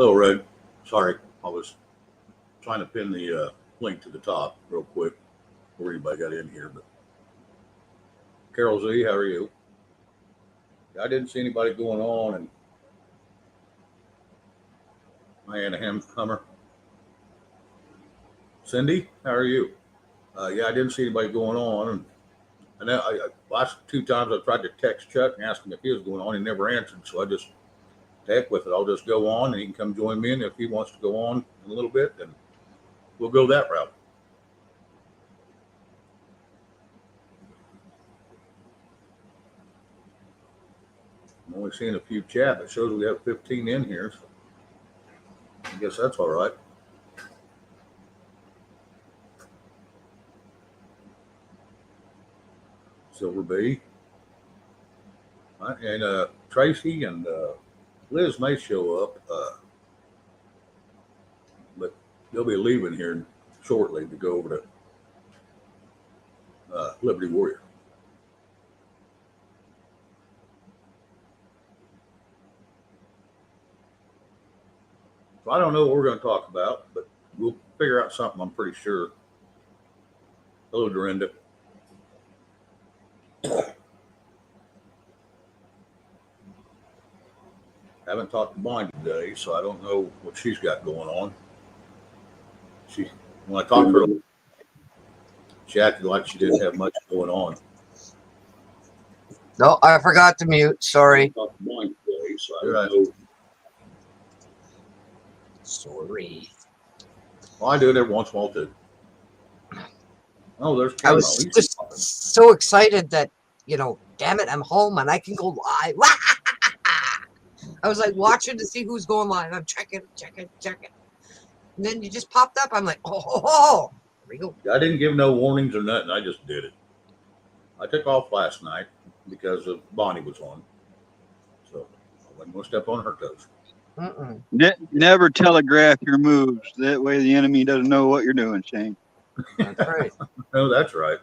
Oh, Red. Sorry, I was trying to pin the link to the top real quick before anybody got in here. But Carol Z, how are you? I didn't see anybody going on, and Diana Hummer. Cindy, how are you? Yeah, I didn't see anybody going on, and I know last two times I tried to text Chuck and ask him if he was going on. He never answered, so I just heck with it. I'll just go on, and he can come join me. And if he wants to go on in a little bit, then we'll go that route. I'm only seeing a few chat. It shows we have 15 in here, so I guess that's all right. Silver B. And Tracy and Liz may show up, but they'll be leaving here shortly to go over to Liberty Warrior. So I don't know what we're going to talk about, but we'll figure out something, I'm pretty sure. Hello, Dorinda. Haven't talked to Bonnie today, so I don't know what she's got going on. When I talked to her, she acted like she didn't have much going on. No, I forgot to mute. Sorry. I talked to Bonnie today, so I don't know. Sorry. Well, I do it every once in a while too. Oh, there's Camo. I was just so excited that, damn it, I'm home and I can go live. I was like watching to see who's going live. I'm checking. And then you just popped up. I'm like, oh, here we go. I didn't give no warnings or nothing. I just did it. I took off last night because of Bonnie was on. So I wasn't going to step on her toes. Never telegraph your moves. That way the enemy doesn't know what you're doing, Shane. That's right. No, that's right.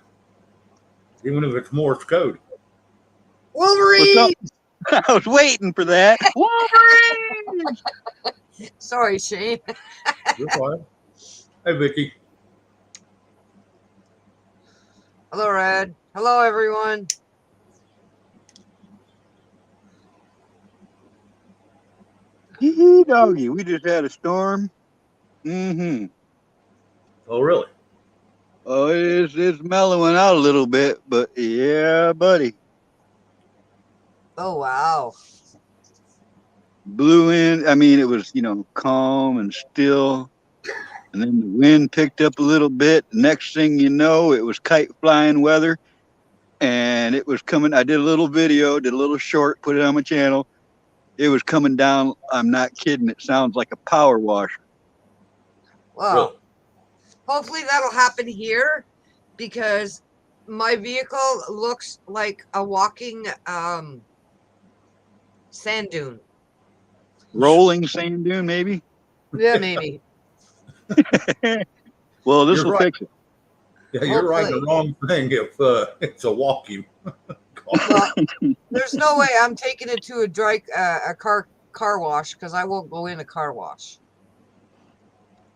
Even if it's Morse code. Wolverine! I was waiting for that. Wolverine! Sorry, Shane. You're fine. Hey, Vicky. Hello, Red. Hello, everyone. Hee doggy. We just had a storm. Mm-hmm. Oh, really? Oh, it's mellowing out a little bit, but yeah, buddy. Oh, wow. Blew in. I mean, it was, calm and still. And then the wind picked up a little bit. Next thing you know, it was kite flying weather. And it was coming. I did a little video, did a little short, put it on my channel. It was coming down. I'm not kidding. It sounds like a power washer. Wow. Really? Hopefully that'll happen here because my vehicle looks like a walking sand dune. Rolling sand dune, maybe? Yeah, maybe. Well, this You're will right. fix it. Yeah, you're right. The wrong thing if it's a walking. Well, there's no way I'm taking it to a car wash because I won't go in a car wash.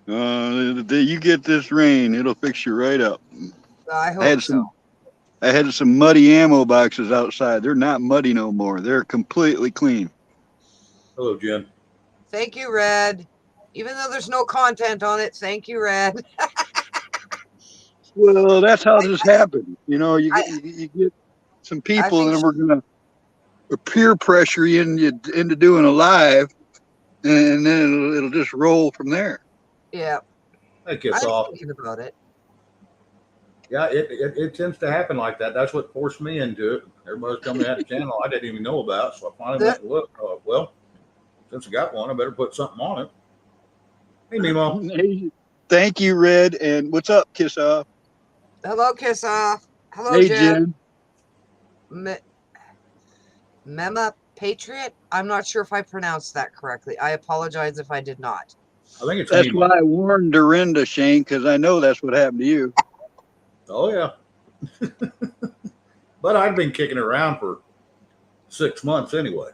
You get this rain, it'll fix you right up. I hope so. I had some muddy ammo boxes outside. They're not muddy no more. They're completely clean. Hello, Jen. Thank you, Red. Even though there's no content on it, thank you, Red. Well, that's how this happened. You get some people, and we're gonna peer pressure you into doing a live, and then it'll just roll from there. Yeah. Hey, kiss off. Thinking about it. Yeah, it tends to happen like that. That's what forced me into it. Everybody's coming at a channel I didn't even know about, so I finally went to look. Well, since I got one, I better put something on it. Hey, Nemo. Thank you, Red. And what's up, Kiss Off? Hello, Kiss Off. Hello, hey, Jen. Mema Patriot. I'm not sure if I pronounced that correctly. I apologize if I did not. I think it's that's Nemo. why I warned Dorinda, Shane, because I know that's what happened to you. Oh, yeah. But I've been kicking around for 6 months anyway.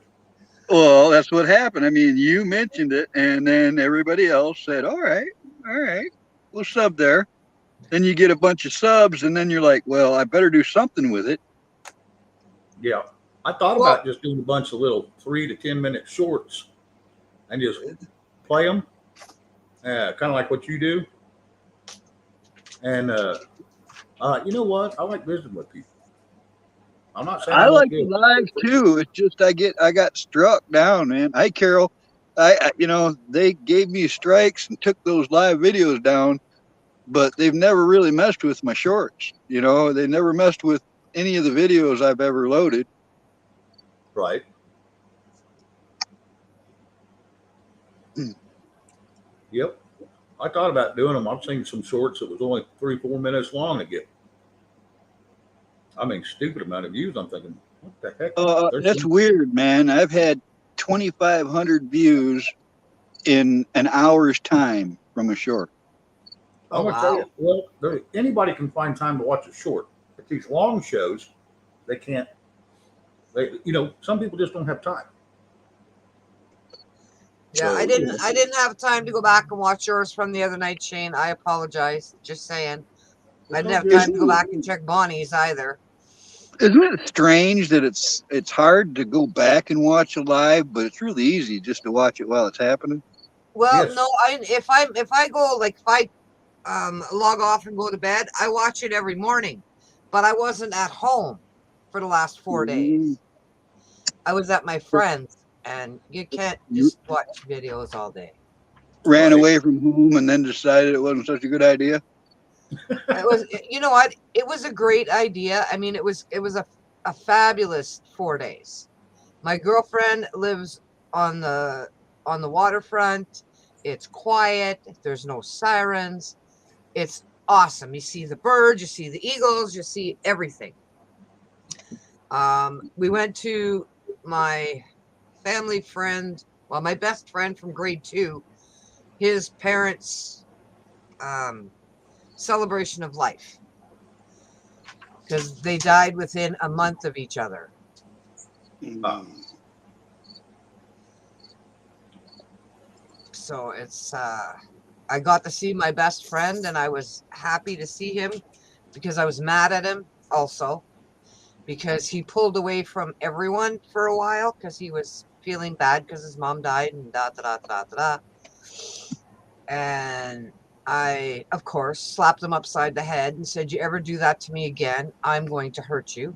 Well, that's what happened. I mean, you mentioned it, and then everybody else said, all right, we'll sub there. Then you get a bunch of subs, and then you're like, well, I better do something with it. Yeah. I thought Well, about just doing a bunch of little 3 to 10 minute shorts and just play them, kind of like what you do. And you know what? I like visiting with people. I'm not saying I I won't like the do lives too. It's just I got struck down, man. Hi, Carol. They gave me strikes and took those live videos down, but they've never really messed with my shorts. They never messed with any of the videos I've ever loaded. it. Right. Yep. I thought about doing them. I've seen some shorts that was only 3, 4 minutes long to get. I mean, stupid amount of views. I'm thinking, what the heck? There's That's some. weird, man. I've had 2,500 views in an hour's time from a short. oh I'm going to tell you. wow. Well, anybody can find time to watch a short, but these long shows, they can't. Some people just don't have time. Yeah, So I didn't have time to go back and watch yours from the other night, Shane. I apologize. Just saying. I it's didn't no have good. time to go back and check Bonnie's either. Isn't it strange that it's hard to go back and watch a live, but it's really easy just to watch it while it's happening? Well, Yes. no, if I go like if I log off and go to bed, I watch it every morning. But I wasn't at home for the last 4 days. I was at my friend's, and you can't You just watch videos all day. ran Right. away from home and then decided it wasn't such a good idea. You know what? It was a great idea. I mean, it was a fabulous 4 days. My girlfriend lives on the waterfront. It's quiet. There's no sirens. It's awesome. You see the birds, you see the eagles, you see everything. We went to my family friend, well, my best friend from grade 2, his parents' celebration of life because they died within a month of each other. Ah, So it's I got to see my best friend, and I was happy to see him because I was mad at him also because he pulled away from everyone for a while because he was feeling bad because his mom died and da da da da da da. And I, of course, slapped him upside the head and said, "You ever do that to me again, I'm going to hurt you."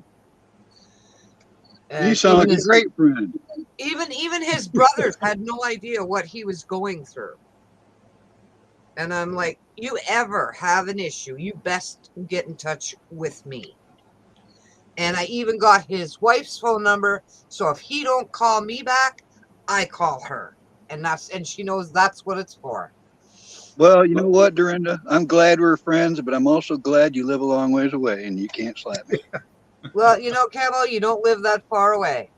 You And sound like a great friend. even his brothers had no idea what he was going through. And I'm like, you ever have an issue, you best get in touch with me. And I even got his wife's phone number, so if he don't call me back, I call her. And she knows that's what it's for. Well, you know what, Dorinda? I'm glad we're friends, but I'm also glad you live a long ways away and you can't slap me. Well, you know, Camo, you don't live that far away.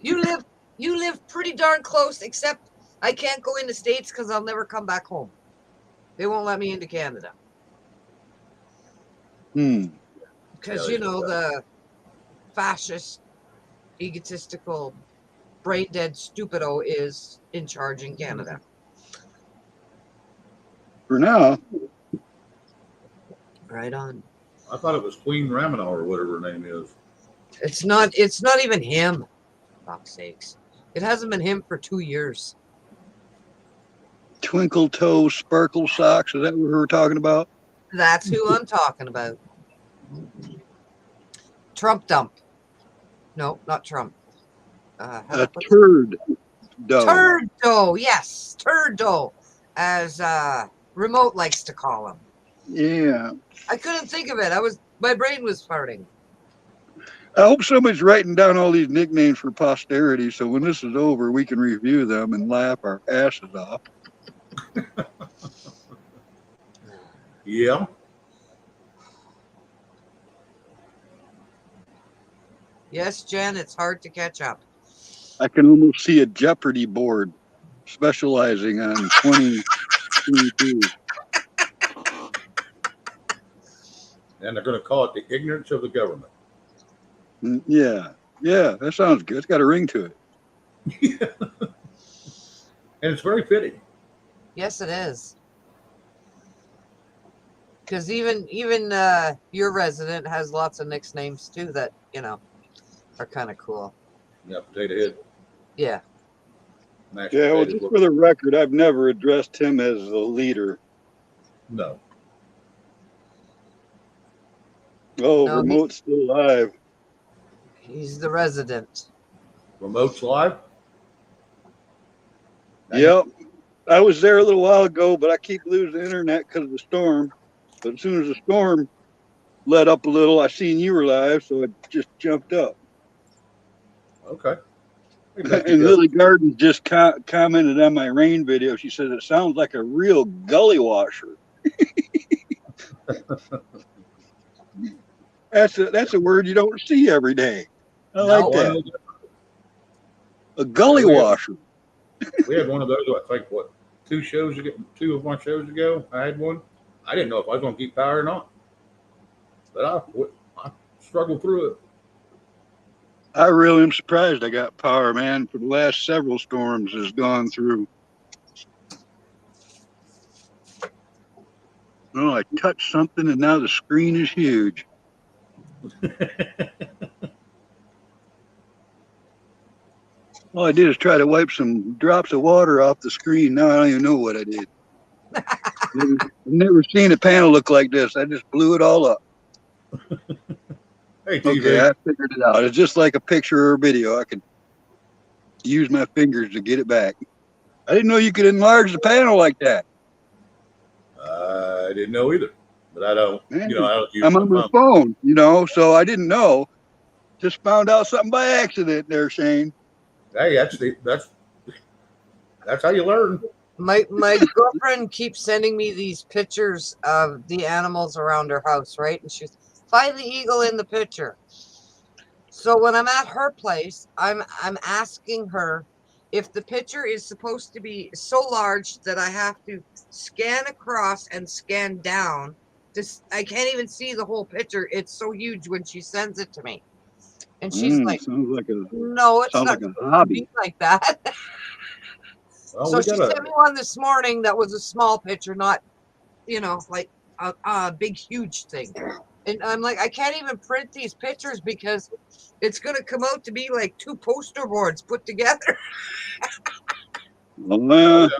you live you live pretty darn close, except I can't go into States because I'll never come back home. They won't let me into Canada. Because, yeah, you they know, said that. the fascist, egotistical, brain dead stupido is in charge in Canada. For now. Right on. I thought it was Queen Ramina or whatever her name is. It's not even him. For fuck's sakes. It hasn't been him for 2 years. Twinkle toe sparkle socks. Is that what we were talking about? That's who I'm talking about. Trump dump. No, not Trump. A turd dough. Turdo, yes, Turdo, as Remote likes to call him. Yeah. I couldn't think of it. My brain was farting. I hope somebody's writing down all these nicknames for posterity so when this is over, we can review them and laugh our asses off. Yeah. Yes, Jen, it's hard to catch up. I can almost see a Jeopardy board specializing on 2022. And they're going to call it the ignorance of the government. Yeah, yeah, that sounds good. It's got a ring to it. And it's very fitting. Yes, it is. Because even your resident has lots of nicknames too that are kind of cool. Yeah, potato head, Yeah. mashed Yeah, well, potatoes. just for the record, I've never addressed him as the leader. No. Oh, No, remote's still live. he's the resident. Remote's live. Yep. I was there a little while ago, but I keep losing internet because of the storm. But as soon as the storm let up a little, I seen you were live, so I just jumped up. Okay. We can make you And go. Lily Garden just commented on my rain video. She says it sounds like a real gully washer. That's a word you don't see every day. I like No. Oh, I that. know. A gully Yeah, washer. we had one of those. I think what 2 shows ago, 2 of my shows ago. I had one. I didn't know if I was going to keep power or not, but I struggled through it. I really am surprised I got power, man. For the last several storms has gone through. Oh, I touched something and now the screen is huge. All I did is try to wipe some drops of water off the screen. Now I don't even know what I did. I've never seen a panel look like this. I just blew it all up. Hey, Okay, TV. I figured it out. It's just like a picture or a video. I can use my fingers to get it back. I didn't know you could enlarge the panel like that. I didn't know either, but I don't. Man, I don't use I'm my on my phone. phone, so I didn't know. Just found out something by accident there, Shane. Hey, that's how you learn. My girlfriend keeps sending me these pictures of the animals around her house, right? And she's find the eagle in the picture. So when I'm at her place, I'm asking her if the picture is supposed to be so large that I have to scan across and scan down. I can't even see the whole picture. It's so huge when she sends it to me. And she's like, no, it's Sounds not like a supposed to hobby. be like that. Well, So we she got a. sent me one this morning that was a small picture, not, like a big, huge thing. And I'm like, I can't even print these pictures because it's going to come out to be like 2 poster boards put together. Oh, Well, yeah.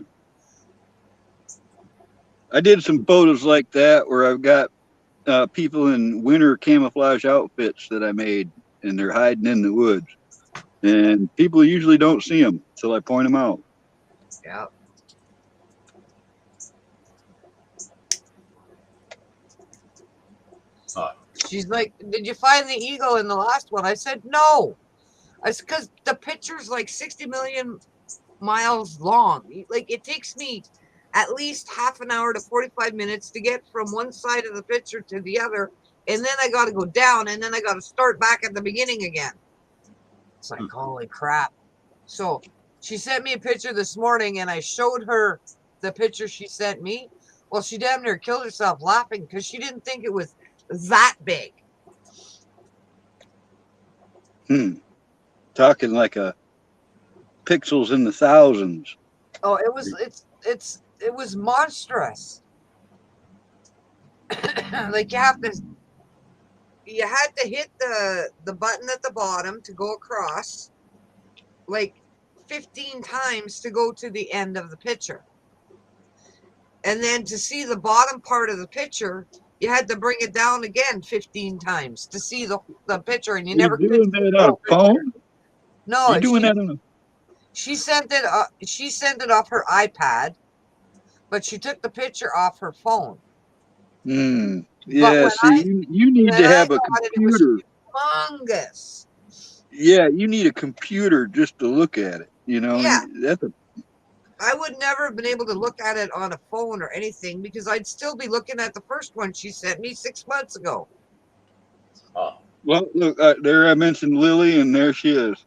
I did some photos like that where I've got people in winter camouflage outfits that I made, and they're hiding in the woods. And people usually don't see them until I point them out. Yeah. Huh. She's like, did you find the eagle in the last one? I said, no. I said, because the picture's like 60 million miles long. Like, it takes me at least half an hour to 45 minutes to get from one side of the picture to the other. And then I got to go down, and then I got to start back at the beginning again. It's like, holy crap. So she sent me a picture this morning, and I showed her the picture she sent me. Well, she damn near killed herself laughing because she didn't think it was that big. Talking like a pixels in the thousands. Oh, it was monstrous. Like you had to hit the button at the bottom to go across like 15 times to go to the end of the picture. And then to see the bottom part of the picture, you had to bring it down again 15 times to see the picture, and you Are you never could doing see that the on a whole picture. phone? No, You doing that on a she sent it off her iPad, but she took the picture off her phone. But Yeah, see, you need when to I have a got it, it was computer. humongous. Yeah, you need a computer just to look at it. Yeah, That's a I would never have been able to look at it on a phone or anything because I'd still be looking at the first one she sent me 6 months ago. Huh. well. Look, there I mentioned Lily, and there she is,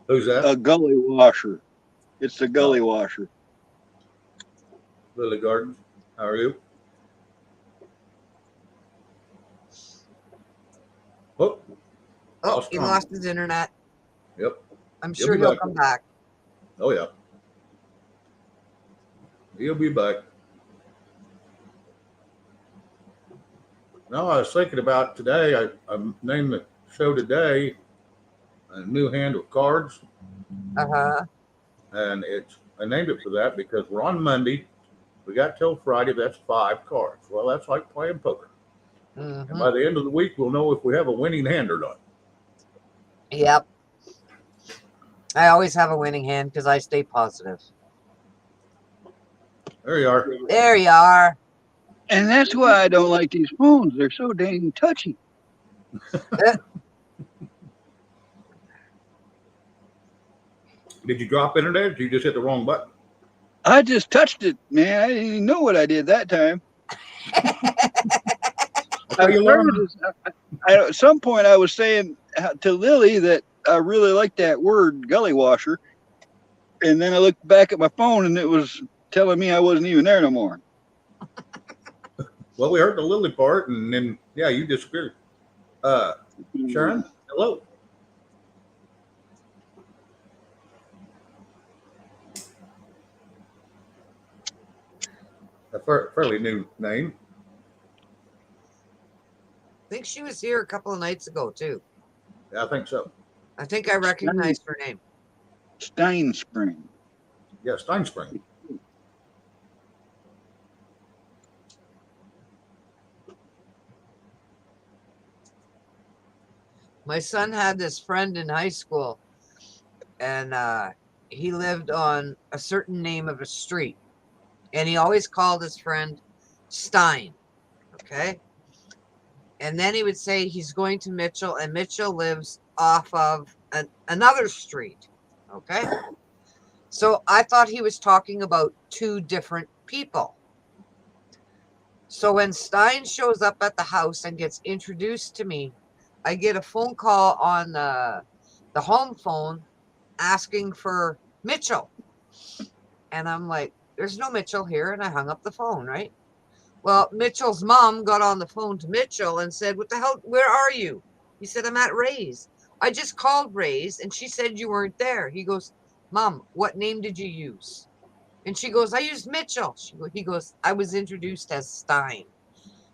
Who's that? a gully washer. It's the gully Oh, washer. Lily Gardens. How are you? Oh, Oh, lost he Tom. lost his internet. Yep. I'm He'll sure be he'll back. come back. Oh yeah. He'll be back. No, I was thinking about today. I named the show today a new hand of cards, Uh-huh. and I named it for that because we're on Monday. We got till Friday. That's 5 cards. Well, that's like playing poker. And Mm-hmm. by the end of the week, we'll know if we have a winning hand or not. Yep. I always have a winning hand because I stay positive. There you are. There you are. And that's why I don't like these phones. They're so dang touchy. Did you drop internet or did you just hit the wrong button? I just touched it, man. I didn't even know what I did that time. That's how I you started learn. at some point I was saying to Lily that I really like that word gully washer. And then I looked back at my phone and it was telling me I wasn't even there no more. Well, we heard the Lily part, and then, yeah, you disappeared. Sharon, hello. A fairly new name. I think she was here a couple of nights ago, too. Yeah, I think so. I think I recognized her name. Stein Spring. Yeah, Steinspring. My son had this friend in high school, and he lived on a certain name of a street. And he always called his friend Stein. Okay. And then he would say he's going to Mitchell, and Mitchell lives off of another street. Okay. So I thought he was talking about 2 different people. So when Stein shows up at the house and gets introduced to me, I get a phone call on the home phone asking for Mitchell. And I'm like, there's no Mitchell here. And I hung up the phone, right? Well, Mitchell's mom got on the phone to Mitchell and said, what the hell? Where are you? He said, I'm at Ray's. I just called Ray's and she said you weren't there. He goes, Mom, what name did you use? And she goes, I used Mitchell. He goes, I was introduced as Stein.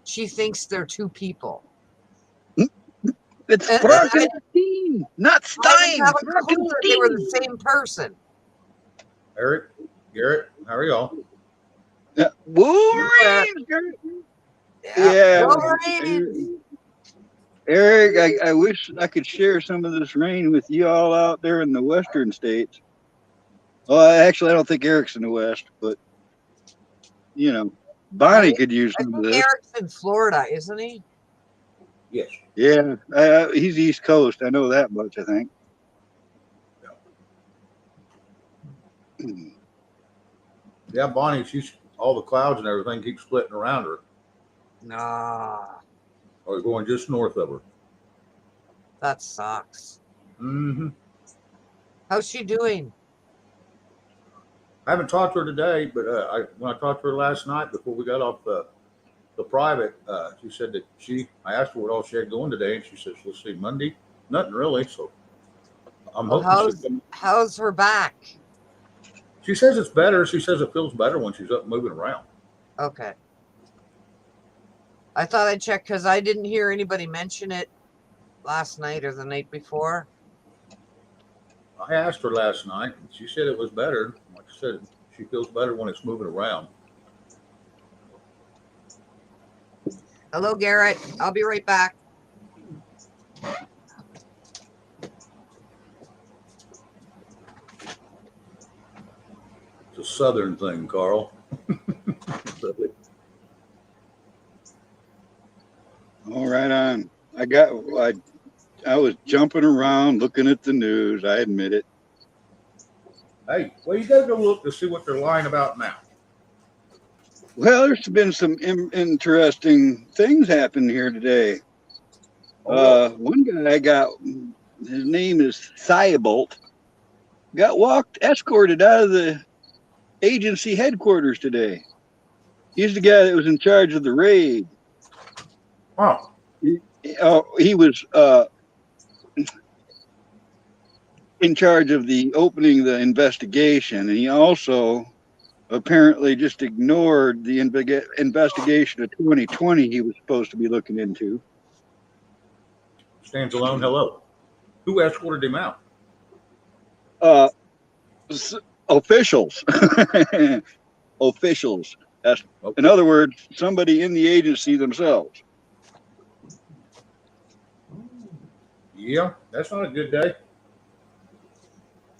She thinks they're 2 people. It's And Frankenstein, not I didn't Stein. have a clue that they were the Frankenstein. same person. Eric, Garrett, how are y'all? Wolverines. Yeah. Yeah. Wolverines. Eric, I wish I could share some of this rain with you all out there in the western states. Well, actually, I don't think Eric's in the west, but you know, Bonnie could use I some of think this. Eric's in Florida, isn't he? Yes. Yeah, he's East Coast. I know that much. I think. Yeah, Bonnie, she's all the clouds and everything keep splitting around her. Nah, Or going just north of her. that sucks. Mm-hmm. How's she doing? I haven't talked to her today, but when I talked to her last night before we got off the private, she said that I asked her what all she had going today, and she says, let's see, Monday, nothing really. So I'm Well, hoping how's her back? she says it's better. She says it feels better when she's up moving around. Okay. I thought I'd check because I didn't hear anybody mention it last night or the night before. I asked her last night, and she said it was better. Like I said, she feels better when it's moving around. Hello, Garrett. I'll be right back. It's a southern thing, Carl. All right, on. I was jumping around looking at the news. I admit it. Hey, well, you got to go look to see what they're lying about now. Well, there's been some interesting things happen here today. One guy his name is Thibault, got escorted out of the agency headquarters today. He's the guy that was in charge of the raid. Oh, he was in charge of the opening the investigation, and he also apparently just ignored the investigation of 2020 he was supposed to be looking into. Stands alone. Hello. Who escorted him out? Uh, Officials. Officials. That's, in Okay. other words, somebody in the agency themselves. Yeah, that's not a good day.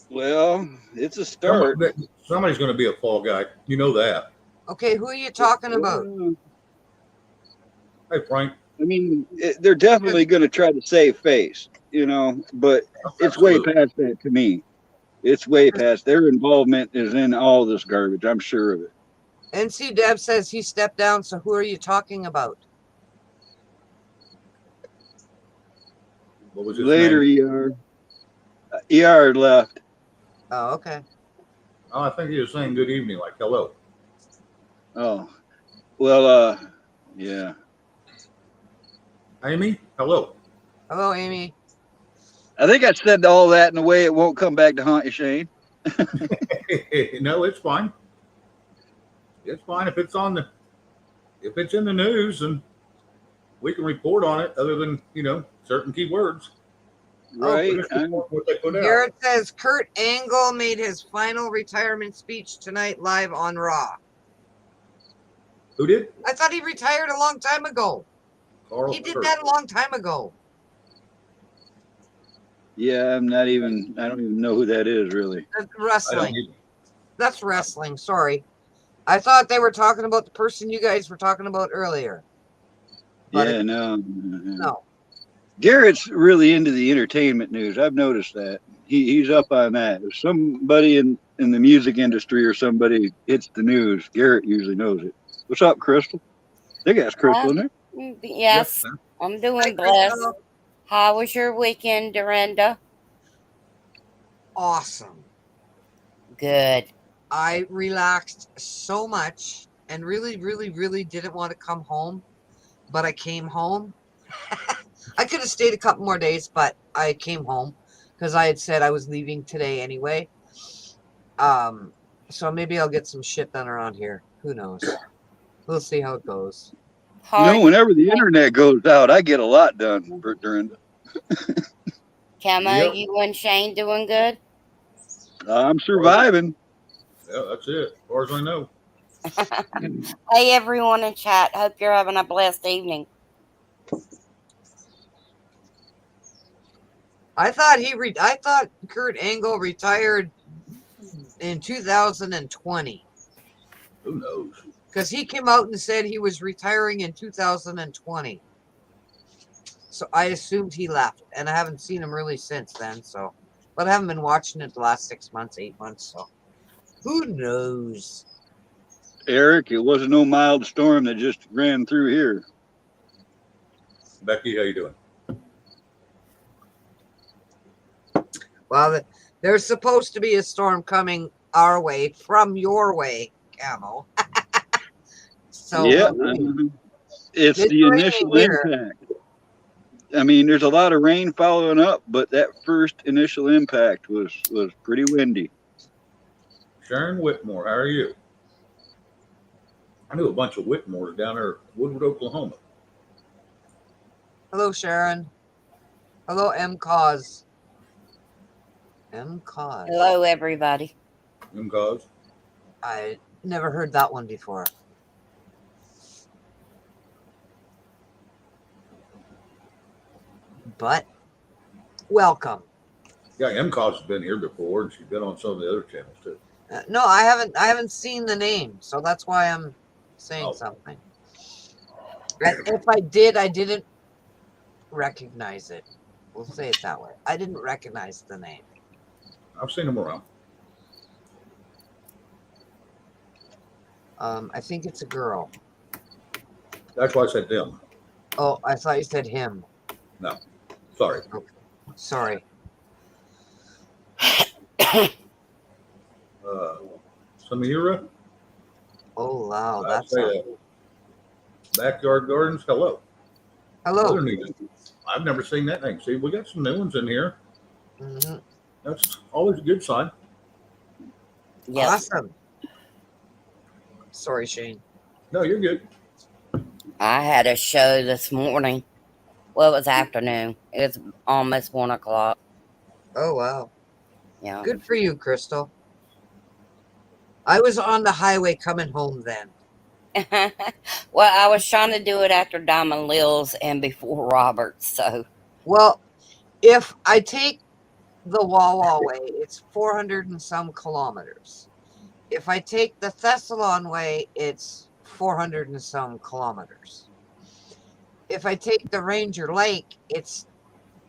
Well, it's a start. Somebody's going to be a fall guy. You know that. Okay, who are you talking about? Hey, Frank. I mean, they're definitely going to try to save face, but it's way Absolutely. past that to me. It's way past. Their involvement is in all this garbage. I'm sure of it. NC Deb says he stepped down, so who are you talking about? What was his Later, name? ER left. Oh, okay. Oh, I think he was saying good evening, like hello. Oh, well, yeah. Amy, hello. Hello, Amy. I think I said all that in a way it won't come back to haunt you, Shane. No, it's fine. It's fine if it's if it's in the news and we can report on it. Other than certain keywords. Right. What they put out. Garrett says Kurt Angle made his final retirement speech tonight live on Raw. Who did? I thought he retired a long time ago. Carl He did Kurt. that a long time ago. Yeah, I don't even know who that is, really. That's I don't wrestling. either. That's wrestling. Sorry. I thought they were talking about the person you guys were talking about earlier. But Yeah, no. no. Garrett's really into the entertainment news. I've noticed that. He's up on that. If somebody in the music industry or somebody hits the news, Garrett usually knows it. What's up, Crystal? They got Crystal in there. Yes, Yep. I'm Hi, doing blessed. Crystal. How was your weekend, Dorinda? Awesome. Good. I relaxed so much and really, really, really didn't want to come home, but I came home. I could have stayed a couple more days, but I came home because I had said I was leaving today anyway. So maybe I'll get some shit done around here. Who knows? We'll see how it goes. Whenever the internet goes out, I get a lot done, Dorinda. Camo, Yep. you and Shane doing good? I'm surviving. Yeah, that's it. As far as I know. Hey, everyone in chat. Hope you're having a blessed evening. I thought Kurt Angle retired in 2020 Who knows? because he came out and said he was retiring in 2020. So I assumed he left, and I haven't seen him really since then. So, but I haven't been watching it the last 6 months, 8 months. So, who knows? Eric, it wasn't no mild storm that just ran through here. Becky, how you doing? Well, there's supposed to be a storm coming our way from your way, Camel. So Yeah, it's the raining initial here. impact. I mean, there's a lot of rain following up, but that first initial impact was pretty windy. Sharon Whitmore, how are you? I knew a bunch of Whitmores down there in Woodward, Oklahoma. Hello, Sharon. Hello, M. Cause. M. Cause. Hello, everybody. Cause. I never heard that one before. But welcome. Yeah, Cause has been here before, and she's been on some of the other channels too. No, I haven't seen the name, so that's why I'm saying something. If I did, I didn't recognize it. We'll say it that way. I didn't recognize the name. I've seen them around. I think it's a girl. That's why I said them. Oh, I thought you said him. No, sorry. Okay. Sorry. Samira. Oh wow, I'd that's say Backyard Gardens. Hello. Hello. Other new, I've never seen that thing. See, we got some new ones in here. Hmm. That's always a good sign. Yep. Awesome. Sorry, Shane. No, you're good. I had a show this morning. Well, it was afternoon. It was almost 1 o'clock. Oh, wow. Yeah. Good for you, Crystal. I was on the highway coming home then. Well, I was trying to do it after Diamond Lils and before Roberts, so Well, if I take the Wawa way, it's 400 and some kilometers. If I take the Thessalon way, it's 400 and some kilometers. If I take the Ranger Lake, it's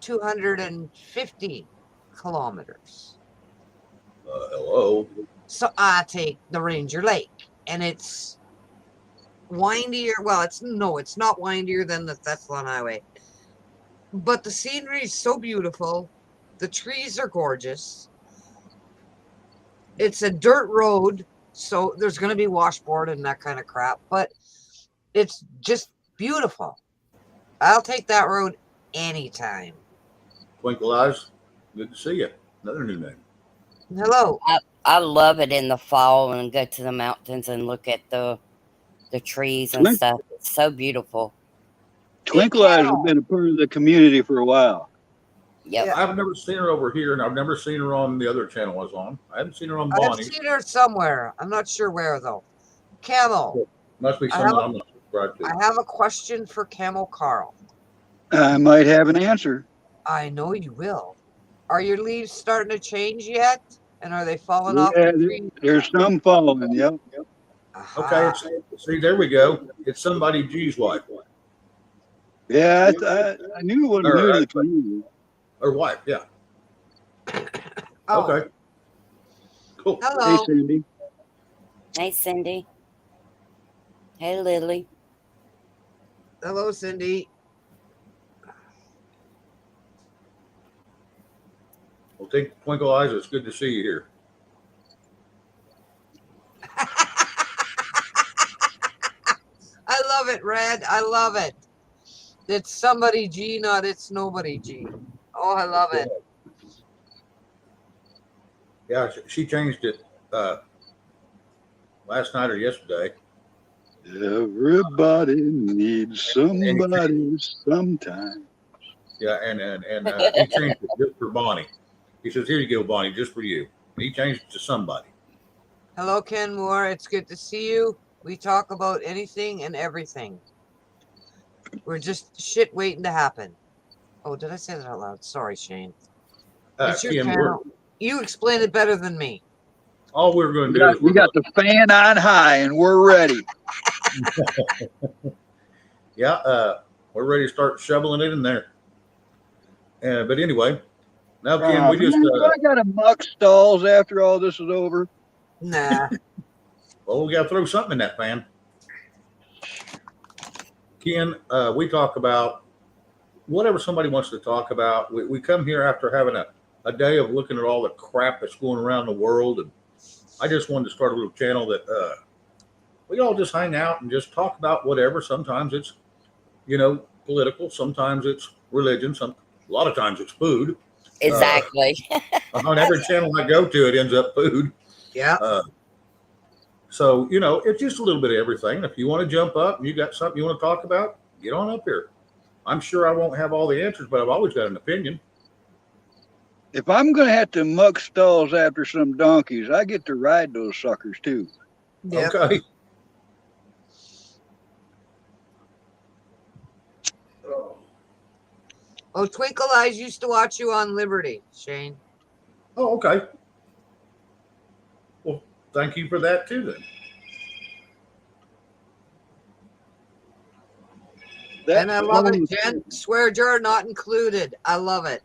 250 kilometers. Hello. So I take the Ranger Lake, and it's windier. Well, it's not windier than the Thessalon Highway, but the scenery is so beautiful. The trees are gorgeous. It's a dirt road, so there's going to be washboard and that kind of crap, but it's just beautiful. I'll take that road anytime. Twinkle Eyes. Good to see you. Another new name. Hello. I love it in the fall and go to the mountains and look at the trees and Twink- stuff. It's so beautiful. Twinkle Eyes has been a part of the community for a while. Yep. Yeah. I've never seen her over here, and I've never seen her on the other channel I was on. I haven't seen her on I've Bonnie. seen her somewhere. I'm not sure where, though. Camel, Must be I someone have I'm not subscribed to. I have a question for Camel Carl. I might have an answer. I know you will. Are your leaves starting to change yet? And are they falling off Yeah, the tree? there's some falling. Yep. Okay, Aha. see, there we go. It's somebody G's wife. Yeah, I knew it wasn't new to the community. Or wife, yeah. Oh, Okay. Cool. Hey, hello. Cindy. Hey, Cindy. Hey, Lily. Hello, Cindy. Well, take Twinkle Eyes. It's good to see you here. I love it, Red. I love it. It's somebody G, not it's nobody G. Oh, I love it. Yeah, she changed it last night or yesterday. Everybody needs somebody sometime. Yeah, and he changed it just for Bonnie. He says, "Here you go, Bonnie, just for you." And he changed it to somebody. Hello, Ken Moore. It's good to see you. We talk about anything and everything. We're just shit waiting to happen. Oh, did I say that out loud? Sorry, Shane. It's your Ken, channel. You explain it better than me. all we're going to do is We got the fan on high, and we're ready. we're ready to start shoveling it in there. But anyway, now Ken, we just I got to muck stalls after all this is over. Nah. well, we got to throw something in that pan. Ken, we talk about whatever somebody wants to talk about. We come here after having a day of looking at all the crap that's going around the world, and I just wanted to start a little channel that we all just hang out and just talk about whatever. Sometimes it's, political. Sometimes it's religion. A lot of times it's food. Exactly. On every channel I go to, it ends up food. Yeah. So, it's just a little bit of everything. If you want to jump up and you got something you want to talk about, get on up here. I'm sure I won't have all the answers, but I've always got an opinion. If I'm going to have to muck stalls after some donkeys, I get to ride those suckers too. Yep. Okay. Oh, Twinkle Eyes used to watch you on Liberty, Shane. Oh, okay. Well, thank you for that too, then. And I love it, Jen. Swear jar not included. I love it.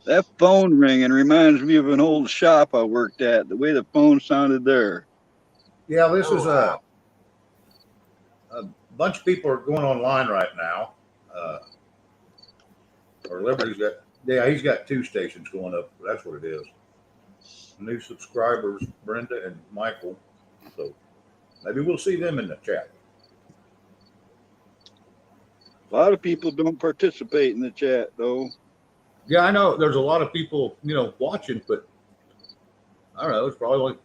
That phone ringing reminds me of an old shop I worked at, the way the phone sounded there. Yeah, this is wow. a bunch of people are going online right now. Or Liberty's he's got 2 stations going up. That's what it is. New subscribers, Brenda and Michael. So maybe we'll see them in the chat. A lot of people don't participate in the chat, though. Yeah, I know there's a lot of people, watching, but I don't know. It's probably like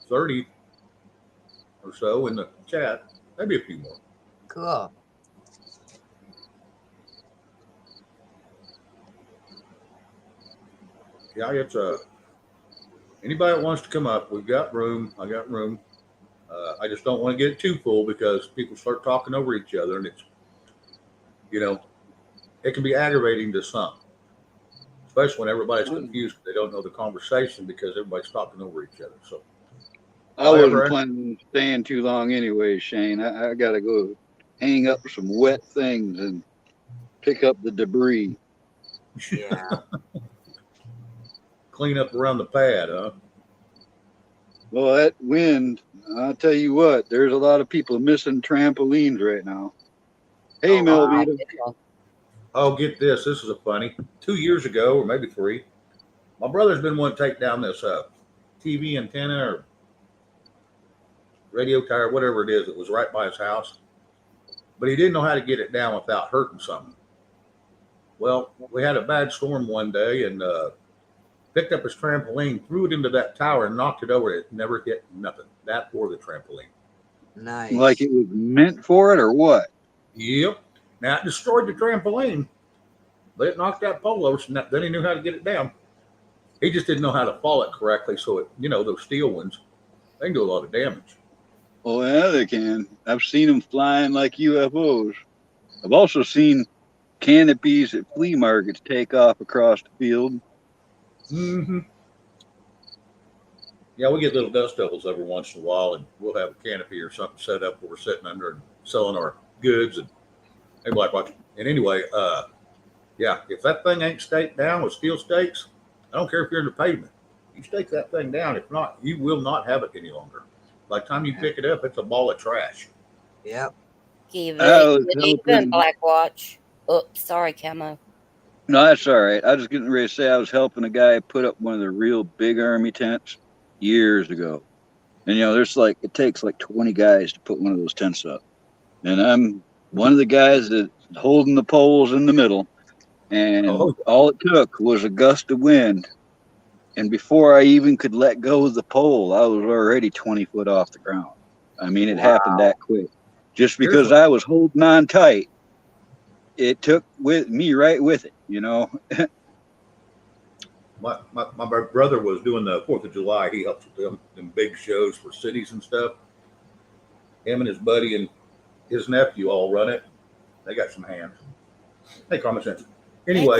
30 or so in the chat. Maybe a few more. Cool. Yeah, it's anybody that wants to come up, we've got room. I got room. I just don't want to get it too full because people start talking over each other, and it's, it can be aggravating to some, especially when everybody's confused. They don't know the conversation because everybody's talking over each other. So I wasn't planning on staying too long anyway, Shane. I got to go hang up some wet things and pick up the debris. Yeah. Clean up around the pad, huh? Well, that wind, I'll tell you what, there's a lot of people missing trampolines right now. Hey, Melvita. Oh, get this. This is a funny. 2 years ago, or maybe 3, my brother's been wanting to take down this TV antenna or radio tower, whatever it is. It was right by his house, but he didn't know how to get it down without hurting something. Well, we had a bad storm one day, and picked up his trampoline, threw it into that tower, and knocked it over. It never hit nothing. That or the trampoline. Nice. Like it was meant for it, or what? Yep. Now, it destroyed the trampoline, but it knocked that pole over. So then he knew how to get it down. He just didn't know how to fall it correctly. So, those steel ones, they can do a lot of damage. Oh, yeah, they can. I've seen them flying like UFOs. I've also seen canopies at flea markets take off across the field. Mm-hmm. Yeah, we get little dust devils every once in a while, and we'll have a canopy or something set up where we're sitting under and selling our goods, and everybody watching. And anyway, yeah, if that thing ain't staked down with steel stakes, I don't care if you're in the pavement. You stake that thing down. If not, you will not have it any longer. By the time you pick it up, it's a ball of trash. Yep. Give it even, Black Watch. Oops, sorry, Camo. No, that's all right. I was getting ready to say I was helping a guy put up one of the real big army tents years ago. And, it takes like 20 guys to put one of those tents up. And I'm one of the guys that's holding the poles in the middle. And all it took was a gust of wind. And before I even could let go of the pole, I was already 20 foot off the ground. I mean, it happened that quick. Just because I was holding on tight, it took with me right with it, My brother was doing the 4th of July. He helps with them big shows for cities and stuff. Him and his buddy and his nephew all run it. They got some hands. Hey, common sense. Anyway,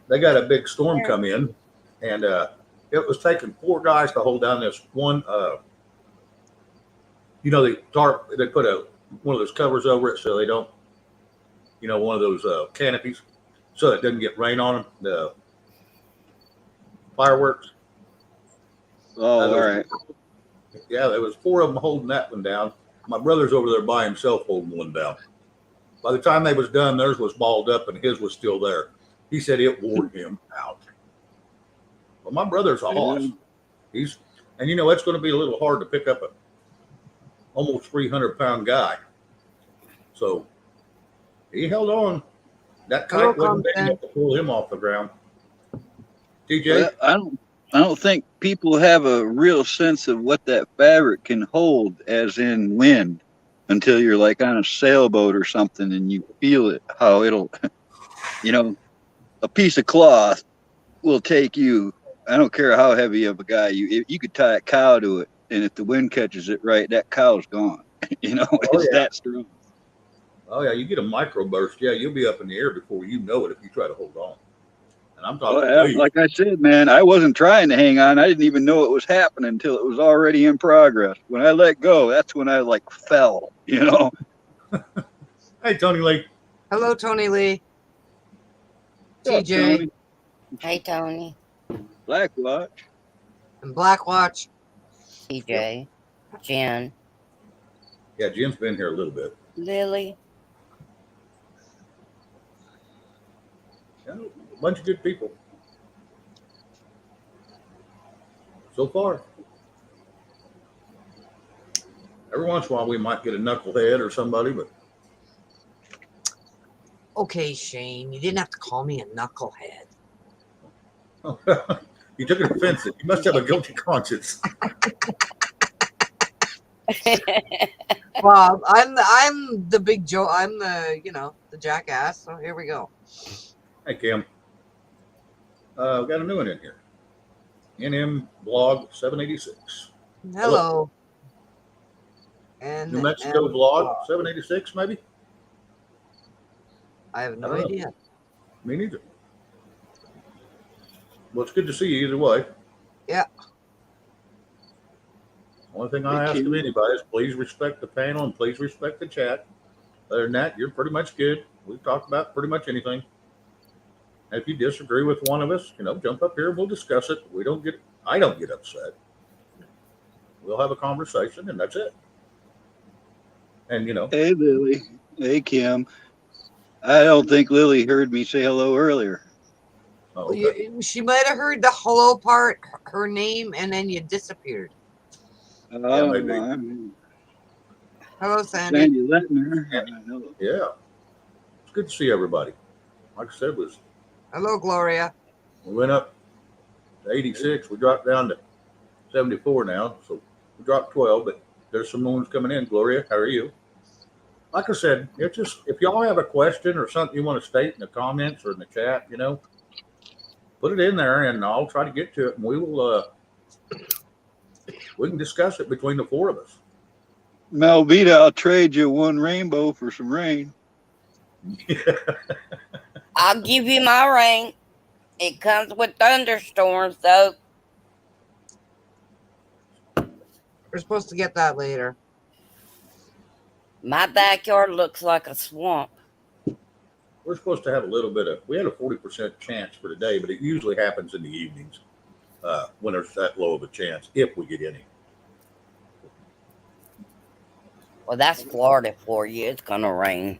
they got a big storm come in, and it was taking 4 guys to hold down this one. They put one of those covers over it so they don't, one of those canopies, so it doesn't get rain on them. The fireworks. Oh, all right. Yeah, there was 4 of them holding that one down. My brother's over there by himself holding one down. By the time they was done, theirs was balled up and his was still there. He said it wore him out. Well, my brother's a hoss. It's going to be a little hard to pick up a almost 300-pound guy. So he held on. That kite wasn't big enough to pull him off the ground. TJ? Well, I don't think people have a real sense of what that fabric can hold, as in wind, until you're like on a sailboat or something and you feel it, how it'll, a piece of cloth will take you. I don't care how heavy of a guy you could tie a cow to it, and if the wind catches it right, that cow's gone. It's that strong. Oh yeah, you get a microburst, you'll be up in the air before you know it if you try to hold on. And I'm talking. Like I said, man, I wasn't trying to hang on. I didn't even know it was happening until it was already in progress. When I let go, that's when I fell. Hey, Tony Lee. Hello, Tony Lee. TJ. Hey, Tony. Black Watch. And Black Watch. TJ. Jen. Yeah, Jen's been here a little bit. Lily. Yeah, a bunch of good people. So far. Every once in a while we might get a knucklehead or somebody, but Okay, Shane, you didn't have to call me a knucklehead. You took it offensive. You must have a guilty conscience. Well, I'm the big Joe. I'm the jackass. So here we go. Hey, Kim. We've got a new one in here. NM Blog 786. Hello. And New Mexico Vlog 786, maybe? I have no I don't know. idea. Me neither. Well, it's good to see you either way. Yeah. Only thing I ask of anybody is please respect the panel and please respect the chat. Other than that, you're pretty much good. We've talked about pretty much anything. And if you disagree with one of us, jump up here and we'll discuss it. I don't get upset. We'll have a conversation and that's it. And Hey, Lily. Hey, Kim. I don't think Lily heard me say hello earlier. oh, okay. She might have heard the hello part, her name, and then you disappeared. Oh, maybe. Hello, Sandy. Sandy Lettner. Yeah. It's good to see everybody. Like I said, Hello, Gloria. we went up to 86. We dropped down to 74 now. So we dropped 12, but there's some new ones coming in. Gloria, how are you? Like I said, it's just if y'all have a question or something you want to state in the comments or in the chat, put it in there and I'll try to get to it and we can discuss it between the four of us. Melvita, I'll trade you one rainbow for some rain. I'll give you my rain. It comes with thunderstorms, though. We're supposed to get that later. My backyard looks like a swamp. We're supposed to have we had a 40% chance for today, but it usually happens in the evenings when there's that low of a chance, if we get any. Well, that's Florida for you. It's going to rain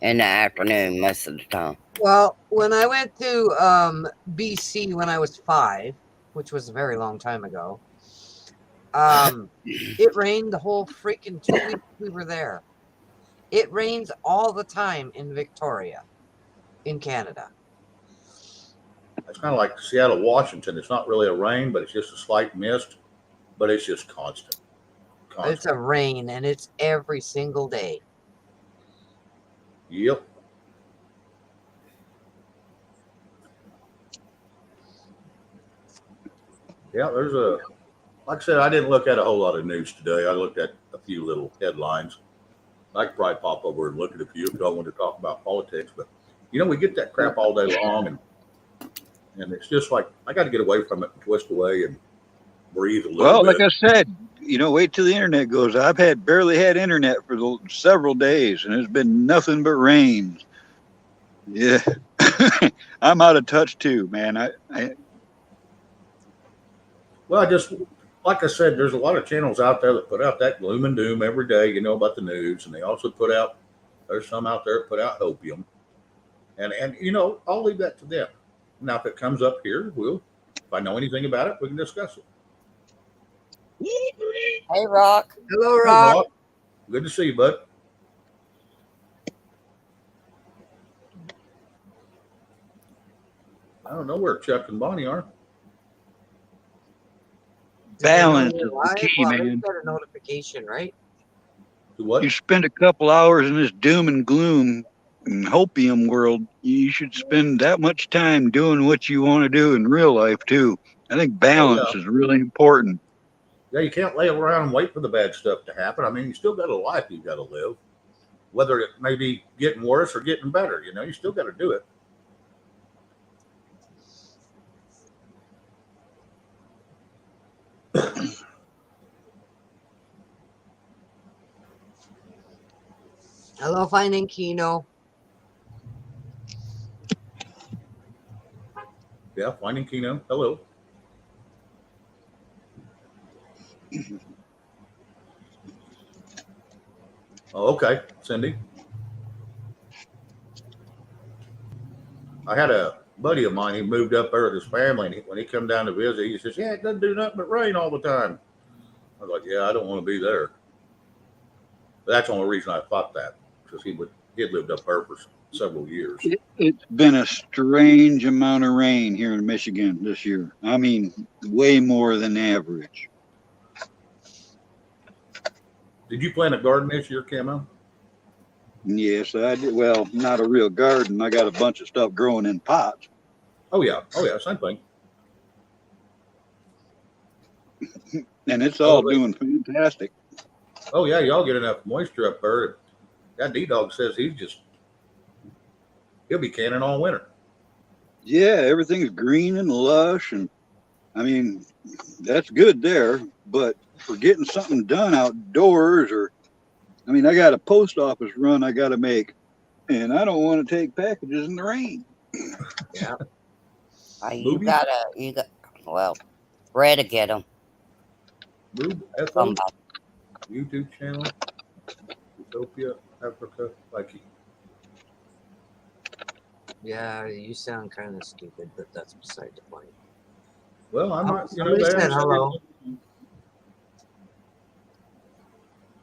in the afternoon most of the time. Well, when I went to BC when I was 5, which was a very long time ago, it rained the whole freaking 2 weeks we were there. It rains all the time in Victoria, in Canada. It's kind of like Seattle, Washington. It's not really a rain, but it's just a slight mist, but it's just constant. It's a rain, and it's every single day. Yep. Yeah, like I said, I didn't look at a whole lot of news today. I looked at a few little headlines. I could probably pop over and look at a few if y'all want to talk about politics, but we get that crap all day long, and it's just like I got to get away from it and twist away and breathe a little bit. Like I said, wait till the internet goes. I've barely had internet for several days, and it's been nothing but rain. Yeah, I'm out of touch too, man. Well, like I said, there's a lot of channels out there that put out that gloom and doom every day, about the news, and they also there's some out there that put out hopium, and I'll leave that to them. Now, if it comes up here, if I know anything about it, we can discuss it. Hey, Rock. Hello, Rock. Hey, Rock. Good to see you, bud. I don't know where Chuck and Bonnie are. Balance is the key, man. You got a notification, right? What? You spend a couple hours in this doom and gloom and hopium world. You should spend that much time doing what you want to do in real life too. I think balance is really important. Yeah, you can't lay around and wait for the bad stuff to happen. I mean, you still got a life you got to live, whether it may be getting worse or getting better. You still got to do it. Hello, Finding Kino. Yeah, Finding Kino. Hello. Oh, okay, Cindy. I had a buddy of mine. He moved up there with his family, and when he come down to visit, he says, "Yeah, it doesn't do nothing but rain all the time." I was like, "Yeah, I don't want to be there." But that's the only reason I thought that, because he he had lived up there for several years. It's been a strange amount of rain here in Michigan this year. I mean, way more than average. Did you plant a garden this year, Camo? Yes, I did. Well, not a real garden. I got a bunch of stuff growing in pots. Oh yeah, same thing. And it's all doing fantastic. Oh yeah, y'all get enough moisture up there. That D-Dog says he'll be canning all winter. Yeah, everything's green and lush, and I mean, that's good there. But for getting something done outdoors, I mean, I got a post office run I got to make, and I don't want to take packages in the rain. Yeah. You got Red to get them. Boob, Ethel, YouTube channel, Ethiopia, Africa, Lucky. Yeah, you sound kind of stupid, but that's beside the point. Well, I'm not, Somebody said hello.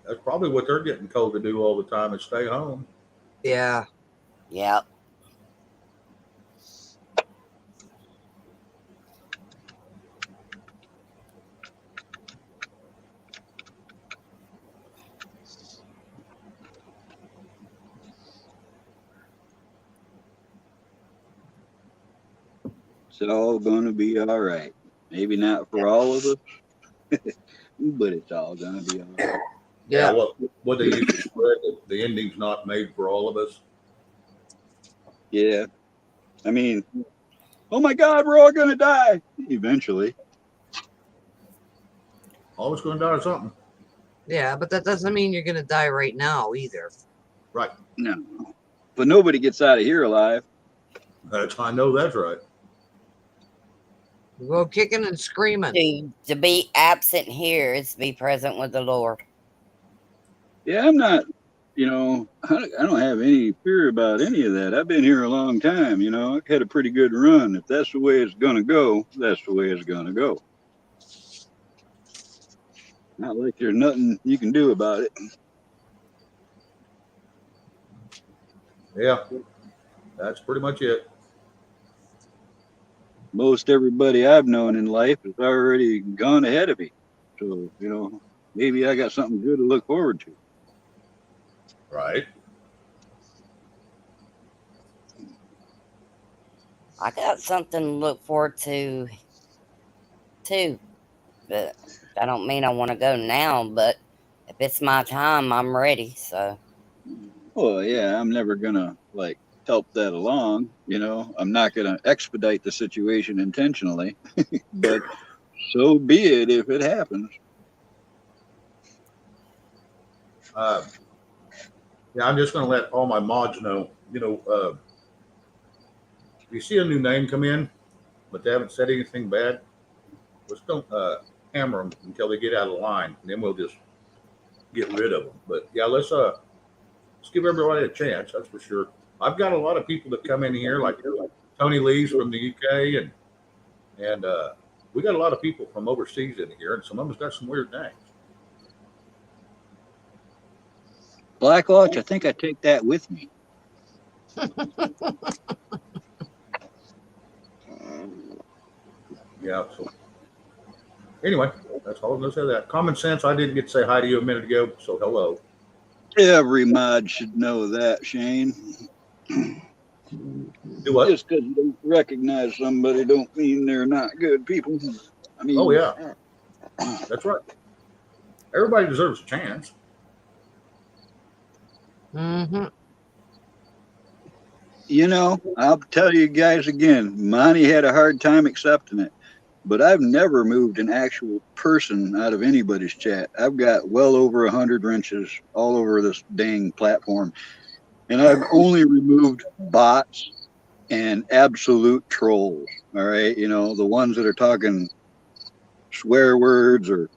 That's probably what they're getting told to do all the time is stay home. Yeah. Yep. It's all going to be all right. Maybe not for all of us, but it's all going to be all right. Yeah. What they used to spread, the ending's not made for all of us. Yeah. I mean, oh my God, we're all going to die eventually. Always going to die of something. Yeah, but that doesn't mean you're going to die right now either. Right. No. But nobody gets out of here alive. I know that's right. We go kicking and screaming. To be absent here is to be present with the Lord. Yeah, I'm not, I don't have any fear about any of that. I've been here a long time, I've had a pretty good run. If that's the way it's going to go, that's the way it's going to go. Not like there's nothing you can do about it. Yeah. That's pretty much it. Most everybody I've known in life has already gone ahead of me. So, maybe I got something good to look forward to. Right. I got something to look forward to, too. But I don't mean I want to go now, but if it's my time, I'm ready. So. Well, yeah, I'm never going to, help that along. I'm not going to expedite the situation intentionally, but so be it if it happens. Yeah, I'm just going to let all my mods know, if you see a new name come in, but they haven't said anything bad, let's don't hammer them until they get out of line, and then we'll just get rid of them. But yeah, let's give everybody a chance. That's for sure. I've got a lot of people that come in here, like Tony Lee's from the UK, and we got a lot of people from overseas in here, and some of them's got some weird names. Black Watch, I think I take that with me. Yeah. So anyway, that's all I'm gonna say. That common sense. I didn't get to say hi to you a minute ago, so hello. Every mod should know that, Shane. Do what? Just because you don't recognize somebody don't mean they're not good people. I mean, Oh yeah, that's right. Everybody deserves a chance. Mm-hmm. I'll tell you guys again, Monty had a hard time accepting it, but I've never moved an actual person out of anybody's chat. I've got well over 100 wrenches all over this dang platform, and I've only removed bots and absolute trolls. All right, the ones that are talking swear words or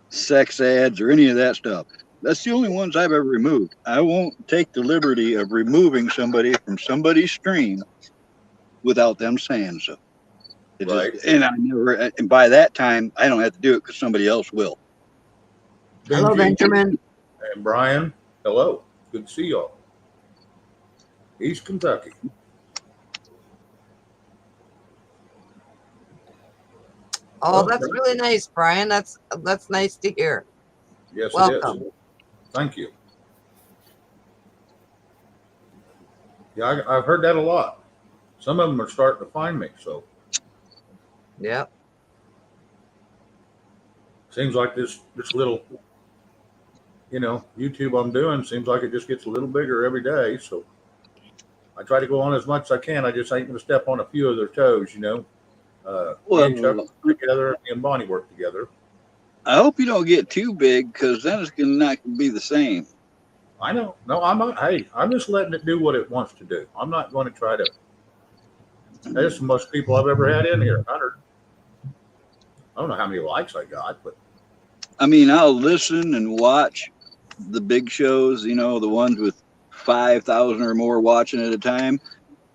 sex ads or any of that stuff. That's the only ones I've ever removed. I won't take the liberty of removing somebody from somebody's stream without them saying so. Right. And by that time, I don't have to do it because somebody else will. Hello, Benjamin. And Brian, hello. Good to see y'all. East Kentucky. Oh, Well, that's really nice, Brian. That's nice to hear. yes, it Welcome. is. Thank you. Yeah, I've heard that a lot. Some of them are starting to find me. So Yep. seems like this little, YouTube I'm doing seems like it just gets a little bigger every day. So I try to go on as much as I can. I just ain't going to step on a few of their toes. Me and Chuck Well, work together, me and Bonnie work together. I hope you don't get too big because then it's not going to be the same. I know. No, I'm not. Hey, I'm just letting it do what it wants to do. I'm not going to try to. There's the most people I've ever had in here. 100. I don't know how many likes I got, but I mean, I'll listen and watch the big shows, the ones with 5,000 or more watching at a time.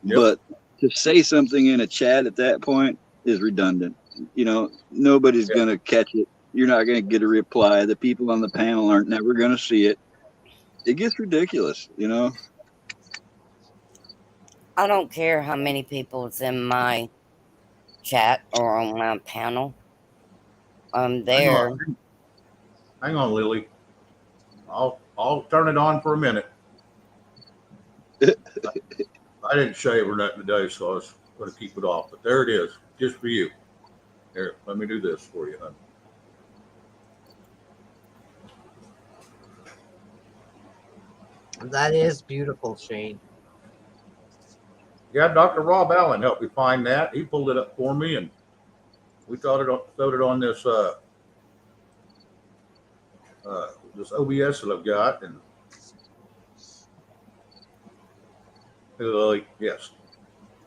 Yep. But to say something in a chat at that point is redundant. Nobody's Yeah. going to catch it. You're not going to get a reply. The people on the panel aren't never going to see it. It gets ridiculous, I don't care how many people's in my chat or on my panel. I'm hang there. on, hang on, Lily. I'll turn it on for a minute. I didn't shave or nothing today, so I was going to keep it off. But there it is, just for you. Here, let me do this for you, hon. That is beautiful, Shane. Yeah, Dr. Rob Allen helped me find that. He pulled it up for me, and we throwed it on this this OBS that I've got, and yes.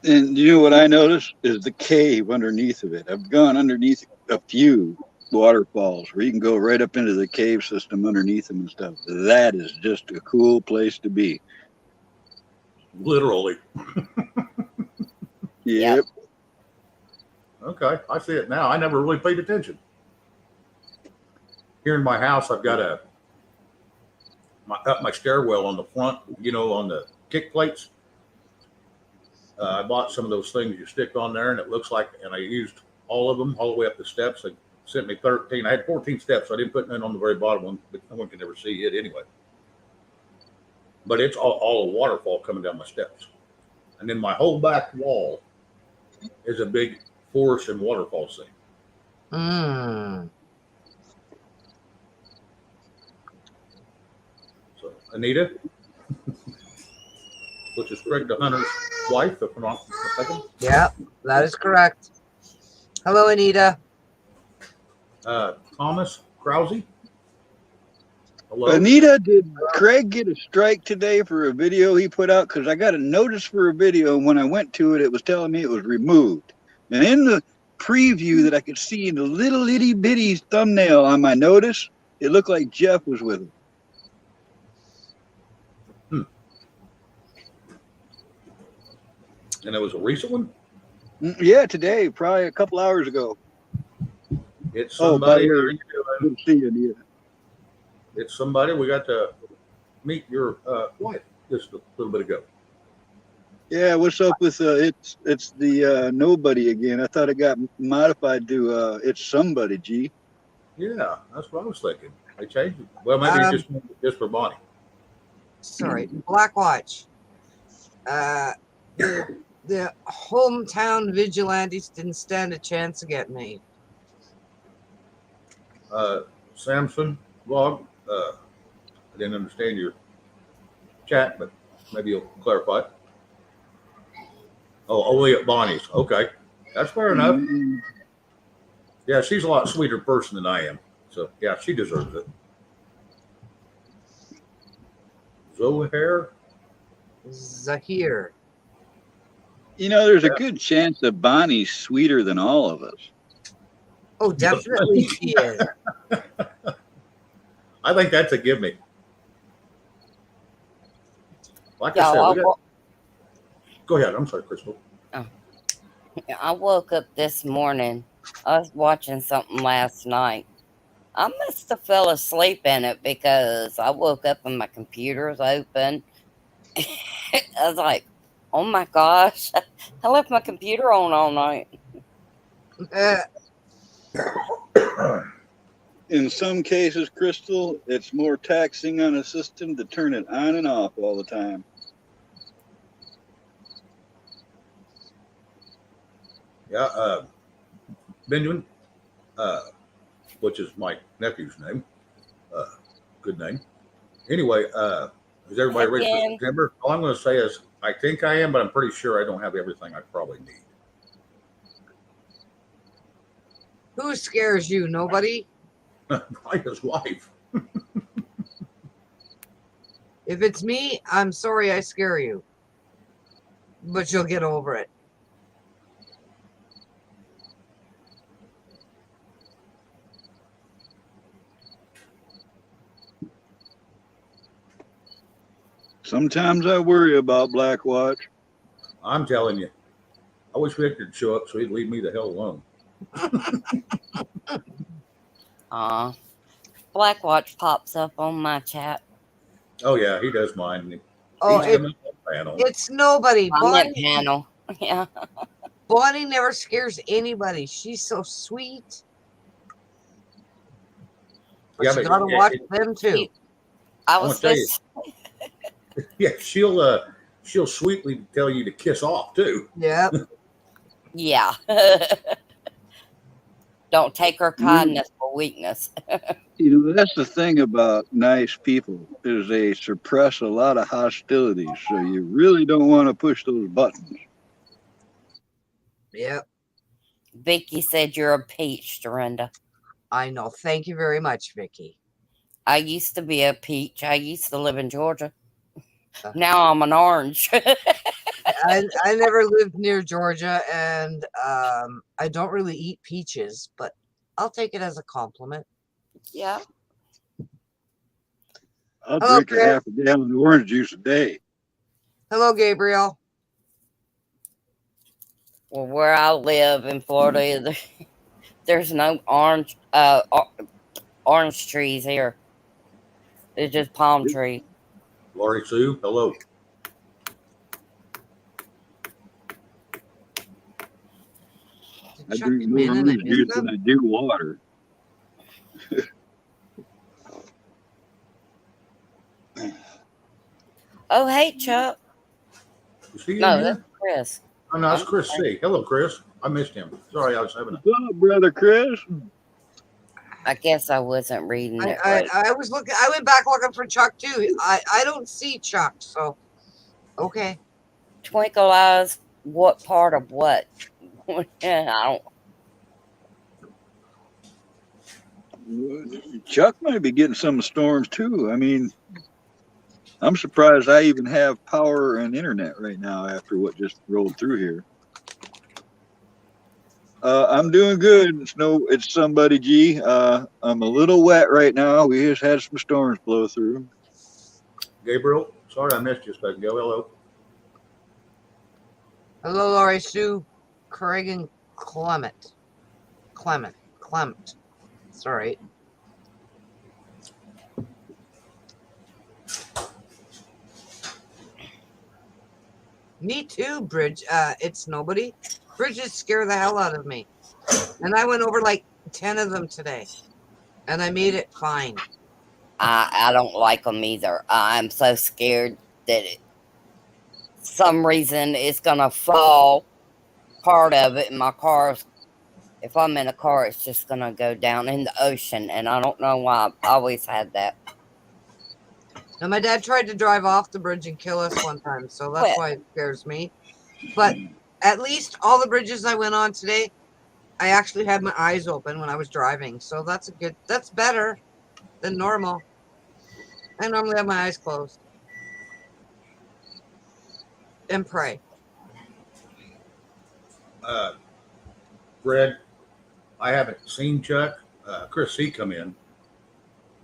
And you know what I noticed is the cave underneath of it. I've gone underneath a few waterfalls where you can go right up into the cave system underneath them and stuff. That is just a cool place to be. Literally. Yep. Okay, I see it now. I never really paid attention. Here in my house, I've got up my stairwell on the front, on the kick plates. I bought some of those things you stick on there, and it looks like, and I used all of them all the way up the steps. They sent me 13. I had 14 steps, so I didn't put none on the very bottom one, but no one can ever see it anyway. But it's all a waterfall coming down my steps. And then my whole back wall is a big forest and waterfall scene. Mm. So, Anita, which is Greg the Hunter's wife, if I'm not mistaken. Yeah, that is correct. Hello, Anita. Thomas Krause. Hello. Anita, did Craig get a strike today for a video he put out? Because I got a notice for a video, and when I went to it, it was telling me it was removed. And in the preview that I could see in the little itty bitty thumbnail on my notice, it looked like Jeff was with him. And it was a recent one? Yeah, today, probably a couple hours ago. It's somebody. Good to see you, Anita. It's somebody. We got to meet your wife just a little bit ago. Yeah, what's up with it's the nobody again? I thought it got modified to it's somebody, G. Yeah, that's what I was thinking. They changed it. Well, maybe just for Bonnie. Sorry, Black Watch. The hometown vigilantes didn't stand a chance to get me. Samson vlog. I didn't understand your chat, but maybe you'll clarify. Oh, only at Bonnie's. Okay, that's fair enough. Yeah, she's a lot sweeter person than I am. So yeah, she deserves it. Zahir. There's a good chance that Bonnie's sweeter than all of us. Oh, definitely she is. I think that's a give me. Like I said, go ahead. I'm sorry, Crystal. I woke up this morning. I was watching something last night. I must have fell asleep in it because I woke up and my computer's open. I was like, oh my gosh, I left my computer on all night. In some cases, Crystal, it's more taxing on a system to turn it on and off all the time. Yeah, Benjamin, which is my nephew's name. Good name. Anyway, is everybody ready for Again. September? All I'm going to say is I think I am, but I'm pretty sure I don't have everything I probably need. Who scares you? Nobody? Probably his wife. If it's me, I'm sorry I scare you. But you'll get over it. Sometimes I worry about Blackwatch. I'm telling you. I wish Victor would show up so he'd leave me the hell alone. Blackwatch pops up on my chat. Oh, yeah, he does mine. Oh, He's coming up on panel. it's nobody. I'm at panel. Yeah. Bonnie never scares anybody. She's so sweet. But Yeah, you but gotta watch them too. I wanna was tell you- just Yeah, she'll sweetly tell you to kiss off too. Yep. yeah. Don't take her kindness for weakness. You know, that's the thing about nice people is they suppress a lot of hostility. So you really don't want to push those buttons. Yep. Vicky said you're a peach, Dorinda. I know. Thank you very much, Vicky. I used to be a peach. I used to live in Georgia. Now I'm an orange. I never lived near Georgia, and I don't really eat peaches, but I'll take it as a compliment. Yeah. I'll Hello, drink Chris. a half a gallon of orange juice a day. Hello, Gabriel. Well, where I live in Florida, there's no orange trees here. It's just palm tree. Lori Sue, hello. I Chuck drink him more in and I orange miss juice them? than I do water. Oh, hey, Chuck. Is he No, in that's here? Chris. Oh, no, that's Chris C. Hello, Chris. I missed him. Sorry, I was having a. What's up, brother Chris? I guess I wasn't reading it right. I was looking. I went back looking for Chuck too. I don't see Chuck, so okay. Twinkle eyes. What part of what? I don't. Chuck might be getting some storms too. I mean, I'm surprised I even have power and internet right now after what just rolled through here. I'm doing good. It's somebody G. I'm a little wet right now. We just had some storms blow through. Gabriel, sorry I missed you a second ago. Hello. Hello, Laurie Sue, Craig, and Clement. Sorry. Me too, Bridge. It's nobody. Bridges scare the hell out of me. And I went over like 10 of them today. And I made it fine. I don't like them either. I'm so scared that some reason it's gonna fall. Part of it in my car. If I'm in a car, it's just gonna go down in the ocean, and I don't know why. I've always had that. Now, my dad tried to drive off the bridge and kill us one time, so that's why it scares me. But at least all the bridges I went on today, I actually had my eyes open when I was driving. So that's better than normal. I normally have my eyes closed. And pray. Fred, I haven't seen Chuck. Chris C. come in,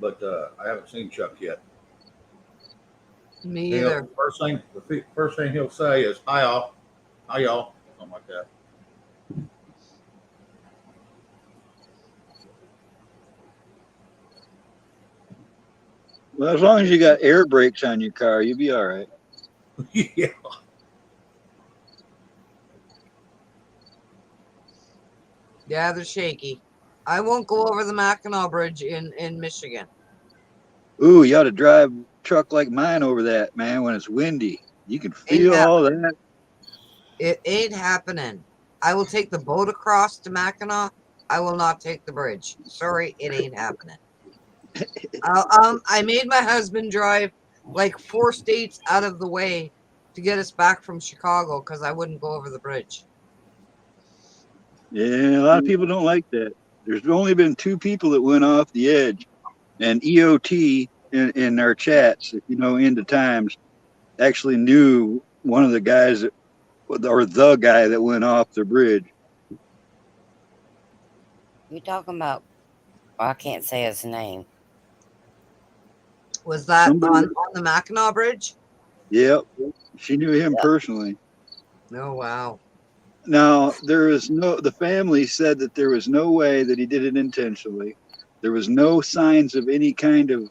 but I haven't seen Chuck yet. Me either. The first thing he'll say is hi y'all, something like that. Well, as long as you got air brakes on your car, you'll be all right. Yeah. Yeah, they're shaky. I won't go over the Mackinac Bridge in Michigan. Ooh, you ought to drive a truck like mine over that, man, when it's windy. You can Ain't feel all that. It ain't happening. I will take the boat across to Mackinac. I will not take the bridge. Sorry, it ain't happening. I made my husband drive like 4 states out of the way to get us back from Chicago because I wouldn't go over the bridge. Yeah, a lot of people don't like that. There's only been 2 people that went off the edge. And EOT in our chats, if you know End of Times, actually knew one of the guys that, or the guy that went off the bridge. You talking about? I can't say his name. Was that Somebody, on the Mackinac Bridge? yep, she knew him Yeah. personally. Oh, wow. Now, the family said that there was no way that he did it intentionally. There was no signs of any kind of,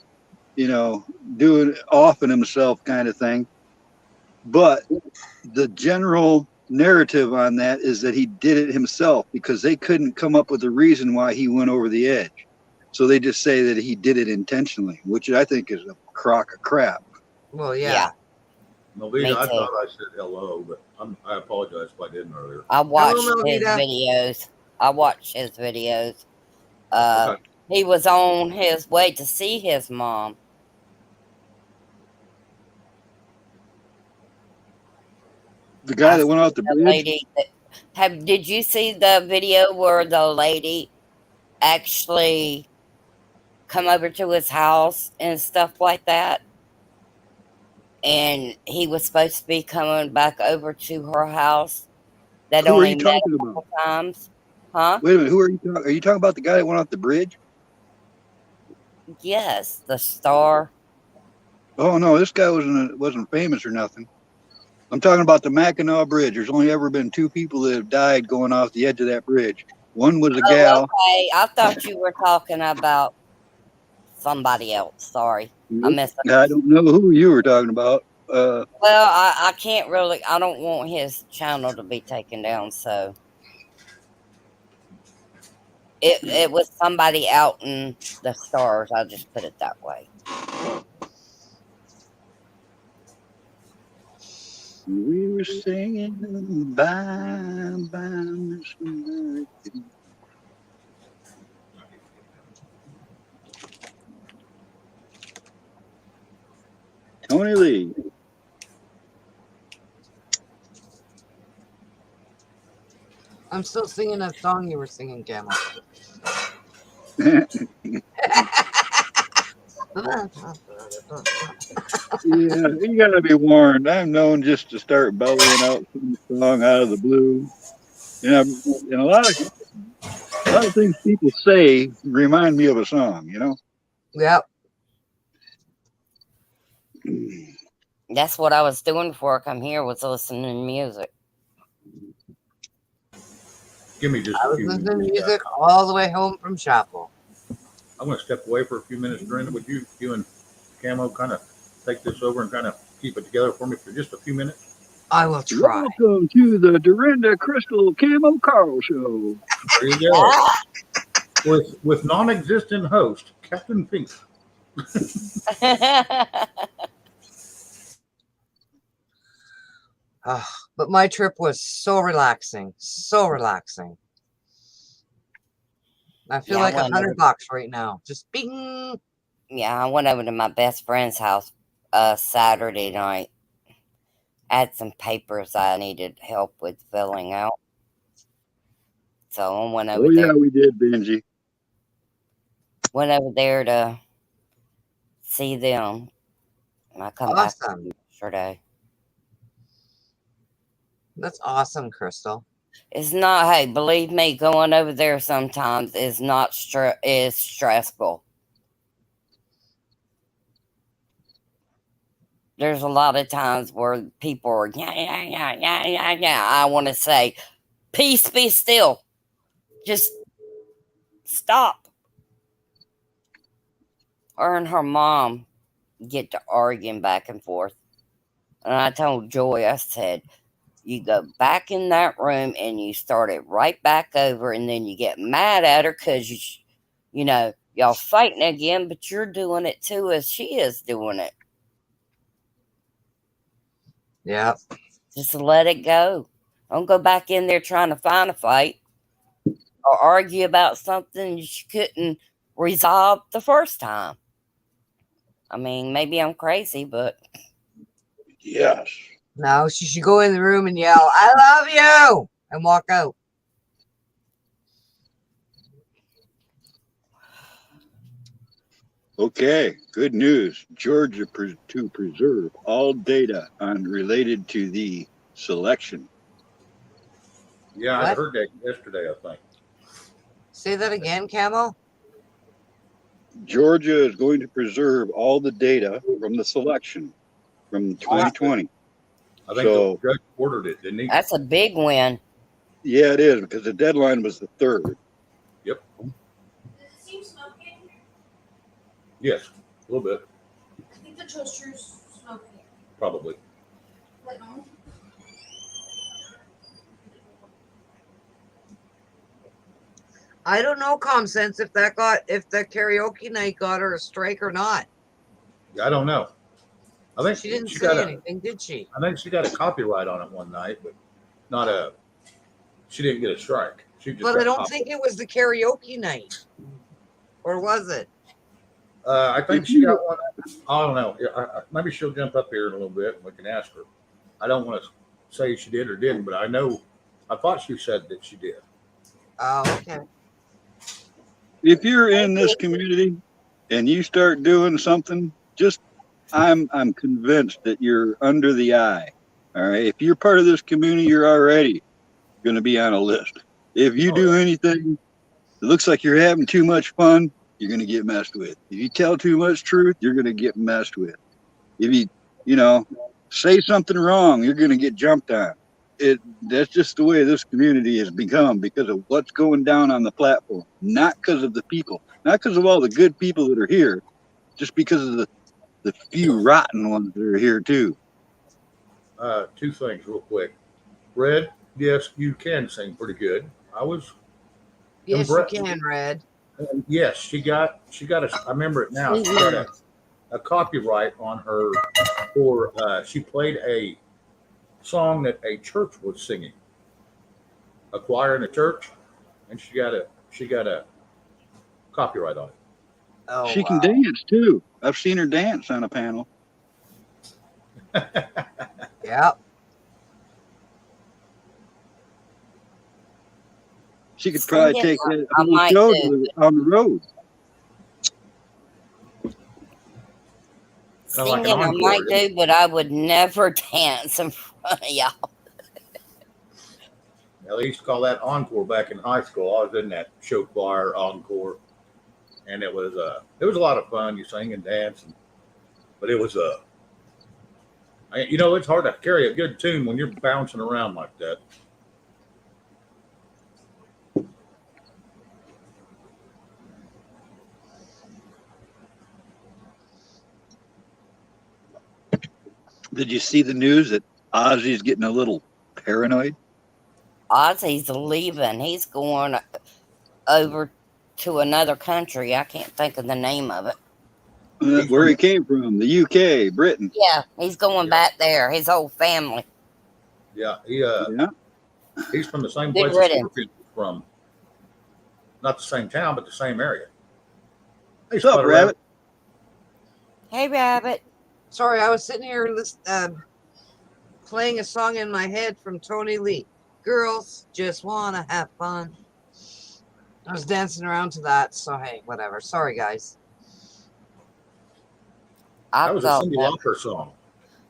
doing offing himself kind of thing. But the general narrative on that is that he did it himself because they couldn't come up with a reason why he went over the edge. So they just say that he did it intentionally, which I think is a crock of crap. Well, Yeah. yeah. Melvina, Me I too. thought I said hello, but I apologize if I didn't earlier. I watched his Melvita. videos. Okay. He was on his way to see his mom. The guy I that went seen off the the bridge, lady that did you see the video where the lady actually come over to his house and stuff like that? And he was supposed to be coming back over to her house. That who are only you met talking a about? couple times. Huh? Wait a minute, who are you talking? Are you talking about the guy that went off the bridge? Yes, the star. Oh no, this guy wasn't famous or nothing. I'm talking about the Mackinac Bridge. There's only ever been 2 people that have died going off the edge of that bridge. One was a Oh, gal. okay. I thought you were talking about somebody else. Sorry. I Nope. missed it. I don't know who you were talking about. Well, I can't really, I don't want his channel to be taken down, so it was somebody out in the stars. I'll just put it that way. We were singing bye bye Miss America. Tony Lee. I'm still singing that song you were singing, Camel. Yeah, you gotta be warned. I'm known just to start bellowing out some song out of the blue. And a lot of things people say remind me of a song. Yep. That's what I was doing before I come here, was listening to music. Give me just I a was few listening to minutes. music all the way home from chapel. I'm going to step away for a few minutes, Brenda. Would you and Camo kind of take this over and kind of keep it together for me for just a few minutes? I will try. Welcome to the Dorinda Crystal Camo Carl Show. There you go. With non-existent host Captain Pink. But my trip was so relaxing. So relaxing. I feel Yeah, like I went over, $100 right now. Just bing. yeah, I went over to my best friend's house Saturday night. I had some papers I needed help with filling out. So I went over Oh yeah, there. we did, Benji. Went over there to see them. And I come back Awesome. yesterday. That's awesome, Crystal. It's not, hey, believe me, going over there sometimes is not is stressful. There's a lot of times where people are, yeah. I want to say, peace, be still. Just stop. Her and her mom get to arguing back and forth. And I told Joy, I said, you go back in that room and you start it right back over, and then you get mad at her because you know, y'all fighting again, but you're doing it too as she is doing it. Yeah. Just let it go. Don't go back in there trying to find a fight or argue about something you couldn't resolve the first time. I mean, maybe I'm crazy, but Yes. No, she should go in the room and yell, "I love you," and walk out. Okay, good news. Georgia to preserve all data on related to the selection. Yeah, I What? heard that yesterday, I think. Say that again, Camo. Georgia is going to preserve all the data from the selection from 2020. I think So, the judge ordered it, didn't he? that's a big win. yeah, it is because the deadline was the 3rd. Yep. Does it seem smoky? Yes, a little bit, I think the toaster's smoky. probably. Wait, no. I don't know, Comsense, if the karaoke night got her a strike or not. I don't know. I think She didn't she say got anything, did she? I think she got a copyright on it one night, but not a. She didn't get a strike. She just. But got I don't copyright. think it was the karaoke night. Or was it? I think she got one. I don't know. Yeah, maybe she'll jump up here in a little bit and we can ask her. I don't want to say she did or didn't, but I know. I thought she said that she did. Oh, okay. If you're in this community and you start doing something, just I'm convinced that you're under the eye. All right. If you're part of this community, you're already going to be on a list. If you do anything that looks like you're having too much fun, you're going to get messed with. If you tell too much truth, you're going to get messed with. If you say something wrong, you're going to get jumped on. That's just the way this community has become because of what's going down on the platform, not because of the people, not because of all the good people that are here, just because of the few rotten ones that are here too. Two things real quick. Red, yes, you can sing pretty good. I was. Yes, Brett- you can, Red. Yes, she got I remember it now. She got a copyright on her for she played a song that a church was singing, a choir in a church, and she got a copyright on it. Oh, She can dance too. I've seen her dance on a panel. Yeah. She could probably Singing, take I whole might show do. on the road. Kinda like an Singing, I encore, might isn't do, but I would never dance in front of y'all. They used to call that encore back in high school. I was in that show choir encore, and it was a lot of fun. You sing and dance, but it was it's hard to carry a good tune when you're bouncing around like that. Did you see the news that Ozzy's getting a little paranoid? Ozzy's leaving. He's going over to another country. I can't think of the name of it. Where he came from, the UK, Britain. Yeah, he's going back there. His whole family. Yeah, Yeah. he's from the same Good place as riddance. Scorpion was from. Not the same town, but the same area. Hey, What's up, Sputter Rabbit? Hey, Rabbit. sorry, I was sitting here playing a song in my head from Tony Lee. Girls just wanna have fun. I was dancing around to that, so hey, whatever. Sorry, guys. I That was a thought Cyndi Lauper song.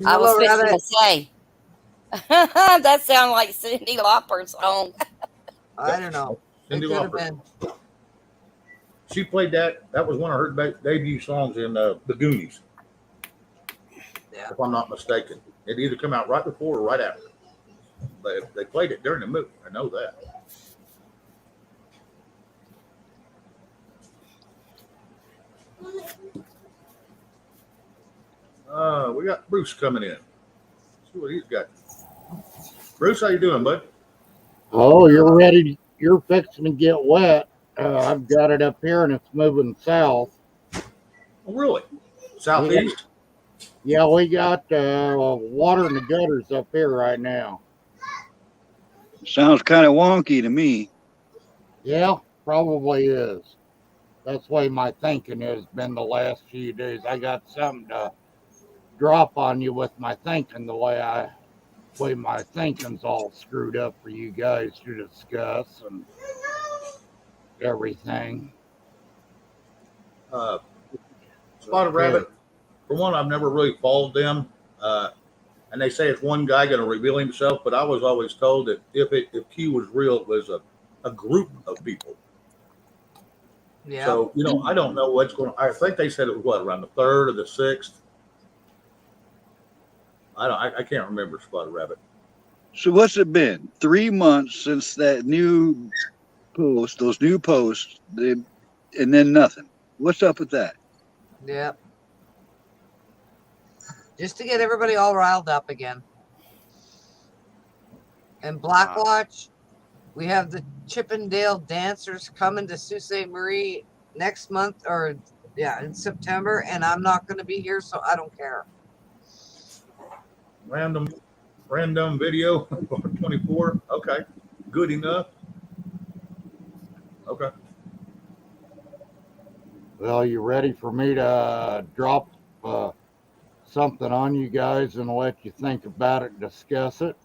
I was Hello, fixing Rabbit. to say. That sounds like Cyndi Lauper's song. I don't know. It Cyndi could have Lauper. been. She played that. That was one of her debut songs in the Goonies, Yeah. if I'm not mistaken. It either come out right before or right after. But they played it during the movie. I know that. We got Bruce coming in. see what he's got. Bruce, how you doing, bud? Oh, you're ready. You're fixing to get wet. I've got it up here and it's moving south. Oh, really? Southeast? Yeah, we got water in the gutters up here right now. Sounds kind of wonky to me. Yeah, probably is. That's the way my thinking has been the last few days. I got something to drop on you with my thinking, the way my thinking's all screwed up for you guys to discuss and everything. Spotted Rabbit. For one, I've never really followed them. And they say it's one guy going to reveal himself, but I was always told that if Q was real, it was a group of people. Yeah. So, I don't know what's going on. I think they said it was around the 3rd or the 6th. I can't remember, Spotted Rabbit. So what's it been? 3 months since that new post, those new posts, and then nothing. What's up with that? Yep. Just to get everybody all riled up again. And Blackwatch, we have the Chippendale dancers coming to Sault Ste. Marie next month, in September, and I'm not going to be here, so I don't care. Random video for 24. Okay. Good enough. Okay. Well, you ready for me to drop something on you guys and let you think about it and discuss it?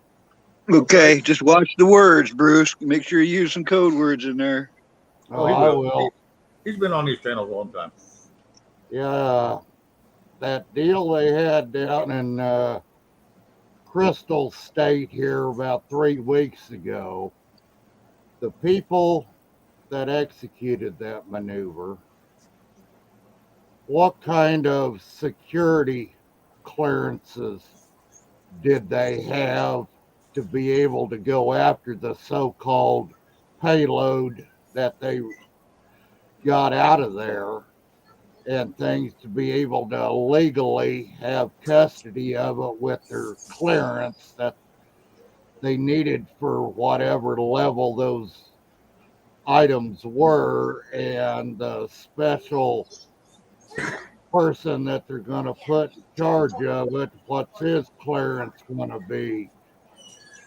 Okay, just watch the words, Bruce. Make sure you use some code words in there. Oh, I will. He's been on these channels a long time. Yeah, that deal they had down in Crystal State here about 3 weeks ago, the people that executed that maneuver, what kind of security clearances did they have to be able to go after the so-called payload that they got out of there and things, to be able to legally have custody of it with their clearance that they needed for whatever level those items were, and the special person that they're going to put in charge of it, what's his clearance going to be.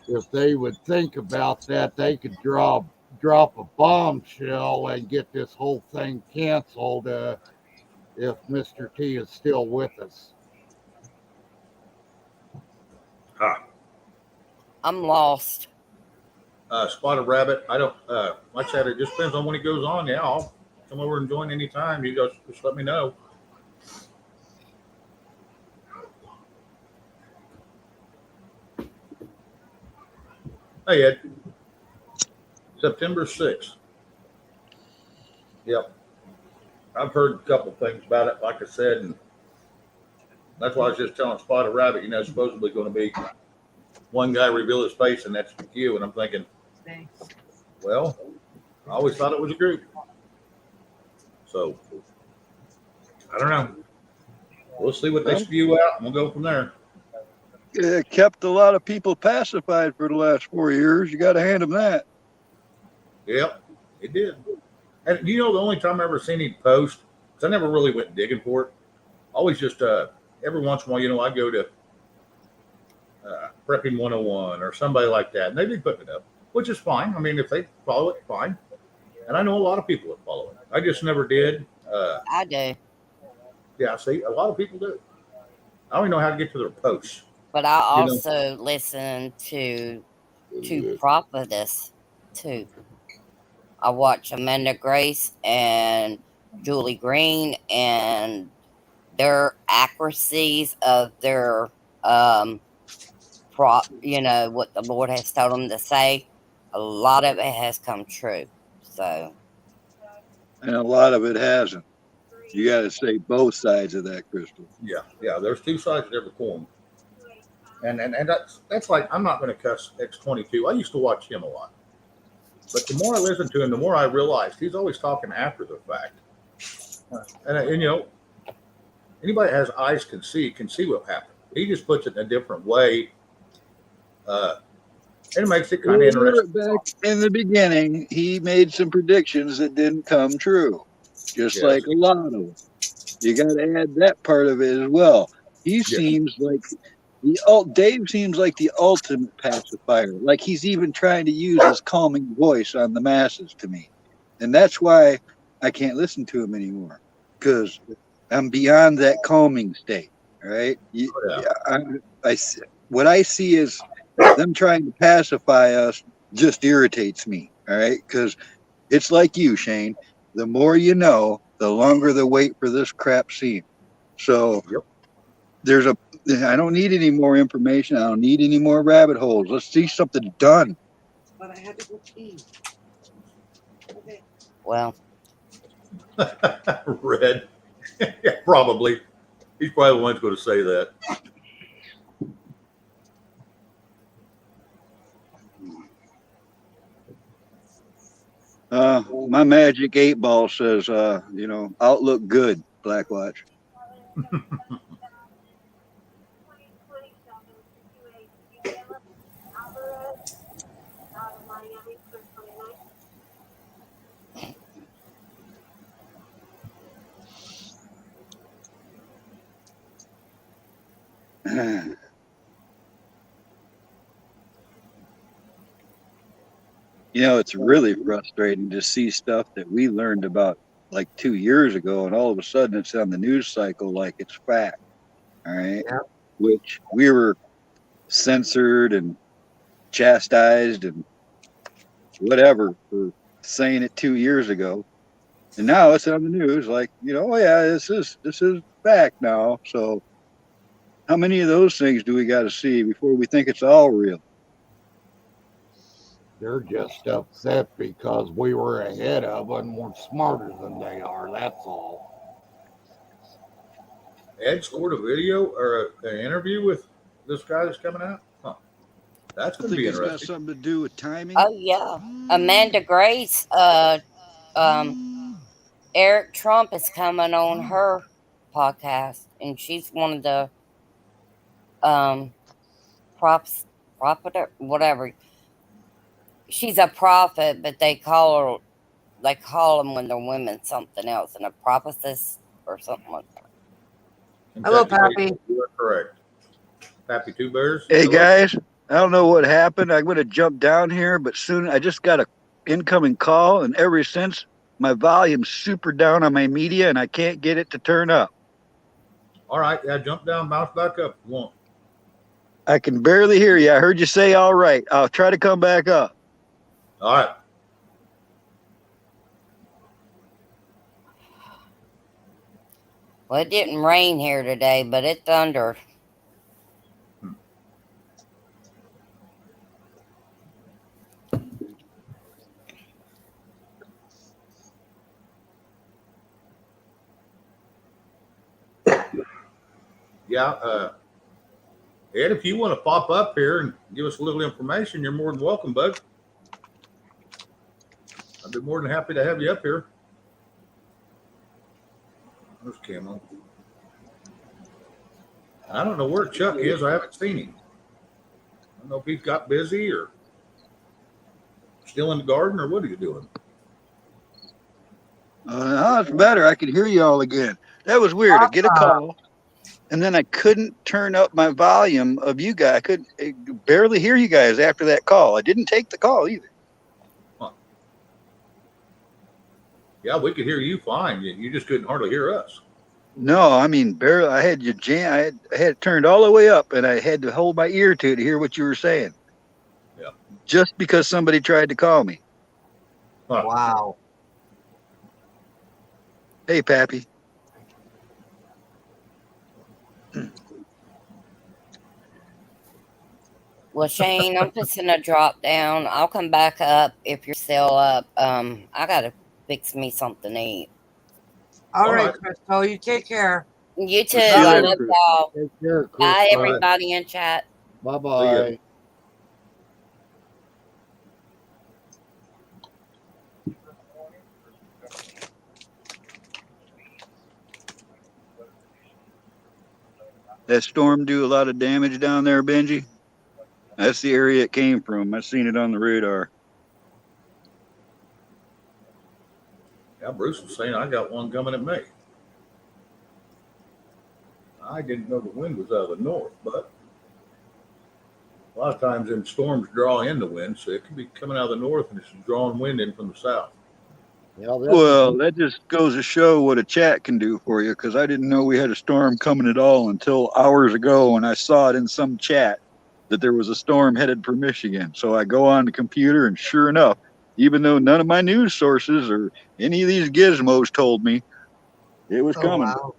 If they would think about that, they could drop a bombshell and get this whole thing canceled if Mr. T is still with us. I'm lost. Spotted Rabbit. I don't, like I said, it just depends on when it goes on. Yeah, I'll come over and join anytime. You guys just let me know. Hey, Ed. September 6th. Yep. I've heard a couple things about it, like I said, and that's why I was just telling Spotted Rabbit, supposedly going to be one guy reveal his face, and that's you. And I'm thinking, well, I always thought it was a group. So, I don't know. We'll see what they spew out, and we'll go from there. It kept a lot of people pacified for the last 4 years. You got to hand them that. Yep, it did. And the only time I ever seen him post, because I never really went digging for it, always just every once in a while, I go to Prepping 101 or somebody like that, and they'd be putting it up, which is fine. I mean, if they follow it, fine. And I know a lot of people that follow it. I just never did. I do. Yeah, see, a lot of people do. I don't even know how to get to their posts. But I also listen to Prophetess too. I watch Amanda Grace and Julie Green and their accuracies of their what the Lord has told them to say. A lot of it has come true. So, And a lot of it hasn't. You got to say both sides of that, Crystal. Yeah. There's two sides to every coin. And that's like, I'm not going to cuss X22. I used to watch him a lot. But the more I listen to him, the more I realized he's always talking after the fact. And anybody that has eyes can see what happened. He just puts it in a different way It makes it kind of interesting. Back in the beginning, he made some predictions that didn't come true, just Yes. like a lot of them. You got to add that part of it as well. He Yes. seems like Dave seems like the ultimate pacifier. Like he's even trying to use his calming voice on the masses to me, and that's why I can't listen to him anymore because I'm beyond that calming state. Right? Yeah. What I see is them trying to pacify us just irritates me. All right, because it's like you, Shane. The more you know, the longer the wait for this crap seems. So Yep. I don't need any more information. I don't need any more rabbit holes. Let's see something done. But I had to go pee. Okay. Well, Red. Yeah, probably. He's probably the one who's going to say that. My magic 8 ball says, outlook good, Blackwatch. It's really frustrating to see stuff that we learned about like 2 years ago, and all of a sudden it's on the news cycle like it's fact. All right. Yeah. Which we were censored and chastised and whatever for saying it 2 years ago. And now it's on the news like, oh yeah, this is fact now. So how many of those things do we got to see before we think it's all real? They're just upset because we were ahead of them. We're smarter than they are. That's all. Ed scored a video or an interview with this guy that's coming out. Huh. That's going to be it's got interesting. something to do with timing. oh yeah, Amanda Grace. Eric Trump is coming on her podcast, and she's one of the prophet or whatever. She's a prophet, but they call them when they're women something else, and a prophetess or something like that. Hello, Pappy. You are correct. Pappy Two Bears. Hey Hello. guys, I don't know what happened. I'm going to jump down here, but soon I just got a incoming call, and ever since my volume's super down on my media, and I can't get it to turn up. All right. Yeah, jump down, bounce back up. You want? I can barely hear you. I heard you say all right. I'll try to come back up. All right. Well, it didn't rain here today, but it thundered. Yeah. Ed, if you want to pop up here and give us a little information, you're more than welcome, bud. I'd be more than happy to have you up here. There's Camo. I don't know where Chuck is. I haven't seen him. I don't know if he's got busy or still in the garden or what are you doing? Now it's better. I can hear you all again. That was weird. I get a call, and then I couldn't turn up my volume of you guys. I could barely hear you guys after that call. I didn't take the call either. Huh. Yeah, we could hear you fine. You just couldn't hardly hear us. No, I mean barely. I had you jam. I had it turned all the way up, and I had to hold my ear to it to hear what you were saying. Yeah. Just because somebody tried to call me. Huh. Wow. Hey, Pappy. Well, Shane, I'm just gonna drop down. I'll come back up if you're still up. I gotta fix me something to eat. All All right, right. Crystal. You take care. You too. See you I later, love Chris. y'all. Take care, Bye, Chris. everybody in chat. Bye See bye. That storm do a lot of damage down there, Benji? That's the area it came from. I seen it on the radar. Yeah, Bruce was saying I got one coming at me. I didn't know the wind was out of the north, but a lot of times them storms draw in the wind, so it could be coming out of the north and it's drawing wind in from the south. You know, Well, that just goes to show what a chat can do for you, because I didn't know we had a storm coming at all until hours ago, and I saw it in some chat that there was a storm headed for Michigan. So I go on the computer, and sure enough, even though none of my news sources or any of these gizmos told me, it was Oh coming. wow.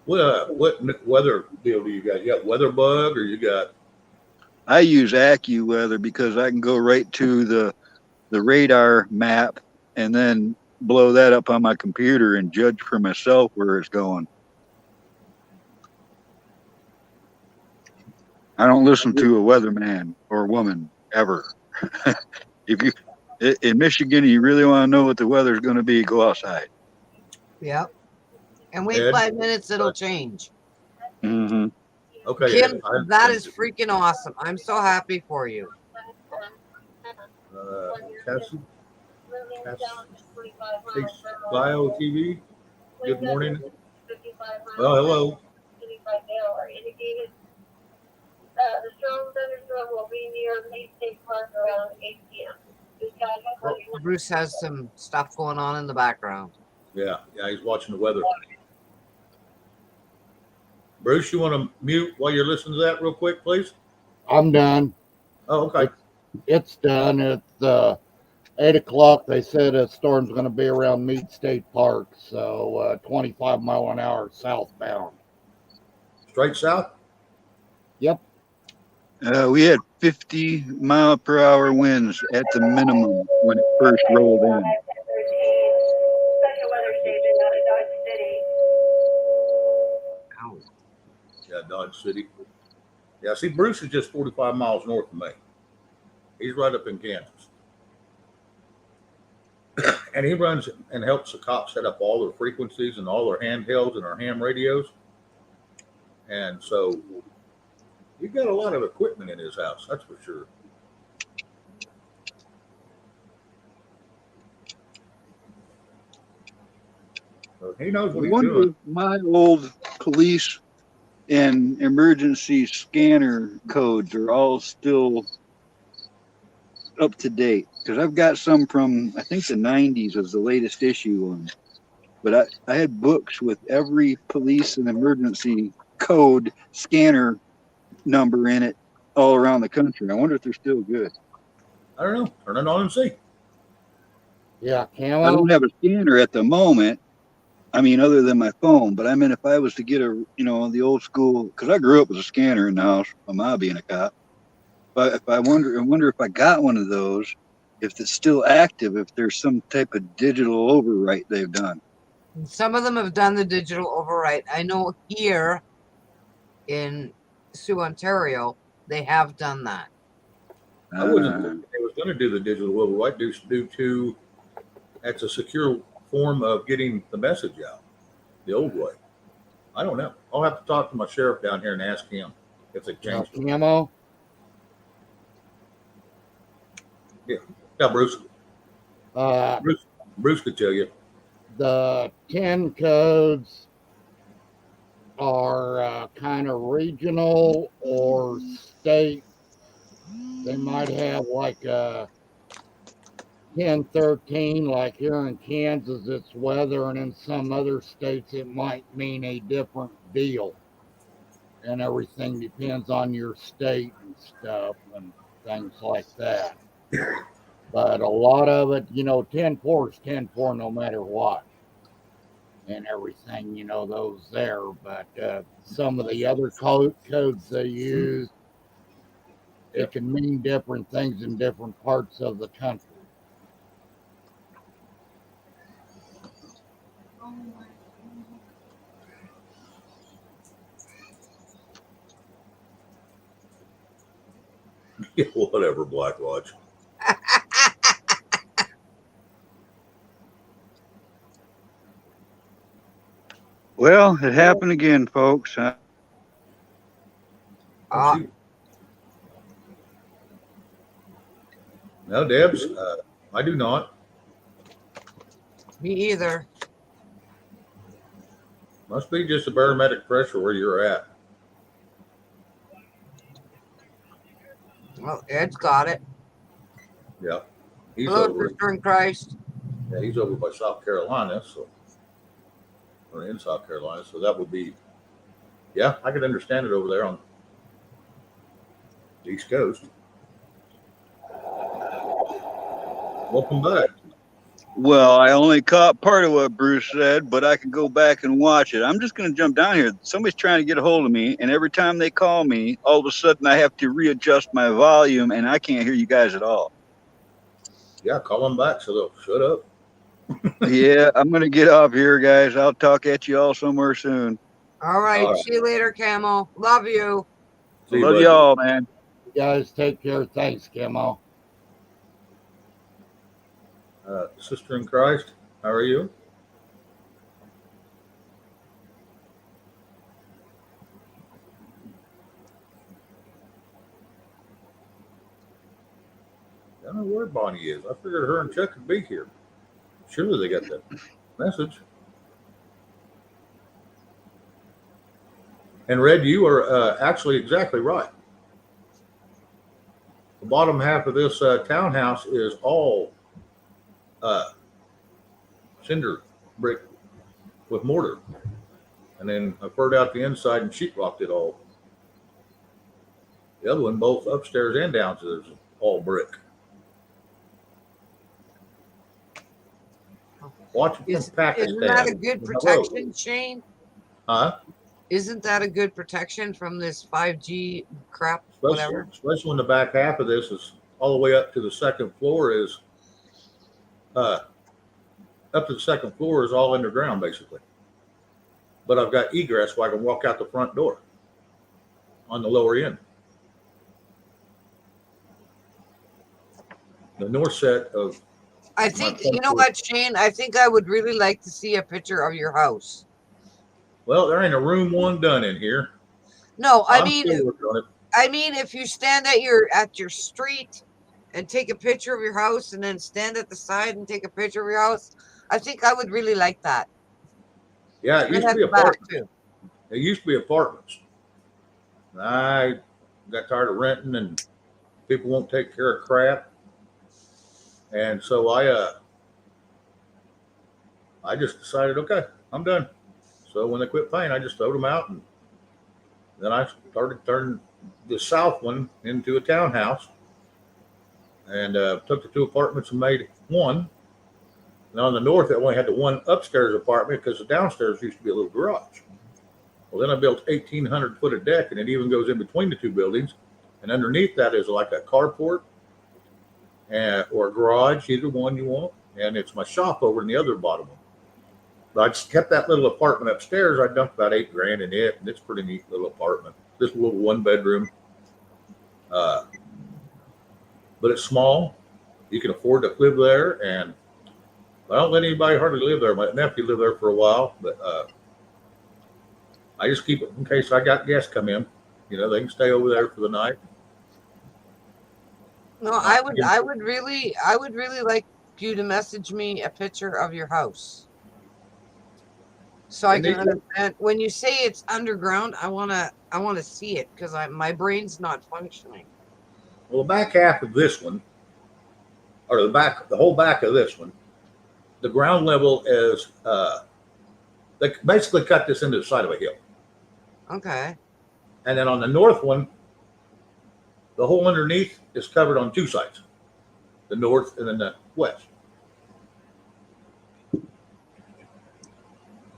Well, what weather deal do you got? You got weather bug or you got? I use AccuWeather because I can go right to the radar map and then blow that up on my computer and judge for myself where it's going. I don't listen to a weatherman or woman ever. If you in Michigan, you really want to know what the weather's going to be, go outside. Yep. And wait Ed? 5 minutes, it'll change. Mm-hmm. Okay, Kim, Ed, I that is freaking awesome. I'm so happy for you. Cassie, Bio TV. Good morning. Well, hello. The strong thunderstorm will be near Lee State Park around 8 p.m. Bruce has some stuff going on in the background. Yeah, he's watching the weather. Bruce, you want to mute while you're listening to that real quick, please? I'm done. Oh, okay. It's done. It's 8 o'clock. They said a storm's going to be around Meade State Park, so 25 mile an hour southbound. Straight south? Yep. We had 50 mile per hour winds at the minimum when it first rolled in. Special weather station out of Dodge City. Ow. Yeah, Dodge City. Yeah, see, Bruce is just 45 miles north of me. He's right up in Kansas. And he runs and helps the cops set up all their frequencies and all their handhelds and our ham radios. And so he's got a lot of equipment in his house, that's for sure. So he knows what I he's wonder doing. if my old police and emergency scanner codes are all still up to date, because I've got some from, I think the 90s was the latest issue on. But I had books with every police and emergency code scanner number in it all around the country. I wonder if they're still good. I don't know. Turn it on and see. Yeah, I Camo. don't have a scanner at the moment. I mean, other than my phone. But I mean, if I was to get the old school, because I grew up with a scanner in the house, my mom being a cop. But if I wonder if I got one of those, if it's still active, if there's some type of digital overwrite they've done. Some of them have done the digital overwrite. I know here in Sioux, Ontario, they have done that. I wasn't thinking they was going to do the digital override due to that's a secure form of getting the message out the old way. I don't know. I'll have to talk to my sheriff down here and ask him if they Now, changed it. Camo. Yeah, Bruce. Uh, Bruce could tell you. the 10 codes are kind of regional or state. They might have like a 1013, like here in Kansas, it's weather, and in some other states, it might mean a different deal. And everything depends on your state and stuff and things like that. But a lot of it, 10-4 is 10-4 no matter what. And everything, those there. But some of the other codes they use, it can mean different things in different parts of the country. Yeah, whatever, Black Watch. Well, it happened again, folks. Uh, No, Debs, I do not. Me either. Must be just the barometric pressure where you're at. Well, Ed's got it. Yeah. He's Hello, over. sister in Christ. Yeah, he's over by South Carolina, so or in South Carolina. So that would be, yeah, I could understand it over there on the East Coast. Welcome back. Well, I only caught part of what Bruce said, but I can go back and watch it. I'm just going to jump down here. Somebody's trying to get a hold of me, and every time they call me, all of a sudden I have to readjust my volume, and I can't hear you guys at all. Yeah, call them back so they'll shut up. Yeah, I'm going to get off here, guys. I'll talk at you all somewhere soon. All right. All right. See you later, Camo. Love you. See you, Love buddy. y'all, man. You guys take care. Thanks, Camo. Sister in Christ, how are you? I don't know where Bonnie is. I figured her and Chuck would be here. Surely they got the message. And Red, you are actually exactly right. The bottom half of this townhouse is all cinder brick with mortar. And then I poured out the inside and sheetrocked it all. The other one, both upstairs and downstairs, is all brick. Watch it from Pakistan. Isn't that a good protection, Shane? Huh? Isn't that a good protection from this 5G crap? Whatever. Especially when the back half of this is all the way up to the second floor is up to the second floor is all underground basically. But I've got egress so I can walk out the front door on the lower end. The north set of I think, you know what, Shane? I think I would really like to see a picture of your house. well, there ain't a room one done in here. No, I I'm mean, still working on it. if you stand at your street and take a picture of your house, and then stand at the side and take a picture of your house, I think I would really like that. Yeah, it And used to at be the back apartments. too. It used to be apartments. I got tired of renting and people won't take care of crap. And so I just decided, okay, I'm done. So when they quit paying, I just throwed them out, and then I started turning the south one into a townhouse, and took the two apartments and made one. And on the north, I only had the one upstairs apartment because the downstairs used to be a little garage. Well, then I built 1,800 foot of deck, and it even goes in between the two buildings. And underneath that is like a carport or a garage, either one you want. And it's my shop over in the other bottom one. But I just kept that little apartment upstairs. I dumped about $8,000 in it, and it's a pretty neat little apartment. This little one bedroom. But it's small. You can afford to live there, and I don't let anybody hardly live there. My nephew lived there for a while, but I just keep it in case I got guests come in. You know, they can stay over there for the night. No, I would really like you to message me a picture of your house, so I can understand. When you say it's underground, I wanna see it because my brain's not functioning. Well, the back half of this one, or the whole back of this one, the ground level is they basically cut this into the side of a hill. Okay. And then on the north one, the whole underneath is covered on two sides, the north and then the west.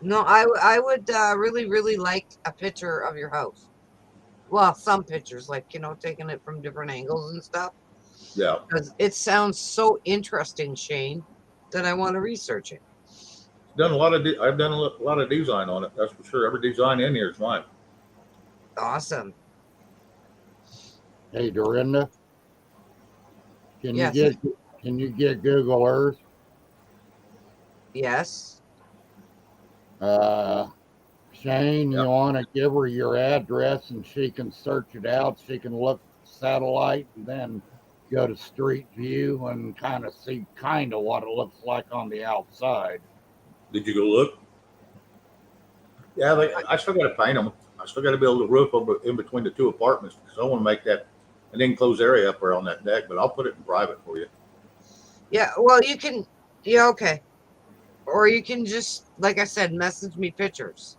No, I would really like a picture of your house. Well, some pictures, like, taking it from different angles and stuff. Yeah. Because it sounds so interesting, Shane, that I want to research it. I've done a lot of design on it. That's for sure. Every design in here is mine. Awesome. Hey, Dorinda, can Yes. you get Google Earth? Yes. Shane, Yeah. you want to give her your address and she can search it out. She can look satellite and then go to Street View and kind of see kind of what it looks like on the outside. Did you go look? Yeah, I still got to paint them. I still got to build a roof over in between the two apartments because I want to make that an enclosed area up there on that deck. But I'll put it in private for you. Yeah, well, you can. Yeah, okay. Or you can just, like I said, message me pictures.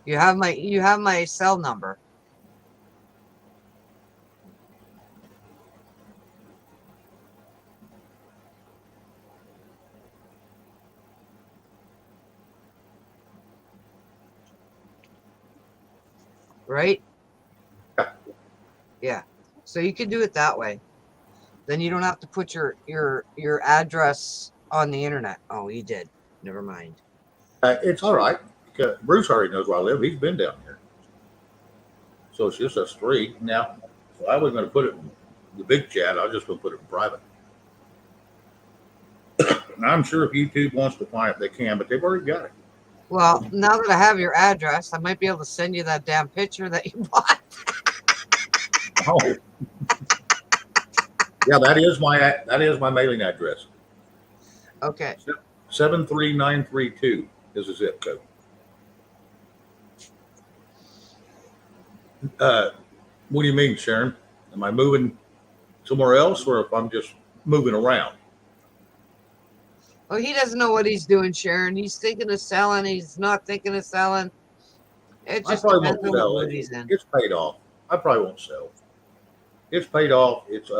You have my cell number. Right? Yeah. So you can do it that way. Then you don't have to put your address on the internet. Oh, you did. Never mind. It's all right. Because Bruce already knows where I live. He's been down here, so it's just us three now. So I wasn't going to put it in the big chat. I was just going to put it in private. And I'm sure if YouTube wants to find it, they can, but they've already got it. Well, now that I have your address, I might be able to send you that damn picture that you bought. Oh, yeah, that is my mailing address. Okay. 73932 is the zip code. What do you mean, Sharon? Am I moving somewhere else, or if I'm just moving around? Well, he doesn't know what he's doing, Sharon. He's thinking of selling. He's not thinking of selling. It I just probably depends won't on sell what it. mood he's in. It's paid off. I probably won't sell. It's paid off. It's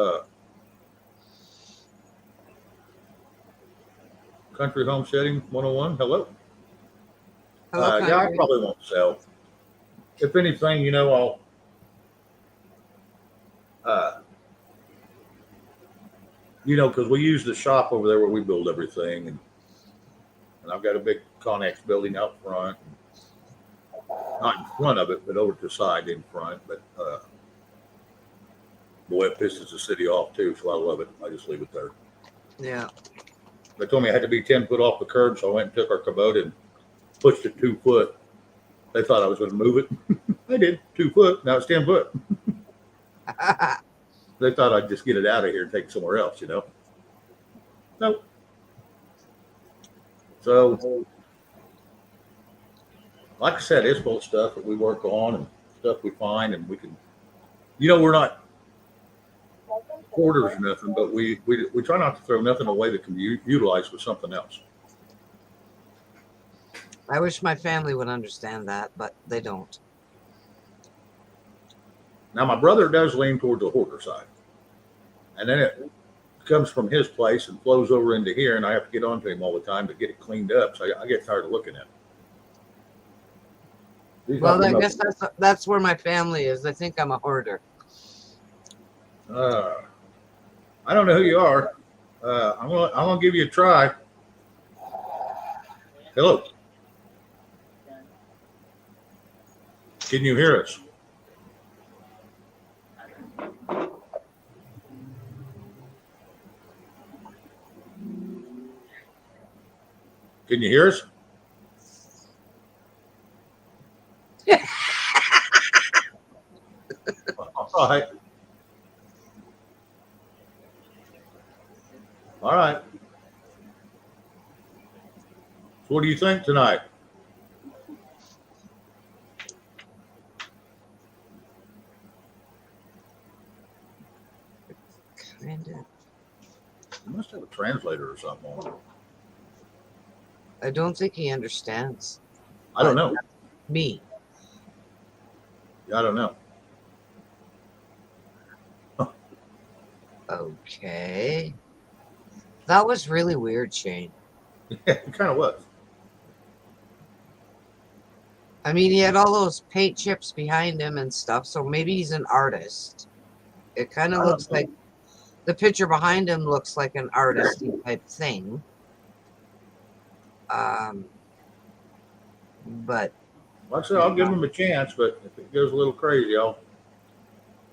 Country Homesteading 101. Hello. Hello, Yeah, I country. probably won't sell. If anything, I'll because we use the shop over there where we build everything, and I've got a big Connex building out front, not in front of it, but over to the side in front. But boy, it pisses the city off too, so I love it. I just leave it there. Yeah. They told me I had to be 10 foot off the curb, so I went and took our Kubota and pushed it 2 foot. They thought I was going to move it. I did 2 foot. Now it's 10 foot. They thought I'd just get it out of here and take it somewhere else, Nope. So, like I said, it's full of stuff that we work on and stuff we find, and we can, we're not hoarders or nothing, but we try not to throw nothing away that can be utilized with something else. I wish my family would understand that, but they don't. Now, my brother does lean towards the hoarder side, and then it comes from his place and flows over into here, and I have to get onto him all the time to get it cleaned up. So I get tired of looking at it. Well, I guess that's where my family is. They think I'm a hoarder. I don't know who you are. I'm gonna give you a try. Hello. Can you hear us? Can you hear us? All right. All right. So what do you think tonight? Kinda. You must have a translator or something on. I don't think he understands I don't know. me. I don't know. Okay. That was really weird, Shane. Yeah, it kind of was. I mean, he had all those paint chips behind him and stuff, so maybe he's an artist. It kind of I don't looks know. like the picture behind him looks like an artist type thing. But Like I said, I'll give him a chance, but if it goes a little crazy, I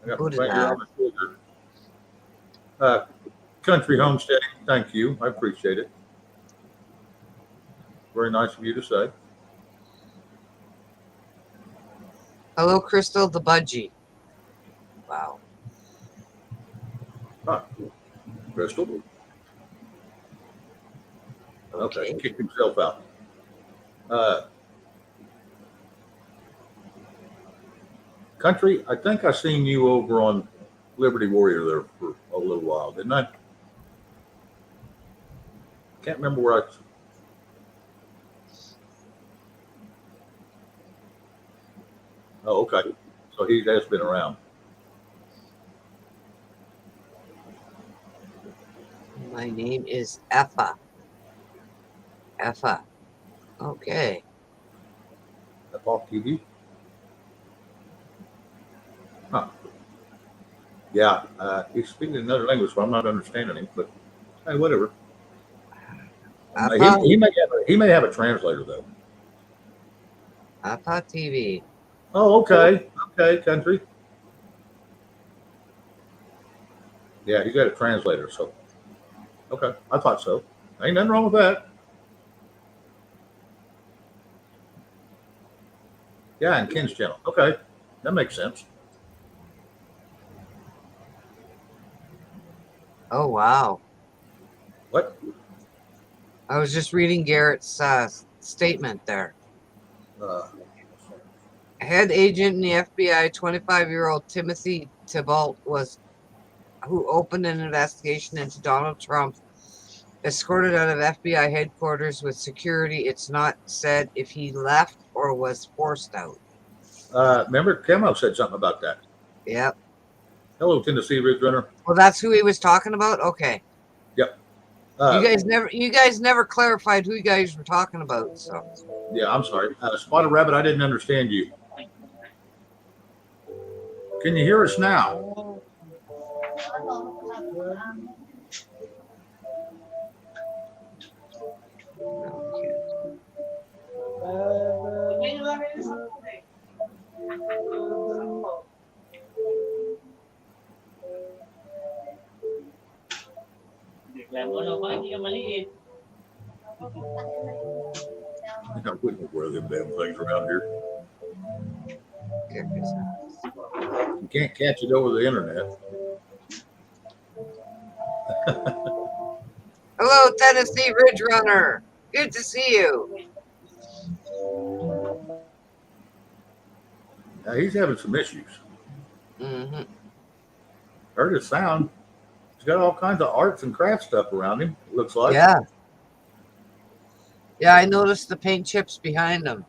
got Who my did finger that? on the trigger. Country Homesteading, thank you. I appreciate it. Very nice of you to say. hello, Crystal the Budgie. Wow. Huh. Crystal. Okay, kicked himself out. Country, I think I seen you over on Liberty Warrior there for a little while, didn't I? Can't remember where I. Oh, okay. So he has been around. My name is Effa. Effa. Okay. Epoch TV. Huh. Yeah, he's speaking another language, so I'm not understanding him. But hey, whatever. Effa. He may have a translator though. Effa TV. Oh, okay. Okay, country. Yeah, he's got a translator, so okay. I thought so. Ain't nothing wrong with that. Yeah, and Ken's channel. Okay. That makes sense. Oh, wow. What? I was just reading Garrett's statement there. Head agent in the FBI, 25-year-old Timothy Thibault, who opened an investigation into Donald Trump, escorted out of FBI headquarters with security. It's not said if he left or was forced out. Remember, Camo said something about that. Yep. Hello, Tennessee Ridge Runner. Well, that's who he was talking about. Okay. Yep. You guys never clarified who you guys were talking about. So. Yeah, I'm sorry. Spotted Rabbit, I didn't understand you. Can you hear us now? I wouldn't wear them damn things around here. You can't catch it over the internet. Hello, Tennessee Ridge Runner. Good to see you. Now, he's having some issues. Mm-hmm. Heard his sound. He's got all kinds of arts and craft stuff around him, it looks like. Yeah. Yeah, I noticed the paint chips behind him.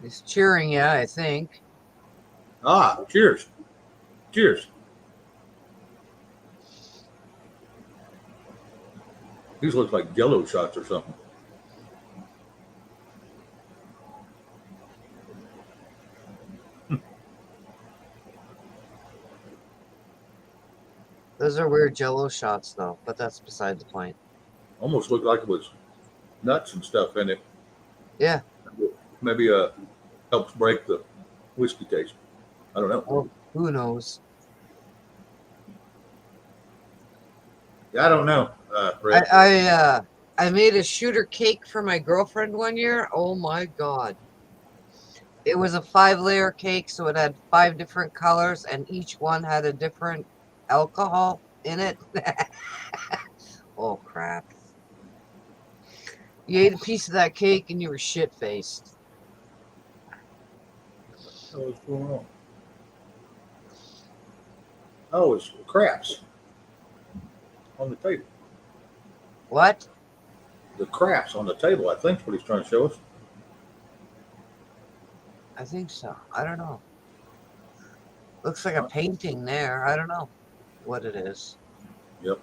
He's cheering you, I think. Ah, cheers. Cheers. These look like Jello shots or something. Those are weird Jello shots, though, but that's beside the point. Almost looked like it was nuts and stuff in it. Yeah. Maybe helps break the whiskey taste. I don't know. Oh, who knows? Yeah, I don't know. Rick. I made a shooter cake for my girlfriend one year. Oh my god. It was a 5-layer cake, so it had 5 different colors, and each one had a different alcohol in it. Oh crap. You ate a piece of that cake and you were shit-faced. What's going on? Oh, it's craps on the table. What? The craps on the table, I think is what he's trying to show us. I think so. I don't know. Looks like a painting there. I don't know what it is. Yep.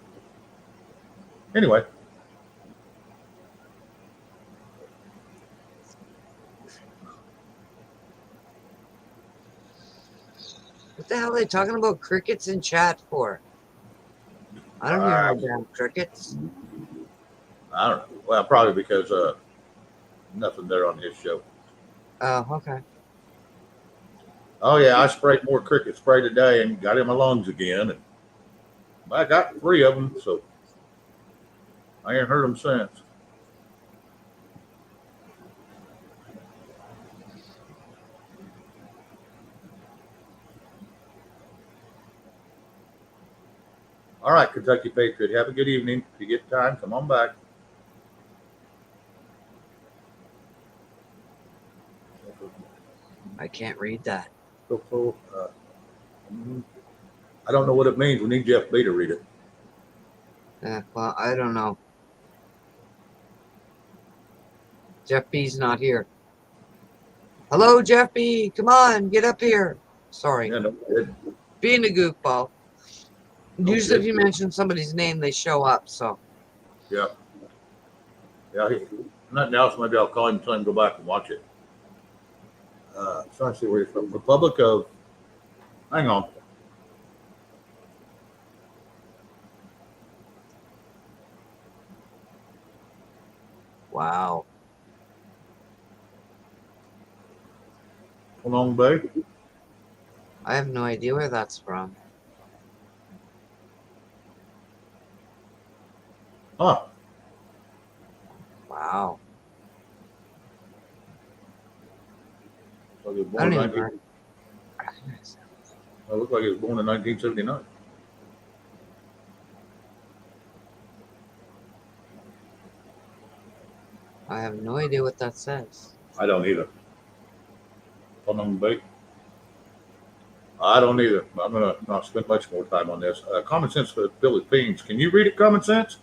Anyway. What the hell are they talking about crickets in chat for? I don't hear no damn crickets. I don't know. Well, probably because nothing there on his show. Oh, okay. Oh yeah, I sprayed more cricket spray today and got in my lungs again, and I got 3 of them. So I ain't heard him since. All right, Kentucky Patriot. Have a good evening. If you get time, come on back. I can't read that. I don't know what it means. We need Jeff B to read it. Well, I don't know. Jeff B's not here. Hello, Jeff B. Come on, get up here. Sorry. Yeah, no, Being a goofball. No Usually, if shit. you mention somebody's name, they show up. So, yeah. Nothing else. Maybe I'll call him and tell him to go back and watch it. Trying to see where he's from. Republic of. Hang on. wow. Long Bay. I have no idea where that's from. Huh. Wow. So he was I born don't in even 19, recognize that. it looked like he was born in 1979. I have no idea what that says. I don't either. Long Bay. I don't either. I'm going to not spend much more time on this. Common Sense for the Philippines. Can you read it, Common Sense?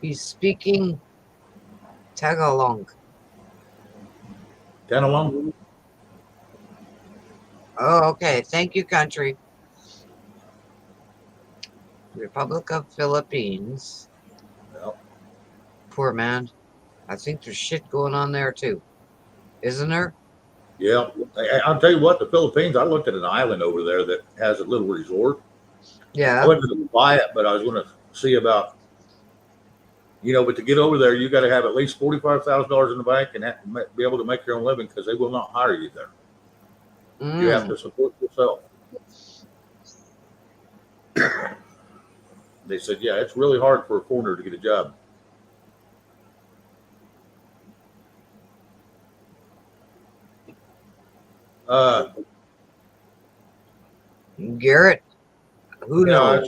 He's speaking Tagalog. Tanalong? Oh, okay. Thank you, country. Republic of Philippines. Yeah. Poor man. I think there's shit going on there too. Isn't there? Yeah. I'll tell you what, the Philippines, I looked at an island over there that has a little resort. I Yeah. wasn't going to buy it, but I was going to see about, but to get over there, you got to have at least $45,000 in the bank and be able to make your own living because they will not hire you there. You have to support yourself. They said, yeah, it's really hard for a foreigner to get a job. Garrett, who knows?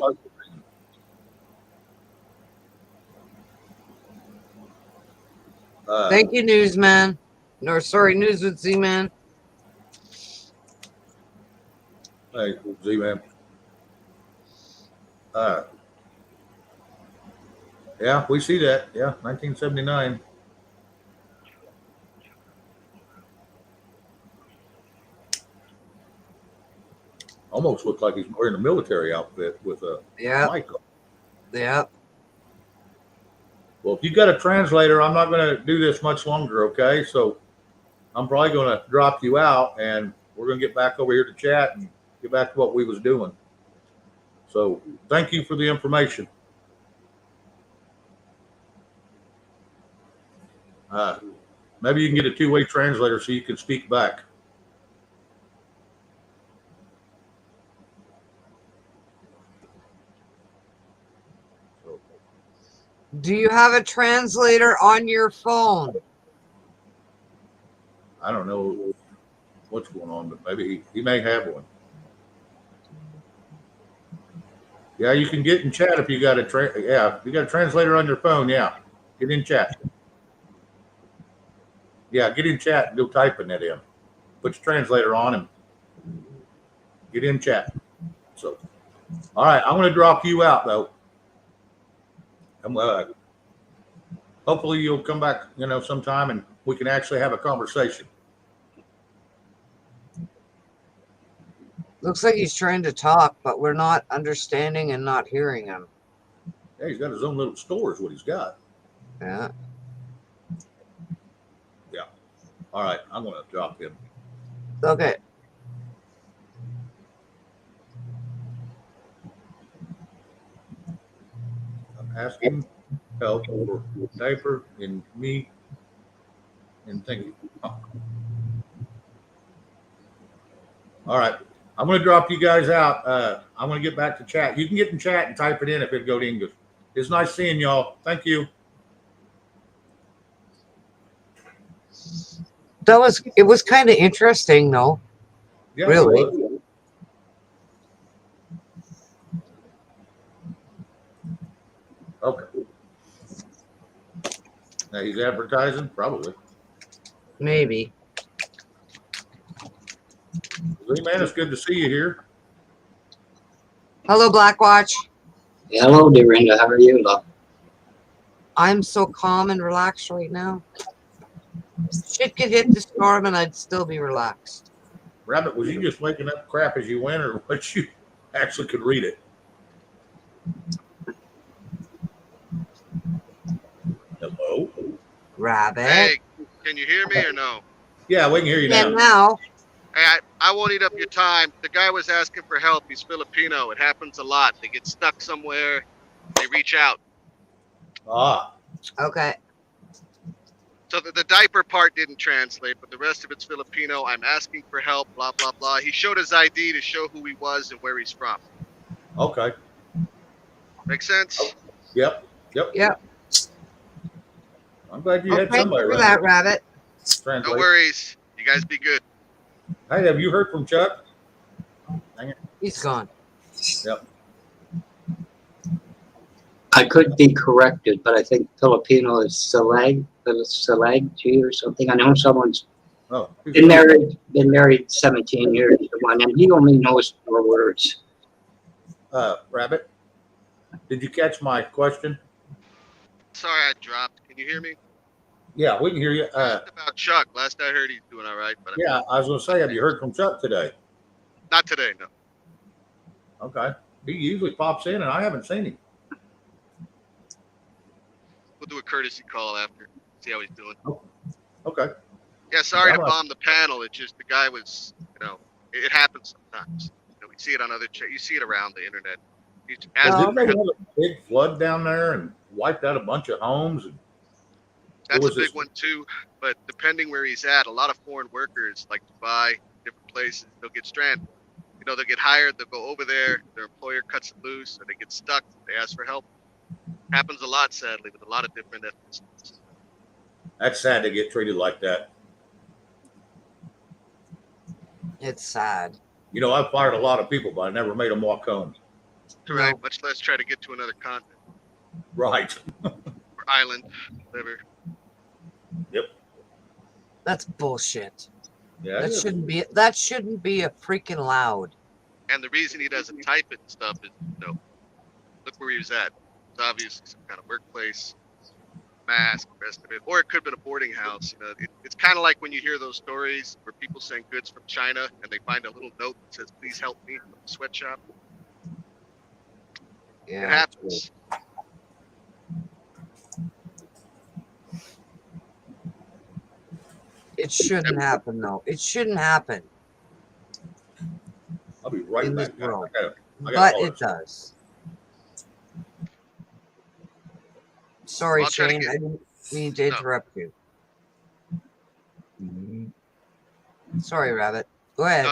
Thank you, newsman. No, sorry, news with Z-Man. Hey, Z-Man. Yeah, we see that. Yeah, 1979. Almost looked like he's wearing a military outfit with a mic on. Yeah. Well, if you got a translator, I'm not going to do this much longer, okay? So I'm probably going to drop you out, and we're going to get back over here to chat and get back to what we was doing. So thank you for the information. Maybe you can get a two-way translator so you can speak back. Do you have a translator on your phone? I don't know what's going on, but maybe he may have one. Yeah, you can get in chat if you got a if you got a translator on your phone. Yeah, get in chat. Yeah, get in chat and go typing that in. Put your translator on and get in chat. So, all right, I'm going to drop you out though. Hopefully you'll come back, sometime and we can actually have a conversation. Looks like he's trying to talk, but we're not understanding and not hearing him. Yeah, he's got his own little store is what he's got. Yeah. Yeah. All right, I'm going to drop him. Okay. I'm asking help for diaper and me and thank you. Oh. All right. I'm going to drop you guys out. I'm going to get back to chat. You can get in chat and type it in if it go to English. It's nice seeing y'all. Thank you. It was kind of interesting though. Yeah, Really? it was. Okay. Now he's advertising? Probably. Maybe. Lee, man, it's good to see you here. Hello, Blackwatch. Hello, Dorinda. How are you, love? I'm so calm and relaxed right now. Shit could hit the storm and I'd still be relaxed. Rabbit, was you just making up crap as you went, or what you actually could read it? Hello? Rabbit. Hey, can you hear me or no? Yeah, we can hear you Yeah, now. now. Hey, I won't eat up your time. The guy was asking for help. He's Filipino. It happens a lot. They get stuck somewhere. They reach out. Ah, Okay. So the diaper part didn't translate, but the rest of it's Filipino. I'm asking for help, blah, blah, blah. He showed his ID to show who he was and where he's from. okay. Make sense? Yep. Yep. I'm glad you Oh, had thank somebody you for right that, Rabbit. translate. No worries. You guys be good. Hey, have you heard from Chuck? Dang it. He's gone. Yep. I could be corrected, but I think Filipino is Salag G or something. I know someone's Oh, been married 17 years to one, and he only knows 4 words. Rabbit, did you catch my question? Sorry I dropped. Can you hear me? Yeah, we can hear you. Asked about Chuck. Last I heard, he's doing all right. But Yeah, I was going to say, have you heard from Chuck today? not today, no. Okay. He usually pops in, and I haven't seen him. We'll do a courtesy call after. See how he's doing. Okay. Yeah, sorry Yeah, to I'm bomb the panel. It's just the guy was, it happens sometimes. We see it on other you see it around the internet. He's asking Didn't for they help. have a big flood down there and wiped out a bunch of homes? And That's a was big this? one too. But depending where he's at, a lot of foreign workers like Dubai, different places, they'll get stranded. They'll get hired, they'll go over there, their employer cuts it loose, or they get stuck, they ask for help. Happens a lot, sadly, with a lot of different ethnicities. That's sad to get treated like that. It's sad. You know, I've fired a lot of people, but I never made them walk home. Correct. No. Much less try to get to another continent Right. or island, whatever. That's bullshit. Yeah. That shouldn't be a freaking allowed. And the reason he doesn't type it and stuff is, look where he was at. It's obviously some kind of workplace, mask, rest of it. Or it could have been a boarding house. It's kind of like when you hear those stories where people send goods from China and they find a little note that says, please help me from the sweatshop. Yeah. It happens. It shouldn't happen though. It shouldn't happen. I'll be right In this back. I world. gotta But call it this. does. Sorry, I'll try to Shane. get- I didn't mean to No. interrupt you. Sorry, Rabbit. Go ahead.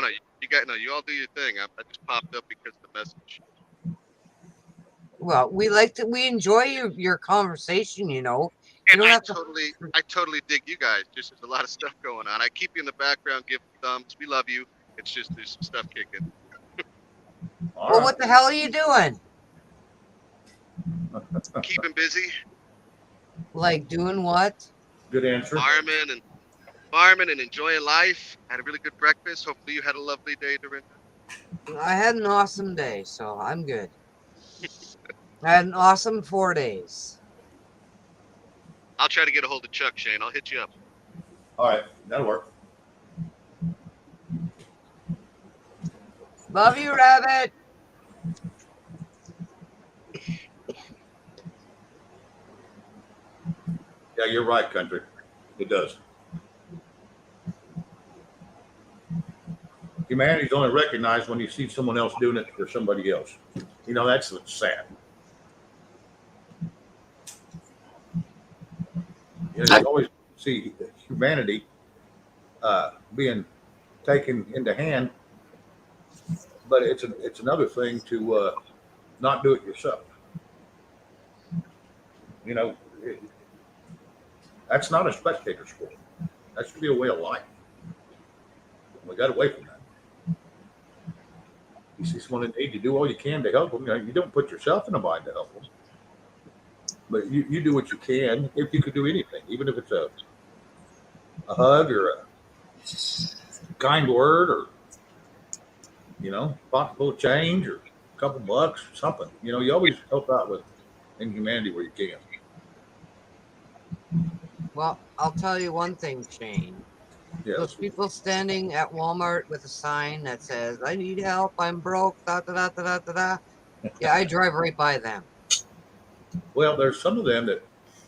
No, you all do your thing. I just popped up because of the message. Well, we enjoy your conversation, you know. You And don't I have to. totally dig you guys. Just there's a lot of stuff going on. I keep you in the background, give thumbs. We love you. It's just there's some stuff kicking. All Well, right. what the hell are you doing? Keeping busy, Like doing what? Good answer. farming and enjoying life. Had a really good breakfast. Hopefully you had a lovely day, Dorinda. I had an awesome day, so I'm good. I had an awesome 4 days. I'll try to get a hold of Chuck, Shane. I'll hit you up. All right. That'll work. Love you, Rabbit. Yeah, you're right, country. It does. Humanity's only recognized when you see someone else doing it for somebody else. You know, that's what's sad. You know, you always see humanity being taken into hand but it's another thing to not do it yourself. You know, that's not a spectator sport. That should be a way of life. We got away from that. You see someone in need, you do all you can to help them. You know, you don't put yourself in a bind to help them, but you do what you can if you could do anything, even if it's a hug or a kind word or pocket full of change or a couple bucks, something. You always help out with in humanity where you can. Well, I'll tell you one thing, Shane. Those Yes. people standing at Walmart with a sign that says, I need help, I'm broke, da da da da da da da. Yeah, I drive right by them. Well, there's some of them that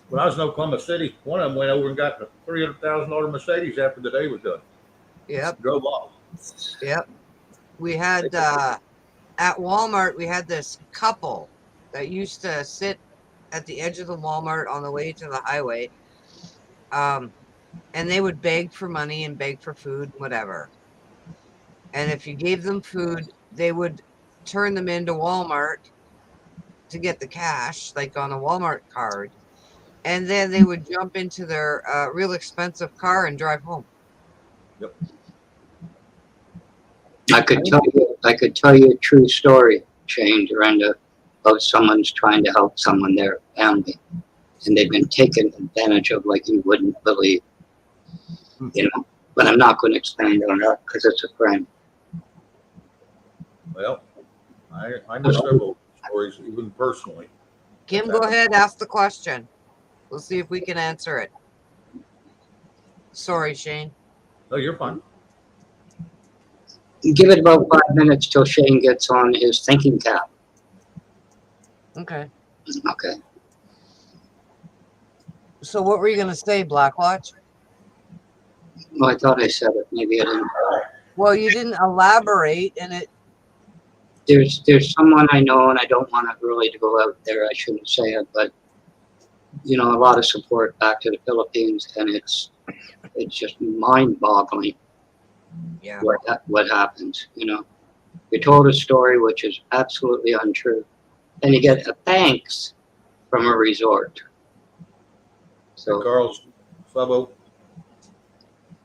when I was in Oklahoma City, one of them went over and got the $300,000 Mercedes after the day was done. Yep, Drove off. yep. We had at Walmart, we had this couple that used to sit at the edge of the Walmart on the way to the highway. And they would beg for money and beg for food, whatever. And if you gave them food, they would turn them into Walmart to get the cash, like on a Walmart card. And then they would jump into their real expensive car and drive home. Yep. I could tell you a true story, Shane, Dorinda, of someone's trying to help someone, their family, and they've been taken advantage of like you wouldn't believe. But I'm not going to expand on that because it's a friend. Well, I know several stories, even personally. Kim, go ahead, ask the question. We'll see if we can answer it. Sorry, Shane. No, you're fine. Give it about 5 minutes till Shane gets on his thinking cap. Okay. Okay. So what were you going to say, Blackwatch? Well, I thought I said it. Maybe I didn't. Well, you didn't elaborate, and it. There's someone I know, and I don't want to really to go out there. I shouldn't say it, but a lot of support back to the Philippines, and it's just mind-boggling. Yeah. What happens? You told a story which is absolutely untrue, and you get a thanks from a resort. So, Carl's Sabo,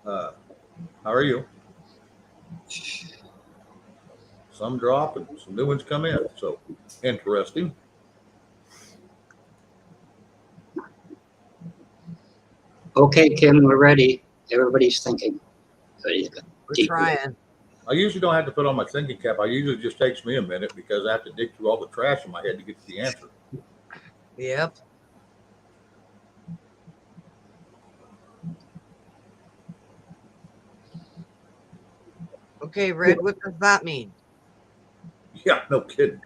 how are you? Some drop and some new ones come in. So interesting. okay, Kim, we're ready. Everybody's thinking. We're trying. I usually don't have to put on my thinking cap. I usually just takes me a minute because I have to dig through all the trash in my head to get to the answer. Yep. Okay, Red, what does that mean? Yeah, no kidding.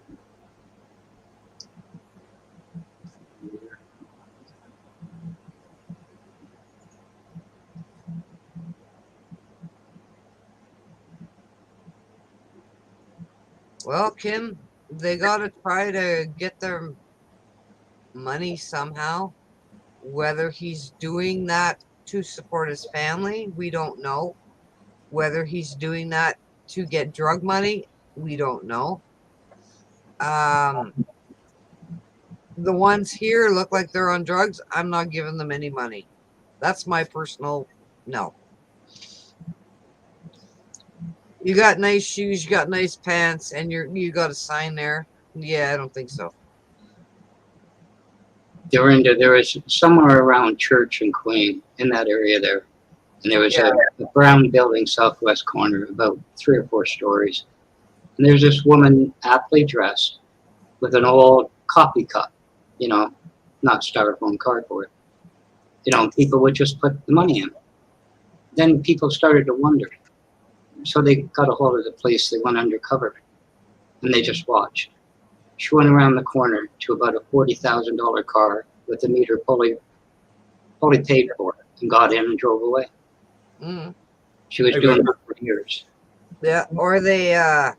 Well, Kim, they got to try to get their money somehow. Whether he's doing that to support his family, we don't know. Whether he's doing that to get drug money, we don't know. The ones here look like they're on drugs. I'm not giving them any money. That's my personal no. You got nice shoes, you got nice pants, and you got a sign there. Yeah, I don't think so. Dorinda, there was somewhere around Church and Queen in that area there, and there was a brown building southwest corner, about 3 or 4 stories. And there's this woman aptly dressed with an old coffee cup, not styrofoam cardboard. People would just put the money in. Then people started to wonder. So they got a hold of the police. They went undercover, and they just watched. She went around the corner to about a $40,000 car with the meter fully paid for, and got in and drove away. Mm. She was doing that for years. Yeah, or there's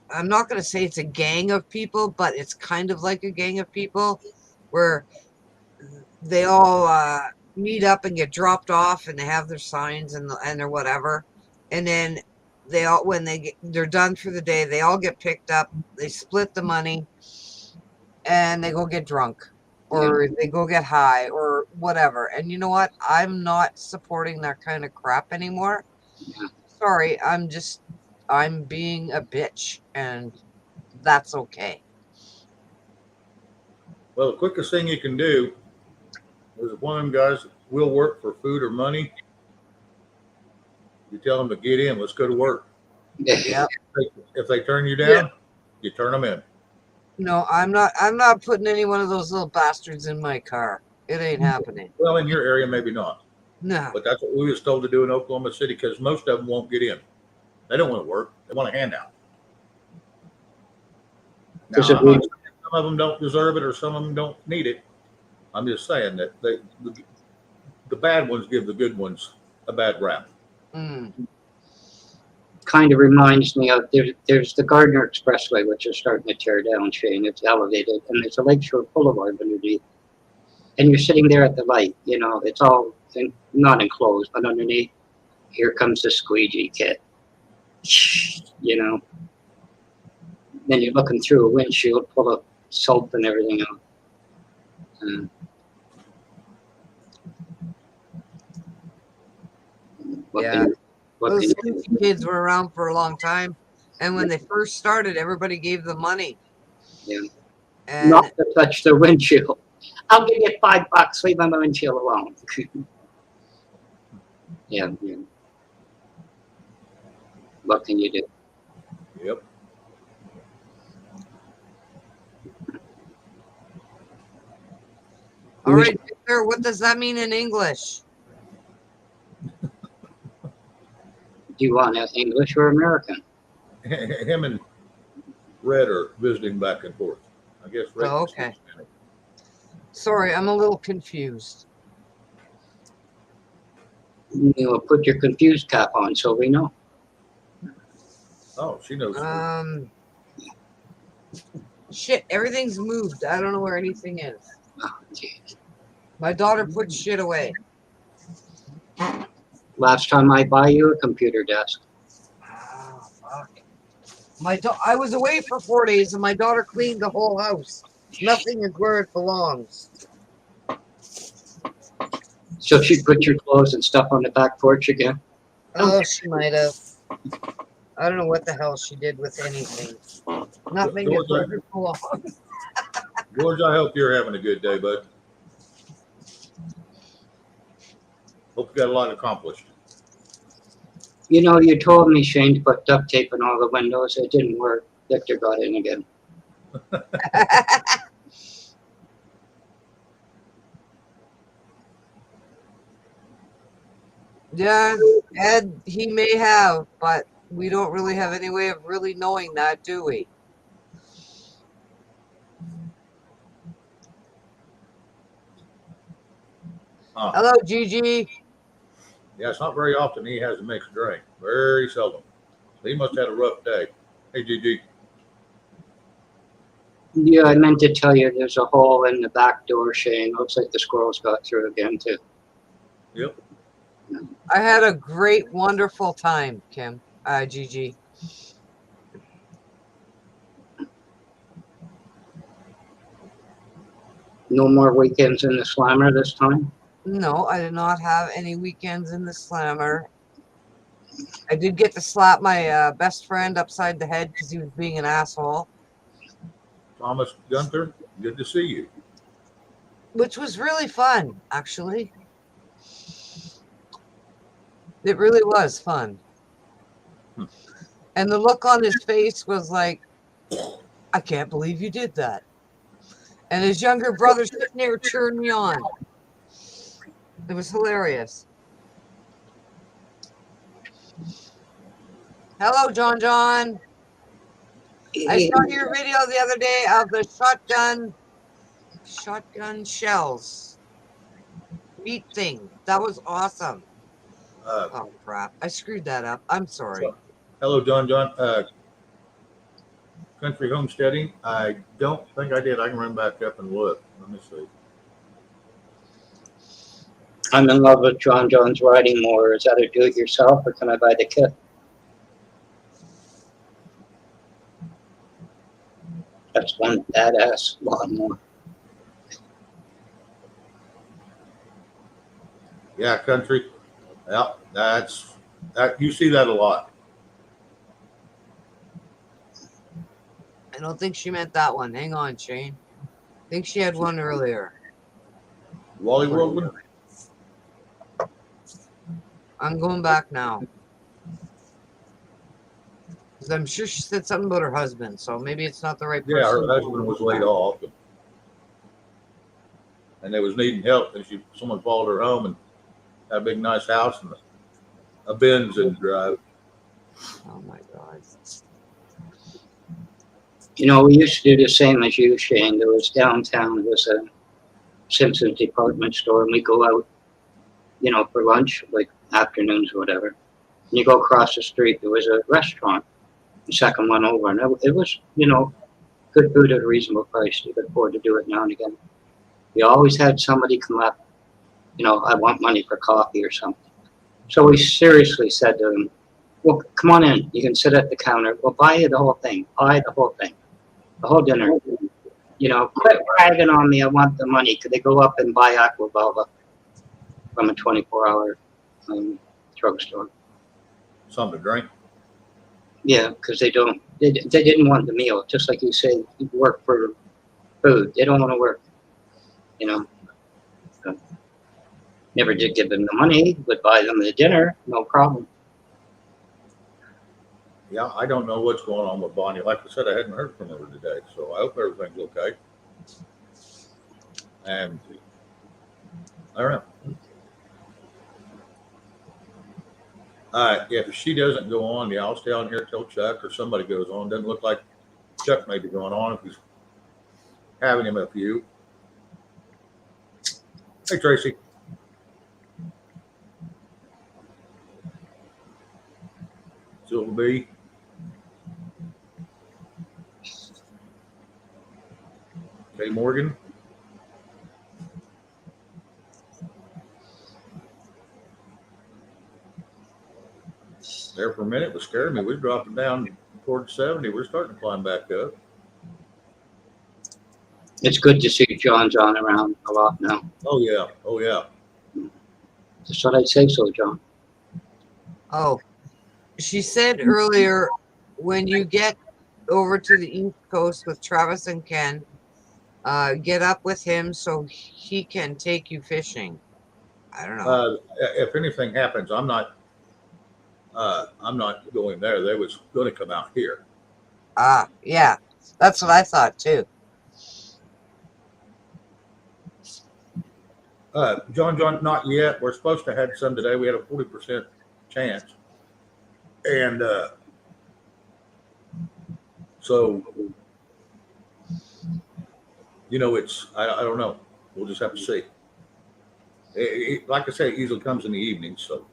I'm not going to say it's a gang of people, but it's kind of like a gang of people where they all meet up and get dropped off, and they have their signs and their whatever, and then they all when they're done for the day, they all get picked up. They split the money, and they go get drunk, or they go get high, or whatever. And you know what? I'm not supporting that kind of crap anymore. Yeah. Sorry, I'm being a bitch, and that's okay. Well, the quickest thing you can do is if one of them guys will work for food or money, you tell them to get in. Let's go to work. Yeah. If they turn you down, you turn them in. No, I'm not putting any one of those little bastards in my car. It ain't happening. Well, in your area, maybe not. No. But that's what we was told to do in Oklahoma City because most of them won't get in. They don't want to work. They want a handout. Now, Because if I'm we- not saying some of them don't deserve it or some of them don't need it. I'm just saying that the bad ones give the good ones a bad rap. Mm. kind of reminds me of there's the Gardner Expressway, which is starting to tear down, Shane. It's elevated, and there's a Lakeshore Boulevard underneath. And you're sitting there at the light, you know, it's all not enclosed, but underneath, here comes the squeegee kit. You know, then you're looking through a windshield full of soap and everything else. Yeah. Those Those squeaky kids were around for a long time, and when they first started, everybody gave them money. Yeah. And not to touch the windshield. I'll give you $5. Leave my windshield alone. Yeah. What can you do? Yep. all right, Victor, what does that mean in English? Do you want English or American? Him and Red are visiting back and forth. I guess Red. Oh, okay. Sorry, I'm a little confused. You know, put your confused cap on so we know. Oh, she knows. Shit, everything's moved. I don't know where anything is. Oh, geez. My daughter put shit away. Last time I buy you a computer desk. Oh, fuck. I was away for 4 days, and my daughter cleaned the whole house. Nothing is where it belongs. So she put your clothes and stuff on the back porch again? Oh, she might have. I don't know what the hell she did with anything. Nothing is where it belongs. George, I hope you're having a good day, bud. Hope you got a lot accomplished. You know, you told me, Shane, to put duct tape in all the windows. It didn't work. Victor got in again. Yeah, Ed, he may have, but we don't really have any way of really knowing that, do we? Hello, Gigi. Yeah, it's not very often he has a mixed drink. Very seldom. He must have had a rough day. Hey, GG. Yeah, I meant to tell you there's a hole in the back door, Shane. Looks like the squirrels got through again, too. Yep. I had a great, wonderful time, Kim. Gigi. No more weekends in the slammer this time? No, I did not have any weekends in the slammer. I did get to slap my best friend upside the head because he was being an asshole. Thomas Gunther, good to see you. Which was really fun, actually. It really was fun. And the look on his face was like, I can't believe you did that. And his younger brother sitting there cheering me on. It was hilarious. Hello, John John. I saw your video the other day of the shotgun shells meat thing. That was awesome. Oh crap! I screwed that up. I'm sorry. Hello, John. Country homesteading. I don't think I did. I can run back up and look. Let me see. I'm in love with John John's riding mower. Is that a do-it-yourself, or can I buy the kit? That's one badass lawnmower. Yeah, country. Yeah, that you see that a lot. I don't think she meant that one. Hang on, Shane. I think she had one earlier. Wally Worldman. I'm going back now. Because I'm sure she said something about her husband, so maybe it's not the right person. Yeah, her husband was laid off, and they was needing help, and someone followed her home and had a big nice house and a Benz in the drive. Oh my God. You know, we used to do the same as you, Shane. There was downtown, there was a Simpsons department store, and we go out, you know, for lunch, like afternoons or whatever. And you go across the street, there was a restaurant, the second one over, and it was, you know, good food at a reasonable price. You could afford to do it now and again. We always had somebody come up, you know, I want money for coffee or something. So we seriously said to them, well, come on in. You can sit at the counter. We'll buy you the whole thing. Buy the whole thing. The whole dinner. You know, quit bragging on me. I want the money. Could they go up and buy Aquavulva from a 24-hour drugstore? Something to drink. Yeah, because they didn't want the meal. Just like you say, you work for food. They don't want to work. You know. So, never did give them the money. Would buy them the dinner. No problem. Yeah, I don't know what's going on with Bonnie. Like I said, I hadn't heard from her today, so I hope everything's okay. And I don't know. All right, if she doesn't go on, yeah, I'll stay on here till Chuck or somebody goes on. Doesn't look like Chuck may be going on if he's having him a few. Hey, Tracy. Silver B. Kay Morgan. There for a minute was scaring me. We're dropping down towards 70. We're starting to climb back up. It's good to see John around a lot now. Oh yeah. Oh yeah. Just thought I'd say so, John. Oh, she said earlier, when you get over to the East Coast with Travis and Ken, get up with him so he can take you fishing. I don't know. If anything happens, I'm not going there. They was going to come out here. Yeah, that's what I thought too. John, not yet. We're supposed to have some today. We had a 40% chance, and so you know, I don't know. We'll just have to see. Like I say, it usually comes in the evening. So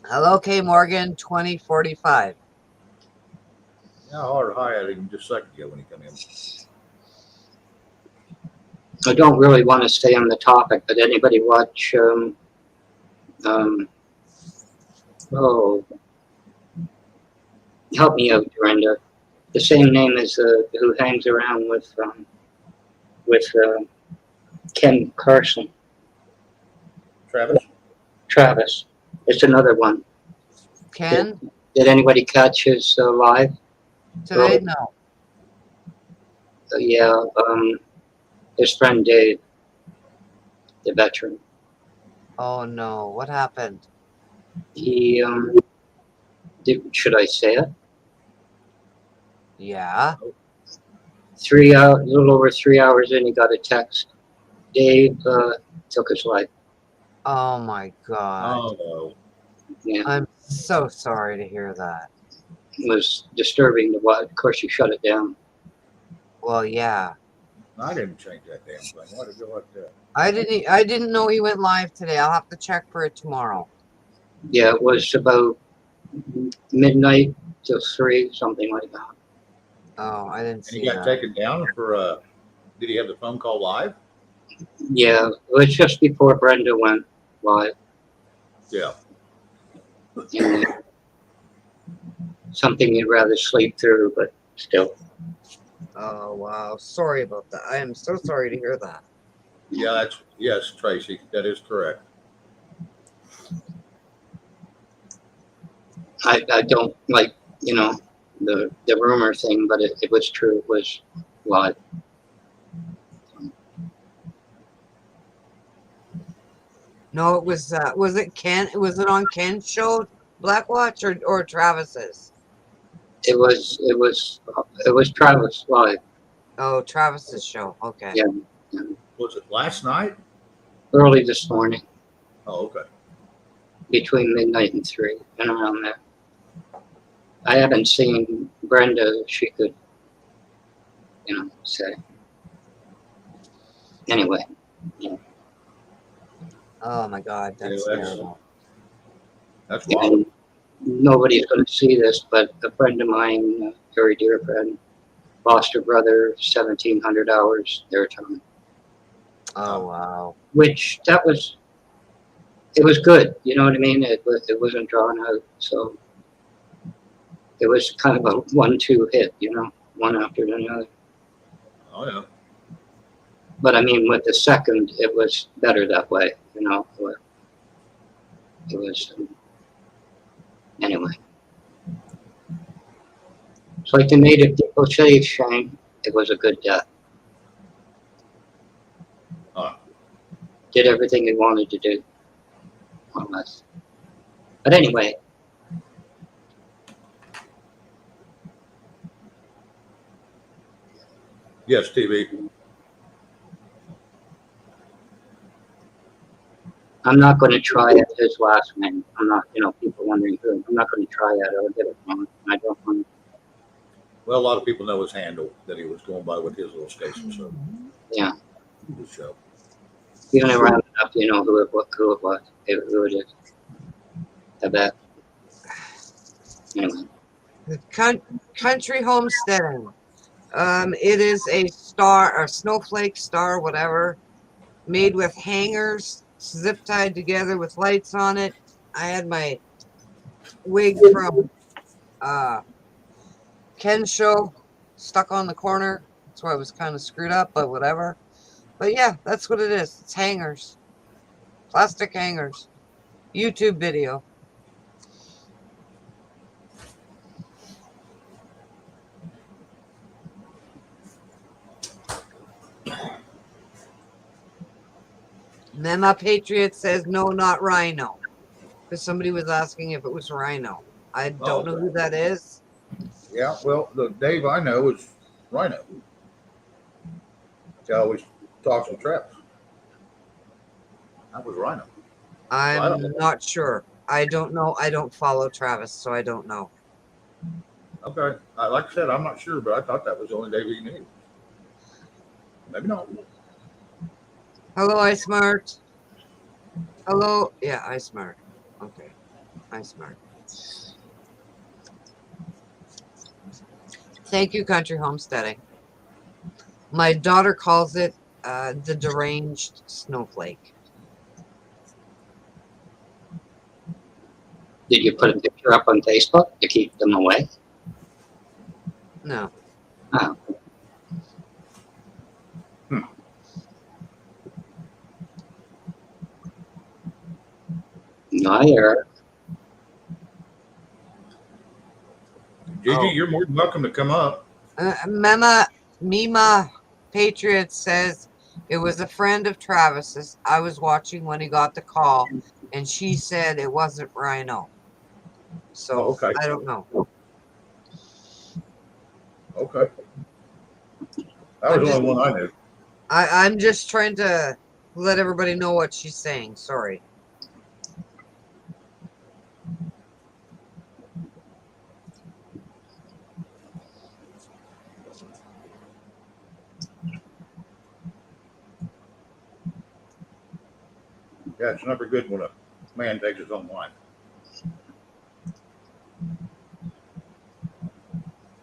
Hello, Kay Morgan, 2045. yeah, I hollered hi at him just a second ago when he came in. I don't really want to stay on the topic, but anybody watch help me out, Dorinda. The same name as who hangs around with Ken Carson. Travis. It's another one. Ken? Did anybody catch his live? Today? No. Yeah, his friend Dave, the veteran. Oh no, what happened? He should I say it? Yeah. 3 hours, a little over 3 hours in, he got a text. Dave took his life. Oh my God. Oh no. Yeah, I'm so sorry to hear that. it was disturbing to watch. Of course, you shut it down. Well, yeah. I didn't change that damn thing. Why did it go like that? I didn't know he went live today. I'll have to check for it tomorrow. Yeah, it was about midnight till 3, something like that. Oh, I didn't And see he got that. taken down for. Did he have the phone call live? Yeah, it was just before Brenda went live. Yeah. And something you'd rather sleep through, but still. Oh wow, sorry about that. I am so sorry to hear that. Yeah, yes, Tracy, that is correct. I don't like, the rumor thing, but it was true. It was live. No, it was it Ken? Was it on Ken's show, Blackwatch, or Travis's? It was Travis live. Oh, Travis's show. Okay. Yeah, yeah. Was it last night? Early this morning, Oh, okay. between midnight and 3, and around there. I haven't seen Brenda. She could, say. Anyway, Oh my God, that's Yeah, terrible. that's wild. and nobody's going to see this, but a friend of mine, a very dear friend, lost her brother 1,700 hours their time. Oh wow. Which it was good. You know what I mean? It wasn't drawn out, so it was kind of a 1-2 hit. One after another. Oh yeah. But I mean, with the second, it was better that way. It was anyway. It's like the native people say, Shane. It was a good death. Did everything he wanted to do, more or less. But anyway, Yes, TV. I'm not going to try at his last name. I'm not, people wondering who. I'm not going to try it. I'll get it wrong. I don't want. Well, a lot of people know his handle that he was going by with his little station, so Yeah. his show. Even around enough, who it was, who it is. I bet. Anyway. The country homesteading. It is a star or snowflake star, whatever, made with hangers, zip tied together with lights on it. I had my wig from Ken's show stuck on the corner. That's why I was kind of screwed up, but whatever. But yeah, that's what it is. It's hangers. Plastic hangers. YouTube video. Mema Patriot says no, not Rhino. Because somebody was asking if it was Rhino. I don't know who that is. Yeah, well, the Dave I know is Rhino. He always talks with Travis. That was Rhino. I'm not sure. I don't know. I don't follow Travis, so I don't know. Okay. Like I said, I'm not sure, but I thought that was the only Dave he knew. Maybe not. Hello, iSmart. Hello. Yeah, iSmart. Okay. iSmart. Thank you, Country Homesteading. My daughter calls it the deranged snowflake. Did you put a picture up on Facebook to keep them away? No. Oh. No, I hear. Gigi, you're more than welcome to come up. Mima Patriot says it was a friend of Travis's. I was watching when he got the call, and she said it wasn't Rhino. So okay. I don't know. Okay. That was the only one I knew. I'm just trying to let everybody know what she's saying. Sorry. Yeah, it's never good when a man takes his own life.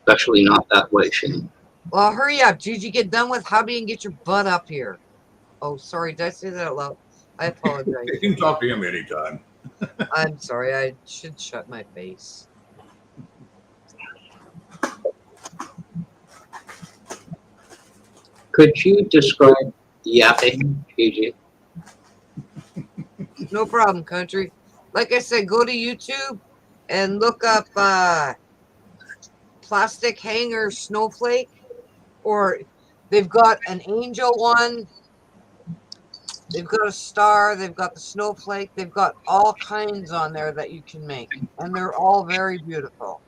Especially not that way, Shane. Well, hurry up, Gigi. Get done with hubby and get your butt up here. Oh, sorry. Did I say that out loud? I apologize. You can talk to him anytime. I'm sorry. I should shut my face. Could you describe yapping, PG? No problem, country. Like I said, go to YouTube and look up plastic hanger snowflake, or they've got an angel one. They've got a star. They've got the snowflake. They've got all kinds on there that you can make, and they're all very beautiful.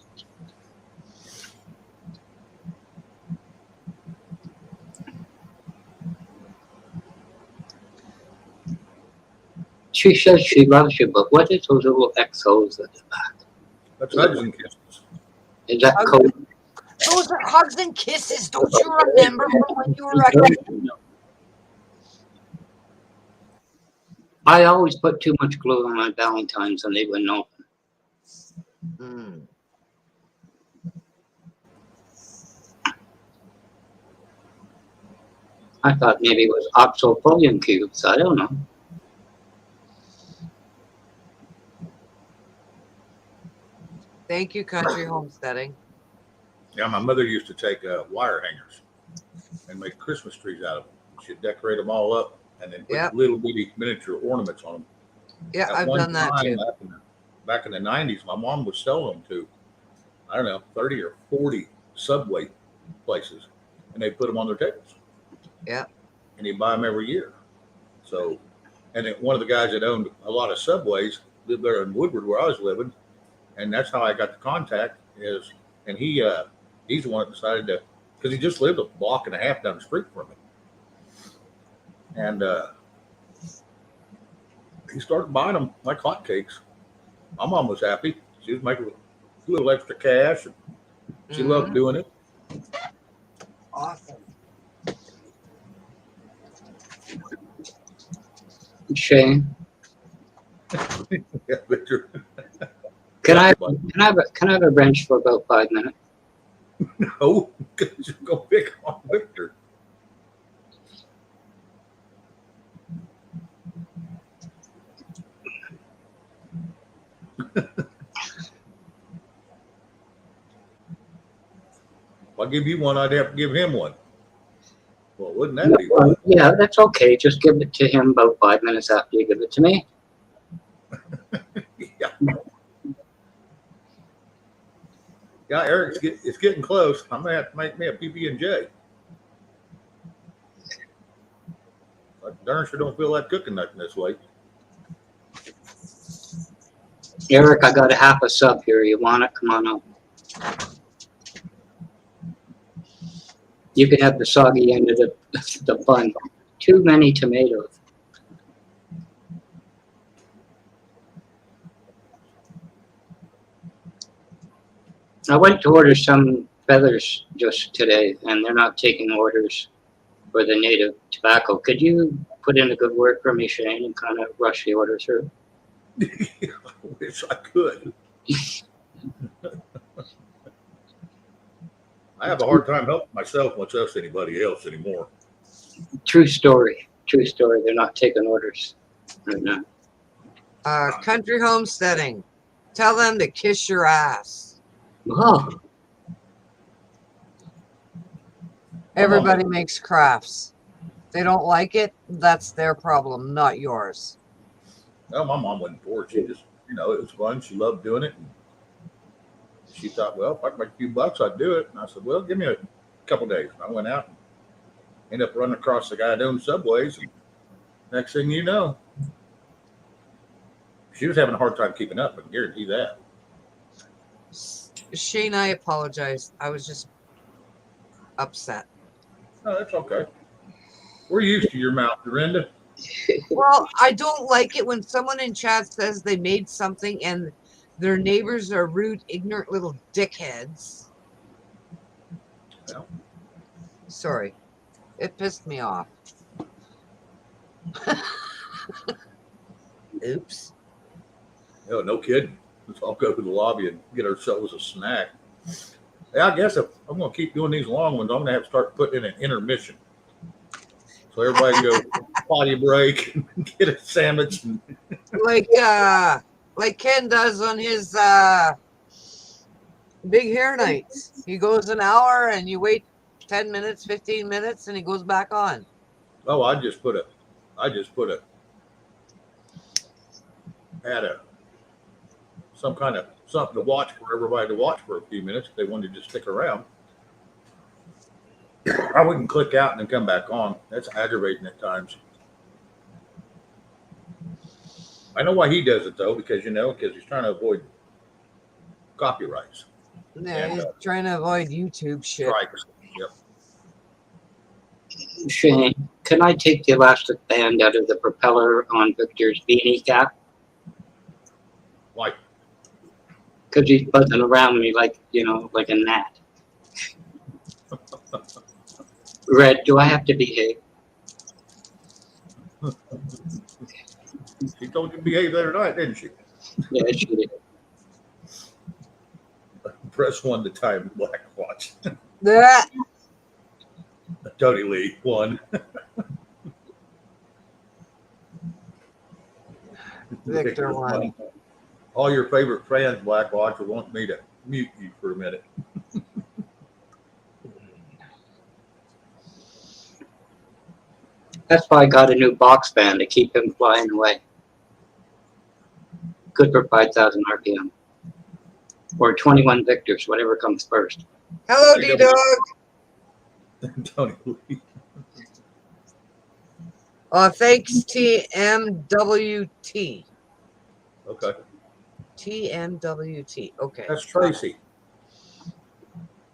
She says she loves you, but what is those little XOs at the back? That's hugs and kisses. Is that Hugs- code? Those are hugs and kisses. Don't you remember from when you were a kid? I always put too much glue on my Valentines and they wouldn't open. Mm. I thought maybe it was oxofolium cubes. I don't know. Thank you, country homesteading. Yeah, my mother used to take wire hangers and make Christmas trees out of them. She'd decorate them all up and then put Yep. little bitty miniature ornaments on them. Yeah, At I've one done that time, too. back in the 90s, my mom would sell them to, I don't know, 30 or 40 Subway places, and they put them on their tables. Yeah. And you buy them every year. So, and then one of the guys that owned a lot of Subways lived there in Woodward where I was living, and that's how I got the contact. And he's the one that decided to, because he just lived a block and a half down the street from me, and he started buying them like hotcakes. My mom was happy. She was making a little extra cash, and she loved doing it. Awesome. Shane, Yeah, Victor. can I have a wrench for about 5 minutes? No, because you're going to pick on Victor. If I give you one, I'd have to give him one. Well, wouldn't that be fun? Yeah, that's okay. Just give it to him about 5 minutes after you give it to me. Yeah. Yeah, Eric, it's getting close. I'm gonna have to make me a PB&J. I darn sure don't feel like cooking nothing this week. Eric, I got a half a sub here. You want it? Come on up. You can have the soggy end of the bun. Too many tomatoes. I went to order some feathers just today, and they're not taking orders for the native tobacco. Could you put in a good word for me, Shane, and kind of rush the order through? I wish I could. I have a hard time helping myself, much less anybody else anymore. True story. True story. They're not taking orders right now. Country homesteading. Tell them to kiss your ass. Oh, Everybody makes crafts. If they don't like it, that's their problem, not yours. Well, my mom wasn't poor. She just, it was fun. She loved doing it. And she thought, well, if I could make a few bucks, I'd do it. And I said, well, give me a couple days. And I went out and ended up running across the guy that owned Subways. And next thing you know, she was having a hard time keeping up. I can guarantee that. Shane, I apologize. I was just upset. No, that's okay. We're used to your mouth, Dorinda. Well, I don't like it when someone in chat says they made something and their neighbors are rude, ignorant little dickheads. Well. Sorry. It pissed me off. Oops. No kidding. Let's all go to the lobby and get ourselves a snack. Yeah, I guess if I'm going to keep doing these long ones, I'm going to have to start putting in an intermission. So everybody can go potty break and get a sandwich. And Like Ken does on his big hair nights. He goes an hour and you wait 10 minutes, 15 minutes, and he goes back on. Oh, I just put a some kind of something to watch for everybody to watch for a few minutes if they wanted to stick around. I wouldn't click out and then come back on. That's aggravating at times. I know why he does it though, because he's trying to avoid copyrights, Yeah, And, he's trying to avoid YouTube shit. strikes. Yep. Shane, can I take the elastic band out of the propeller on Victor's beanie cap? Why? Because he's buzzing around me like a gnat. Red, do I have to behave? She told you to behave the other night, didn't she? Yeah, she did. Press 1 to time Black Watch. Yeah. Tony Lee 1. Victor won. All your favorite fans, Black Watch, will want me to mute you for a minute. That's why I got a new box fan to keep him flying away. Good for 5,000 RPM. Or 21 Victors, whatever comes first. Hello, D-Dog. Tony Lee. Thanks, TMWT. Okay. TMWT. Okay. That's Tracy.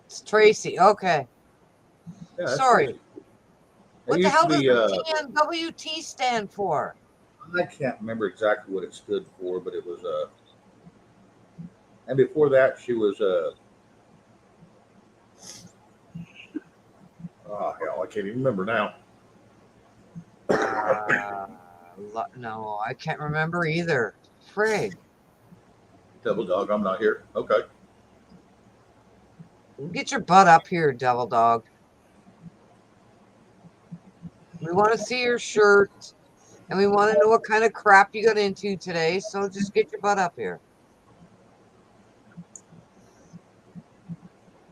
It's Tracy. Okay. Yeah, that's Sorry. Tracy. What It the hell used does to the TMWT stand for? I can't remember exactly what it stood for, but it was and before that she was oh hell, I can't even remember now. No, I can't remember either. Frig. Double Dog, I'm not here. Okay. Get your butt up here, Devil Dog. We want to see your shirt, and we want to know what kind of crap you got into today, so just get your butt up here.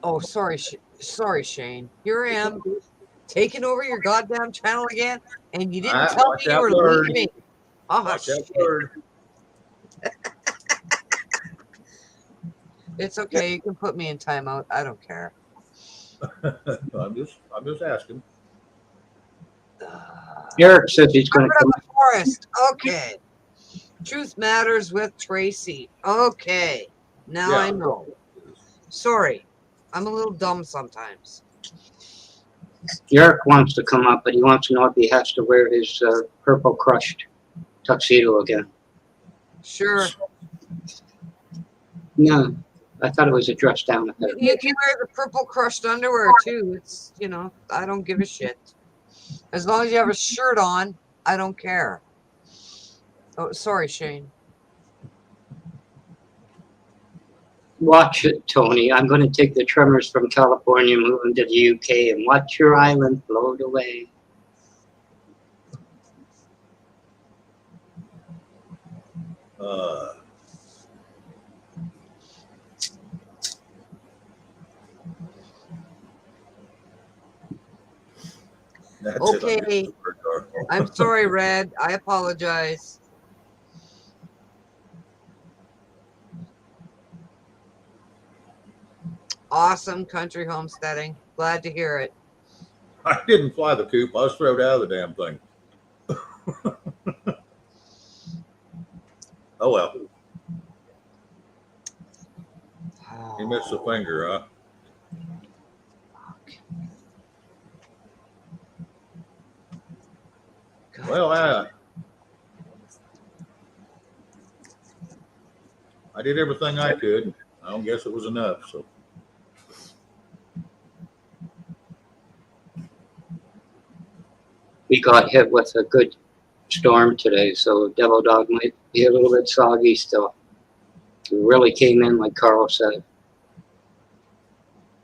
Oh, sorry, sorry, Shane. Here I am, taking over your goddamn channel again, and you didn't tell me you were leaving. Oh, shit. It's okay. You can put me in timeout. I don't care. I'm just asking. Eric says he's going to come. The forest. Okay. Truth Matters with Tracy. Okay. Now I know. Sorry. I'm a little dumb sometimes. Eric wants to come up, but he wants to know if he has to wear his purple crushed tuxedo again. Sure. No, I thought it was a dress down. You can wear the purple crushed underwear too. It's, I don't give a shit. As long as you have a shirt on, I don't care. Oh, sorry, Shane. Watch it, Tony. I'm going to take the tremors from California, move them to the UK, and watch your island float away. Okay. I'm sorry, Red. I apologize. Awesome country homesteading. Glad to hear it. I didn't fly the coop. I was thrown out of the damn thing. Oh well. He missed a finger, huh? Well, I did everything I could. I don't guess it was enough. So We got hit with a good storm today, so Devil Dog might be a little bit soggy still. It really came in like Carl said.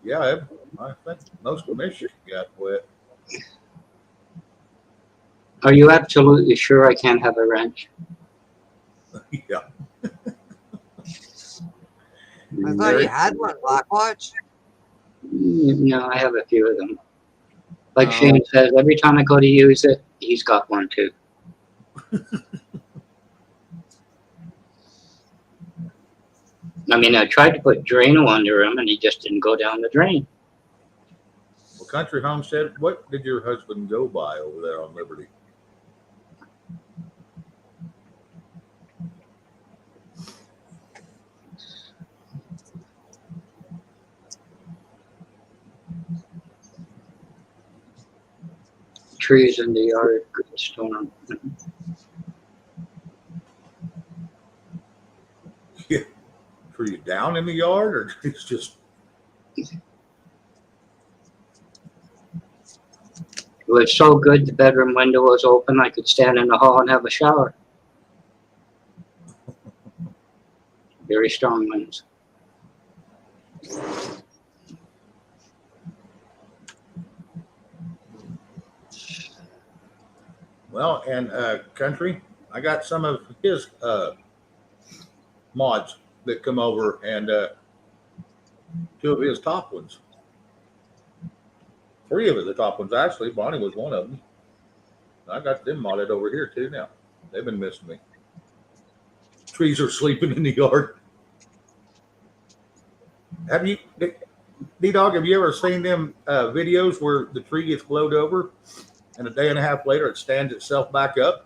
yeah, I think most of Michigan got wet. Are you absolutely sure I can't have a wrench? Yeah. I thought you had one, Blackwatch. No, I have a few of them. Like Shane says, every time I go to use it, he's got one too. I mean, I tried to put Drano under him, and he just didn't go down the drain. Well, Country Homestead, what did your husband go by over there on Liberty? Trees in the yard, good storm. Trees down in the yard, or trees just? It was so good, the bedroom window was open. I could stand in the hall and have a shower. Very strong winds. Well, and Country, I got some of his mods that come over, and two of his top ones. Three of the top ones, actually. Bonnie was one of them. I got them modded over here, too, now. They've been missing me. Trees are sleeping in the yard. Have you, D-Dog, have you ever seen them videos where the tree gets blowed over and a day and a half later it stands itself back up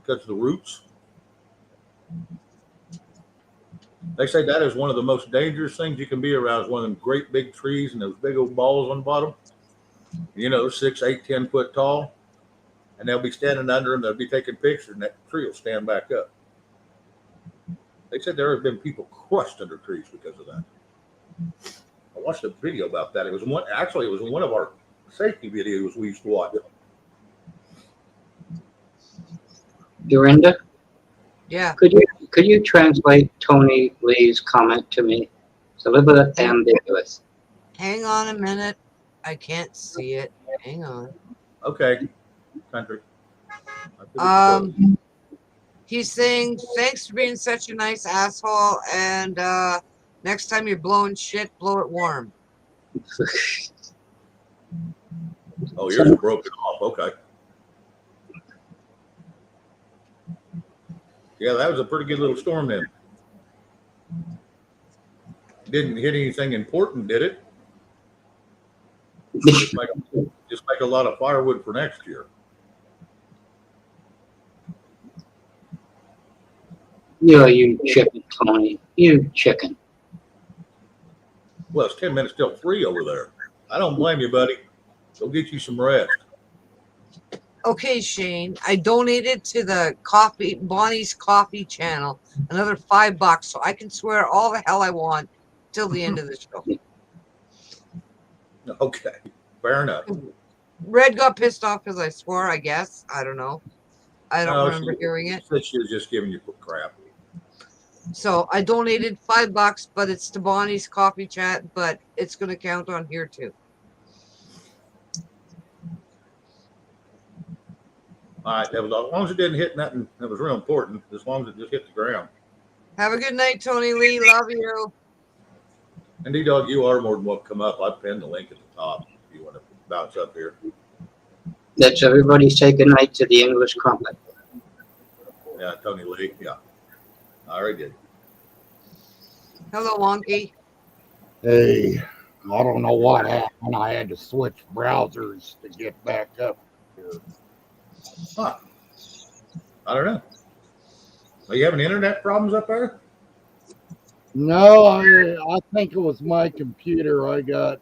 because of the roots? They say that is one of the most dangerous things you can be around, is one of them great big trees and those big old balls on the bottom. You know, 6, 8, 10 foot tall. And they'll be standing under them, they'll be taking pictures, and that tree will stand back up. They said there have been people crushed under trees because of that. I watched a video about that. It was one of our safety videos we used to watch. Dorinda, Yeah. could you translate Tony Lee's comment to me? It's a little bit ambiguous. Hang on a minute. I can't see it. Hang on. Okay, Country. He's saying, thanks for being such a nice asshole, and next time you're blowing shit, blow it warm. Oh, yours are broken off. Okay. Yeah, that was a pretty good little storm then. Didn't hit anything important, did it? Just make a lot of firewood for next year. You chicken, Tony. You chicken. Well, it's 10 minutes till 3 over there. I don't blame you, buddy. Go get you some rest. Okay, Shane, I donated to the Bonnie's Coffee channel another $5 so I can swear all the hell I want till the end of the show. Okay, fair enough. Red got pissed off because I swore, I guess. I don't know. I don't No, remember hearing it. She was just giving you crap. So I donated $5, but it's to Bonnie's Coffee Chat, but it's going to count on here too. All right, as long as it didn't hit nothing that was real important, as long as it just hit the ground. Have a good night, Tony Lee. Love you. And D-Dog, you are more than welcome to come up. I pinned the link at the top if you want to bounce up here. Let's everybody say goodnight to the English crumpet. Yeah, Tony Lee. Yeah, I already did. Hello, Wonky. Hey, I don't know what happened. I had to switch browsers to get back up here. Huh. I don't know. Are you having internet problems up there? No, I think it was my computer. I'm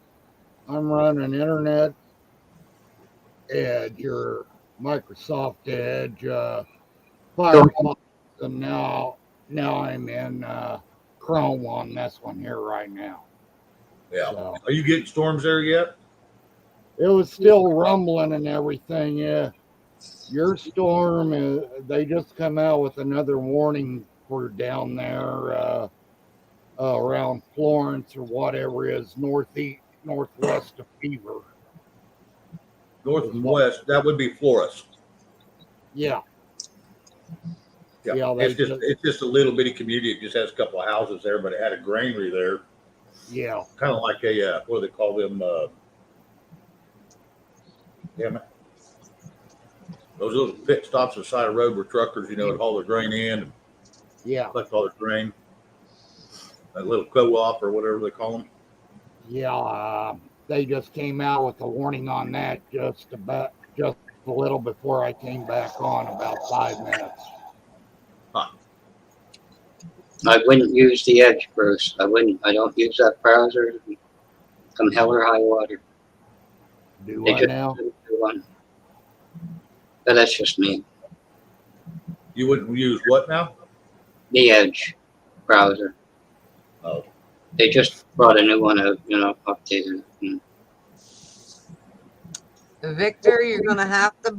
running internet, Edge, or Microsoft Edge, Firefox, and now I'm in Chrome on this one here right now. Yeah. So, Are you getting storms there yet? it was still rumbling and everything. Yeah, your storm, they just come out with another warning for down there around Florence or whatever is northwest of Fever. North and west, that would be Flores. Yeah. Yeah, Yeah, it's just a little bitty community. It just has a couple of houses there, but it had a granary there. Yeah. Kind of like a what do they call them? Damn it. Those little pit stops on the side of the road where truckers, would haul their grain in and Yeah, collect all their grain. That little co-op or whatever they call them. yeah. They just came out with a warning on that just a little before I came back on, about 5 minutes. I wouldn't use the Edge, Bruce. I wouldn't. I don't use that browser. Come hell or high water. Do They I just now? do one. But that's just me. You wouldn't use what now? The Edge browser. Oh, They just brought a new one out, updated. Victor, you're gonna have to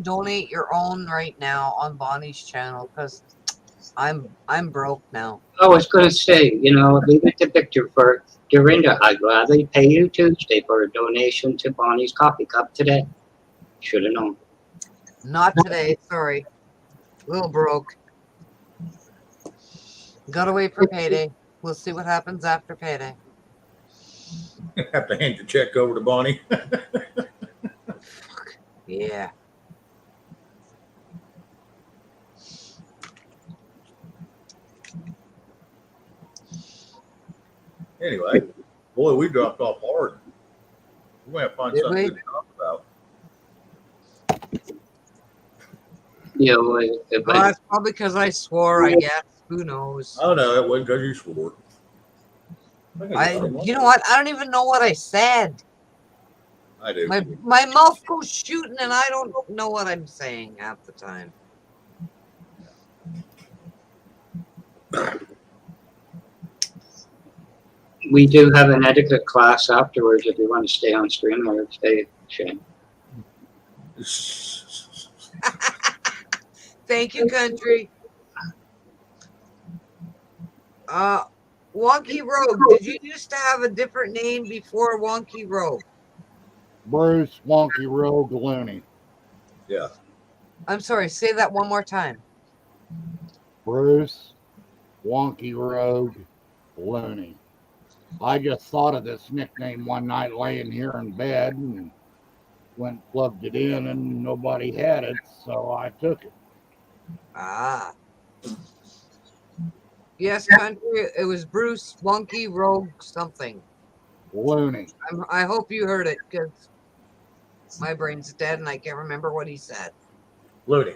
donate your own right now on Bonnie's channel because I'm broke now. I was going to say, leave it to Victor for Dorinda. I'd gladly pay you Tuesday for a donation to Bonnie's coffee cup today. Should have known. Not today, sorry. Little broke. Gotta wait for payday. We'll see what happens after payday. have to hand your check over to Bonnie. Yeah. Anyway, boy, we dropped off hard. We're going to have to find Did something we? good to talk about. If Well, that's probably because I swore, I guess. Who knows? Oh, no, it wasn't because you swore. You know what? I don't even know what I said. I do. My mouth goes shooting and I don't know what I'm saying half the time. we do have an etiquette class afterwards if you want to stay on stream or stay, Shane. Thank you, country. Wonky Rogue. Did you used to have a different name before Wonky Rogue? Bruce Wonky Rogue Looney. Yeah. I'm sorry, say that one more time. Bruce Wonky Rogue Looney. I just thought of this nickname one night laying here in bed and went and plugged it in and nobody had it, so I took it. Ah. Yes, country. It was Bruce Wonky Rogue something. Looney. I hope you heard it because my brain's dead and I can't remember what he said. Looney.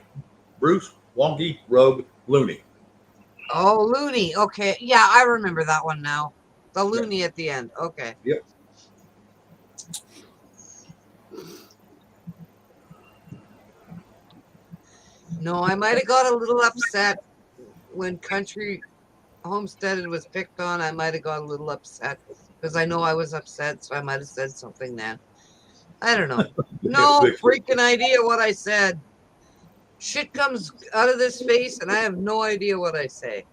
Bruce Wonky Rogue Looney. Oh, Looney. Okay. Yeah, I remember that one now. The Looney at the end. Okay. Yep. No, I might have got a little upset when Country Homesteaded was picked on. I might have got a little upset because I know I was upset, so I might have said something then. I don't know. No freaking idea what I said. Shit comes out of this face, and I have no idea what I say.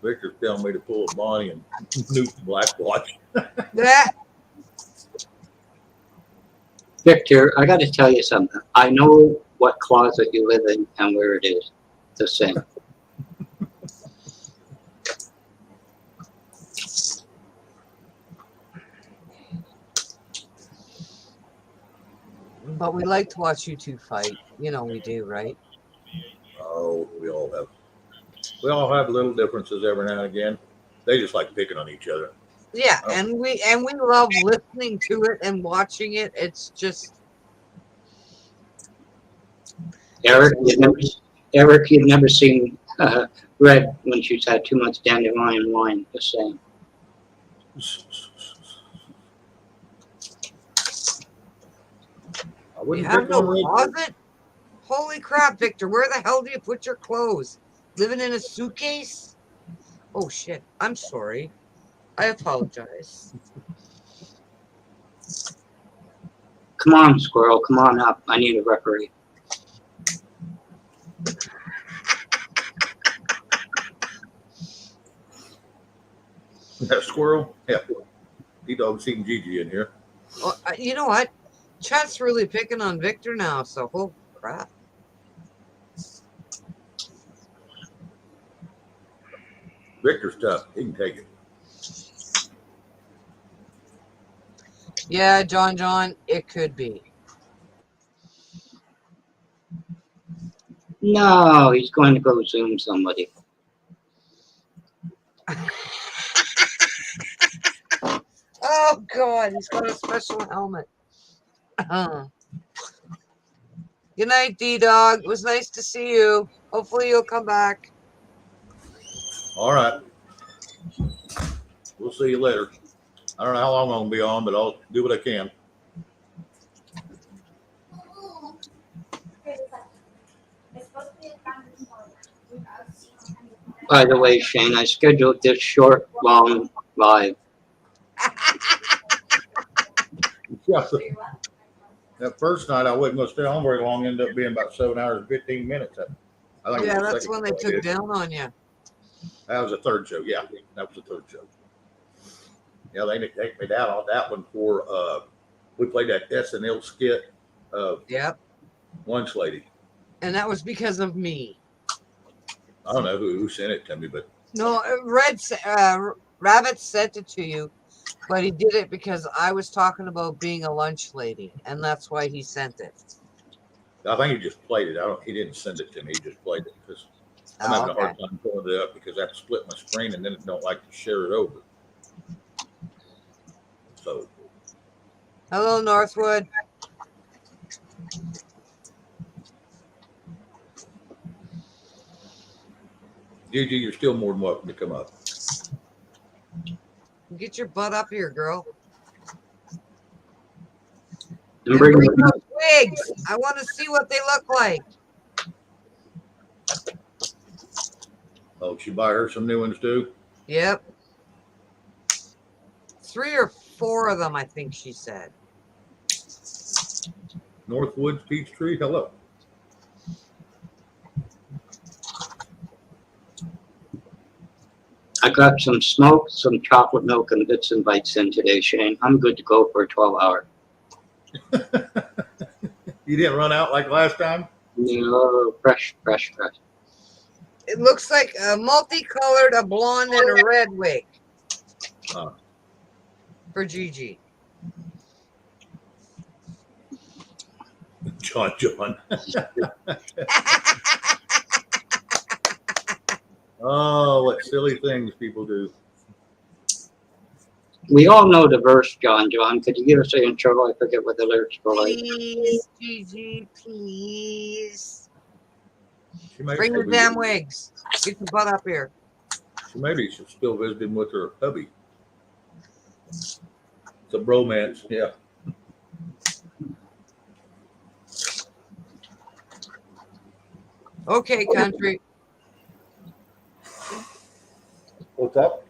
Victor's telling me to pull a Bonnie and nuke the Black Watch. Yeah. Victor, I got to tell you something. I know what closet you live in and where it is. The same. But we like to watch you two fight. You know we do, right? Oh, we all have little differences every now and again. They just like picking on each other. Yeah, and we love listening to it and watching it. It's just Eric, you've never seen Red when she's had too much dandelion wine. Just saying. I you wouldn't have pick no on Red. closet? Holy crap, Victor, where the hell do you put your clothes? Living in a suitcase? Oh shit, I'm sorry. I apologize. Come on, squirrel. Come on up. I need a referee. That squirrel? Yeah. T-Dog's seen Gigi in here. Well, you know what? Chat's really picking on Victor now, so holy crap. Victor's tough. He can take it. Yeah, John, it could be. No, he's going to go Zoom somebody. Oh God, he's got a special helmet. Good night, D-Dog. It was nice to see you. Hopefully you'll come back. All right. We'll see you later. I don't know how long I'm gonna be on, but I'll do what I can. It's supposed to be a family party. By the way, Shane, I scheduled this short, long live. Yeah. That first night I wasn't gonna stay on very long. Ended up being about 7 hours and 15 minutes. I think it Yeah, was the that's second when they show I took did. down on you. That was the third show. Yeah, that was the third show. Yeah, they take me down on that one for we played that SNL skit of Yep. Lunch Lady. And that was because of me. I don't know who sent it to me, but No, Rabbit sent it to you, but he did it because I was talking about being a lunch lady, and that's why he sent it. I think he just played it. He didn't send it to me. He just played it because I'm Oh, having a okay. hard time pulling it up because I have to split my screen and then it don't like to share it over. So Hello, Northwood. Gigi, you're still more than welcome to come up. Get your butt up here, girl. And And bring bring those wigs. I want to see what they look like. Oh, she buy her some new ones too? Yep. 3 or 4 of them, I think she said. Northwoods Peachtree, hello. I got some smoke, some chocolate milk, and bits and bites in today, Shane. I'm good to go for a 12-hour. You didn't run out like last time? No, fresh. It looks like a multicolored, a blonde, and a red wig for Gigi. John. Oh, what silly things people do. We all know the verse, John. Could you give us an intro? I forget what the lyrics go like. Please, Gigi, please. She may Bring still the be- damn wigs. Get your butt up here. Maybe she's still visiting with her hubby. It's a bromance, yeah. Okay, country. What's up?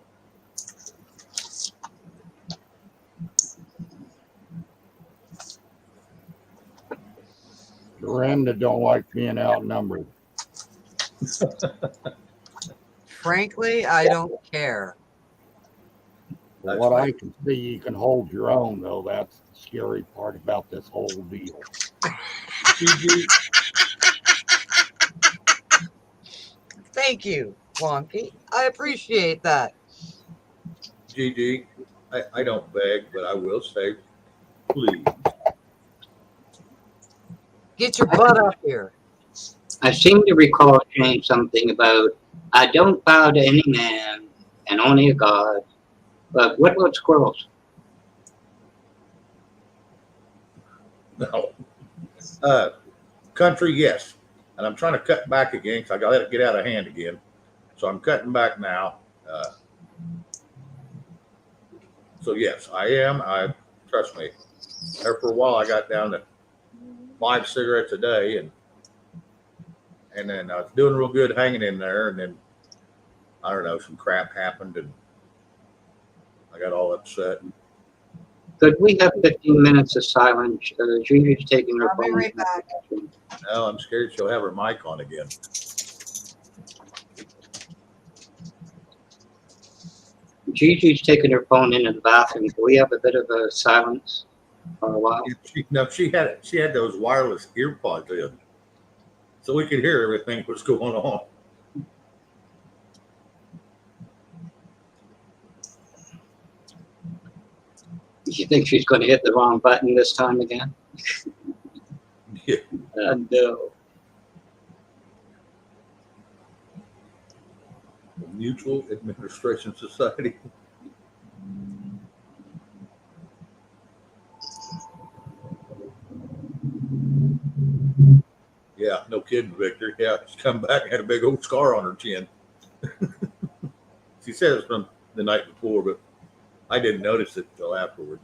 Dorinda don't like being outnumbered. Frankly, I don't care. From what I can see, you can hold your own, though. That's the scary part about this whole deal. Gigi, Thank you, Wonky. I appreciate that. Gigi, I don't beg, but I will say, please. Get your butt up here. I seem to recall saying something about, I don't bow to any man and only a God. But what about squirrels? No. Country, yes. And I'm trying to cut back again because I got to let it get out of hand again. So I'm cutting back now. So yes, I am. Trust me. There for a while, I got down to 5 cigarettes a day, and then I was doing real good hanging in there, and then I don't know, some crap happened, and I got all upset. Could we have 15 minutes of silence? Gigi's taking her I'll be phone. right back. Now I'm scared she'll have her mic on again. Gigi's taking her phone into the bathroom. Can we have a bit of a silence for a while? She had those wireless earpods in, so we could hear everything that was going on. You think she's going to hit the wrong button this time again? Yeah. No. Mutual Administration Society. Yeah, no kidding, Victor. Yeah, she's come back and had a big old scar on her chin. She said it was from the night before, but I didn't notice it until afterwards.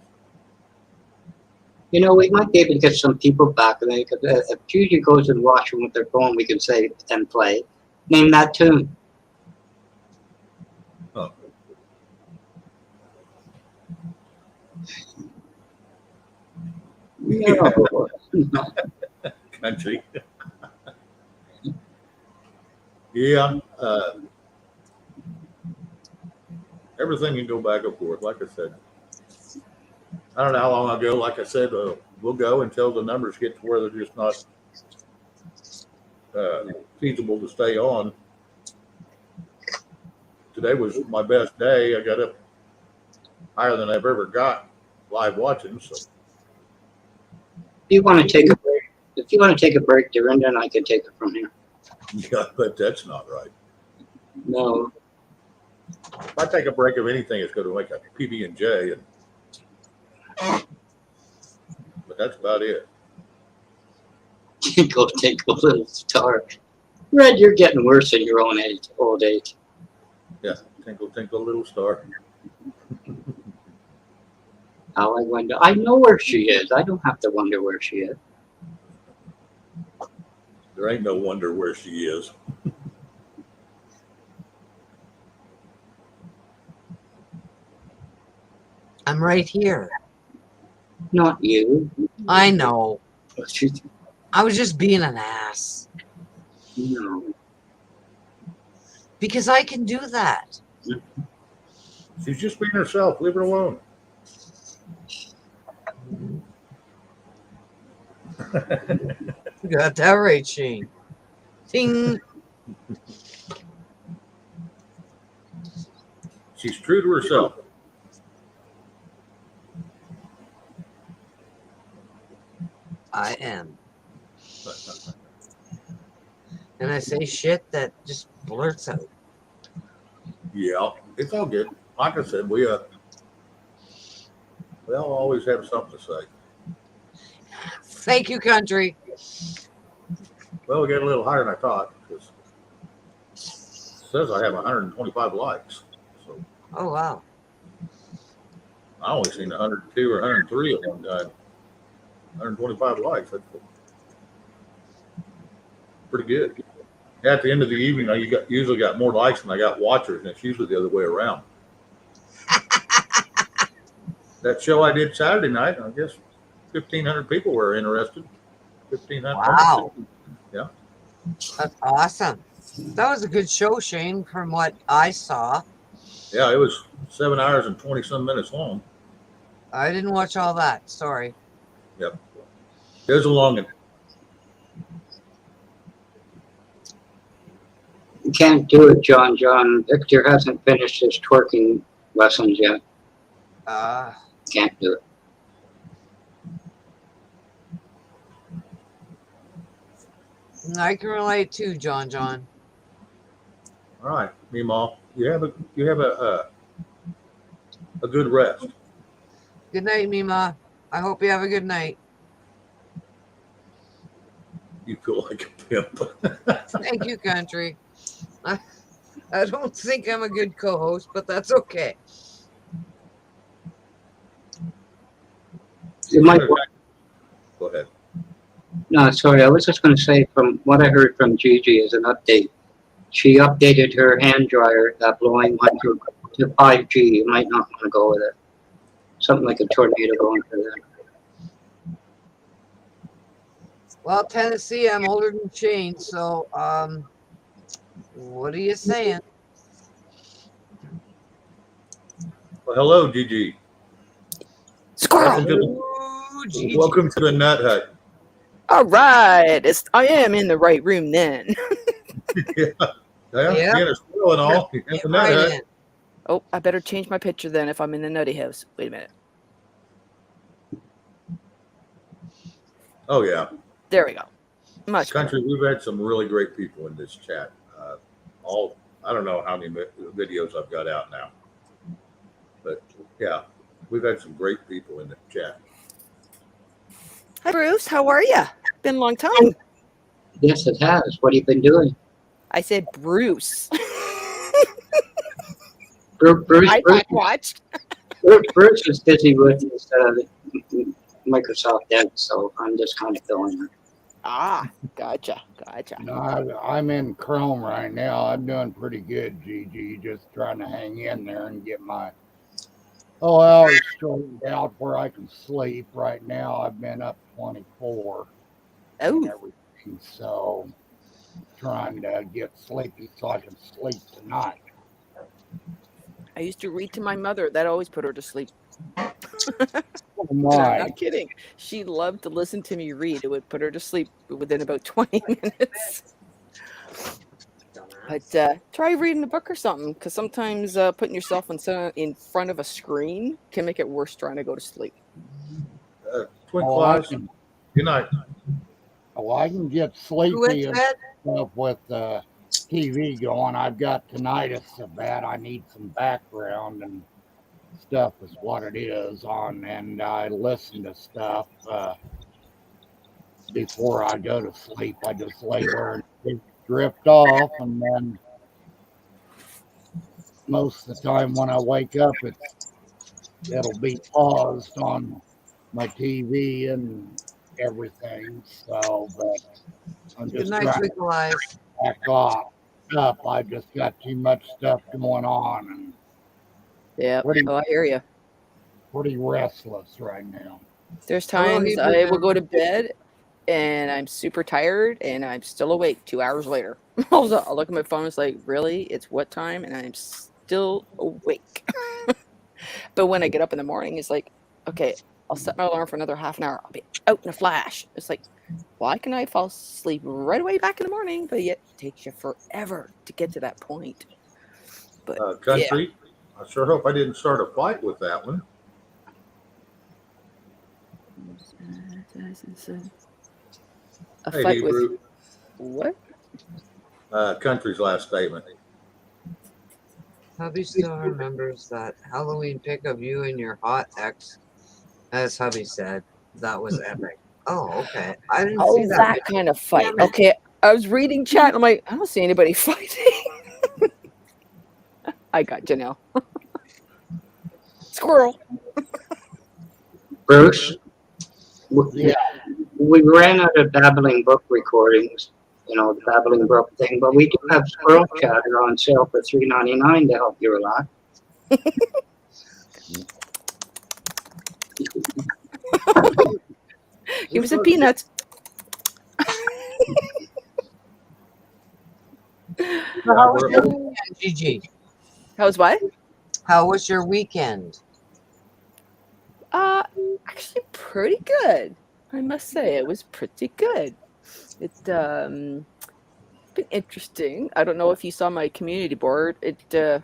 You know, we might be able to get some people back. And if Judy goes and watch them with their phone, we can say and play. Name that tune. Oh. No. Country. Yeah. Everything can go back and forth, like I said. I don't know how long ago, like I said, we'll go until the numbers get to where they're just not feasible to stay on. Today was my best day. I got up higher than I've ever got live watching. So If you want to take a break, Dorinda and I can take it from here. yeah, but that's not right. No. If I take a break of anything, it's going to make a PB&J, but that's about it. Go take a little star. Red, you're getting worse in your own old age. Yeah, tinkle, tinkle, little star. How I wonder. I know where she is. I don't have to wonder where she is. There ain't no wonder where she is. I'm right here. Not you. I know. She's- I was just being an ass. No. Because I can do that. She's just being herself. Leave her alone. You got that right, Shane. Ting. She's true to herself. I am. And I say shit that just blurts out. Yeah, it's all good. Like I said, we all always have something to say. Thank you, country. Well, we got a little higher than I thought because it says I have 125 likes. So Oh, wow. I only seen 102 or 103 at one time. 125 likes. That's pretty good. At the end of the evening, usually got more likes than I got watchers, and it's usually the other way around. That show I did Saturday night, I guess 1,500 people were interested. 1,500. Wow. Yeah. That's awesome. That was a good show, Shane, from what I saw. Yeah, it was 7 hours and 20 some minutes long. I didn't watch all that. Sorry. Yep. It was a long one. You can't do it, John. Victor hasn't finished his twerking lessons yet. Can't do it. I can relate too, John. All right, Meemaw, you have a good rest. Good night, Mima. I hope you have a good night. You feel like a pimp. Thank you, country. I don't think I'm a good co-host, but that's okay. You might. Go ahead. No, sorry. I was just going to say, from what I heard from Gigi as an update, she updated her hand dryer. That blowing went to 5G. You might not want to go with it. Something like a tornado going through there. Well, Tennessee, I'm older than Shane, so what are you saying? Well, hello, Gigi. Squirrel. Welcome to the Nut Hut. All right, I am in the right room then. Yeah, a squirrel and all. At the Nut Hut. Oh, I better change my picture then if I'm in the nutty house. Wait a minute. Oh yeah, There we go. Much better. country. We've had some really great people in this chat. All I don't know how many videos I've got out now, but yeah, we've had some great people in the chat. Hi, Bruce. How are you? Been a long time. Yes, it has. What have you been doing? I said Bruce. Bruce, I watched. Bruce is busy with his Microsoft Edge, so I'm just kind of filling her. Ah, gotcha. No, I'm in Chrome right now. I'm doing pretty good, Gigi. Just trying to hang in there and get my hours straightened out where I can sleep. Right now, I've been up 24 and Oh, everything, so trying to get sleepy so I can sleep tonight. I used to read to my mother. That always put her to sleep. Oh And I'm my! not kidding. She loved to listen to me read. It would put her to sleep within about 20 minutes. But try reading a book or something, because sometimes putting yourself in front of a screen can make it worse trying to go to sleep. Twin Oh, Claws, good night. I can get Who went sleepy to and bed? stuff with TV going. I've got tinnitus so bad I need some background and stuff is what it is on, and I listen to stuff before I go to sleep. I just lay there and drift off, and then most of the time when I wake up, it'll be paused on my TV and everything. So, but I'm Good just night, trying to Twinkle Eyes. back off. I just got too much stuff going on and Yep. pretty Oh, I hear you. pretty restless right now. There's Hello, times Hebrew I will go to Nerd. bed and I'm super tired and I'm still awake 2 hours later. I'll look at my phone. It's like, really? It's what time? And I'm still awake. But when I get up in the morning, it's like, okay, I'll set my alarm for another half an hour. I'll be out in a flash. It's like, why can I fall asleep right away back in the morning? But yet it takes you forever to get to that point. But yeah, Country, I sure hope I didn't start a fight with that one. a Hey, fight with Hebrew, what? Country's last statement. Hubby still remembers that Halloween pic of you and your hot ex. As hubby said, that was epic. Oh, okay. I didn't see Oh, that that picture. kind of fight. Damn it. Okay, I was reading chat. And I'm like, I don't see anybody fighting. I got Janelle. Squirrel. Bruce, Yeah, we ran out of Babbling Book recordings, the Babbling Brook thing, but we do have Squirrel Chatter on sale for $3.99 to help you relax. Give me some peanuts. So how was your weekend, Gigi? How's what? How was your weekend? Actually pretty good. I must say it was pretty good. Been interesting. I don't know if you saw my community board. I don't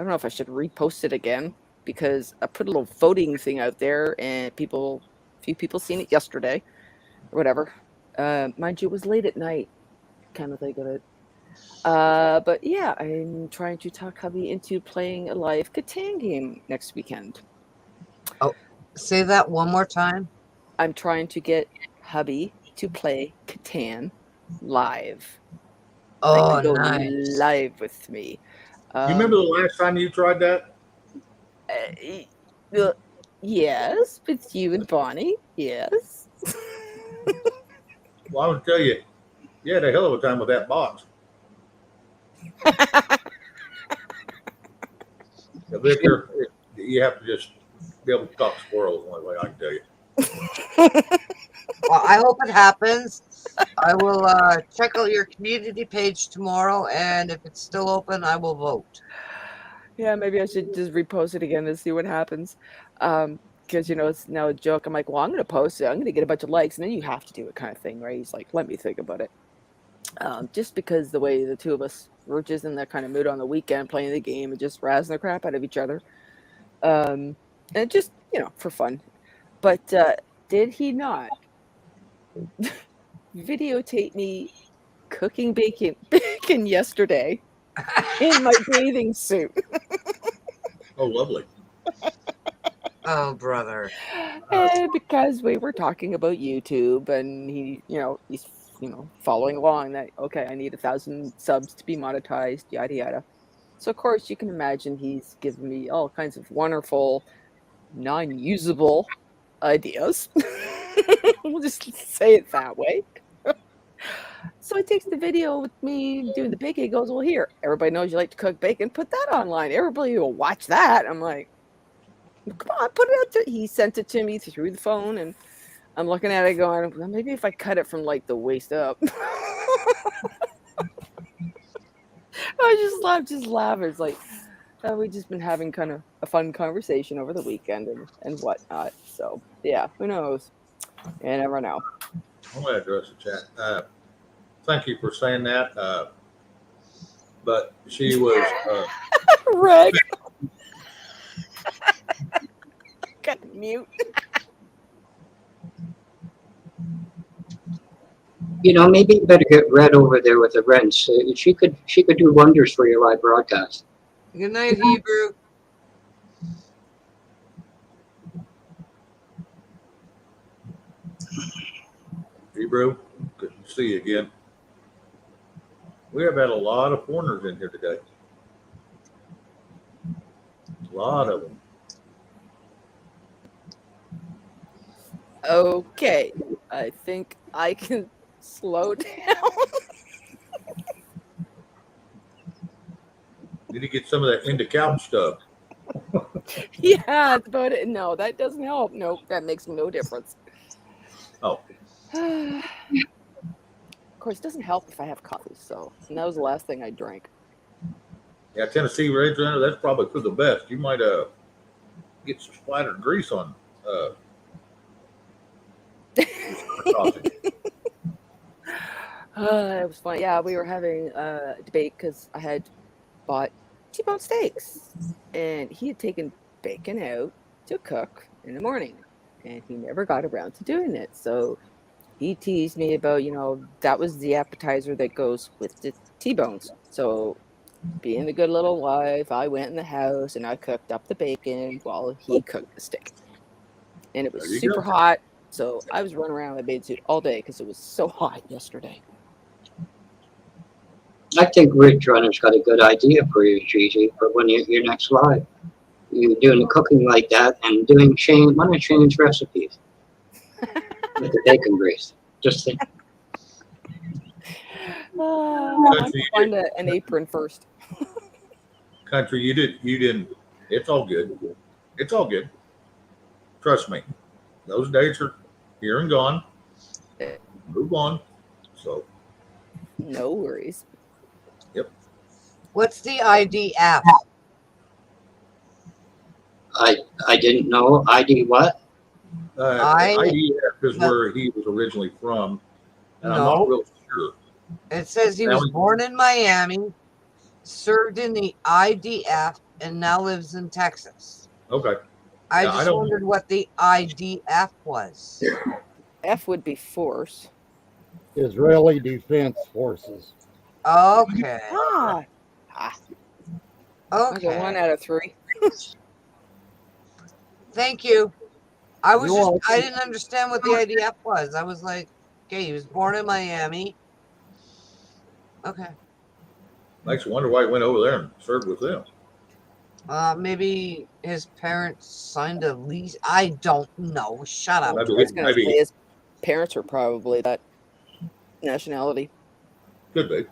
know if I should repost it again because I put a little voting thing out there and a few people seen it yesterday or whatever. Mind you, it was late at night, kind of think of it. But yeah, I'm trying to talk hubby into playing a live Catan game next weekend. Say that one more time. I'm trying to get hubby to play Catan live. Oh, Like to go nice. live with me. You remember the last time you tried that? Yes, with you and Bonnie. Yes. Well, I would tell you, you had a hell of a time with that box. Victor, you have to just be able to talk squirrels. The only way I can tell you. Well, I hope it happens. I will check out your community page tomorrow, and if it's still open, I will vote. Yeah, maybe I should just repost it again and see what happens. Because it's now a joke. I'm like, well, I'm gonna post it. I'm gonna get a bunch of likes, and then you have to do it, kind of thing, right? He's like, let me think about it. Just because the way the two of us were just in that kind of mood on the weekend, playing the game and just razzing the crap out of each other, and just for fun. But did he not videotape me cooking bacon yesterday in my bathing suit. Oh, lovely. Oh, brother. And because we were talking about YouTube, and he's following along that, okay, I need 1,000 subs to be monetized, yada yada. So of course you can imagine he's giving me all kinds of wonderful, non-usable ideas. We'll just say it that way. So he takes the video with me doing the bacon. He goes, well, here, everybody knows you like to cook bacon. Put that online. Everybody will watch that. I'm like, come on, put it out there. He sent it to me through the phone, and I'm looking at it going, well, maybe if I cut it from like the waist up. I just laugh. It's like, we've just been having kind of a fun conversation over the weekend and whatnot. So yeah, who knows? You never know. I'm going to address the chat. Thank you for saying that. But she was. Reg. Got to mute. Maybe you better get Red over there with the wrench. She could do wonders for your live broadcast. Good night, Hebrew. Hebrew, good to see you again. We have had a lot of foreigners in here today. A lot of them. Okay, I think I can slow down. Need to get some of that into couch stuff. Yeah, that's about it. No, that doesn't help. No, that makes no difference. Oh. Of course, it doesn't help if I have coffee. So, and that was the last thing I drank. Yeah, Tennessee Red Runner, that's probably for the best. You might get some splattered grease on coffee. It was fun. Yeah, we were having a debate because I had bought T-bone steaks, and he had taken bacon out to cook in the morning, and he never got around to doing it. So he teased me about, that was the appetizer that goes with the T-bones. So being the good little wife, I went in the house and I cooked up the bacon while he cooked the steak. And it was super hot, so I was running around in my bathing suit all day because it was so hot yesterday. I think Rich Runner's got a good idea for you, Gigi, for when you're next live. You're doing the cooking like that and doing one of Shane's recipes with the bacon grease. Just think. I have to find an apron first. Country, you didn't. It's all good. It's all good. Trust me. Those days are here and gone. Move on. So. No worries. Yep. What's the IDF? I didn't know. ID what? IDF is where he was originally from, and I'm not real sure. It says he was born in Miami, served in the IDF, and now lives in Texas. Okay. I just wondered what the IDF was. F would be force. Israeli Defense Forces. Okay. Okay. 1 out of 3. Thank you. I didn't understand what the IDF was. I was like, okay, he was born in Miami. Okay. Makes you wonder why he went over there and served with them. Maybe his parents signed a lease. I don't know. Shut up. Maybe his parents are probably that nationality. Could be.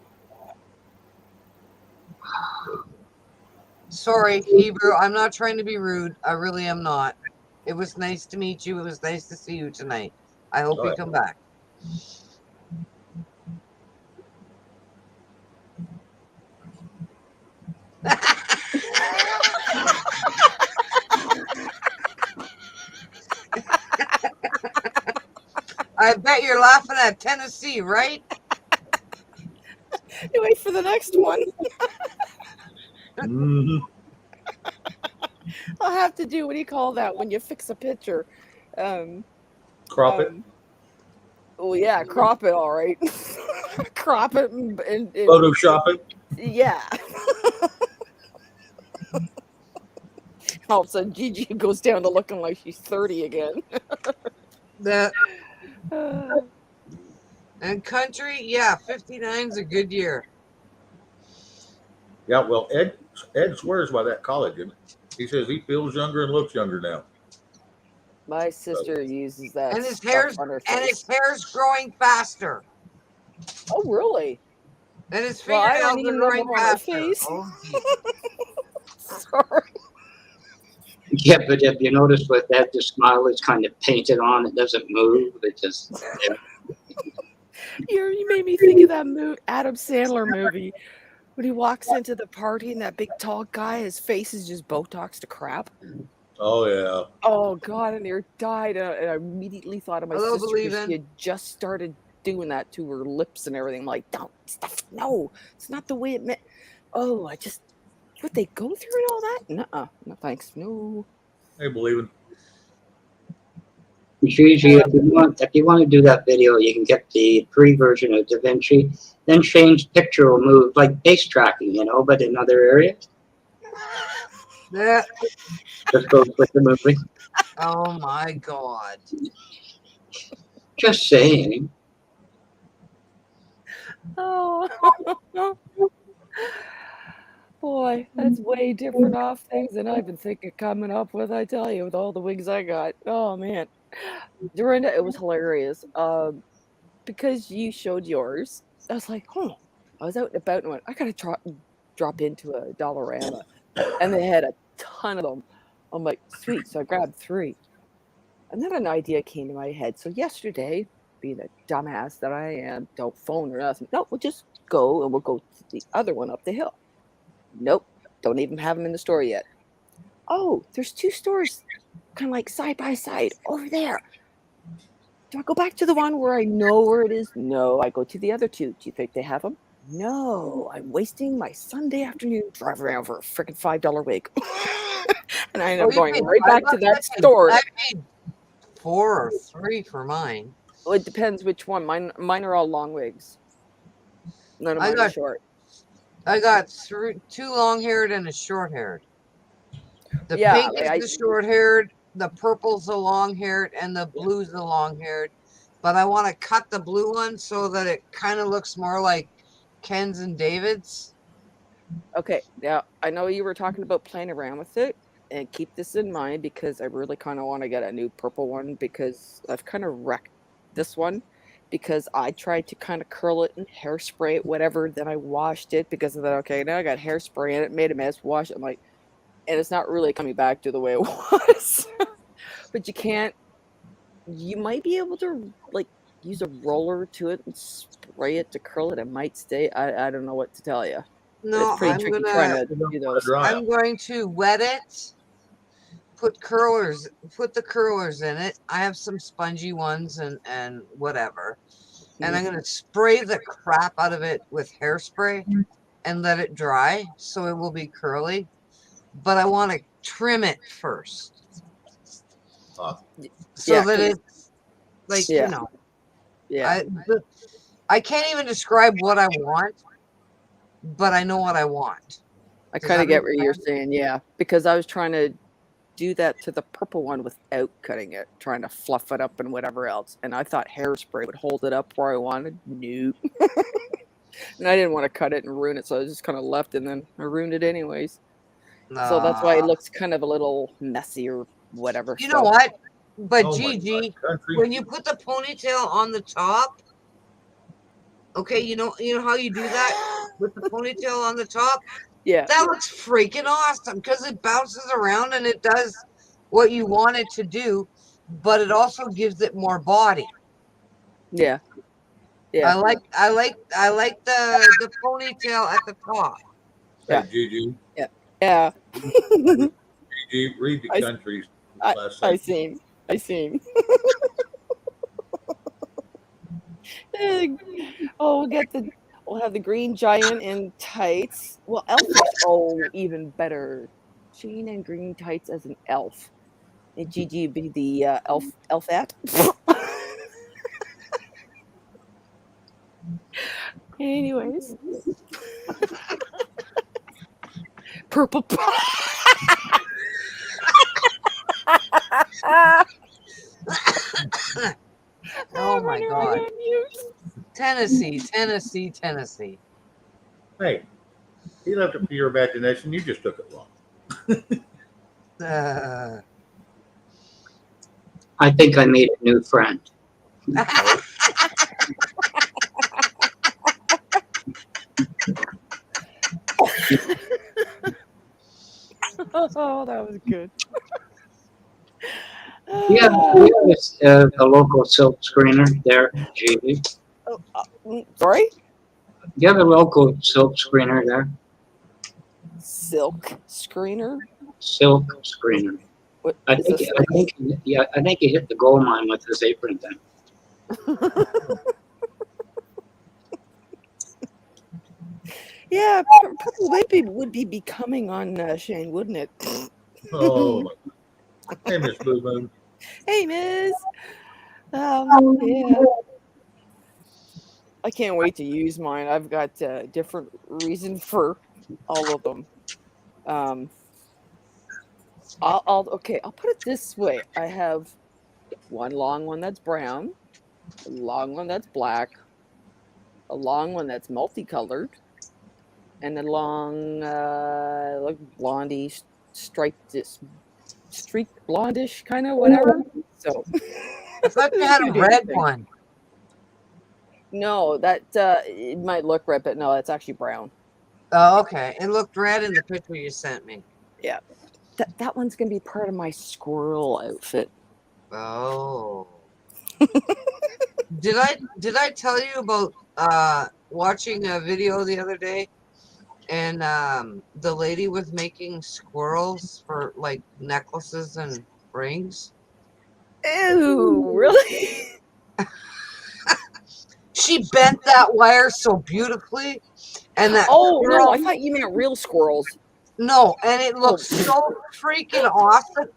Sorry, Hebrew. I'm not trying to be rude. I really am not. It was nice to meet you. It was nice to see you tonight. I hope you come back. I bet you're laughing at Tennessee, right? You wait for the next one. Mm-hmm. I'll have to do, what do you call that when you fix a picture? Crop it. Oh yeah, crop it all right. Crop it and Photoshop it. yeah. All of a sudden, Gigi goes down to looking like she's 30 again. That and country, yeah, 59's a good year. Yeah, well, Ed swears by that college, and he says he feels younger and looks younger now. My sister uses that And his stuff on her face. hair's growing faster. Oh, really? And his Well, I fingernails don't are even know growing more on my faster. face. Oh, geez. Sorry. Yeah, but if you notice with that, the smile is kind of painted on. It doesn't move. It just, You made me think of that Adam Sandler movie when he walks into the party and that big tall guy, his face is just Botox to crap. Oh yeah. Oh God, and near died. And I immediately thought of my Hello, sister because Believin'. she had just started doing that to her lips and everything. I'm like, don't stuff. No, it's not the way it meant. Oh, would they go through it all that? Nuh-uh. No thanks. No. Hey, believing. Gigi, if you want to do that video, you can get the free version of DaVinci. Then Shane's picture will move like base tracking, but in other areas. That, Just goes with the movie. oh my God. Just saying. Oh. Boy, that's way different off things than I've been thinking coming up with, I tell you, with all the wigs I got. Oh man. Dorinda, it was hilarious. Because you showed yours, I was like, I was out and about and went, I gotta drop into a Dollarama. And they had a ton of them. I'm like, sweet. So I grabbed 3. And then an idea came to my head. So yesterday, being a dumbass that I am, don't phone or nothing. No, we'll just go and we'll go to the other one up the hill. Nope, don't even have them in the store yet. Oh, there's 2 stores kind of like side by side over there. Do I go back to the one where I know where it is? No, I go to the other 2. Do you think they have them? No, I'm wasting my Sunday afternoon driving around for a freaking $5 wig. And I end up going right back to that store. I paid 4 or 3 for mine. Well, it depends which one. Mine are all long wigs. None of mine are short. I got 2 long-haired and a short-haired. The Yeah, pink is the short-haired, the purple's the long-haired, and the blue's the long-haired. But I want to cut the blue one so that it kind of looks more like Ken's and David's. Okay, now I know you were talking about playing around with it, and keep this in mind because I really kind of want to get a new purple one because I've kind of wrecked this one because I tried to kind of curl it and hairspray it, whatever. Then I washed it because of that. Okay, now I got hairspray in it, made a mess, washed it. I'm like, and it's not really coming back to the way it was. But you might be able to like use a roller to it and spray it to curl it. It might stay. I don't know what to tell you. No, it's pretty tricky trying to do those. I'm going to wet it, put the curlers in it. I have some spongy ones and whatever. And I'm going to spray the crap out of it with hairspray and let it dry so it will be curly. But I want to trim it first. So that it's like, Yeah. I can't even describe what I want, but I know what I want. I kind of get what you're saying, yeah. Because I was trying to do that to the purple one without cutting it, trying to fluff it up and whatever else. And I thought hairspray would hold it up where I wanted. Nope. And I didn't want to cut it and ruin it, so I just kind of left and then I ruined it anyways. So that's why it looks kind of a little messy or whatever. You know what? But Gigi, when you put the ponytail on the top, okay, you know how you do that with the ponytail on the top? Yeah. That looks freaking awesome because it bounces around and it does what you want it to do, but it also gives it more body. Yeah. Yeah. I like the ponytail at the top. Hey, Gigi. Yeah. Yeah. Gigi, read the countries. I seen. Oh, we'll have the green giant in tights. Well, elf is even better. Shane in green tights as an elf. And Gigi be the elfette. Anyways. Purple. Oh my God. Tennessee. Hey, he left it for your imagination. You just took it wrong. I think I made a new friend. Oh, that was good. Yeah, we have a local silk screener there, Gigi. Sorry? You have a local silk screener there? Silk screener? Silk screener. What I is think this? I think he hit the gold mine with his apron then. Yeah, Purple Baby would be becoming on Shane, wouldn't it? Oh, hey, Miss Blue Moon. Hey, Miss. Yeah. I can't wait to use mine. I've got different reason for all of them. I'll put it this way. I have one long one that's brown, a long one that's black, a long one that's multicolored, and a long like blondie striped streaked blondish kind of whatever. So I thought you had a red one. No, that it might look red, but no, it's actually brown. Oh, okay. It looked red in the picture you sent me. Yeah. That one's gonna be part of my squirrel outfit. Oh. Did I tell you about watching a video the other day, and the lady was making squirrels for like necklaces and rings? Ew, really? She bent that wire so beautifully, and that Oh squirrel, no, I thought you meant real squirrels. no, and it looks so freaking awesome.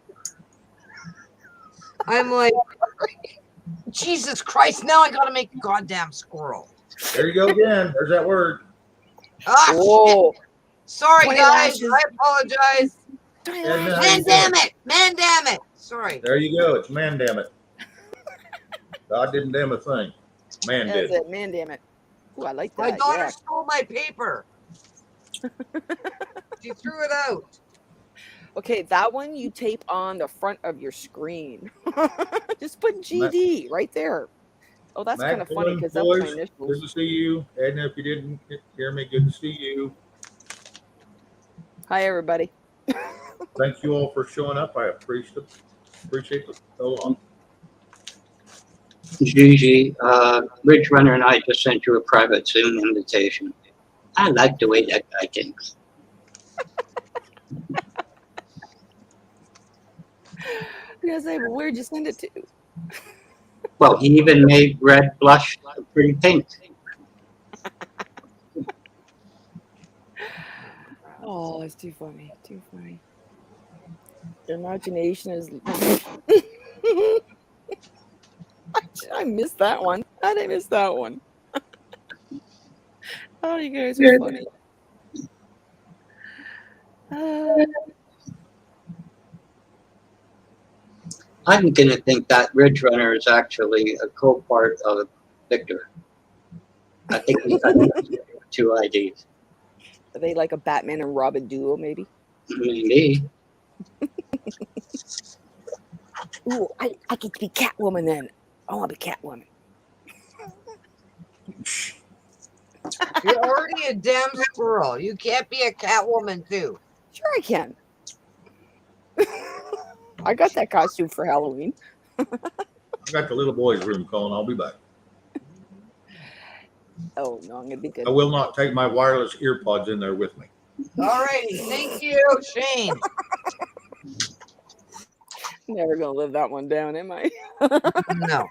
I'm like, Jesus Christ! Now I gotta make a goddamn squirrel. There you go again. There's that word. Ah, Whoa. shit. Sorry, 20 guys. lashes. I apologize. Man, damn it! Man, damn it! Sorry. There you go. It's man damn it. God didn't damn a thing. Man That's did. it, man, damn it. Ooh, I like that. My daughter Yeah. stole my paper. She threw it out. Okay, that one you tape on the front of your screen. Just put GD right there. Oh, that's kind of funny because that's my Boys, good initials. to see you. Edna, if you didn't hear me, good to see you. Hi, everybody. Thank you all for showing up. I appreciate it a lot. Gigi, Rich Runner and I just sent you a private Zoom invitation. I like the way that guy thinks. I was gonna say, well, where'd you send it to? Well, he even made red blush pretty pink. Oh, it's too funny. Too funny. Your imagination is. I missed that one. How did I miss that one? Oh, you guys are funny. I'm going to think that Ridge Runner is actually a co-part of Victor. I think he's got two IDs. Are they like a Batman and Robin duo, maybe? Maybe. Ooh, I get to be Catwoman then. I want to be Catwoman. You're already a damn squirrel. You can't be a Catwoman too. Sure, I can. I got that costume for Halloween. I got the little boy's room calling. I'll be back. Oh no, I'm gonna be good. I will not take my wireless ear pods in there with me. Alrighty, thank you, Shane. Never gonna live that one down, am I? No,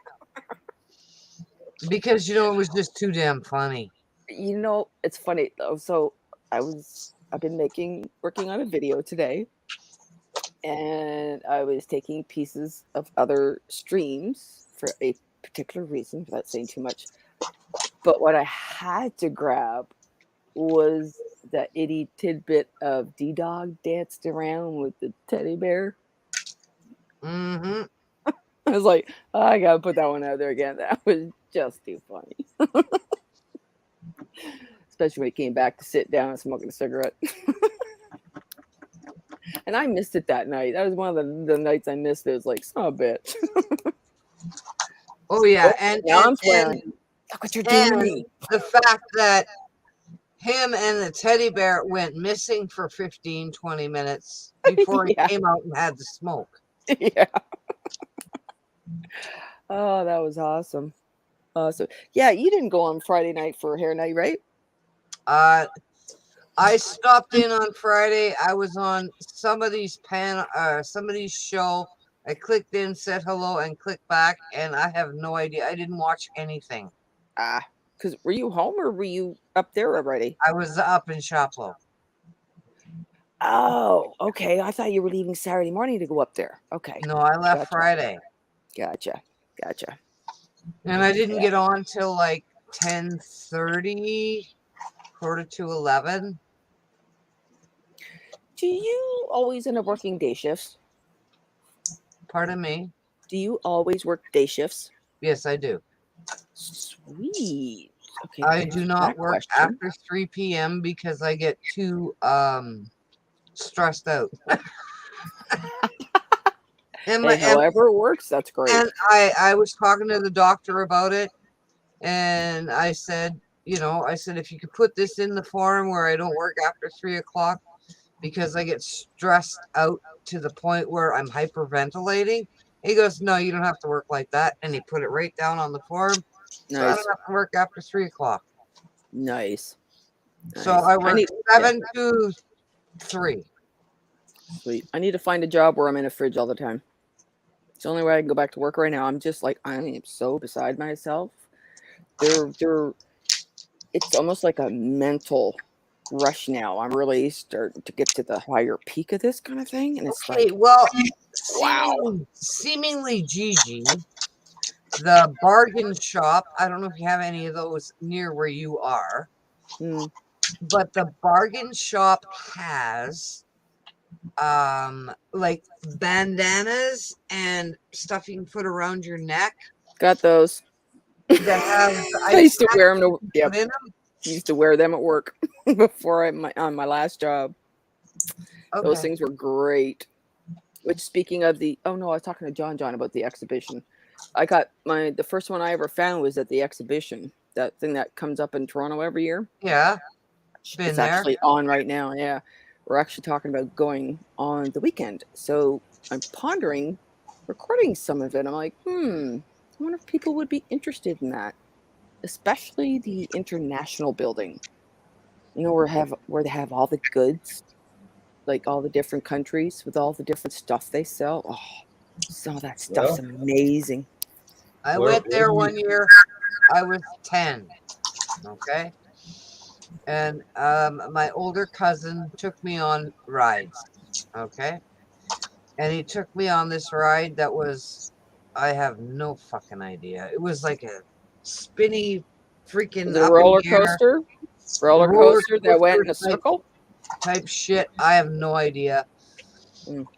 because it was just too damn funny. You know, it's funny though. So I've been working on a video today, and I was taking pieces of other streams for a particular reason, without saying too much. But what I had to grab was that itty tidbit of D-Dog danced around with the teddy bear. Mm-hmm. I was like, I gotta put that one out there again. That was just too funny. Especially when he came back to sit down and smoking a cigarette. And I missed it that night. That was one of the nights I missed it. It was like, son of a bitch. Oh yeah, and Now I'm and, swearing. and Look what you're doing to and me. the fact that him and the teddy bear went missing for 15, 20 minutes before Yeah. he came out and had the smoke. Yeah. Oh, that was awesome. So yeah, you didn't go on Friday night for hair night, right? I stopped in on Friday. I was on somebody's show. I clicked in, said hello, and clicked back, and I have no idea. I didn't watch anything. Because were you home or were you up there already? I was up in Shoplo. Oh, okay. I thought you were leaving Saturday morning to go up there. Okay. No, I left Gotcha. Friday. Gotcha. And I didn't get on till like 10:30, quarter to 11. Do you always end up working day shifts? Pardon me? Do you always work day shifts? Yes, I do. Sweet. Okay. I thanks do for not that work question. after 3 p.m. because I get too stressed out. And however it works, that's great. And I was talking to the doctor about it, and I said, if you could put this in the form where I don't work after 3 o'clock because I get stressed out to the point where I'm hyperventilating. He goes, no, you don't have to work like that. And he put it right down on the form. So I Nice. don't have to work after 3 o'clock. Nice. So I work 7 to 3. Sweet. I need to find a job where I'm in a fridge all the time. It's the only way I can go back to work right now. I'm just like, I am so beside myself. It's almost like a mental rush now. I'm really starting to get to the higher peak of this kind of thing. And it's Okay, like, well, wow. seemingly Gigi, the bargain shop, I don't know if you have any of those near where you are, but the bargain shop has like bandanas and stuff you can put around your neck Got those. that have I used to wear them. put in them. Used to wear them at work before on my last job. Those Okay. things were great. Which, speaking of I was talking to John about the exhibition. I got the first one I ever found was at the exhibition. That thing that comes up in Toronto every year. Yeah. It's actually on right now. Yeah. We're actually talking about going on the weekend. So I'm pondering recording some of it. I'm like, I wonder if people would be interested in that. Especially the international building. Where they have all the goods, like all the different countries with all the different stuff they sell. Oh, some of that stuff's amazing. I went there one year. I was 10. Okay. And my older cousin took me on rides. Okay. And he took me on this ride that was, I have no fucking idea. It was like a spinny freaking The roller coaster? Roller coaster that went in a circle? Type shit. I have no idea.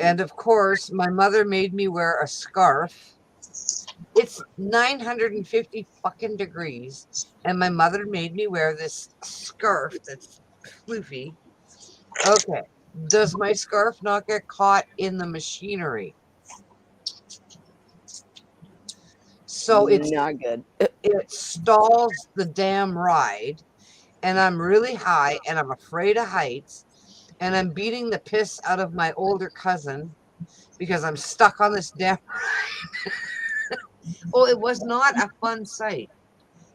And of course, my mother made me wear a scarf. It's 950 fucking degrees, and my mother made me wear this scarf that's floofy. Okay. Does my scarf not get caught in the machinery? So it's not good. It stalls the damn ride, and I'm really high, and I'm afraid of heights, and I'm beating the piss out of my older cousin because I'm stuck on this damn ride. Oh, it was not a fun sight.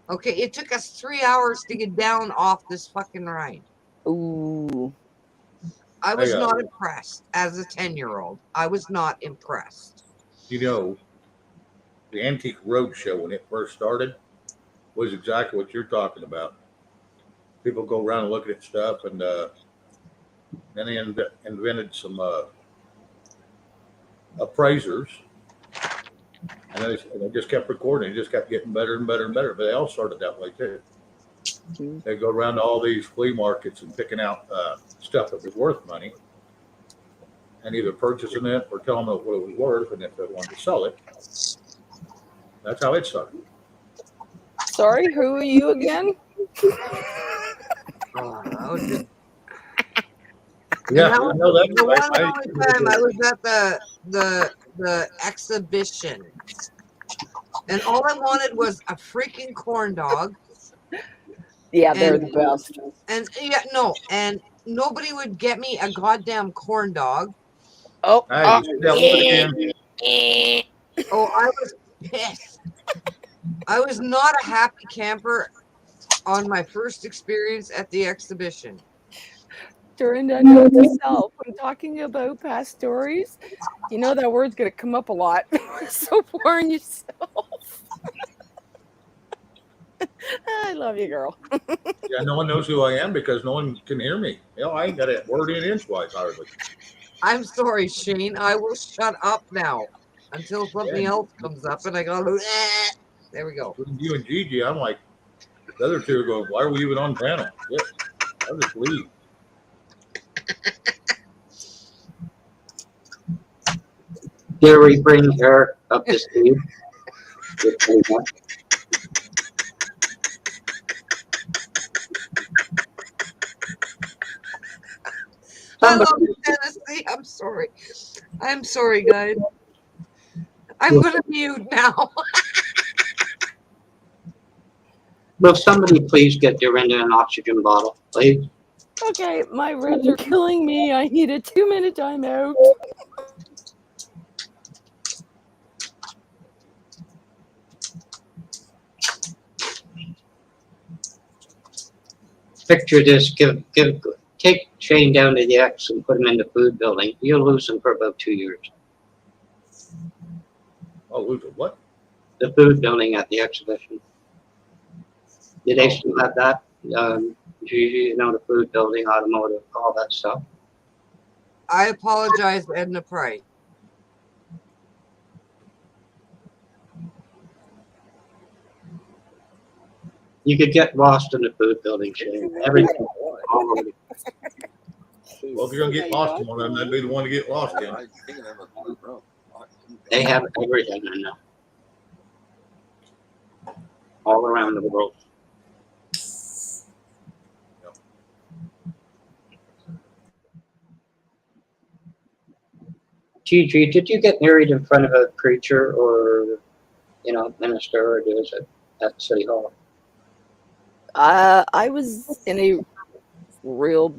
Okay, it took us 3 hours to get down off this fucking ride. Ooh. I was not impressed as a 10-year-old. I was not impressed. The Antique Roadshow, when it first started, was exactly what you're talking about. People go around looking at stuff, and then they invented some appraisers, and they just kept recording. It just kept getting better and better and better. But they all started that way too. They go around to all these flea markets and picking out stuff that was worth money, and either purchasing it or telling them what it was worth, and if they wanted to sell it. That's how it started. Sorry, who are you again? Oh, that was just, Yeah, that I was know that. the one and only time I was at the exhibition, and all I wanted was a freaking corn dog. Yeah, they're And- the best. And yeah, no, and nobody would get me a goddamn corn dog. Oh, Hey, you see that woman again? Oh, I was pissed. I was not a happy camper on my first experience at the exhibition. Dorinda, note to self, when talking about past stories, you know that word's going to come up a lot. So warn yourself. I love you, girl. Yeah, no one knows who I am because no one can hear me. You know, I ain't got a word in inchwise hardly. I'm sorry, Shane. I will shut up now until something else comes up and I go, there we go. Between you and Gigi, I'm like, the other two are going, why are we even on panel? Yeah, I'll just leave. Gary, bring Eric up to speed. I love Tennessee. I'm sorry. I'm sorry, guys. I'm going to mute now. Will somebody please get Dorinda an oxygen bottle, please? Okay, my ribs are killing me. I need a 2-minute timeout. Picture this, take Shane down to the X and put him in the food building. You'll lose him for about 2 years. Oh, lose it. What? The food building at the exhibition. Do they still have that? You know, the food building, automotive, all that stuff. I apologize, Edna Price. You could get lost in the food building, Shane. Everything. All over. Well, if you're going to get lost in one of them, that'd be the one to get lost in. They have everything in there. All around the world. Gigi, did you get married in front of a preacher or, minister, or was it at City Hall? I was in a real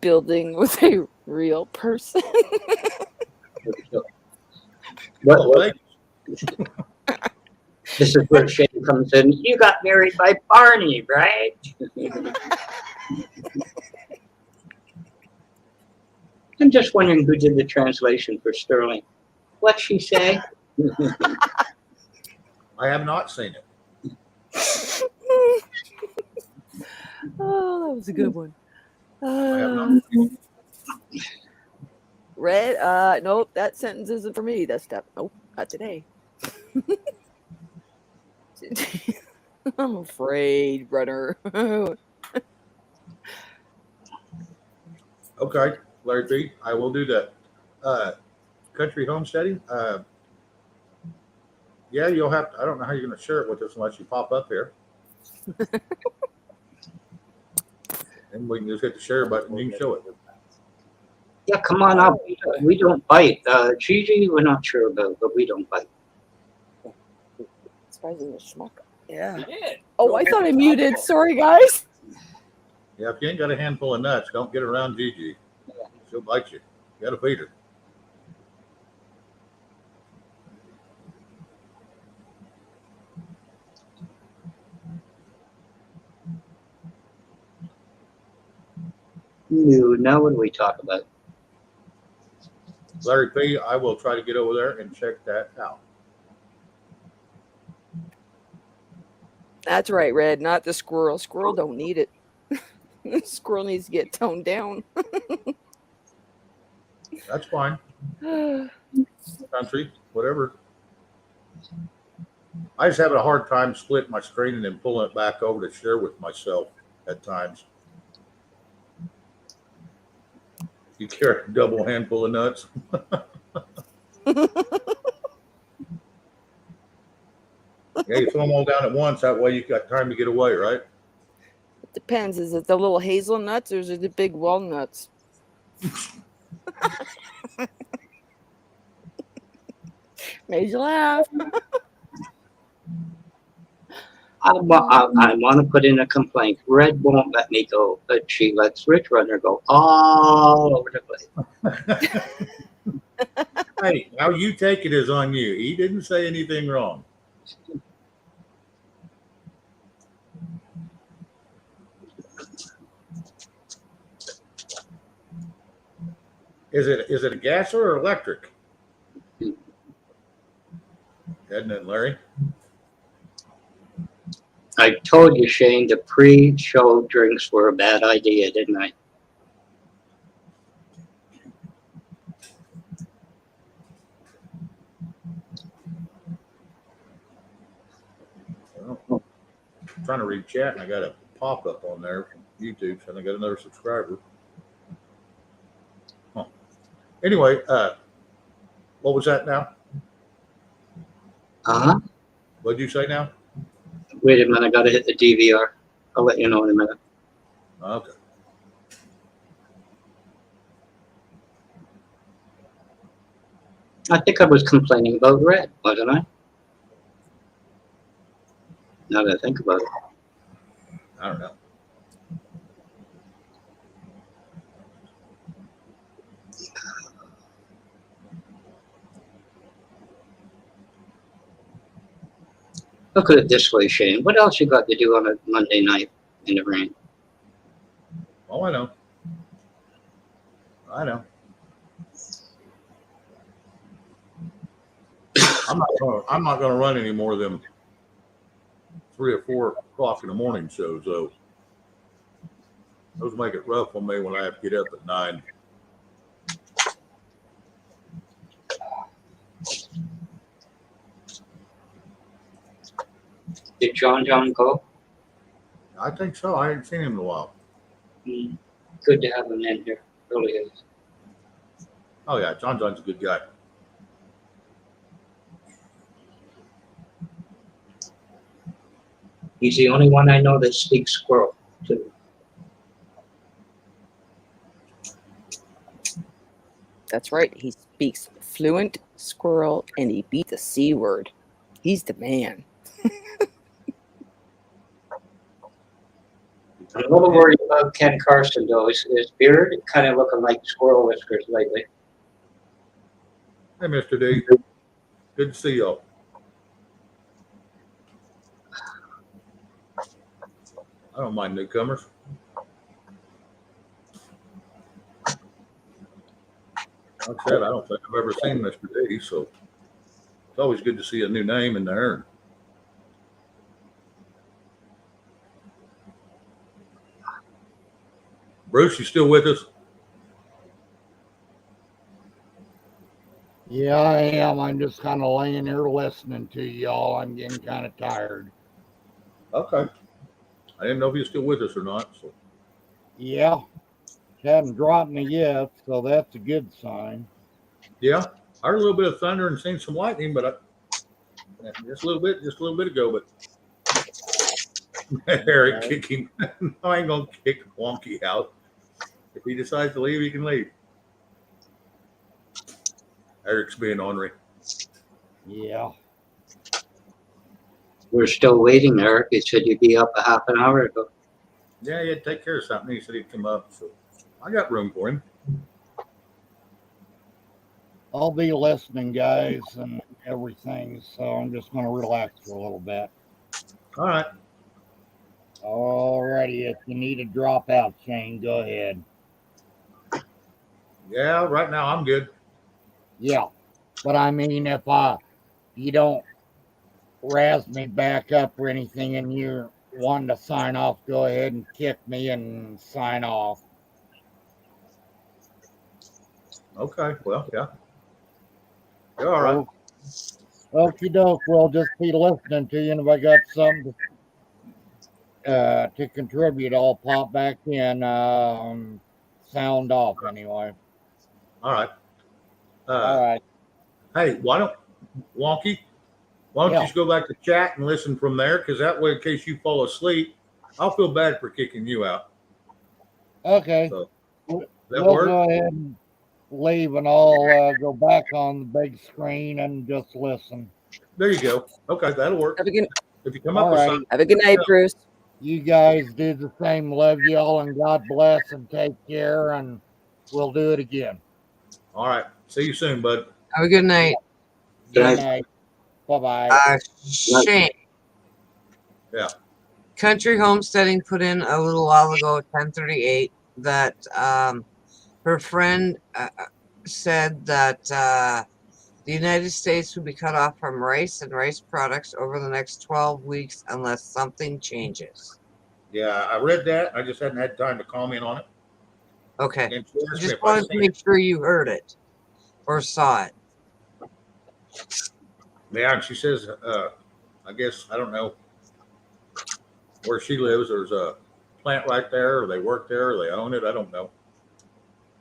building with a real person. What? This is where Shane comes in. You got married by Barney, right? I'm just wondering who did the translation for Sterling. What'd she say? I have not seen it. Oh, that was a good one. I have not seen it. Red, nope, that sentence isn't for me. That's that. Nope, not today. I'm afraid, runner. Okay, Larry B, I will do that. Country homesteading. Yeah, you'll have to, I don't know how you're going to share it with us unless you pop up here. And we can just hit the share button and you can show it. Yeah, come on up. We don't bite. Gigi, we're not sure about, but we don't bite. Yeah. Oh, I thought I muted. Sorry, guys. Yeah, if you ain't got a handful of nuts, don't get around Gigi. She'll bite you. You got to feed her. No, now what do we talk about? Larry P, I will try to get over there and check that out. That's right, Red. Not the squirrel. Squirrel don't need it. Squirrel needs to get toned down. That's fine. Country, whatever. I just have a hard time splitting my screen and then pulling it back over to share with myself at times. You carry a double handful of nuts. Yeah, you throw them all down at once. That way you got time to get away, right? It depends. Is it the little hazelnuts or is it the big walnuts? Made you laugh. I want to put in a complaint. Red won't let me go, but she lets Rich Runner go all over the place. Hey, how you take it is on you. He didn't say anything wrong. Is it a gas or electric? Isn't it, Larry? I told you, Shane, the pre-show drinks were a bad idea, didn't I? Well, I'm trying to read chat and I got a pop up on there from YouTube, so I got another subscriber. Huh. Anyway, what was that now? Uh-huh. What'd you say now? Wait a minute, I gotta hit the DVR. I'll let you know in a minute. Okay. I think I was complaining about red, wasn't I? Now that I think about it. I don't know. Look at it this way, Shane. What else you got to do on a Monday night in the rain? Oh, I know. I know. I'm not gonna run any more of them 3 or 4 o'clock in the morning shows, though. Those make it rough on me when I have to get up at 9. Did John go? I think so. I haven't seen him in a while. Good to have him in here. Really is. Oh yeah, John's a good guy. He's the only one I know that speaks squirrel, too. That's right. He speaks fluent squirrel and he beat the C word. He's the man. I'm a little worried about Ken Carson, though. His beard kind of looking like squirrel whiskers lately. Hey, Mr. D. Good to see y'all. I don't mind newcomers. Like I said, I don't think I've ever seen Mr. D, so it's always good to see a new name in there. Bruce, you still with us? Yeah, I am. I'm just kind of laying here listening to y'all. I'm getting kind of tired. Okay. I didn't know if you're still with us or not. So Yeah, hadn't dropped me yet, so that's a good sign. yeah, I heard a little bit of thunder and seen some lightning, but just a little bit ago. But Eric Okay. kicking. No, I ain't gonna kick Wonky out. If he decides to leave, he can leave. Eric's being ornery. Yeah. We're still waiting, Eric. You said you'd be up a half an hour ago. Yeah, he had to take care of something. He said he'd come up, so I got room for him. I'll be listening, guys, and everything, so I'm just going to relax for a little bit. All right. Alrighty, if you need a drop out, Shane, go ahead. Yeah, right now I'm good. Yeah, but I mean, if you don't razz me back up or anything and you're wanting to sign off, go ahead and kick me and sign off. Okay. Well, yeah. You're all right. Okie doke. We'll just be listening to you, and if I got something to contribute, I'll pop back in. Sound off anyway. All right. All right. Hey, Wonky, why don't you Yeah. just go back to chat and listen from there? Because that way, in case you fall asleep, I'll feel bad for kicking you out. Okay. So, We'll that work? go ahead and leave, and I'll go back on the big screen and just listen. There you go. Okay, that'll work. Have a good, If you come All up with right. something, have a good night, yeah. Bruce. You guys do the same. Love y'all, and God bless, and take care, and we'll do it again. All right. See you soon, bud. Have a good night. Good night. Bye-bye. Shane. Yeah. Country Homesteading put in a little while ago, 1038, that her friend said that the United States would be cut off from rice and rice products over the next 12 weeks unless something changes. Yeah, I read that. I just hadn't had time to comment on it. Okay. And she asked me Just if I wanted to seen make it. sure you heard it or saw it. Yeah, and she says, I guess, I don't know where she lives. There's a plant right there, or they work there, or they own it. I don't know.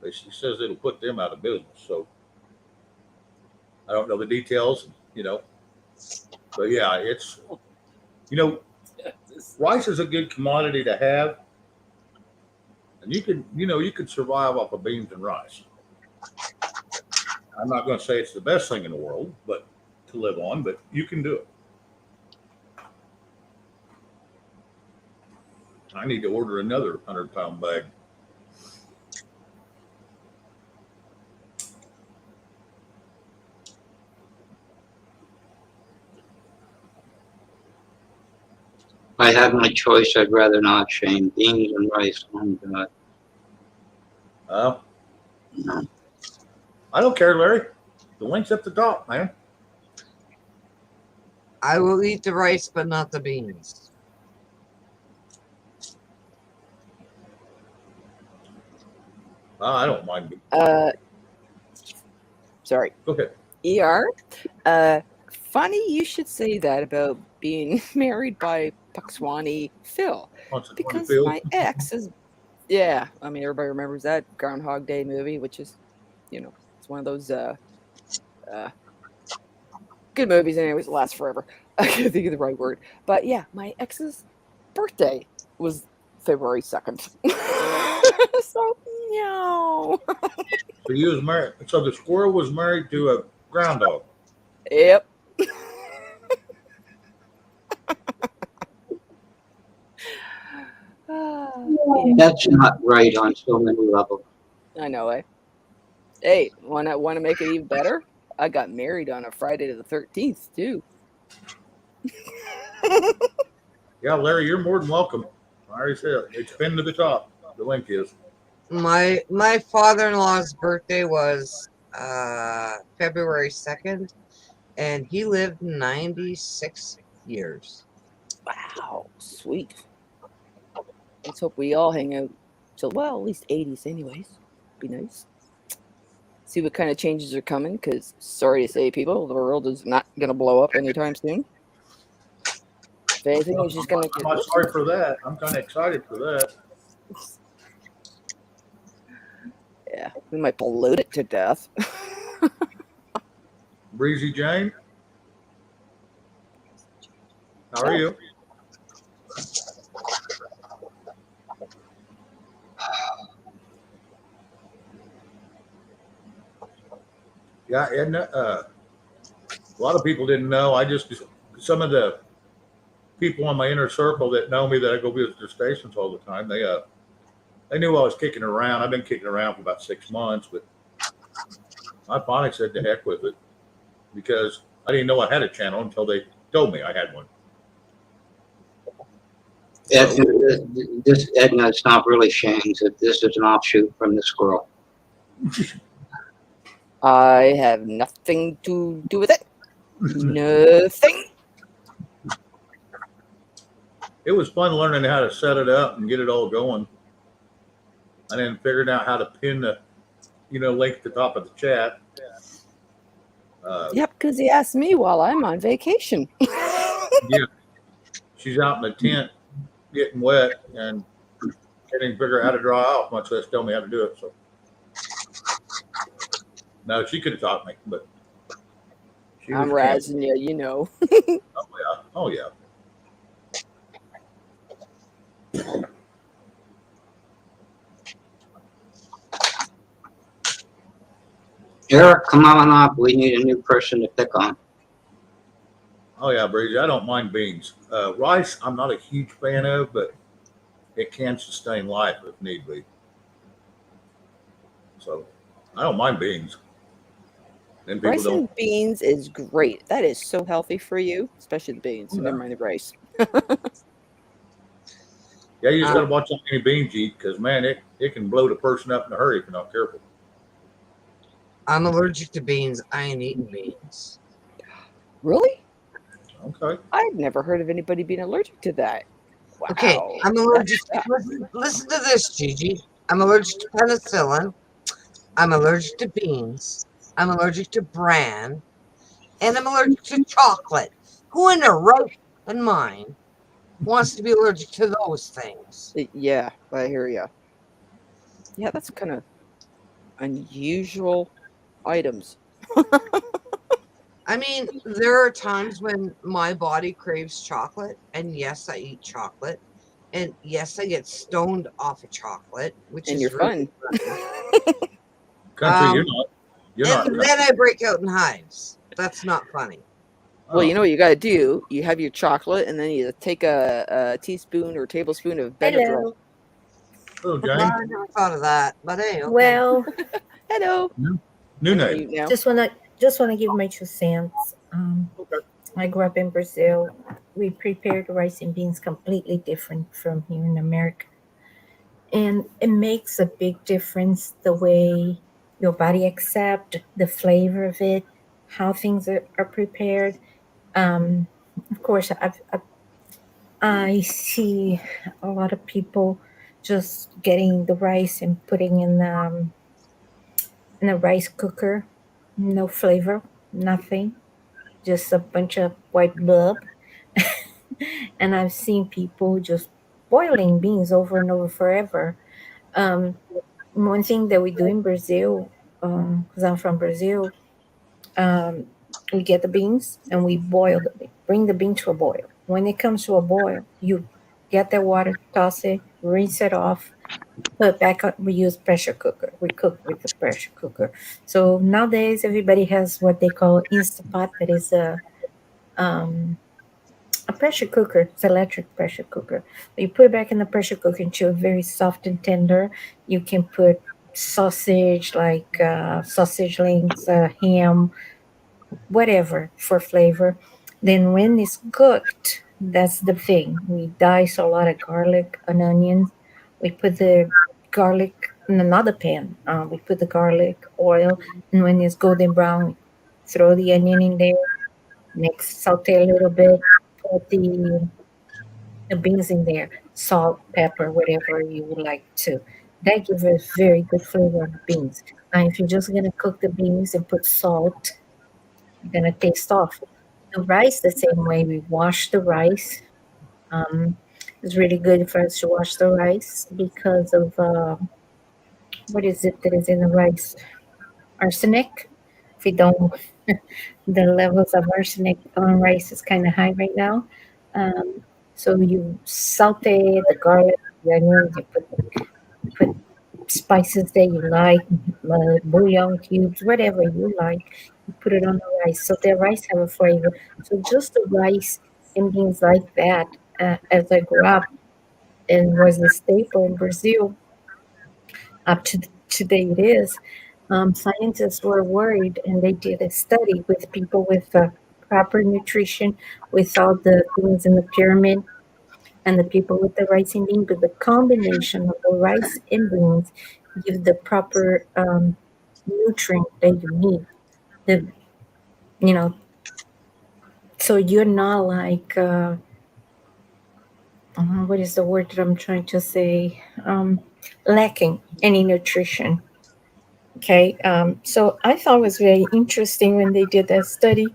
But she says it'll put them out of business. So I don't know the details, you know. But yeah, it's, you know, rice is a good commodity to have. And you could survive off of beans and rice. I'm not going to say it's the best thing in the world, but to live on, but you can do it. I need to order another 100-pound bag. If I had my choice, I'd rather not, Shane. Beans and rice. Oh, God. No. I don't care, Larry. The link's at the top, man. I will eat the rice, but not the beans. I don't mind. Sorry. Go ahead. Funny you should say that about being married by Puxwani Phil. Because my ex is, yeah, I mean, everybody remembers that Groundhog Day movie, which is, it's one of those good movies, anyways, it lasts forever. I can't think of the right word. But yeah, my ex's birthday was February 2nd. So, no. So you was married. So the squirrel was married to a groundhog. Yep. That's not right on so many levels. I know, eh? Hey, want to make it even better? I got married on a Friday the 13th, too. Yeah, Larry, you're more than welcome. I already said it's pinned to the top. The link is. My father-in-law's birthday was February 2nd, and he lived 96 years. Wow, sweet. Let's hope we all hang out till, well, at least 80s anyways. Be nice. See what kind of changes are coming, because sorry to say, people, the world is not going to blow up anytime soon. If anything, it's just going to I'm not sorry for that. I'm kind of excited for that. Yeah, we might pollute it to death. Breezy Jane, how are you? Yeah, and a lot of people didn't know. Some of the people on my inner circle that know me that I go visit their stations all the time, they knew I was kicking around. I've been kicking around for about 6 months, but I finally said to heck with it because I didn't know I had a channel until they told me I had one. Edna, it's not really Shane's. This is an offshoot from the squirrel. I have nothing to do with it. Nothing. It was fun learning how to set it up and get it all going. And then figuring out how to pin the, link at the top of the chat. Yep, because he asked me while I'm on vacation. Yeah, she's out in the tent getting wet and can't figure out how to dry off, much less tell me how to do it. So, no, she could have taught me, but she was I'm a camp. razzing you, you know. Oh, yeah. Oh, yeah. Eric, come on up. We need a new person to pick on. Oh, yeah, Breezy. I don't mind beans. Rice, I'm not a huge fan of, but it can sustain life if need be. So, I don't mind beans. Then people Rice don't. and beans is great. That is so healthy for you, especially the beans. Yeah. Never mind the rice. Yeah, you just got to watch how many beans you eat because, man, it can blow the person up in a hurry if you're not careful. I'm allergic to beans. I ain't eating beans. Really? Okay. I've never heard of anybody being allergic to that. Wow. Okay, I'm allergic to, listen to this, Gigi. I'm allergic to penicillin. I'm allergic to beans. I'm allergic to bran. And I'm allergic to chocolate. Who in their right mind wants to be allergic to those things? Yeah, I hear you. Yeah, that's kind of unusual items. I mean, there are times when my body craves chocolate, and yes, I eat chocolate, and yes, I get stoned off of chocolate, which And is you're really fun. Country, you're not. You're not. And then I break out in hives. That's not funny. Well, you Oh, know what you got to do? You have your chocolate, and then you take a teaspoon or tablespoon of Benadryl. Hello, Well, Jane. I never thought of that, but hey, okay. Well, Hello. New You're name. mute now. just wanna give my 2 cents. Okay. I grew up in Brazil. We prepared rice and beans completely different from here in America, and it makes a big difference the way your body accept the flavor of it, how things are prepared. Um, of course, I see a lot of people just getting the rice and putting in a rice cooker, no flavor, nothing, just a bunch of white blub. And I've seen people just boiling beans over and over forever. Um, One thing that we do in Brazil, because I'm from Brazil, um, we get the beans and we boil bring the bean to a boil. When it comes to a boil, you get the water, toss it, rinse it off, put back on. We use pressure cooker. We cook with the pressure cooker. So nowadays everybody has what they call Instapot, that is a pressure cooker. It's electric pressure cooker. You put it back in the pressure cooker until it's very soft and tender. You can put sausage, like sausage links, ham, whatever for flavor. Then when it's cooked, that's the thing. We dice a lot of garlic and onions. We put the garlic in another pan. We put the garlic, oil, and when it's golden brown, we throw the onion in there, mix, saute a little bit, put the beans in there, salt, pepper, whatever you would like to. That gives us very good flavor on the beans. Now, if you're just gonna cook the beans and put salt, you're gonna taste off. The rice, the same way. We wash the rice. Um, it's really good for us to wash the rice because of what is it that is in the rice? Arsenic. If we don't, the levels of arsenic on rice is kind of high right now. Um, so you saute the garlic, the onions, you put spices that you like, bouillon cubes, whatever you like. You put it on the rice, so the rice have a flavor. So just the rice and beans like that, as I grew up, and was the staple in Brazil up to today. It is. Scientists were worried, and they did a study with people with proper nutrition, with all the things in the pyramid, and the people with the rice and beans, but the combination of the rice and beans give the proper nutrient that you need. The you know, so you're not like what is the word that I'm trying to say? Lacking any nutrition. Okay, so I thought it was very interesting when they did that study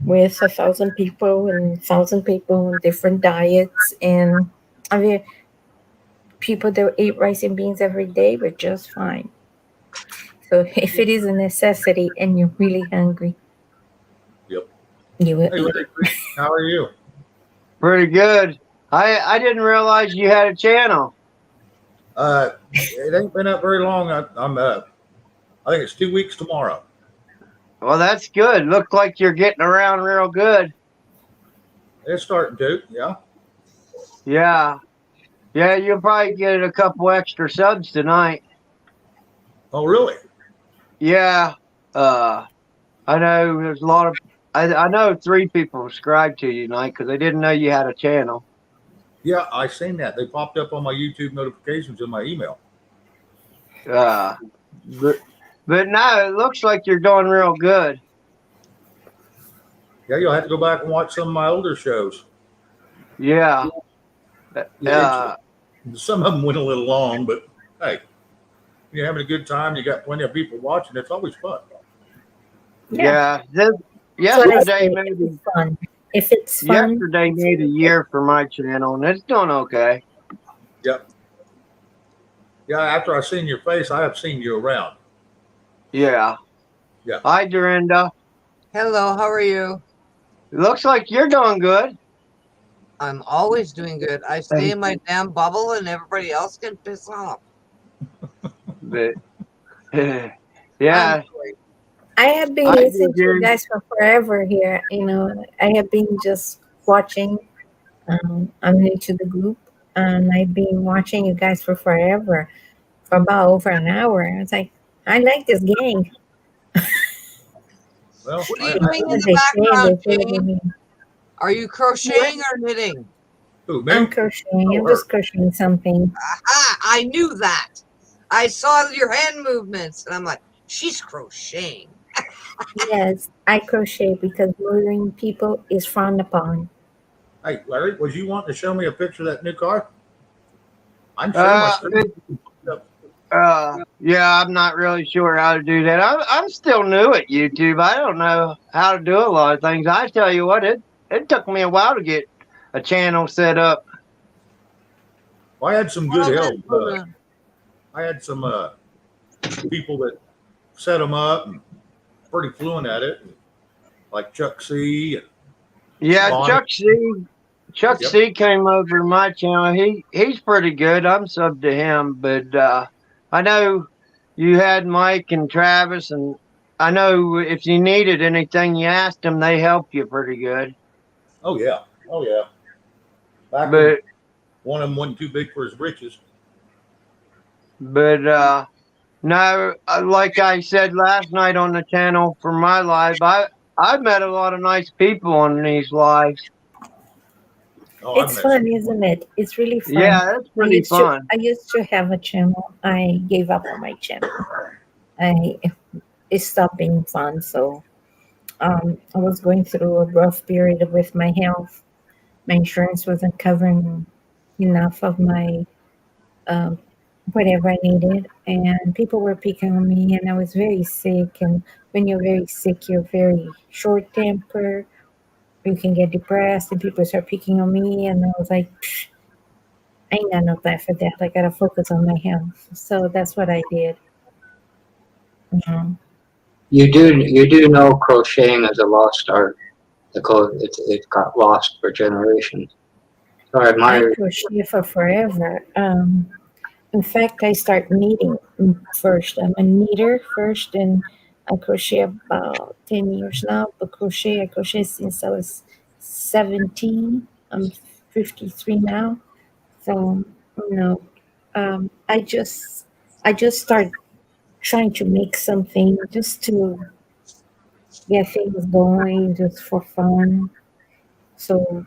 with 1,000 people on different diets, and I mean, people that ate rice and beans every day were just fine. So if it is a necessity and you're really hungry, Yep. you will Hey, eat Larry, it. how are you? Pretty good. I didn't realize you had a channel. It ain't been up very long. I think it's 2 weeks tomorrow. Well, that's good. Look like you're getting around real good. It's starting to, yeah. Yeah. Yeah, you'll probably get a couple extra subs tonight. Oh, really? Yeah. I know there's a lot of I know 3 people subscribed to you tonight because they didn't know you had a channel. Yeah, I seen that. They popped up on my YouTube notifications in my email. But no, it looks like you're doing real good. Yeah, you'll have to go back and watch some of my older shows. Yeah. Some of them went a little long, but hey, you're having a good time. You got plenty of people watching. It's always fun. Yeah. That's what I Yesterday say. made If it's fun. If it's fun, yesterday made a year for my channel, and it's doing okay. Yep. Yeah, after I seen your face, I have seen you around. Yeah. Yeah. Hi, Dorinda. Hello, how are you? It looks like you're doing good. I'm always doing good. I stay in my damn bubble and everybody else can piss off. But yeah. I'm sorry. I have been I listening to you figured- guys for forever here. I have been just watching. I'm new to the group, and I've been watching you guys for forever, for about over an hour. I was like, I like this gang. Well, What are you I, doing in What the they say, background, they say what they Jane? mean. Are you crocheting or knitting? who, me? I'm crocheting. I'm Oh, just crocheting something. Aha! I knew that. I saw your hand movements, and I'm like, she's crocheting. Yes, I crochet because murdering people is frowned upon. Hey, Larry, was you wanting to show me a picture of that new car? I'm sharing my screen. Yeah, I'm not really sure how to do that. I'm still new at YouTube. I don't know how to do a lot of things. I tell you what, it took me a while to get a channel set up. Well, I had some good Well, help. then, I had some people that set them up and pretty fluent at it, like Chuck C. And Yeah, Bonnie. Chuck Yep. C came over to my channel. He's pretty good. I'm subbed to him, but I know you had Mike and Travis, and I know if you needed anything, you asked them, they helped you pretty good. Oh yeah, oh yeah. Back when But one of them wasn't too big for his britches. no, like I said last night on the channel for my live, I've met a lot of nice people on these lives. Oh, It's fun, isn't it? It's really fun. Yeah, that's pretty fun. I used to have a channel. I gave up on my channel. It stopped being fun. So I was going through a rough period with my health. My insurance wasn't covering enough of my whatever I needed, and people were picking on me, and I was very sick. And when you're very sick, you're very short tempered. You can get depressed, and people start picking on me, and I was like, "Psh, I ain't got no time for that. I gotta focus on my health." So that's what I did. Mhm. You do know crocheting is a lost art. It got lost for generations. So I I admire. crochet for forever. In fact, I start knitting first. I'm a knitter first, and I crochet about 10 years now. But I crochet since I was 17. I'm 53 now. So, I just start trying to make something just to get things going, just for fun. So,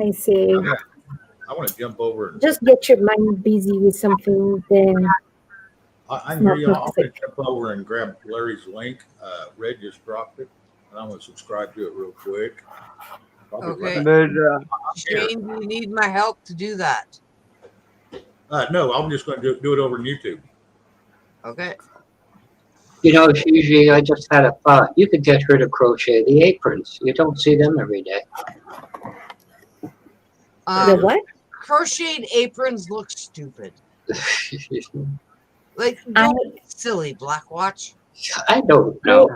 I say, I want to jump over and just get your mind busy with something, then I it's can hear not you. I'm going to toxic. jump over and grab Larry's link. Red just dropped it, and I'm going to subscribe to it real quick. I'll be Okay. right But Jane, do you need my help to do that? back. No, I'm just going to do it over on YouTube. Okay. You know, usually I just had a thought. You could get her to crochet the aprons. You don't see them every day. The what? Crocheted aprons look stupid. Like, I, don't be silly, Black Watch. I don't know.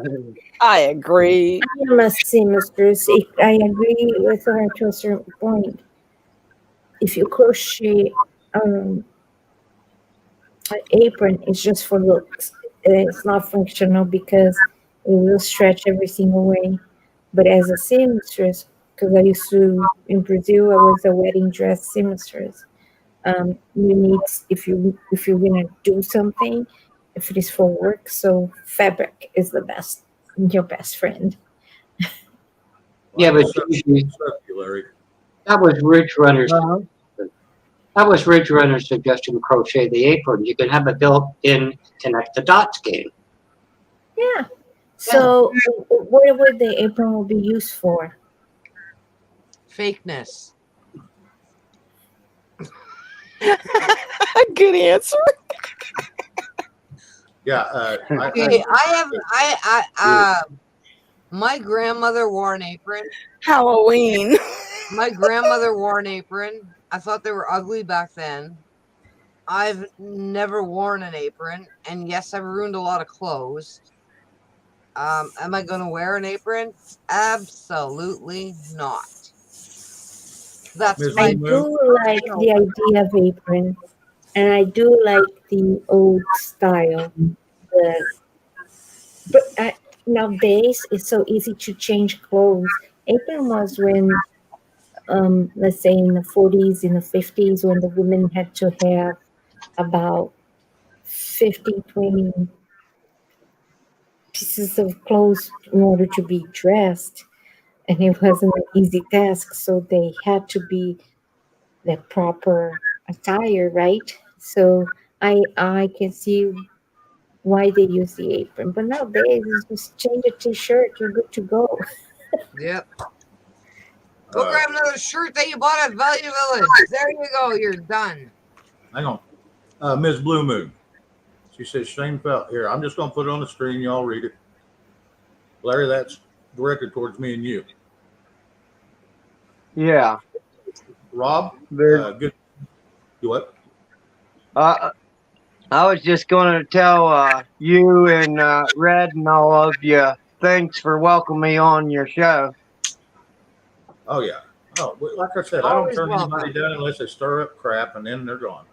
I agree. I am a seamstress. I agree with her to a certain point. If you crochet an apron, it's just for looks. It's not functional because it will stretch every single way. But as a seamstress, because I used to in Brazil, I was a wedding dress seamstress. You need if you're gonna do something, if it is for work, so fabric is your best friend. Yeah, but usually that was Ridge Runner's. That was Ridge Runner's suggestion. Crochet the apron. You can have a built-in connect the dots game. Yeah. So what would the apron will be used for? Fakeness. Good answer. Yeah. Okay, my grandmother wore an apron. Halloween. My grandmother wore an apron. I thought they were ugly back then. I've never worn an apron, and yes, I've ruined a lot of clothes. Am I going to wear an apron? Absolutely not. That's I do like the idea of apron, and I do like the old style. But nowadays it's so easy to change clothes. Apron was when, let's say in the 40s, in the 50s, when the women had to have about 15, 20 pieces of clothes in order to be dressed, and it wasn't an easy task, so they had to be the proper attire, right? So I can see why they use the apron, but nowadays it's just change a t-shirt, you're good to go. Yep. Go grab another shirt that you bought at Value Village. There you go. You're done. Hang on. Ms. Blue Moon. She says, Shane felt here. I'm just going to put it on the screen. Y'all read it. Larry, that's directed towards me and you. Yeah. Rob, good. You what? I was just going to tell you and Red and all of you, thanks for welcoming me on your show. Oh, yeah. Oh, like I said, I don't turn anybody down unless they stir up crap, and then they're gone.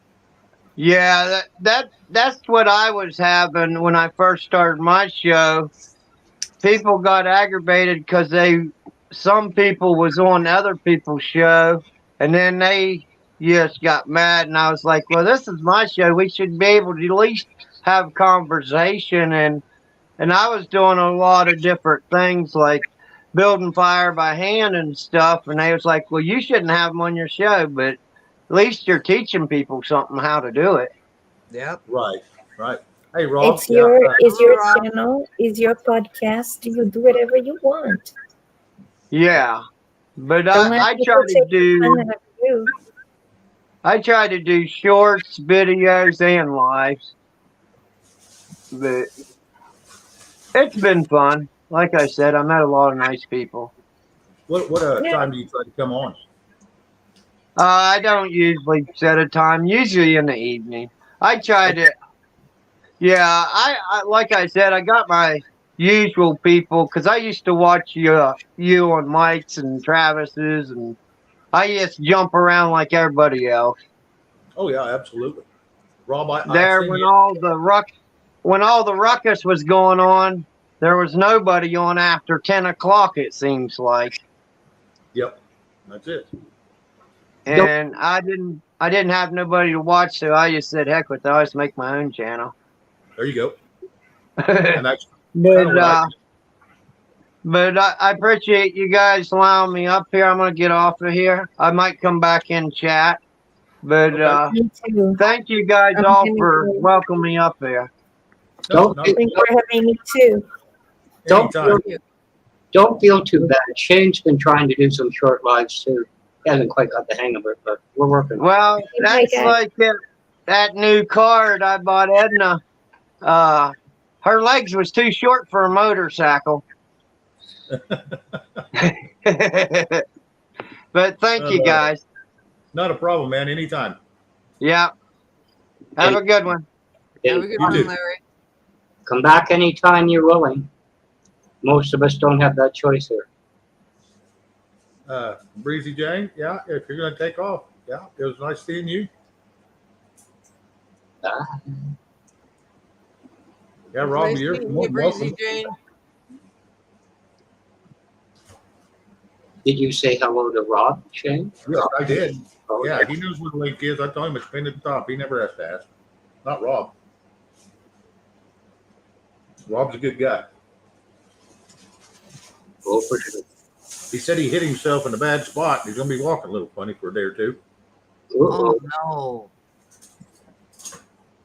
Yeah, that's what I was having when I first started my show. People got aggravated because some people was on other people's show, and then they just got mad, and I was like, well, this is my show. We should be able to at least have conversation, and I was doing a lot of different things like building fire by hand and stuff, and they was like, well, you shouldn't have them on your show, but at least you're teaching people something how to do it. Yep. Right. Hey, Rob. It's your channel, is your podcast. You do whatever you want. Yeah, but Don't I let people try to take do. fun out of you. I try to do shorts, videos, and lives, but it's been fun. Like I said, I met a lot of nice people. What time do you try to come on? I don't usually set a time. Usually in the evening. I try to. Yeah, I like I said, I got my usual people because I used to watch you on Mike's and Travis's, and I just jump around like everybody else. Oh yeah, absolutely. Rob, when all the ruckus was going on, there was nobody on after 10 o'clock. It seems like. Yep, that's it. And I didn't have nobody to watch, so I just said, heck with it. I just make my own channel. There you go. And that's but I appreciate you guys allowing me up here. I'm going to get off of here. I might come back in chat. But thank you guys all for welcoming me up here. Thanks for having me too. Don't feel too bad. Shane's been trying to do some short lives too. He hasn't quite got the hang of it, but we're working. Well, that's like that new card I bought Edna. her legs was too short for a motorcycle. But thank you guys. Not a problem, man. Anytime. Yeah. Have a good one. Have a good You one, too. Larry. Come back anytime you're willing. Most of us don't have that choice here. Breezy Jane, yeah, if you're going to take off, yeah, it was nice seeing you. Ah, Yeah, Rob, Nice you're meeting more you, than Breezy welcome. Jane. did you say hello to Rob, Shane? Yes, I did. Oh, Yeah, he knows where the link is. I told him it's pinned at the top. He never has to ask. Not Rob. Rob's a good guy. Oh, for sure. He said he hit himself in a bad spot. He's going to be walking a little funny for a day or two. Oh, Uh-oh. no.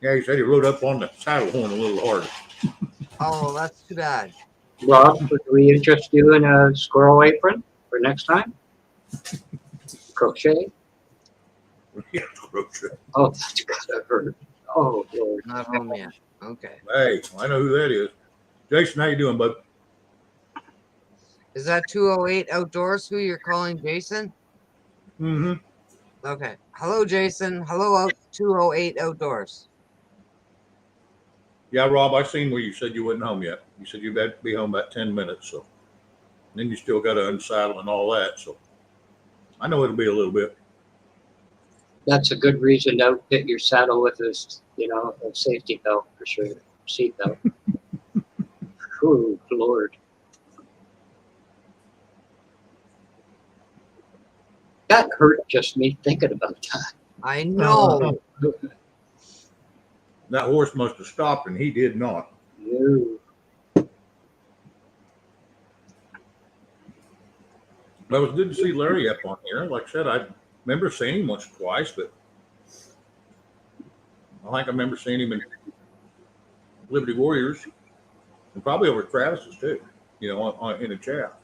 Yeah, he said he rode up on the saddle horn a little hard. Oh, that's too bad. Rob, would we interest you in a squirrel apron for next time? Crochet? Yeah, crochet. Oh, that's gotta hurt. Oh, Lord. Not home yet. Okay. Hey, I know who that is. Jason, how you doing, bud? Is that 208 Outdoors who you're calling Jason? Mm-hmm. Okay. Hello, Jason. Hello, 208 Outdoors. Yeah, Rob, I seen where you said you wasn't home yet. You said you'd have to be home about 10 minutes, so then you still got to unsaddle and all that. So I know it'll be a little bit. That's a good reason to outfit your saddle with a safety belt for sure. Seat belt. Oh, Lord. That hurt just me thinking about that. I know. That horse must have stopped, and he did not. No. But it was good to see Larry up on here. Like I said, I remember seeing him once or twice, but I think I remember seeing him in Liberty Warriors and probably over at Travis's too, in a chat.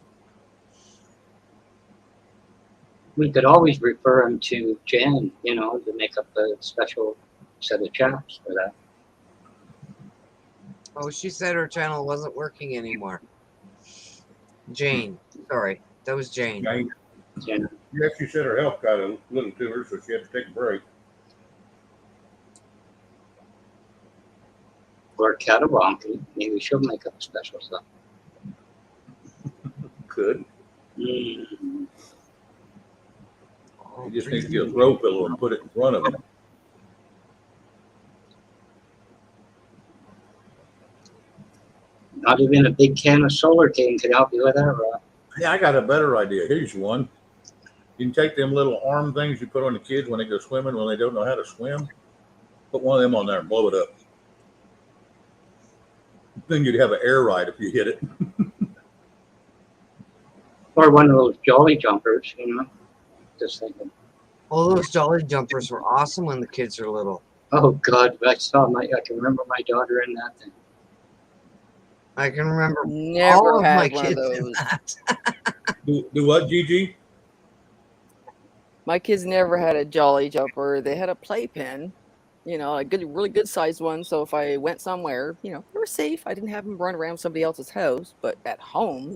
We could always refer him to Jen, to make up a special set of chaps for that. Oh, she said her channel wasn't working anymore. Jane. Sorry. That was Jane. Jen. Yeah, she said her health got a little to her, so she had to take a break. Or Catawonky. Maybe she'll make up a special stuff. Could. Mm. Oh, You just need to get a throw pillow and put it in front of him. Not even a big can of Solar King could help you with that, Rob. Yeah, I got a better idea. Here's one. You can take them little arm things you put on the kids when they go swimming when they don't know how to swim. Put one of them on there and blow it up. Then you'd have an air ride if you hit it. Or one of those Jolly Jumpers, Just thinking. All those Jolly Jumpers were awesome when the kids were little. Oh, God. I can remember my daughter in that thing. I can remember Never all of had my one of kids in those. that. Do what, Gigi? My kids never had a Jolly Jumper. They had a playpen, a really good sized one. So if I went somewhere, they were safe. I didn't have them run around somebody else's house. But at home,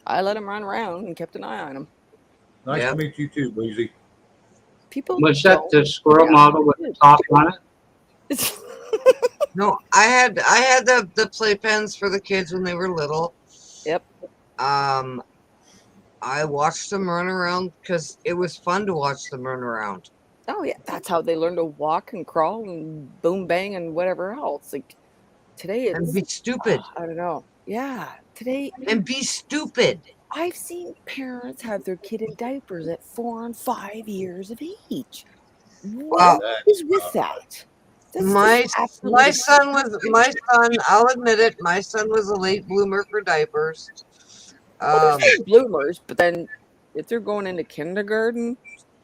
I let them run around and kept an eye on them. Nice Yeah. to meet you too, Breezy. People Was that don't the squirrel react. model with the top on it? No, I had the playpens for the kids when they were little. Yep. I watched them run around because it was fun to watch them run around. Oh yeah, that's how they learn to walk and crawl and boom bang and whatever else. Like today, And it's be stupid. I don't know. Yeah, today And be stupid. I've seen parents have their kid in diapers at 4 and 5 years of age. What is with that? That's My just absolutely son, I'll admit it, my son was a late bloomer for diapers. Well, there's bloomers, but then if they're going into kindergarten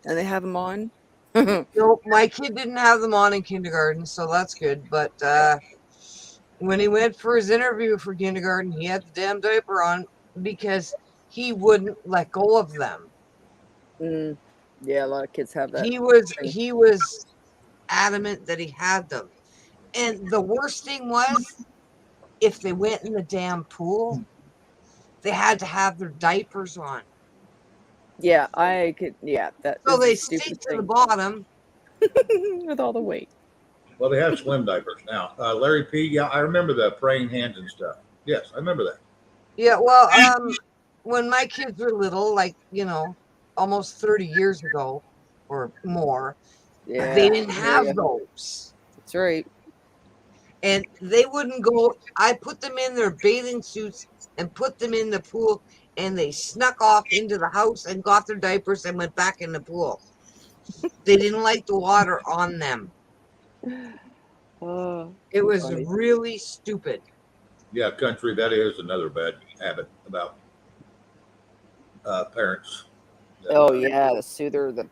and they have them on, No, my kid didn't have them on in kindergarten, so that's good. But when he went for his interview for kindergarten, he had the damn diaper on because he wouldn't let go of them. yeah, a lot of kids have that. He was adamant that he had them. And the worst thing was, if they went in the damn pool, they had to have their diapers on. Yeah, I could. Yeah, that So is they the sink stupidest to the thing bottom. with all the weight. Well, they have swim diapers now. Larry P. Yeah, I remember the praying hands and stuff. Yes, I remember that. Yeah, well, when my kids were little, like, almost 30 years ago or more, Yeah, they didn't I hear ya. have those. That's right. And they wouldn't go. I put them in their bathing suits and put them in the pool, and they snuck off into the house and got their diapers and went back in the pool. They didn't like the water on them. Oh, It too was funny. really stupid. Yeah, country. That is another bad habit about parents. That, Oh yeah, the soother, the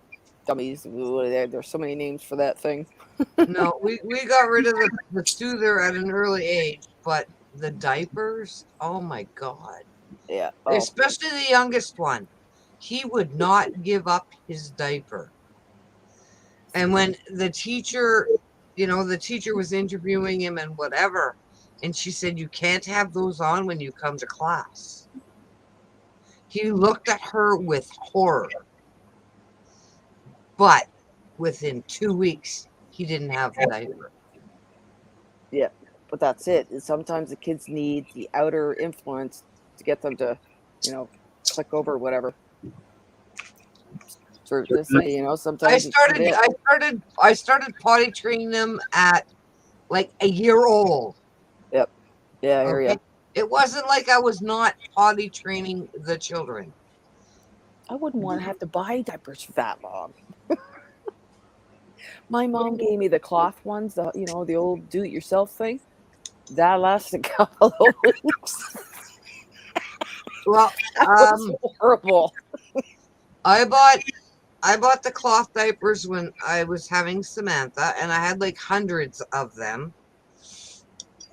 dummies. There's so many names for that thing. No, we got rid of the soother at an early age, but the diapers, oh my God. Yeah. Oh, Especially the youngest one. He would not give up his diaper. And when the teacher was interviewing him and whatever, and she said, "You can't have those on when you come to class." He looked at her with horror. But within 2 weeks, he didn't have the diaper. yeah. But that's it. Sometimes the kids need the outer influence to get them to, click over or whatever. For this, I sometimes it's too late. I started potty training them at like a year old. Yep. Yeah, I hear Okay. ya. It wasn't like I was not potty training the children. I wouldn't want to have to buy diapers for that long. My mom gave me the cloth ones, the old do-it-yourself thing. That lasted a couple of weeks. Well, That was horrible. I bought the cloth diapers when I was having Samantha, and I had like hundreds of them.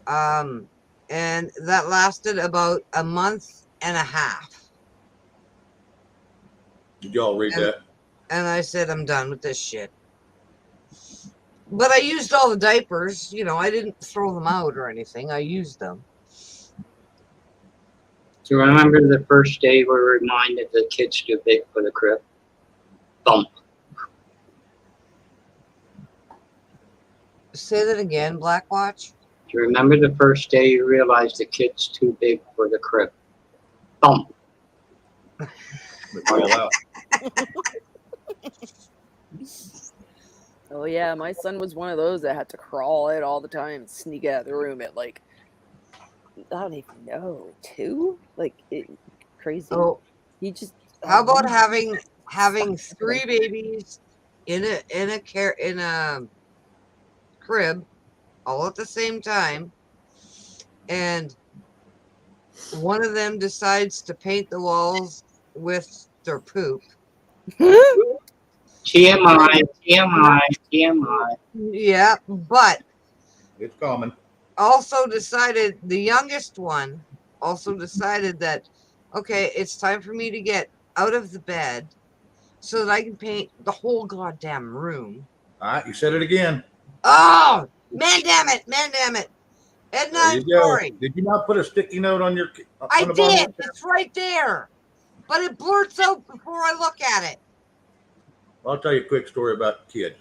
And that lasted about a month and a half. Did y'all read that? And I said, I'm done with this shit. But I used all the diapers. I didn't throw them out or anything. I used them. Do you remember the first day we were reminded the kid's too big for the crib? Thump. Say that again, Blackwatch. Do you remember the first day you realized the kid's too big for the crib? Thump. Fall out. Oh yeah, my son was one of those that had to crawl out all the time, and sneak out of the room at like, I don't even know, 2? Crazy. Oh, he just. How about having 3 babies in a crib all at the same time, and one of them decides to paint the walls with their poop. TMI, TMI, TMI. Yeah, but It's common. the youngest one also decided that, okay, it's time for me to get out of the bed so that I can paint the whole goddamn room. All right, you said it again. Oh, man damn it. Edna, There you I'm go. sorry. Did you not put a sticky note on your? I did. It's right there. But it blurts out before I look at it. I'll tell you a quick story about the kid.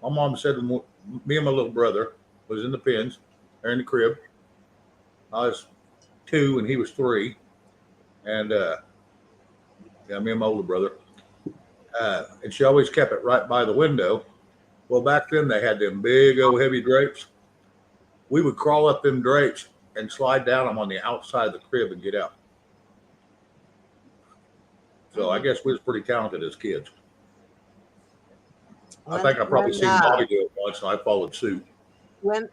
My mom said when me and my little brother was in the pens, or in the crib. I was 2 and he was 3, and me and my older brother. And she always kept it right by the window. Well, back then they had them big old heavy drapes. We would crawl up them drapes and slide down them on the outside of the crib and get out. So I guess we was pretty talented as kids. I think I probably seen Bobby do it once, and I followed suit. When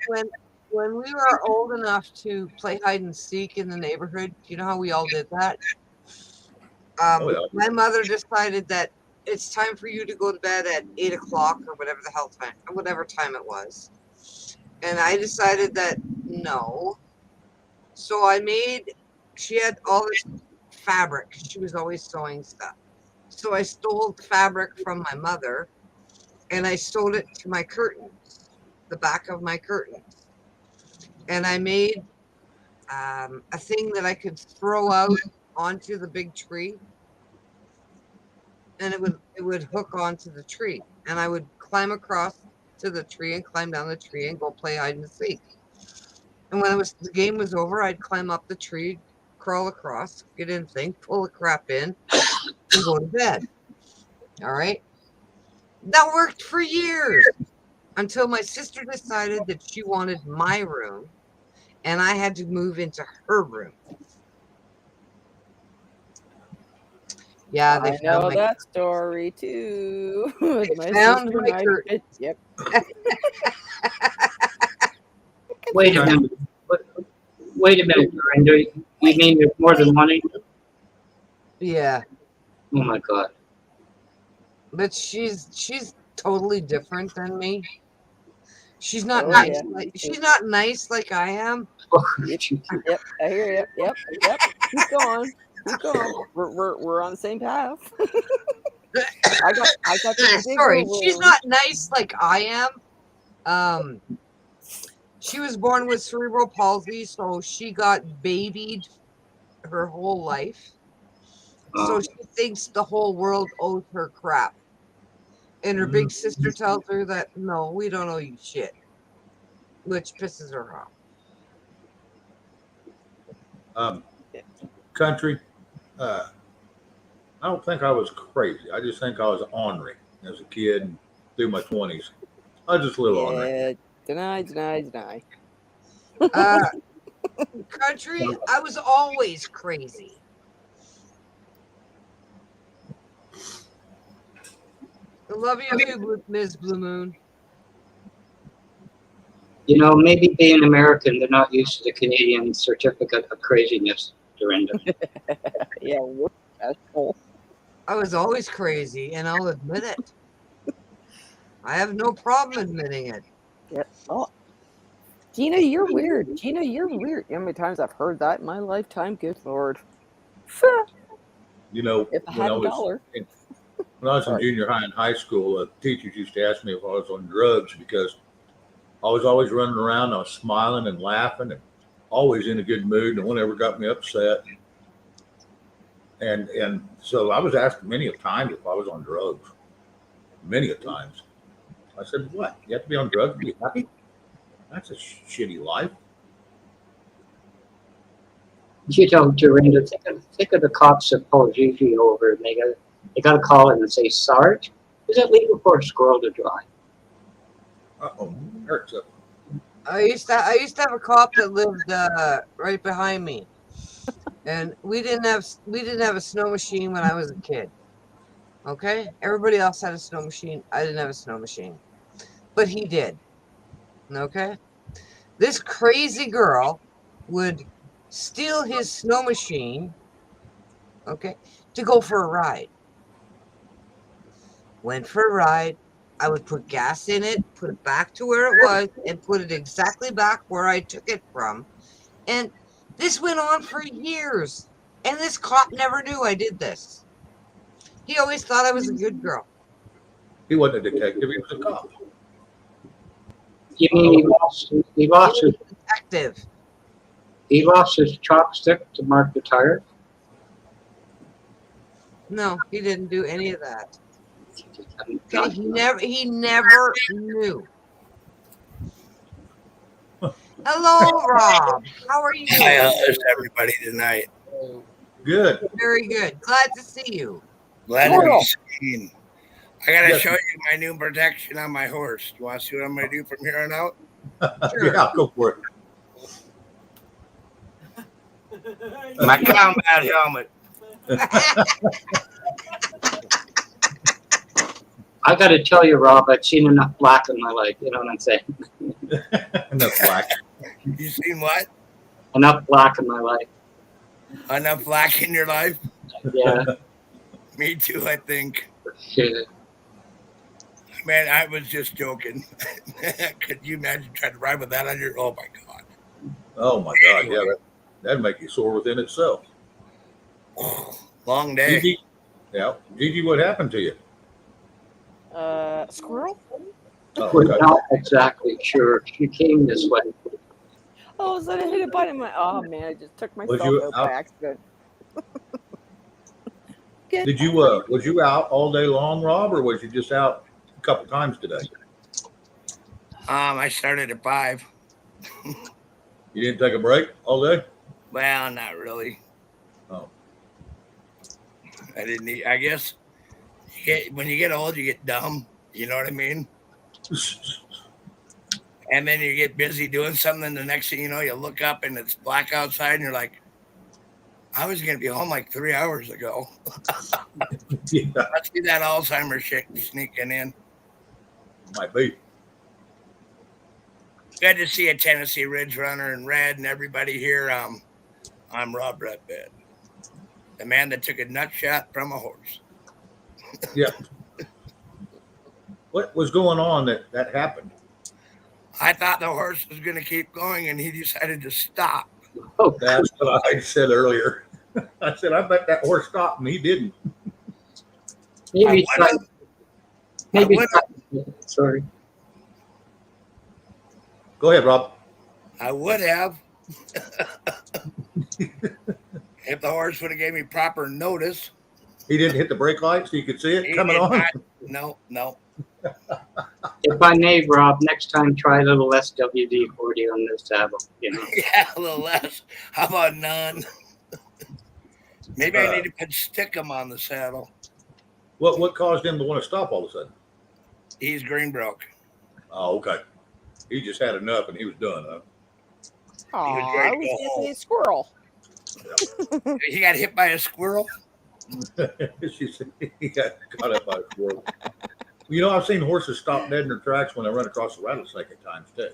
we were old enough to play hide and seek in the neighborhood, you know how we all did that? My mother decided that it's time for you to go to bed at 8 o'clock or whatever time it was. And I decided that no. So she had all this fabric. She was always sewing stuff. So I stole the fabric from my mother and I sewed it to my curtains, the back of my curtains. and I made a thing that I could throw out onto the big tree, and it would hook onto the tree, and I would climb across to the tree and climb down the tree and go play hide and seek. And when the game was over, I'd climb up the tree, crawl across, get in thing, pull the crap in, and go to bed. All right. That worked for years until my sister decided that she wanted my room and I had to move into her room. Yeah, they I found know my that story too. With they my found sister my and I. curtain. Yep. Wait a minute. Wait a minute, Brenda. You mean there's more than one? Yeah, Oh my God. but she's totally different than me. She's not Oh nice. yeah. Like, she's not nice like I am. Yep. I hear you. Yep. Keep going. Keep going. We're on the same path. I got the bigger Sorry, she's room. not nice like I am. She was born with cerebral palsy, so she got babied her whole life. So she thinks the whole world owes her crap. And her big sister tells her that, no, we don't owe you shit, which pisses her off. Country. I don't think I was crazy. I just think I was ornery as a kid and through my 20s. I was just a little ornery. Yeah. Deny. Country, I was always crazy. I love you too, Ms. Blue Moon. You know, maybe being American, they're not used to the Canadian certificate of craziness, Dorinda. Yeah, we're special. I was always crazy, and I'll admit it. I have no problem admitting it. Yeah. Oh, Gina, you're weird. Gina, you're weird. You know how many times I've heard that in my lifetime? Good Lord. You know, If I had a dollar. When I was in junior high and high school, teachers used to ask me if I was on drugs because I was always running around. I was smiling and laughing and always in a good mood. No one ever got me upset. And so I was asked many a time if I was on drugs. Many a times. I said, what? You have to be on drugs to be happy? That's a shitty life. You know, Dorinda, think of the cops that pull Gigi over and they got to call in and say, Sarge, is it legal for a squirrel to drive? Uh-oh, hurts up. I used to have a cop that lived right behind me, and we didn't have a snow machine when I was a kid. Okay, everybody else had a snow machine. I didn't have a snow machine, but he did. Okay, this crazy girl would steal his snow machine. Okay, to go for a ride. Went for a ride. I would put gas in it, put it back to where it was, and put it exactly back where I took it from. And this went on for years. And this cop never knew I did this. He always thought I was a good girl. He wasn't a detective, he was a cop. You mean he lost his detective. He lost his chopstick to mark the tire? No, he didn't do any of that. Okay, he never knew. Hello, Rob. How are you? How's everybody tonight? Good. Very good. Glad to see you. Glad to Cool. be seen. I gotta show you my new protection on my horse. You want to see what I'm gonna do from here on out? Sure. Yeah, go for it. My combat helmet. I got to tell you, Rob, I've seen enough black in my life. You know what I'm saying? Enough black. You seen what? Enough black in my life. Enough black in your life? Yeah. Me too, I think. Yeah. Man, I was just joking. Could you imagine trying to ride with that on your? Oh my god. Oh my God, yeah, that'd make you sore within itself. Long day. Gigi, yeah, Gigi, what happened to you? Squirrel? Oh, We're okay. not exactly sure. She came this way. All of a sudden I hit a button. I'm like, oh man, I just took Was myself you out by out? accident. Did you was you out all day long, Rob, or was you just out a couple times today? I started at 5. You didn't take a break all day? Well, not really. Oh. I didn't eat. I guess when you get old, you get dumb. You know what I mean? And then you get busy doing something. The next thing you know, you look up and it's black outside, and you're like, I was going to be home like 3 hours ago. Yeah. Must be that Alzheimer's shit sneaking in. Might be. Good to see a Tennessee Ridge Runner in red and everybody here. I'm Rob Redbed, the man that took a nut shot from a horse. Yeah. What was going on that happened? I thought the horse was going to keep going, and he decided to stop. Oh, That's what I said earlier. I said, I bet that horse stopped, and he didn't. Maybe I would've- maybe I sorry. Go ahead, Rob. I would have. If the horse would have gave me proper notice. He didn't hit the brake light so you could see it He coming did on? not. No. If I may, Rob, next time try a little less WD-40 on this saddle. You know. Yeah, a little less. How about none? Maybe I need to put stickum on the saddle. What caused him to want to stop all of a sudden? He's green broke. Oh, okay. He just had enough and he was done, huh? Aw, was I ready to was go going to home. say a squirrel. He got hit by a squirrel. She said he got caught up by a squirrel. You know, I've seen horses stop dead in their tracks when they run across a rattlesnake at times too.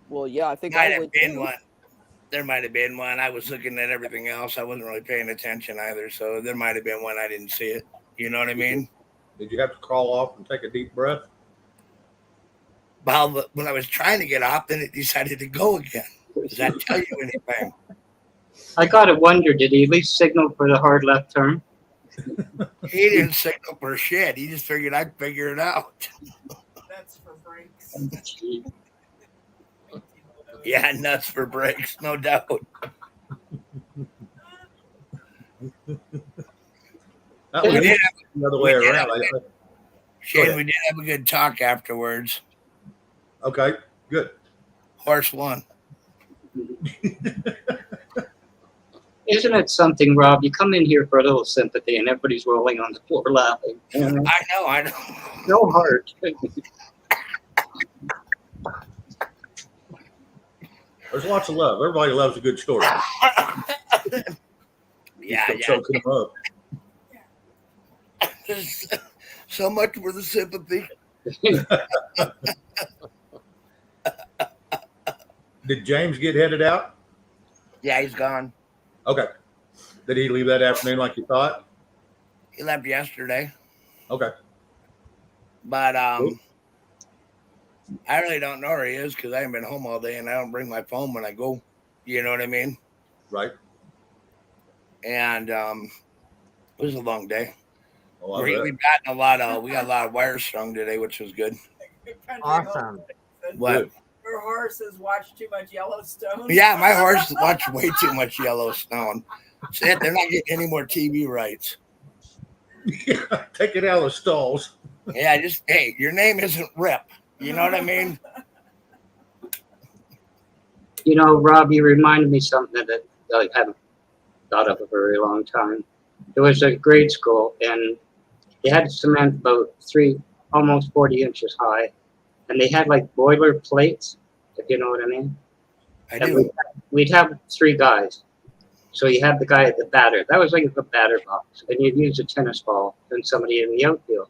Well, yeah, I think Might I have would been too. one. There might have been one. I was looking at everything else. I wasn't really paying attention either. So there might have been one. I didn't see it. You know what I mean? Did you have to crawl off and take a deep breath? Well, when I was trying to get off, then it decided to go again. Does that tell you anything? I gotta wonder, did he at least signal for the hard left turn? He didn't signal for shit. He just figured I'd figure it out. That's for brakes. Yeah, nuts for brakes, no doubt. That We was did the other way we did around. have a good- Shane, we did have a good talk afterwards. Okay, good. Horse won. Isn't it something, Rob? You come in here for a little sympathy, and everybody's rolling on the floor laughing. I know. No heart. There's lots of love. Everybody loves a good story. Yeah. Choking them up. So much for the sympathy. Did James get headed out? Yeah, he's gone. Okay. Did he leave that afternoon like you thought? He left yesterday. Okay. But I really don't know where he is because I haven't been home all day and I don't bring my phone when I go. You know what I mean? Right. And it was a long day. Oh, we got a lot of wires strung today, which was good. Awesome. What? Your horse has watched too much Yellowstone. Yeah, my horse watched way too much Yellowstone. That's it. They're not getting any more TV rights. Take it out of the stalls. Yeah, hey, your name isn't Rip. You know what I mean? You know, Rob, you reminded me something that I haven't thought of a very long time. There was a grade school, and they had cement about almost 40 inches high, and they had like boiler plates, if you know what I mean. I and do. We'd have 3 guys. So you had the guy at the batter. That was like a batter box, and you'd use a tennis ball and somebody in the outfield.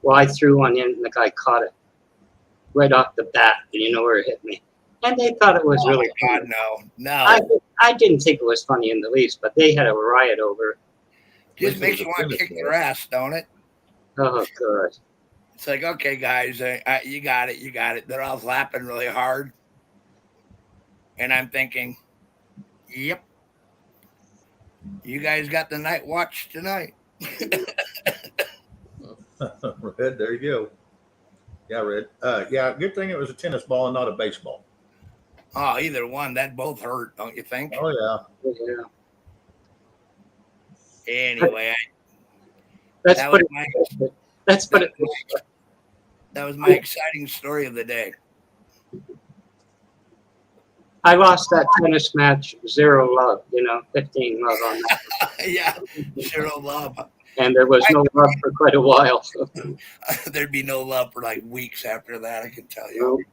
Well, I threw one in, and the guy caught it right off the bat, and you know where it hit me. And they thought it was really God, funny. no. I didn't think it was funny in the least, but they had a riot over it. Just makes you want to kick their ass, don't it? Oh, God. It's like, okay, guys, you got it. They're all laughing really hard. And I'm thinking, yep. You guys got the night watch tonight. Red, there you go. Yeah, Red. Yeah, good thing it was a tennis ball and not a baseball. Oh, either one. That both hurt, don't you think? Oh yeah. Yeah. Anyway, Let's that put was it. my Let's put it. that was my exciting story of the day. I lost that tennis match 0 love, 15 love on that. Yeah, zero love. And there was no love for quite a while. So. There'd be no love for like weeks after that, I can tell you.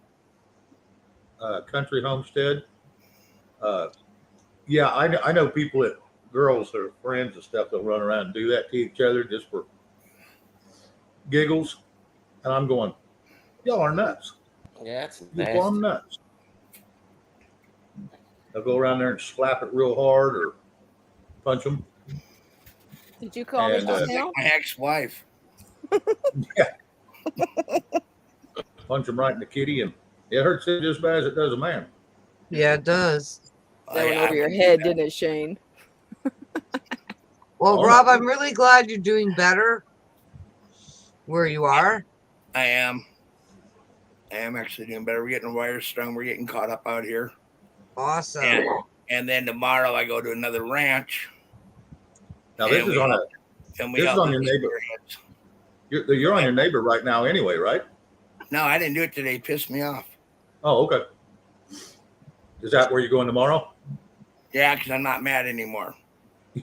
Country homestead. Yeah, I know people that girls that are friends and stuff that run around and do that to each other just for giggles, and I'm going, y'all are nuts. Yeah, it's You're plumb nuts. They'll go around there and slap it real hard or punch them. Did you call me And, just Like now? my ex-wife. Punch them right in the kitty, and it hurts just as bad as it does a man. Yeah, it does. That went over your head, didn't it, Shane? Well, Oh. Rob, I'm really glad you're doing better where you are. I am actually doing better. We're getting wires strung. We're getting caught up out here. Awesome. And then tomorrow I go to another ranch. Now this And is we on help- this is on your neighbor. You're on your neighbor right now anyway, right? No, I didn't do it today. It pissed me off. Oh, okay. Is that where you're going tomorrow? Yeah, because I'm not mad anymore.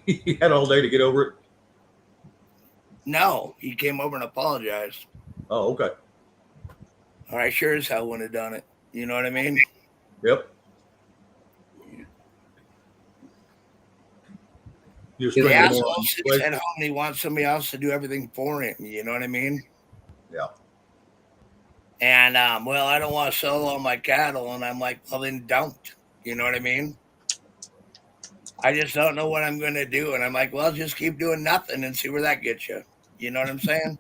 You had all day to get over it. No, he came over and apologized. Oh, okay. Or I sure as hell wouldn't have done it. You know what I mean? Yep. You're The spending more asshole on sits place. at home and he wants somebody else to do everything for him. You know what I mean? Yeah. And well, I don't want to sell all my cattle, and I'm like, well, then don't. You know what I mean? I just don't know what I'm going to do, and I'm like, well, just keep doing nothing and see where that gets you. You know what I'm saying?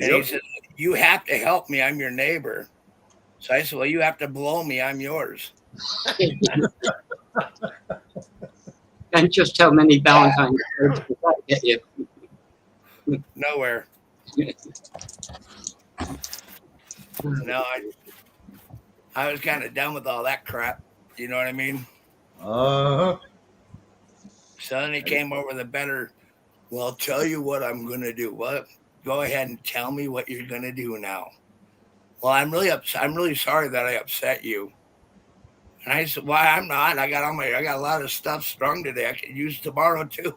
And he said, you have to help me. I'm your neighbor. So I said, well, you have to blow me. I'm yours. And just how many Valentine's cards did that get you? Nowhere. No, I was kind of done with all that crap. You know what I mean? Uh-huh. So then he came over the better. Well, I'll tell you what I'm going to do. What? Go ahead and tell me what you're going to do now. Well, I'm really upset. I'm really sorry that I upset you. And I said, why? I'm not. I got a lot of stuff strung today. I could use tomorrow too.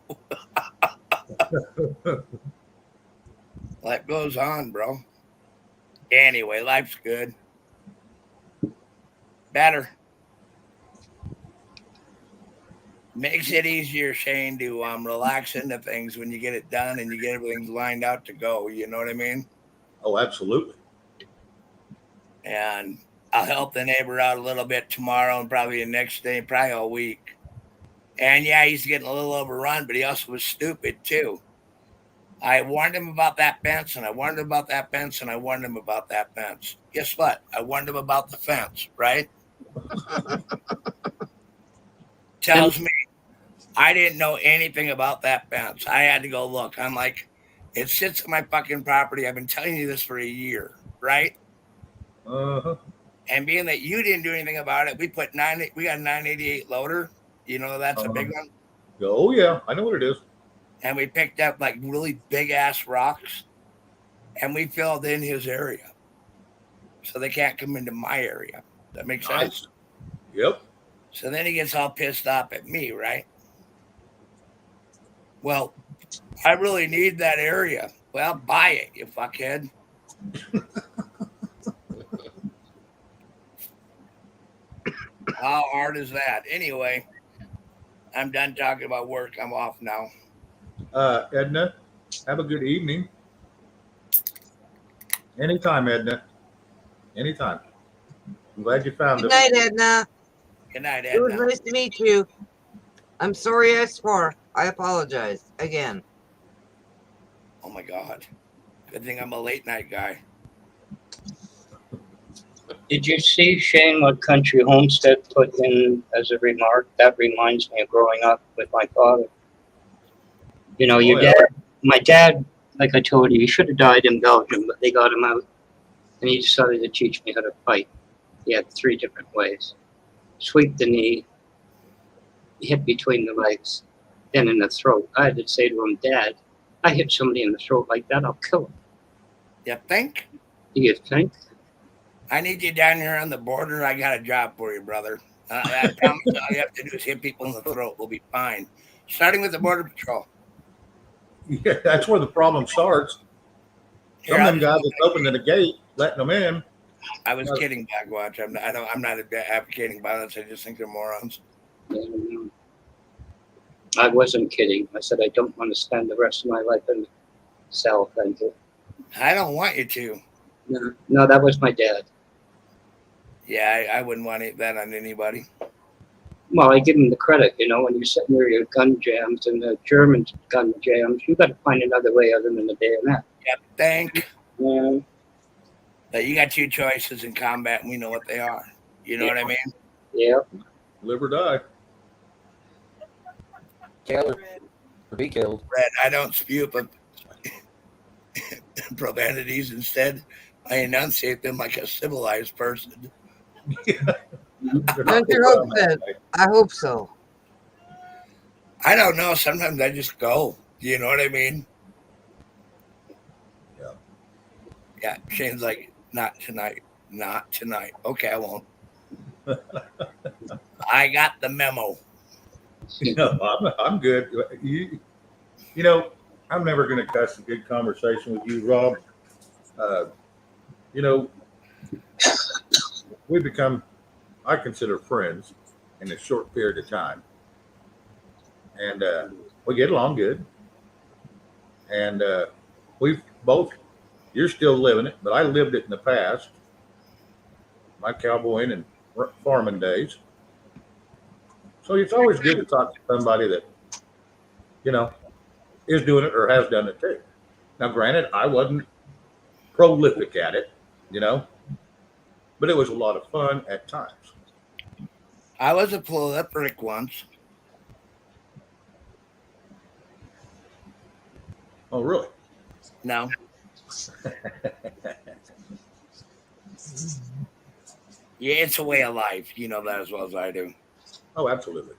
Life goes on, bro. Anyway, life's good. Better. Makes it easier, Shane, to relax into things when you get it done and you get everything lined out to go. You know what I mean? Oh, absolutely. And I'll help the neighbor out a little bit tomorrow and probably the next day, probably all week. And yeah, he's getting a little overrun, but he also was stupid too. I warned him about that fence, and I warned him about that fence, and I warned him about that fence. Guess what? I warned him about the fence, right? Tells me I didn't know anything about that fence. I had to go look. I'm like, it sits on my fucking property. I've been telling you this for a year, right? Uh-huh. And being that you didn't do anything about it, we got a 988 loader. You know, that's a big one. Oh, yeah. I know what it is. And we picked up like really big ass rocks and we filled in his area. So they can't come into my area. That makes sense? Yep. So then he gets all pissed off at me, right? Well, I really need that area. Well, buy it, you fuckhead. How hard is that? Anyway, I'm done talking about work. I'm off now. Edna, have a good evening. Anytime, Edna. Anytime. I'm glad you found Good it. night, Edna. Good night, It was Edna. nice to meet you. I'm sorry I swore. I apologize again. Oh my God. Good thing I'm a late night guy. Did you see, Shane, what Country Homestead put in as a remark? That reminds me of growing up with my father. You know, your Oh, yeah. dad, my dad, like I told you, he should have died in Belgium, but they got him out. and he decided to teach me how to fight. He had 3 different ways. Sweep the knee, hit between the legs, then in the throat. I had to say to him, Dad, I hit somebody in the throat like that, I'll kill him. You think? You think? I need you down here on the border. I got a job for you, brother. I promise all you have to do is hit people in the throat. We'll be fine. Starting with the Border Patrol. Yeah, that's where the problem starts. Some of them guys that's opening the gate, letting them in. I was kidding, Bagwatch. I'm not advocating violence. I just think they're morons. I wasn't kidding. I said I don't want to spend the rest of my life in the cell. Thank you. I don't want you to. No, that was my dad. Yeah, I wouldn't want that on anybody. Well, I give him the credit. You know, when you're sitting near your gun jams and the German gun jams, you got to find another way other than the bayonet. Yep, think. Yeah. But you got 2 choices in combat, and we know what they are. You know what I mean? Yeah. Live or die. Kill or be killed. Red, I don't spew but profanities. Instead, I enunciate them like a civilized person. Don't you hope that? I hope so. I don't know. Sometimes I just go. You know what I mean? Yeah. Yeah. Shane's like, not tonight. Not tonight. Okay, I won't. I got the memo. No, I'm good. You know, I'm never going to cuss a good conversation with you, Rob. You know, we become, I consider friends in a short period of time. And we get along good. And we've both, you're still living it, but I lived it in the past, my cowboying and farming days. So it's always good to talk to somebody that, you know, is doing it or has done it too. Now, granted, I wasn't prolific at it, you know, but it was a lot of fun at times. I was a prolific once. Oh, really? No. Yeah, it's a way of life. You know that as well as I do. Oh, absolutely.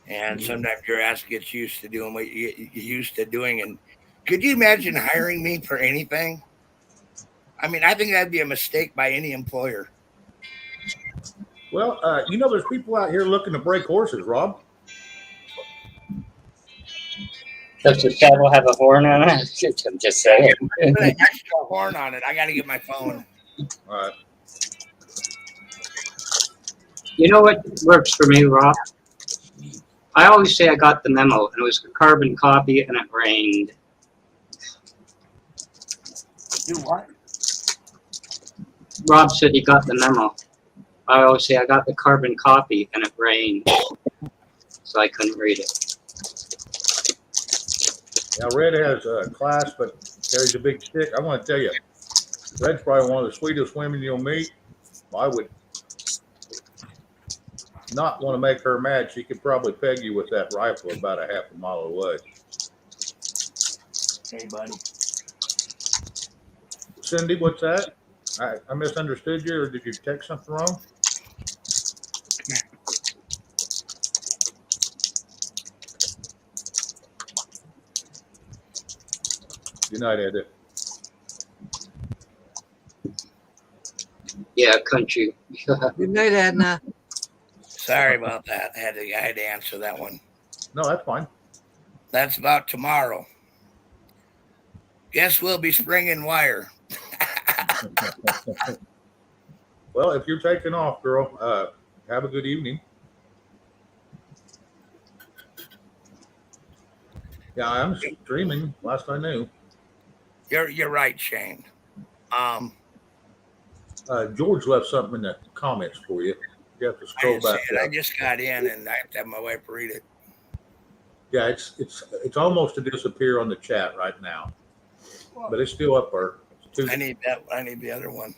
And sometimes your ass gets used to doing what you get used to doing. And could you imagine hiring me for anything? I mean, I think that'd be a mistake by any employer. Well, you know, there's people out here looking to break horses, Rob. Does the saddle have a horn on it? I'm just saying. Put an extra horn on it. I got to get my phone. All right. You know what works for me, Rob? I always say I got the memo, and it was a carbon copy, and it rained. Do what? Rob said he got the memo. I always say I got the carbon copy, and it rained, so I couldn't read it. Now, Red has a class, but carries a big stick. I want to tell you, Red's probably one of the sweetest women you'll meet. I would not want to make her mad. She could probably peg you with that rifle about a half a mile away. Hey, buddy. Cindy, what's that? I misunderstood you, or did you text something wrong? Good night, Ed. Yeah, country. Good night, Edna. Sorry about that. I had to answer that one. No, that's fine. That's about tomorrow. Guess we'll be springing wire. Well, if you're taking off, girl, have a good evening. Yeah, I'm streaming. Last I knew. You're right, Shane. George left something in the comments for you. You have to I scroll didn't see back. it. I just got in, and I have to have my wife read it. Yeah, it's almost to disappear on the chat right now, but it's still up there. I need that. I need the other one.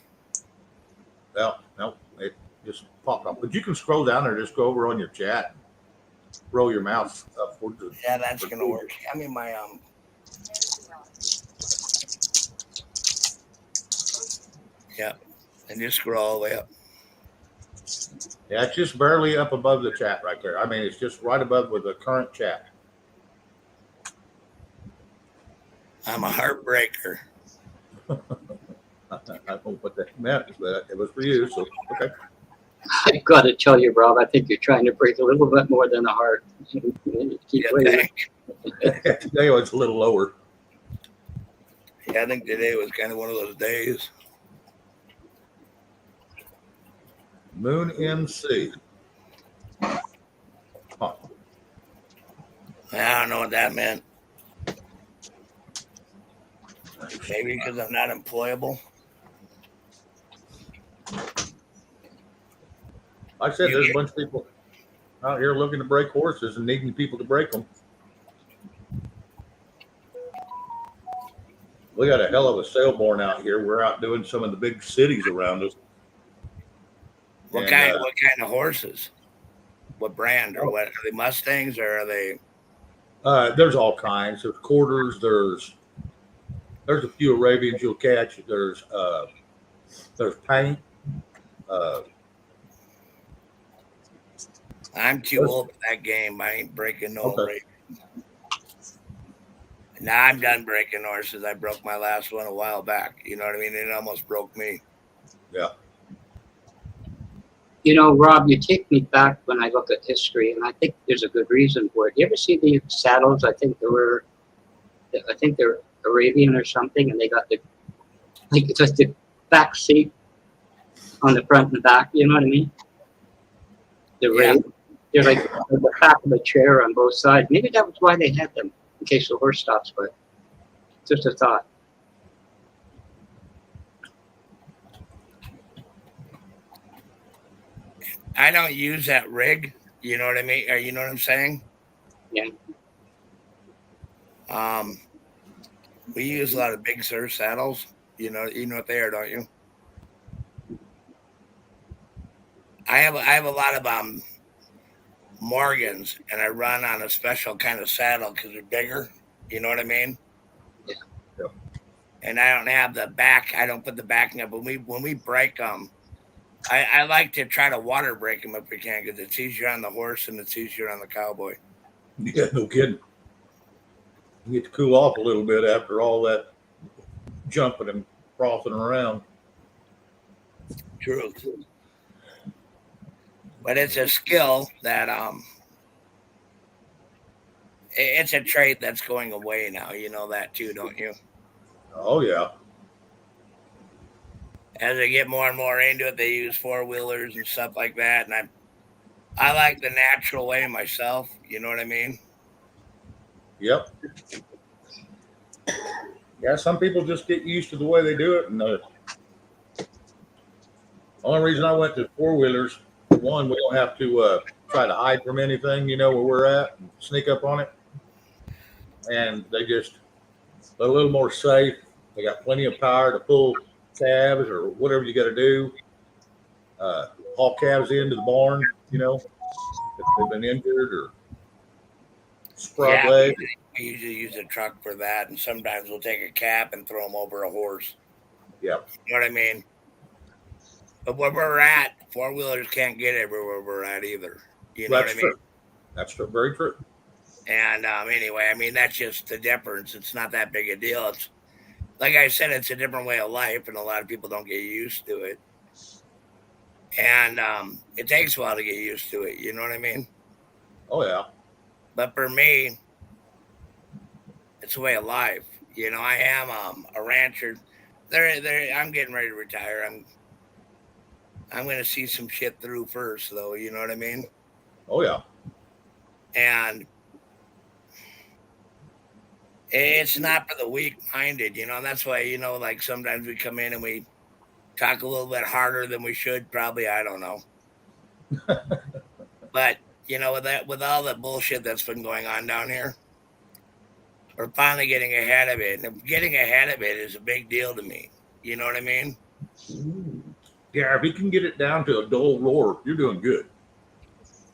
Well, no, it just popped up. But you can scroll down or just go over on your chat, roll your mouse upwards. Yeah, that's gonna work. I mean, my Yep. And just scroll all the way up. Yeah, it's just barely up above the chat right there. I mean, it's just right above with the current chat. I'm a heartbreaker. I don't know what that meant, but it was for you. So, okay. I've got to tell you, Rob, I think you're trying to break a little bit more than a heart. Keep waiting. Today was a little lower. Yeah, I think today was kind of one of those days. Moon MC. Huh. I don't know what that meant. Maybe because I'm not employable. Like I said, there's a bunch of people out here looking to break horses and needing people to break them. We got a hell of a sale-born out here. We're out doing some of the big cities around us. What kind of horses? What brand or what? Are they Mustangs or are they? There's all kinds. There's quarters. There's a few Arabians you'll catch. There's paint. I'm too old for that game. I ain't breaking no Arabian. Nah, I'm done breaking horses. I broke my last one a while back. You know what I mean? It almost broke me. Yeah. You know, Rob, you take me back when I look at history, and I think there's a good reason for it. You ever see the saddles? I think they're Arabian or something, and they got just the back seat on the front and back. You know what I mean? They're like the back of a chair on both sides. Maybe that was why they had them, in case the horse stops. But just a thought. I don't use that rig. You know what I mean? Or you know what I'm saying? Yeah. We use a lot of Big Sur saddles. You know what they are, don't you? I have a lot of Morgans, and I run on a special kind of saddle because they're bigger. You know what I mean? Yeah. Yep. And I don't have the back. I don't put the backing up. When we break them, I like to try to water break them if we can because it's easier on the horse and it's easier on the cowboy. Yeah, no kidding. You get to cool off a little bit after all that jumping and frothing around. True. But it's a skill that it's a trait that's going away now. You know that too, don't you? Oh yeah. As they get more and more into it, they use 4-wheelers and stuff like that. And I like the natural way myself. You know what I mean? Yep. Yeah, some people just get used to the way they do it. And the only reason I went to 4-wheelers, one, we don't have to try to hide from anything, where we're at, and sneak up on it. And they're a little more safe. They got plenty of power to pull calves or whatever you got to do. Haul calves into the barn, if they've been injured or sprung leg. We usually use a truck for that, and sometimes we'll take a calf and throw them over a horse. Yeah. You know what I mean? But where we're at, 4-wheelers can't get everywhere we're at either. You know what I mean? True. That's true. Very true. And anyway, I mean, that's just the difference. It's not that big a deal. It's like I said, it's a different way of life, and a lot of people don't get used to it. And it takes a while to get used to it. You know what I mean? Oh, yeah. But for me, it's a way of life. I am a rancher. I'm getting ready to retire. I'm going to see some shit through first, though. You know what I mean? Oh, yeah. And it's not for the weak-minded, That's why, like sometimes we come in and we talk a little bit harder than we should. Probably, I don't know. But with all the bullshit that's been going on down here, we're finally getting ahead of it. And getting ahead of it is a big deal to me. You know what I mean? Yeah, if you can get it down to a dull roar, you're doing good.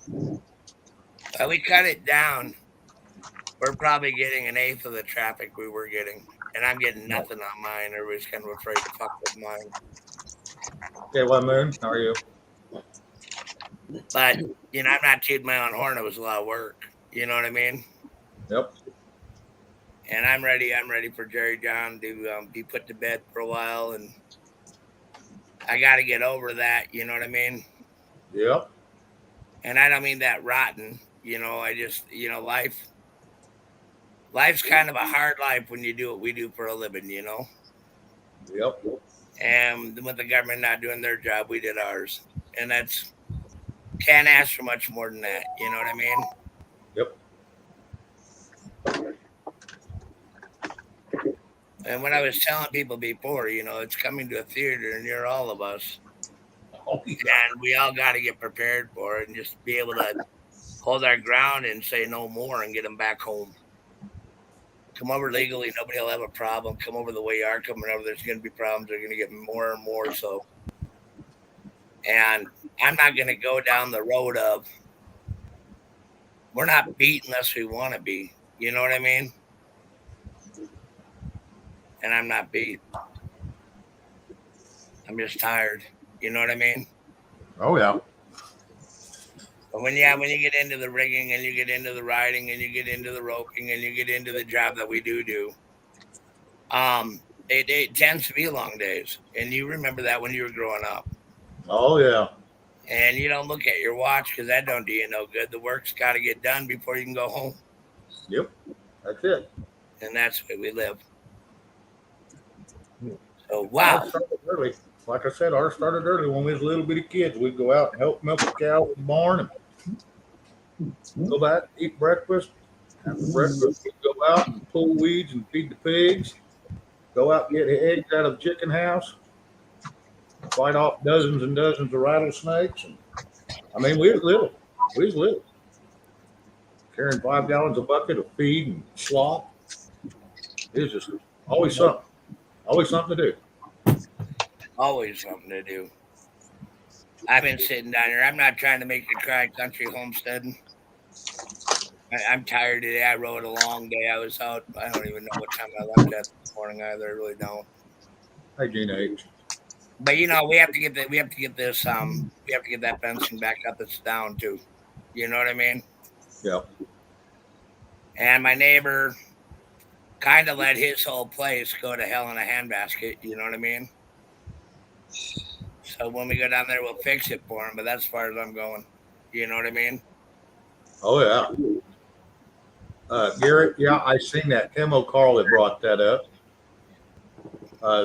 We cut it down. We're probably getting 1/8 of the traffic we were getting. And I'm getting nothing on mine. Everybody's kind of afraid to fuck with mine. Okay, well, Moon, how are you? But I'm not tooting my own horn. It was a lot of work. You know what I mean? Yep. And I'm ready. I'm ready for Jerry John to be put to bed for a while, and I got to get over that. You know what I mean? Yep. And I don't mean that rotten. I just life's kind of a hard life when you do what we do for a living. Yep. And with the government not doing their job, we did ours, and that's can't ask for much more than that. You know what I mean? Yep. And when I was telling people before, it's coming to a theater near all of us. Oh, yeah. And we all got to get prepared for it and just be able to hold our ground and say no more and get them back home. Come over legally. Nobody will have a problem. Come over the way you are coming over. There's going to be problems. They're going to get more and more so. And I'm not going to go down the road of we're not beat unless we want to be. You know what I mean? And I'm not beat. I'm just tired. You know what I mean? Oh, yeah. But when you get into the rigging and you get into the riding and you get into the roping and you get into the job that we do, it tends to be long days. And you remember that when you were growing up. Oh, yeah. And you don't look at your watch because that don't do you no good. The work's got to get done before you can go home. Yep. That's it. And that's the way we live. So, wow. Ours started early. Like I said, ours started early when we was little bitty kids. We'd go out and help milk the cow in the barn and go back, eat breakfast. After breakfast, we'd go out and pull weeds and feed the pigs. Go out and get eggs out of the chicken house. Fight off dozens and dozens of rattlesnakes. And I mean, we was little. We was little. Carrying 5 gallons a bucket of feed and slop. It was just always something. Always something to do. Always something to do. I've been sitting down here. I'm not trying to make you cry country homesteading. I'm tired today. I rode a long day. I was out. I don't even know what time I left at this morning either. I really don't. Hey, Gina H. But we have to get that. We have to get this. We have to get that fencing back up. It's down too. You know what I mean? Yeah. And my neighbor kind of let his whole place go to hell in a handbasket. You know what I mean? So when we go down there, we'll fix it for him. But that's as far as I'm going. You know what I mean? Oh, yeah. Garrett, yeah, I seen that. Tim O'Carl that brought that up.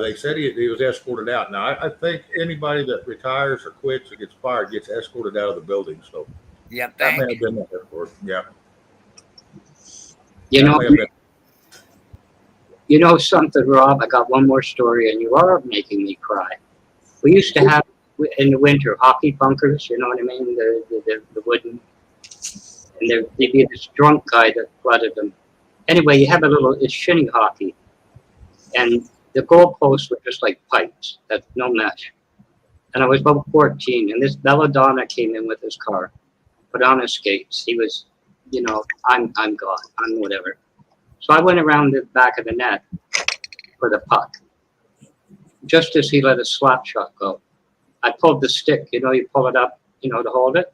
They said he was escorted out. Now, I think anybody that retires or quits or gets fired gets escorted out of the building. So yeah, that may have been the airport. Yeah. You know something, Rob? I got one more story, and you are making me cry. We used to have in the winter hockey bunkers. You know what I mean? The wooden, and there'd be this drunk guy that flooded them. Anyway, you have it's shinny hockey, and the goalposts were just like pipes, that no mesh. And I was about 14, and this Belladonna came in with his car, put on his skates. He was, I'm God, I'm whatever. So I went around the back of the net for the puck. Just as he let a slap shot go, I pulled the stick. You pull it up, to hold it.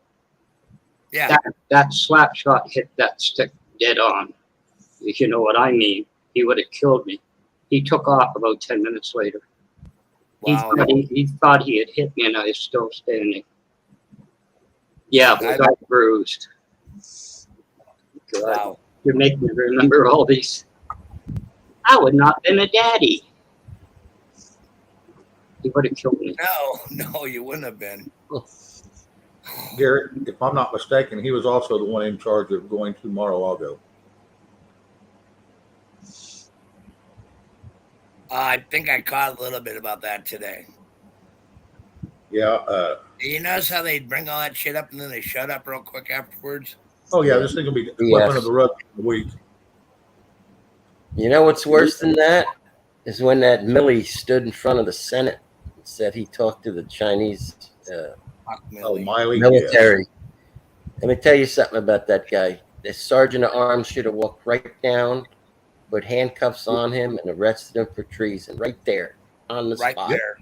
Yeah. That slap shot hit that stick dead on. If you know what I mean, he would have killed me. He took off about 10 minutes later. Wow. He thought he had hit me, and I was still standing. Yeah, we got bruised. God. Wow. You make me remember all these. I would not have been a daddy. He would have killed me. No, you wouldn't have been. Garrett, if I'm not mistaken, he was also the one in charge of going to Mar-a-Lago. I think I caught a little bit about that today. Yeah. You notice how they bring all that shit up and then they shut up real quick afterwards? Oh, yeah, this thing will be swept under the rug for a week. You know what's worse than that? Is when that Millie stood in front of the Senate and said he talked to the Chinese Miley, military. Yes. Let me tell you something about that guy. The sergeant at arms should have walked right down, put handcuffs on him, and arrested him for treason right there on the spot. Right there.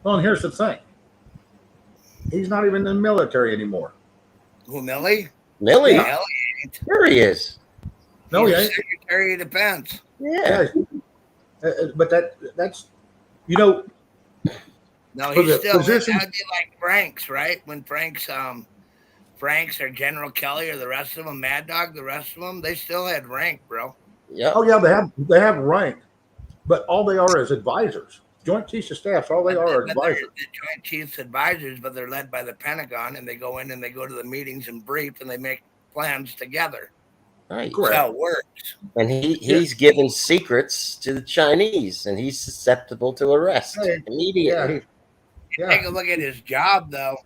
Well, and here's the thing. He's not even in the military anymore. Who, Millie? Millie? Yeah. Hell, he ain't. There he is. No, He's he the ain't. Secretary of Defense. Yeah. But that's you know No, for he's the still. positions. That'd be like Frank's, right? When Frank's or General Kelly or the rest of them, Mad Dog, the rest of them, they still had rank, bro. Yep. Oh yeah, they have rank, but all they are is advisors. Joint Chiefs of Staffs. All they are But advisors. they're the Joint Chiefs advisors, but they're led by the Pentagon, and they go in and they go to the meetings and brief, and they make plans together. Right. That's how it works. And he's given secrets to the Chinese, and he's susceptible to arrest immediately. Take a look at his job, though.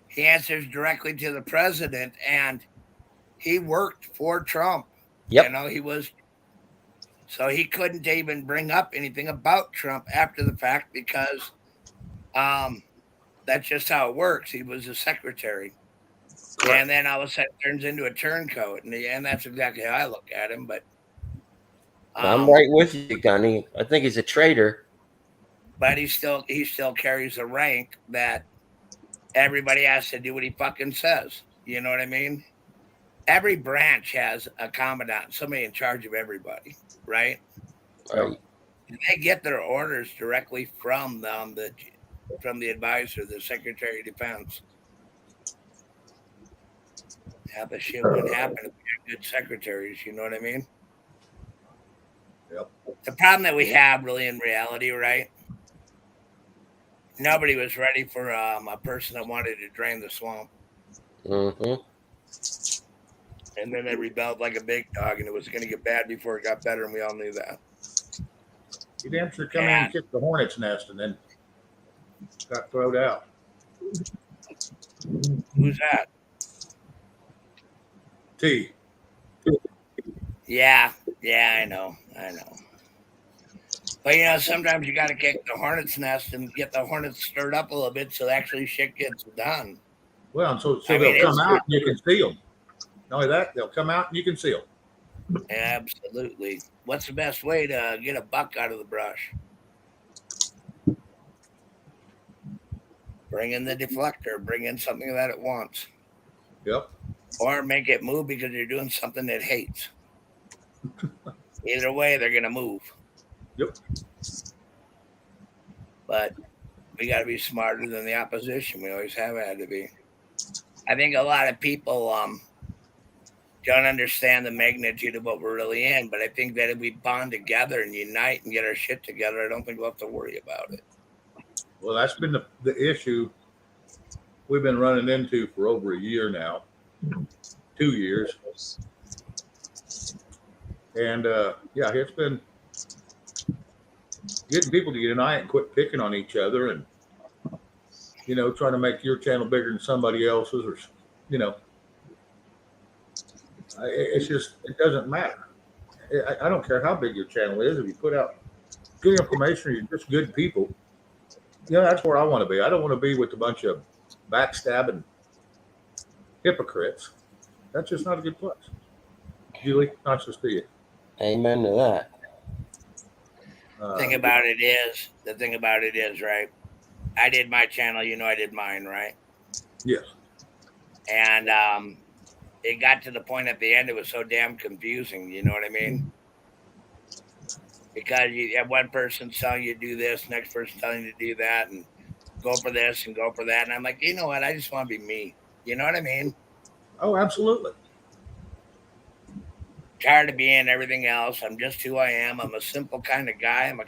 He answers directly to the president, and he worked for Trump. Yep. You know, he was. So he couldn't even bring up anything about Trump after the fact because that's just how it works. He was a secretary. Correct. And then all of a sudden turns into a turncoat. And that's exactly how I look at him. But I'm right with you, Gunny. I think he's a traitor. But he still carries a rank that everybody has to do what he fucking says. You know what I mean? Every branch has a commandant, somebody in charge of everybody, right? Right. And they get their orders directly from the advisor, the Secretary of Defense. How the shit wouldn't happen if we had good secretaries, you know what I mean? Yep. The problem that we have really in reality, right? Nobody was ready for a person that wanted to drain the swamp. Mm-hmm. And then they rebelled like a big dog, and it was going to get bad before it got better, and we all knew that. He damn sure come in and kicked the hornet's nest and then got thrown out. Who's that? T. Yeah, I know. But you know, sometimes you got to kick the hornet's nest and get the hornets stirred up a little bit so actually shit gets done. Well, and so they'll come out and you can see them. Not only that, they'll come out and you can see them. Absolutely. What's the best way to get a buck out of the brush? Bring in the deflector. Bring in something that it wants. Yep. Or make it move because you're doing something it hates. Either way, they're going to move. Yep. But we got to be smarter than the opposition. We always have had to be. I think a lot of people don't understand the magnitude of what we're really in. But I think that if we bond together and unite and get our shit together, I don't think we'll have to worry about it. Well, that's been the issue we've been running into for over a year now. 2 years. And yeah, it's been getting people to unite and quit picking on each other and, you know, trying to make your channel bigger than somebody else's, or, you know, it's just, it doesn't matter. I don't care how big your channel is. If you put out good information, you're just good people. You know, that's where I want to be. I don't want to be with a bunch of backstabbing hypocrites. That's just not a good place. Julie, not just to you. Amen to that. The thing about it is, right? I did my channel, you know, I did mine, right? Yes. And it got to the point at the end, it was so damn confusing, you know what I mean? Because you have one person telling you to do this, next person telling you to do that, and go for this and go for that. And I'm like, you know what? I just want to be me. You know what I mean? Oh, absolutely. Tired of being everything else. I'm just who I am. I'm a simple kind of guy. I'm a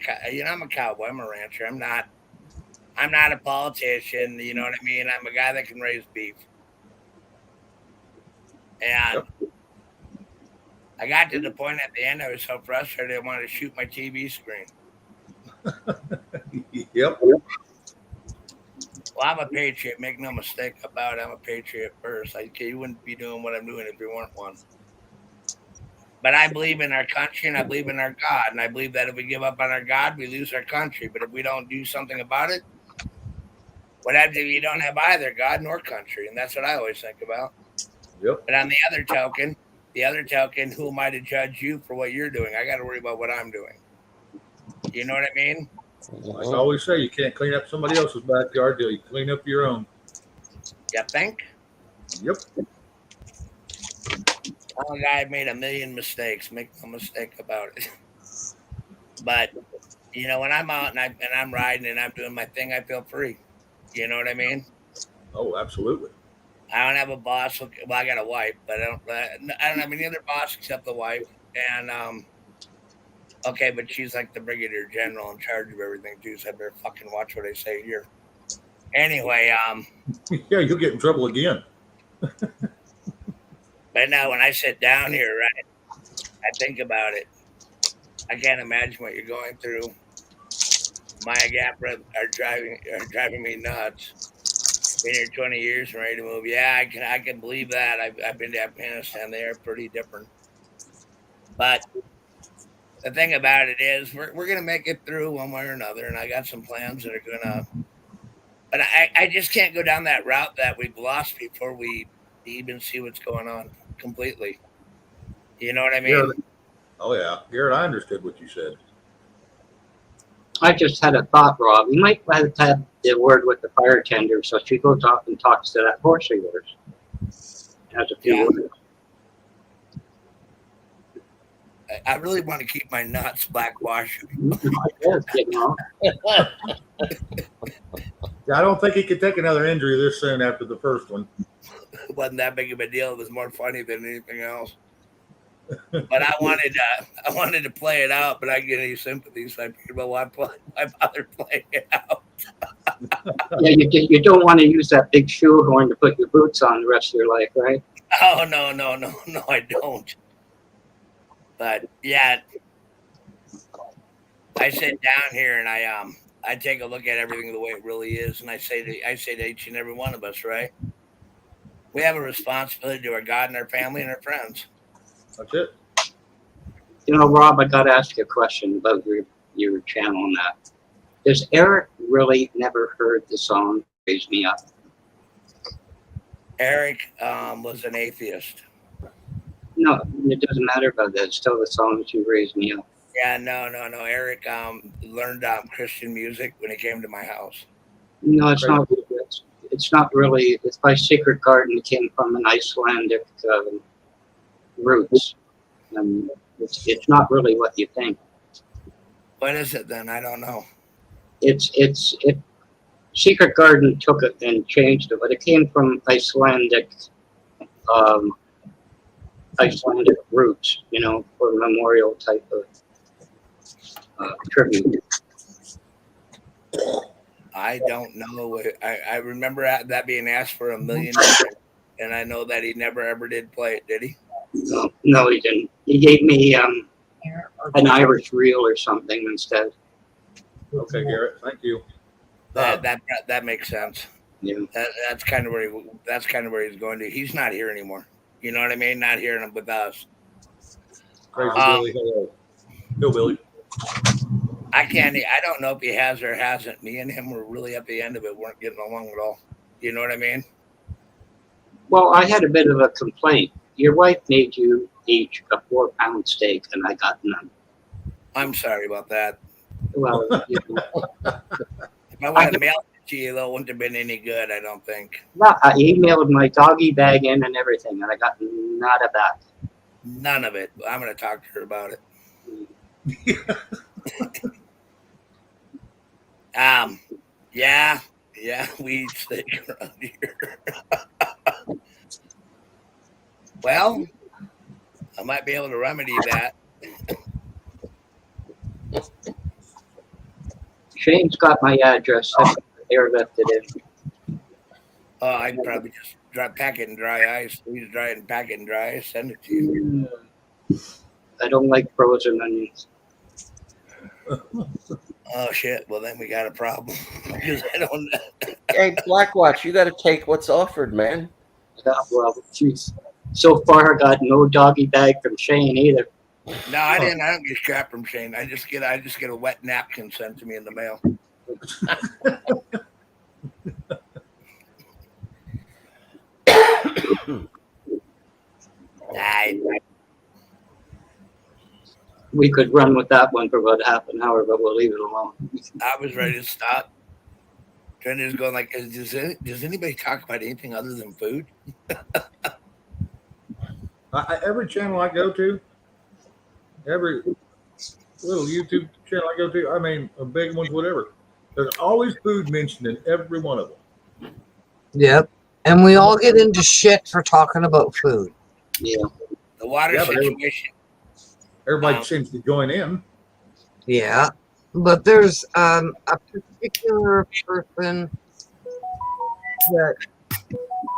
cowboy. I'm a rancher. I'm not a politician. You know what I mean? I'm a guy that can raise beef. And I got to the point at the end, I was so frustrated, I wanted to shoot my TV screen. Yep. Well, I'm a patriot. Make no mistake about it. I'm a patriot first. You wouldn't be doing what I'm doing if you weren't one. But I believe in our country and I believe in our God. And I believe that if we give up on our God, we lose our country. But if we don't do something about it, what happens if you don't have either God nor country? And that's what I always think about. Yep. But on the other token, who am I to judge you for what you're doing? I got to worry about what I'm doing. You know what I mean? Like I always say, you can't clean up somebody else's backyard till you clean up your own. You think? Yep. One guy made a million mistakes. Make no mistake about it. But you know, when I'm out and I'm riding and I'm doing my thing, I feel free. You know what I mean? Oh, absolutely. I don't have a boss. Well, I got a wife, but I don't have any other boss except the wife. And okay, but she's like the brigadier general in charge of everything too. So I better fucking watch what I say here. Anyway, Yeah, you'll get in trouble again. but now when I sit down here, right, I think about it. I can't imagine what you're going through. My Gapra are driving me nuts. Been here 20 years and ready to move. Yeah, I can believe that. I've been to Afghanistan. They are pretty different. But the thing about it is we're gonna make it through one way or another, and I got some plans that are gonna. But I just can't go down that route that we've lost before we even see what's going on completely. You know what I mean? Garrett, oh yeah, Garrett, I understood what you said. I just had a thought, Rob. You might have had the word with the fire tender, so she goes off and talks to that horse of yours. Has a few words. I really want to keep my nuts blackwash. I don't think he could take another injury this soon after the first one. It wasn't that big of a deal. It was more funny than anything else. But I wanted to play it out, but I get any sympathy, so I figured, well, why bother playing it out? Yeah, you don't want to use that big shoehorn to put your boots on the rest of your life, right? Oh no, I don't. But yeah, I sit down here and I take a look at everything the way it really is, and I say to each and every one of us, right? We have a responsibility to our God and our family and our friends. That's it. You know, Rob, I got to ask you a question about your channel and that. Does Eric really never heard the song "Raise Me Up"? Eric was an atheist. No, it doesn't matter about that. It's still the song that you "Raise Me Up." Yeah, no. Eric learned Christian music when he came to my house. No, it's not. It's not really. It's by Secret Garden. It came from an Icelandic roots. It's not really what you think. What is it then? I don't know. Secret Garden took it and changed it, but it came from Icelandic roots, you know, for memorial type of tribute. I don't know. I remember that being asked for $1 million, and I know that he never ever did play it. Did he? No, he didn't. He gave me an Irish reel or something instead. Okay, Garrett, thank you. That makes sense. Yeah, that's kind of where he's going to. He's not here anymore. You know what I mean? Not here with us. Crazy Billy, hello. Go, Billy. I don't know if he has or hasn't. Me and him were really at the end of it. Weren't getting along at all. You know what I mean? Well, I had a bit of a complaint. Your wife made you each a 4-pound steak, and I got none. I'm sorry about that. Well, if I wanted to mail it to you, though, it wouldn't have been any good, I don't think. No, I emailed my doggy bag in and everything, and I got none of that. None of it. I'm going to talk to her about it. Yeah, we eat steak around here. Well, I might be able to remedy that. Shane's got my address. I airlifted it. Oh, I can probably just pack it in dry ice, freeze dry it and pack it in dry ice, send it to you. I don't like frozen onions. Oh shit! Well, then we got a problem because I don't. Hey, Blackwatch, you got to take what's offered, man. Well, jeez. So far, I got no doggy bag from Shane either. No, I didn't. I don't get crap from Shane. I just get a wet napkin sent to me in the mail. We could run with that one for about half an hour, but we'll leave it alone. I was ready to stop. Trenda's going like, does anybody talk about anything other than food? Every channel I go to, every little YouTube channel I go to, I mean, big ones, whatever, there's always food mentioned in every one of them. Yep. And we all get into shit for talking about food. Yeah. The water Yeah, but situation. everybody seems to join in. Yeah. But there's a particular person that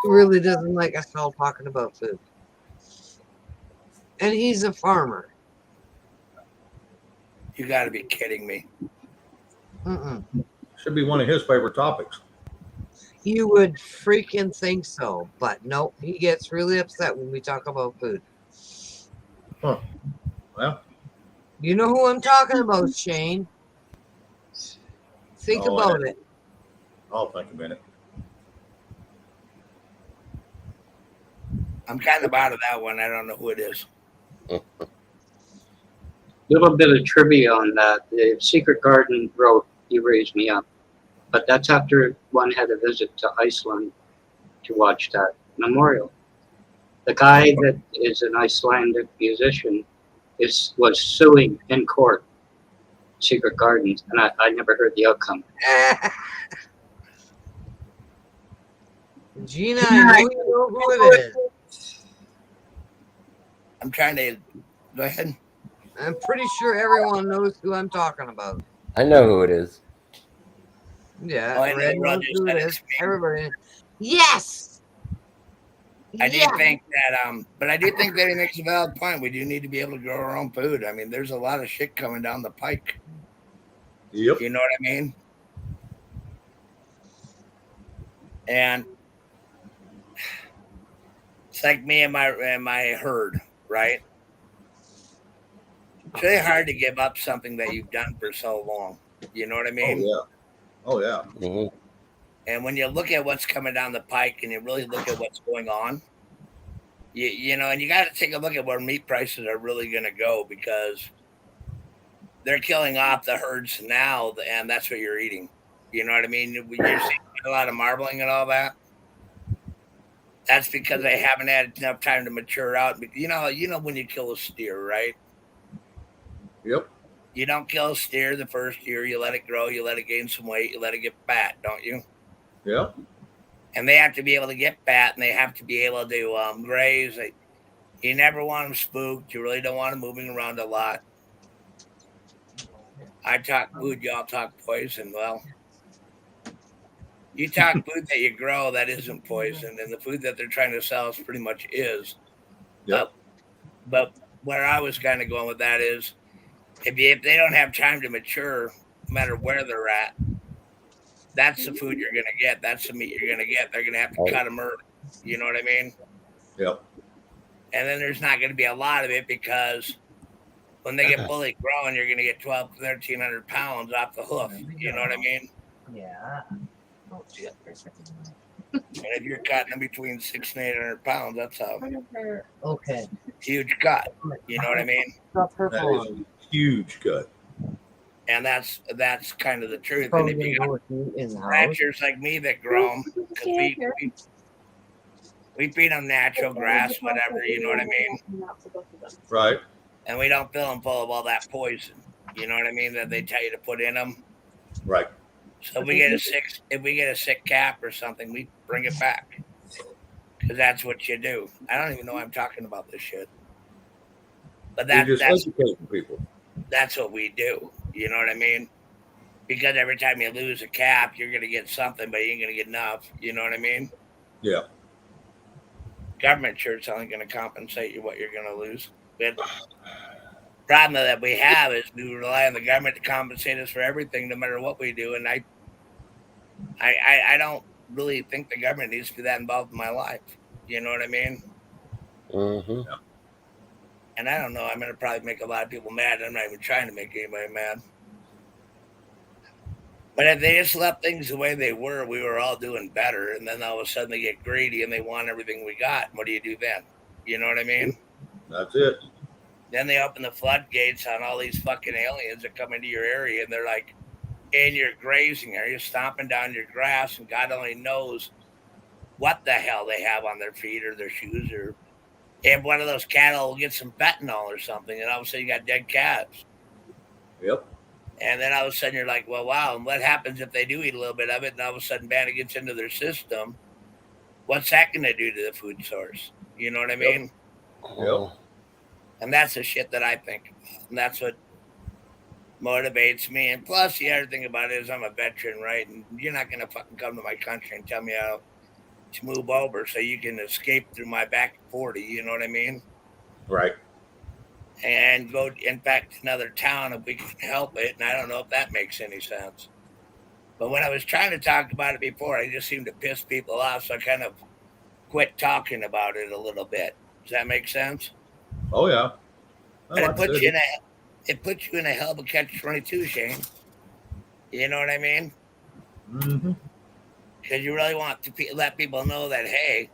really doesn't like us all talking about food. And he's a farmer. You got to be kidding me. Mm-mm. Should be one of his favorite topics. You would freaking think so, but no, he gets really upset when we talk about food. Huh. Well, you know who I'm talking about, Shane. Think about it. I'll think a minute. I'm kind of out of that one. I don't know who it is. Little bit of trivia on that. The Secret Garden wrote, "You Raised Me Up," but that's after one had a visit to Iceland to watch that memorial. The guy that is an Icelandic musician was suing in court Secret Gardens, and I never heard the outcome. Gina, I know you know who it is. I'm trying to go ahead. I'm pretty sure everyone knows who I'm talking about. I know who it is. Yeah, Oh, I know Red knows Roger who said it it's is. Everybody. Yes. I do think that, but I do think that he makes a valid point. We do need to be able to grow our own food. I mean, there's a lot of shit coming down the pike. Yep. You know what I mean? And it's like me and my herd, right? It's really hard to give up something that you've done for so long. You know what I mean? Oh yeah. Mm-hmm. And when you look at what's coming down the pike and you really look at what's going on, you know, and you got to take a look at where meat prices are really going to go, because they're killing off the herds now, and that's what you're eating. You know what I mean? You're seeing a lot of marbling and all that. That's because they haven't had enough time to mature out. You know when you kill a steer, right? Yep. You don't kill a steer the first year. You let it grow. You let it gain some weight. You let it get fat, don't you? Yep. And they have to be able to get fat, and they have to be able to graze. You never want them spooked. You really don't want them moving around a lot. I talk food, y'all talk poison. Well, you talk food that you grow that isn't poison, and the food that they're trying to sell is pretty much is. Yep. But where I was kind of going with that is, if they don't have time to mature, no matter where they're at, that's the food you're going to get. That's the meat you're going to get. They're going to have to cut them early. You know what I mean? Yep. And then there's not going to be a lot of it, because when they get fully grown, you're going to get 1,300 pounds off the hoof. You know what I mean? Yeah. And if you're cutting in between 600 and 800 pounds, that's a Okay. huge cut. You know what I mean? That is a huge cut. And that's kind of the truth. And if you got ranchers like me that grow them, because we feed them natural grass, whatever, you know what I mean? Right. And we don't fill them full of all that poison, you know what I mean, that they tell you to put in them. Right. So if we get a sick calf or something, we bring it back, because that's what you do. I don't even know why I'm talking about this shit, but that's educating people. That's what we do. You know what I mean? Because every time you lose a calf, you're gonna get something, but you ain't gonna get enough. You know what I mean? Yeah. Government sure it's only gonna compensate you what you're gonna lose. But problem that we have is we rely on the government to compensate us for everything, no matter what we do. And I don't really think the government needs to be that involved in my life. You know what I mean? Mm-hmm. Yeah. And I don't know. I'm going to probably make a lot of people mad. I'm not even trying to make anybody mad. But if they just left things the way they were, we were all doing better. And then all of a sudden they get greedy and they want everything we got. What do you do then? You know what I mean? That's it. Then they open the floodgates on all these fucking aliens that come into your area, and they're like, and you're grazing, or you're stomping down your grass, and God only knows what the hell they have on their feet or their shoes, or if one of those cattle will get some fentanyl or something, and all of a sudden you got dead calves. Yep. And then all of a sudden you're like, well, wow, and what happens if they do eat a little bit of it, and all of a sudden banter gets into their system? What's that going to do to the food source? You know what I mean? Yep. And that's the shit that I think about. And that's what motivates me. And plus, the other thing about it is I'm a veteran, right? And you're not going to fucking come to my country and tell me how to move over so you can escape through my back 40. You know what I mean? Right. And go, in fact, to another town if we can help it. And I don't know if that makes any sense. But when I was trying to talk about it before, I just seemed to piss people off. So I kind of quit talking about it a little bit. Does that make sense? Oh, yeah. But it puts you in a hell of a catch-22, Shane. You know what I mean? Mm-hmm. Because you really want to let people know that, hey,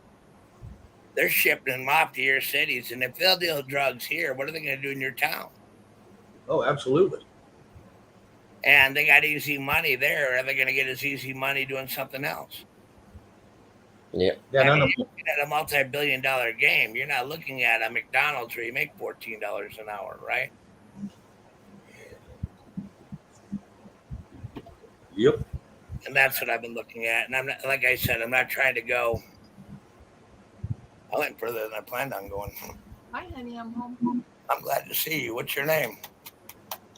they're shipping them off to your cities, and if they'll deal drugs here, what are they going to do in your town? Oh, absolutely. And they got easy money there. Are they going to get as easy money doing something else? Yeah. Yeah. I mean, you're looking at a multi-billion-dollar game. You're not looking at a McDonald's where you make $14 an hour, right? Yep. And that's what I've been looking at. And I'm not, like I said, I'm not trying to go. I went further than I planned on going. Hi, honey, I'm home. I'm glad to see you. What's your name?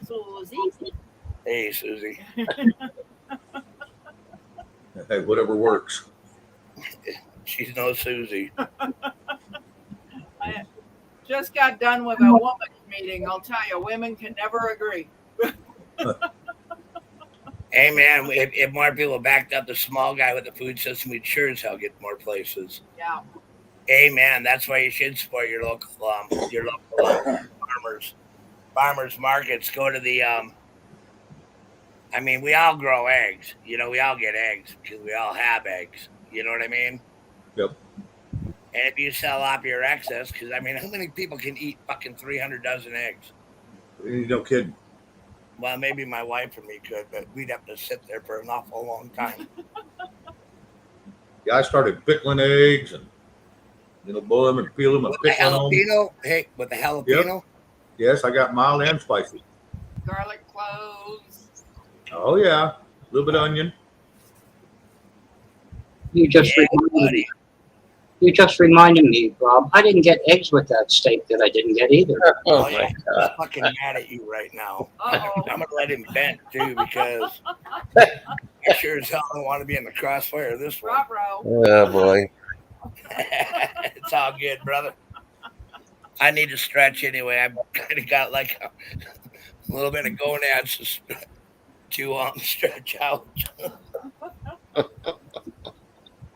Susie. Hey, Susie. Hey, whatever works. She's no Susie. I just got done with a women's meeting. I'll tell you, women can never agree. Hey, man, if more people backed up the small guy with the food system, we'd sure as hell get more places. Yeah. Hey, man, that's why you should support your local farmers markets. Go to the I mean, we all grow eggs. You know, we all get eggs because we all have eggs. You know what I mean? Yep. And if you sell off your excess, because I mean, how many people can eat fucking 300 dozen eggs? No kidding. Well, maybe my wife and me could, but we'd have to sit there for an awful long time. Yeah, I started pickling eggs and boil them and peel them and With the pickle them. jalapeno? Hey, with the jalapeno? Yep. Yes, I got mild and spicy. Garlic cloves. Oh yeah, a little bit of onion. You just reminded me, Rob. I didn't get eggs with that steak that I didn't get either. Oh yeah, I'm fucking mad at you right now. I'm gonna let him vent too because I sure as hell don't want to be in the crossfire of this one. Oh boy. It's all good, brother. I need to stretch anyway. I've kind of got like a little bit of gonads to stretch out.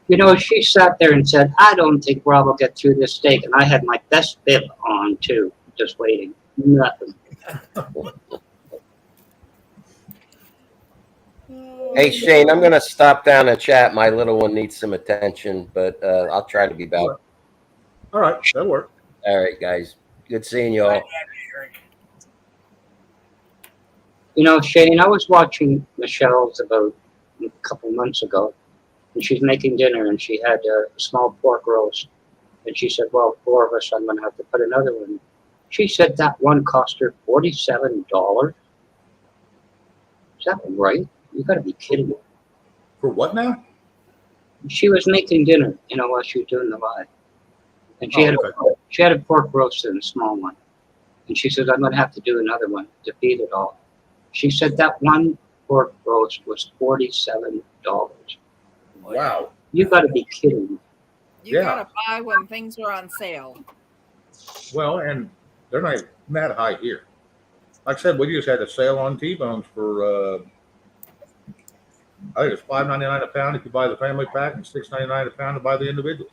You know, she sat there and said, I don't think Rob will get through this steak. And I had my best bib on, too, just waiting. Nothing. Hey Shane, I'm gonna stop down and chat. My little one needs some attention, but I'll try to be back. All right, that'll work. All right, guys. Good seeing you all. You know, Shane, I was watching Michelle's about a couple months ago, and she's making dinner, and she had a small pork roast. And she said, well, 4 of us, I'm going to have to put another one. She said that one cost her $47. Is that right? You got to be kidding me. For what now? She was making dinner, while she was doing the live. And she had a pork roast and a small one. And she said, I'm going to have to do another one to feed it all. She said that one pork roast was $47. Wow. You got to be kidding me. You gotta buy when things are on sale. Well, and they're not that high here. Like I said, we just had a sale on T-bones for I think it's $5.99 a pound if you buy the family pack, and $6.99 a pound to buy the individual.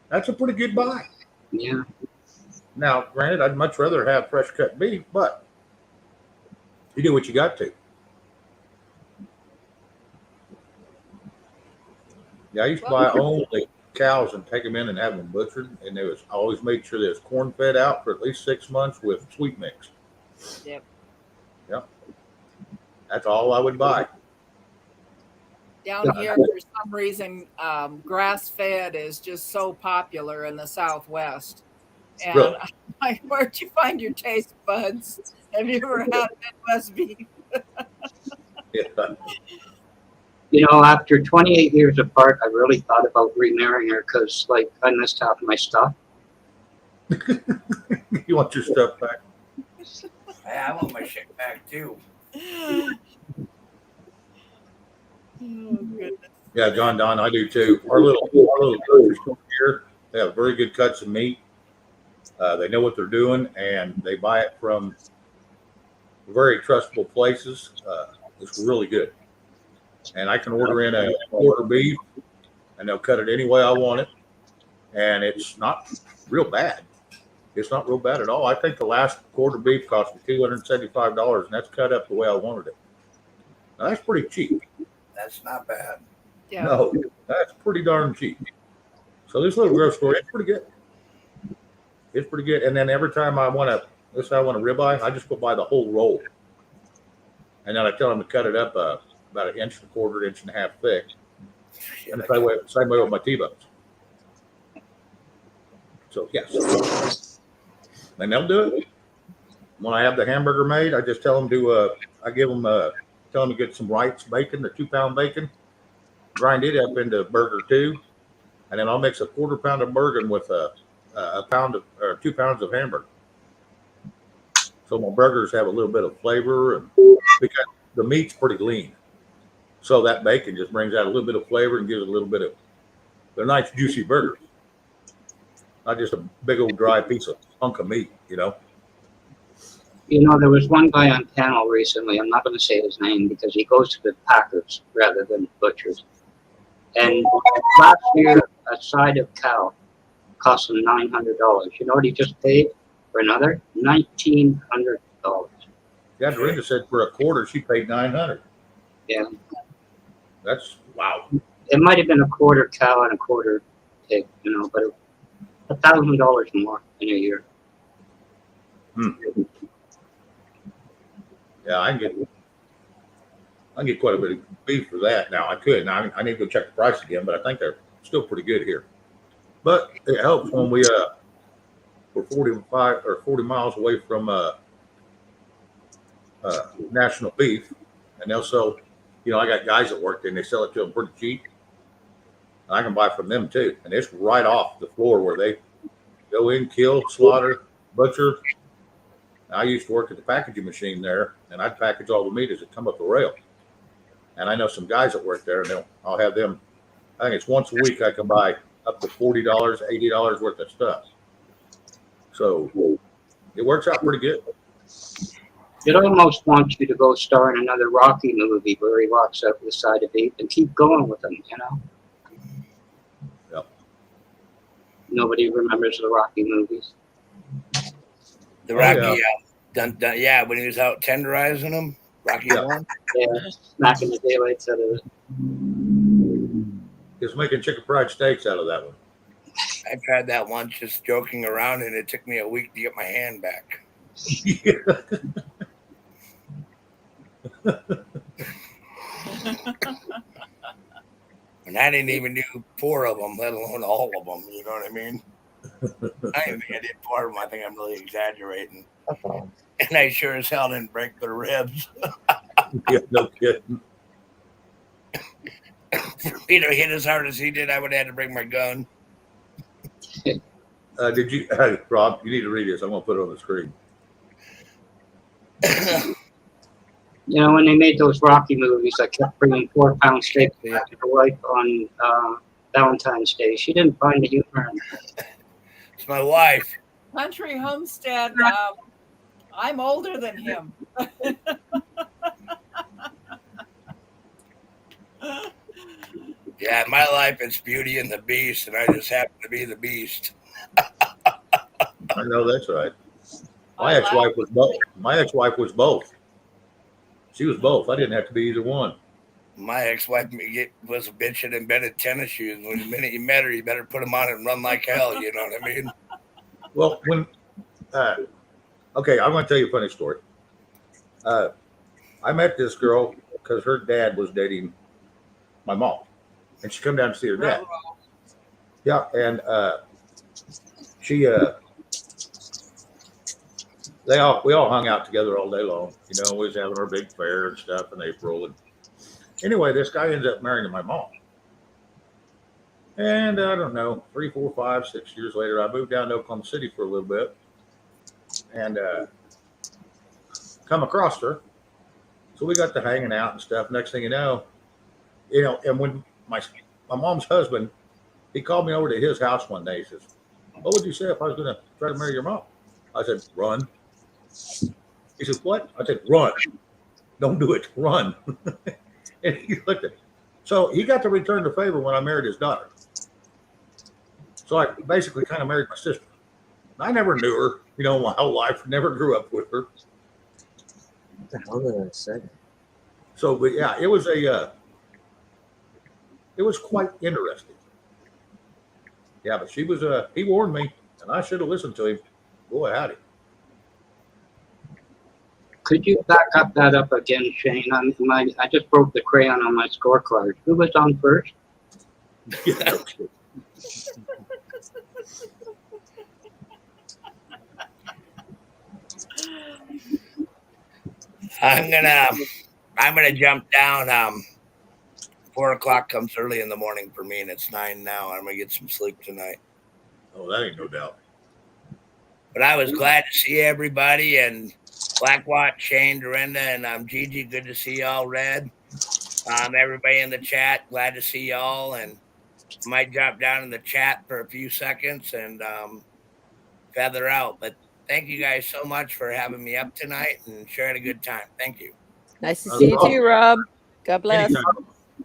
That's a pretty good buy. Yeah. Now, granted, I'd much rather have fresh cut beef, but you do what you got to. Yeah, I used to buy only cows and take them in and have them butchered. And I always made sure there's corn fed out for at least 6 months with sweet mix. Yep. Yep. That's all I would buy. Down here, for some reason, grass-fed is just so popular in the Southwest. And Really? where'd you find your taste buds? Have you ever had Midwest beef? Yeah. You know, after 28 years apart, I really thought about remarrying her because, like, I missed half my stuff. You want your stuff back? Hey, I want my shit back too. Oh, goodness. Yeah, John Don, I do too. Our little grocery store here, they have very good cuts of meat. They know what they're doing, and they buy it from very trustable places. It's really good. And I can order in a quarter beef, and they'll cut it any way I want it. And it's not real bad. It's not real bad at all. I think the last quarter beef cost me $275, and that's cut up the way I wanted it. Now, that's pretty cheap. That's not bad. Yeah. No, that's pretty darn cheap. So this little grocery store, it's pretty good. It's pretty good. And then every time I want a ribeye, I just go buy the whole roll. And then I tell them to cut it up about an inch and a quarter, inch and a half thick. And the same way with my T-bones. So yes, and they'll do it. When I have the hamburger made, I just tell them to. I give them tell them to get some Wright's bacon, the 2-pound bacon, grind it up into burger 2, and then I'll mix a quarter pound of burger with a pound of or 2 pounds of hamburger. So my burgers have a little bit of flavor, and because the meat's pretty lean, so that bacon just brings out a little bit of flavor and gives it a little bit of. They're nice, juicy burgers. Not just a big old dry piece of hunk of meat, you know. You know, there was one guy on panel recently. I'm not going to say his name because he goes to the packers rather than butchers. And last year, a side of cow cost him $900. You know what he just paid for another? $1,900. Yeah, Dorinda said for a quarter she paid $900. Yeah. That's wow. It might have been a quarter cow and a quarter pig, you know, but $1,000 more in a year. Yeah, I can get quite a bit of beef for that. Now I could. Now I need to go check the price again, but I think they're still pretty good here. But it helps when we're 45 or 40 miles away from National Beef, and they'll sell. You know, I got guys that work there, and they sell it to them pretty cheap. And I can buy from them too, and it's right off the floor where they go in, kill, slaughter, butcher. I used to work at the packaging machine there, and I'd package all the meat as it come up the rail. And I know some guys that work there, and I'll have them. I think it's once a week I can buy up to $40, $80 worth of stuff. So it works out pretty good. It almost wants you to go star in another Rocky movie where he walks up with a side of beef and keep going with him, you know? Yep. Nobody remembers the Rocky movies. The Rocky, yeah, when he was out tenderizing them, Rocky 1. Yeah, smacking the daylights out of it. Just making chicken fried steaks out of that one. I tried that once just joking around, and it took me a week to get my hand back. And I didn't even do 4 of them, let alone all of them. You know what I mean? I didn't think I did 4 of them. I think I'm really exaggerating. And I sure as hell didn't break their ribs. Yeah, no kidding. For me to hit as hard as he did, I would have had to bring my gun. Did you, hey, Rob? You need to read this. I'm gonna put it on the screen. You know, when they made those Rocky movies, I kept bringing 4-pound steak back to the wife on Valentine's Day. She didn't find the humor in it. It's my wife. Country Homestead. I'm older than him. Yeah, in my life it's Beauty and the Beast, and I just happen to be the Beast. I know that's right. My ex-wife was both. My ex-wife was both. She was both. I didn't have to be either one. My ex-wife was bitching in bed in tennis shoes. When the minute you met her, you better put them on and run like hell. You know what I mean? Well, when okay, I'm going to tell you a funny story. I met this girl because her dad was dating my mom, and she come down to see her dad. Yeah, and she we all hung out together all day long. You know, we was having our big fair and stuff in April. And anyway, this guy ends up marrying my mom. And I don't know, 3, 4, 5, 6 years later, I moved down to Oklahoma City for a little bit, and come across her. So we got to hanging out and stuff. Next thing you know, and when my mom's husband, he called me over to his house one day. He says, "What would you say if I was going to try to marry your mom?" I said, "Run." He said, "What?" I said, "Run. Don't do it. Run." And he looked at me. So he got to return the favor when I married his daughter. So I basically kind of married my sister. I never knew her, my whole life. Never grew up with her. What the hell did I say? So, but yeah, it was quite interesting. Yeah, but he warned me, and I should have listened to him. Boy, howdy. Could you back that up again, Shane? I just broke the crayon on my scorecard. Who was on first? I'm gonna jump down. 4 o'clock comes early in the morning for me, and it's 9 now. I'm gonna get some sleep tonight. Oh, that ain't no doubt. But I was glad to see everybody, and Blackwatch, Shane, Dorinda, and Gigi. Good to see y'all. Red, everybody in the chat. Glad to see y'all, and might drop down in the chat for a few seconds and feather out. But thank you guys so much for having me up tonight and sharing a good time. Thank you. Nice to see you too, Rob. God bless. Anytime.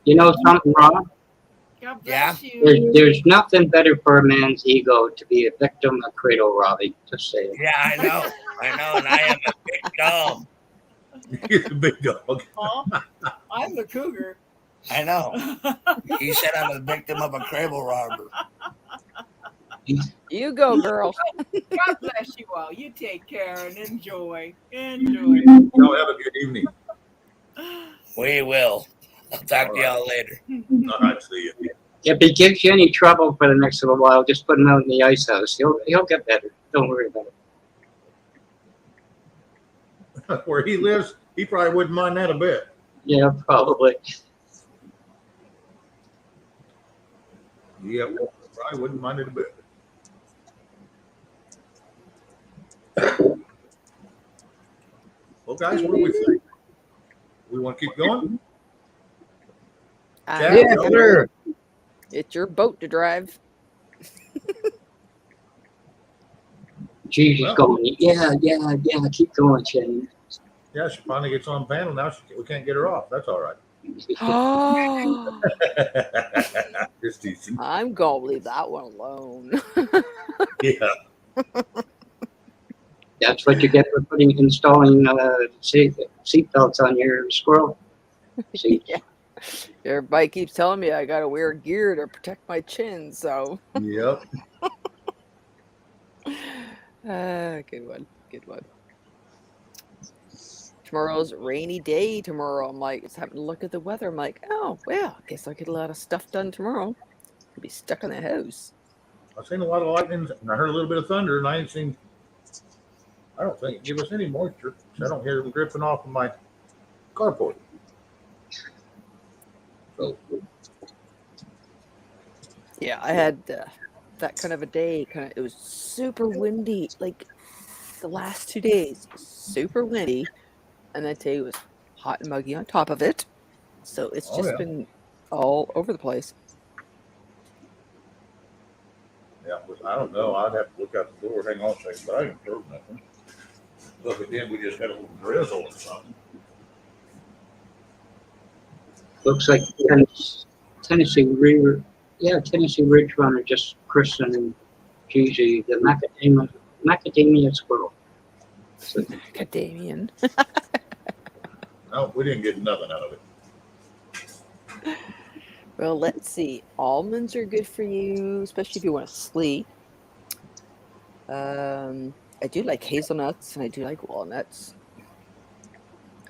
You know something, Rob? God Yeah. bless you. There's nothing better for a man's ego to be a victim of cradle robbing. Just say it. Yeah, I know, and I am a big dog. You're a big dog. I'm the cougar. I know. He said I'm a victim of a cradle robber. You go, girl. God bless you all. You take care and enjoy. Y'all have a good evening. We will. I'll talk to y'all later. All right, see you. If he gives you any trouble for the next little while, just put him out in the ice house. He'll get better. Don't worry about it. Where he lives, he probably wouldn't mind that a bit. Yeah, probably. Yeah, probably wouldn't mind it a bit. Well, guys, what do we think? We want to keep going? Yeah, sure. It's your boat to drive. Jesus going, yeah, keep going, Shane. Yeah, she finally gets on panel now. We can't get her off. That's all right. Oh, Just teasing. I'm gonna leave that one alone. Yeah. That's what you get for installing seat belts on your squirrel seat. Yeah. Everybody keeps telling me I gotta wear gear to protect my chin, so Yep. good one. Tomorrow's rainy day tomorrow. I'm like, just having to look at the weather. I'm like, oh well, I guess I'll get a lot of stuff done tomorrow. I'll be stuck in the house. I've seen a lot of lightning and I heard a little bit of thunder, and I don't think it give us any moisture. So I don't hear them dripping off of my carport. So Yeah, I had that kind of a day. It was super windy. Like the last 2 days, super windy, and then today was hot and muggy on top of it. So it's just been all over the place. yeah, I don't know. I'd have to look out the door. Hang on a second, but I didn't hear nothing. Look, at then we just had a little drizzle or something. Looks like Tennessee Ridge Runner just christening Gigi the macadamia squirrel. So, Macadamian. No, we didn't get nothing out of it. Well, let's see. Almonds are good for you, especially if you want to sleep. I do like hazelnuts and I do like walnuts.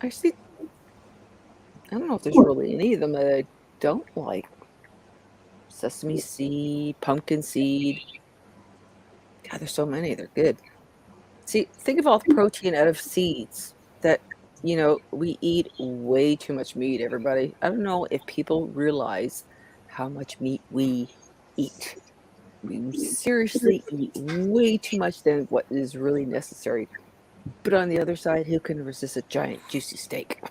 Actually, I don't know if there's really any of them that I don't like. Sesame seed, pumpkin seed. God, there's so many. They're good. See, think of all the protein out of seeds that, we eat way too much meat, everybody. I don't know if people realize how much meat we eat. We seriously eat way too much than what is really necessary. But on the other side, who can resist a giant, juicy steak?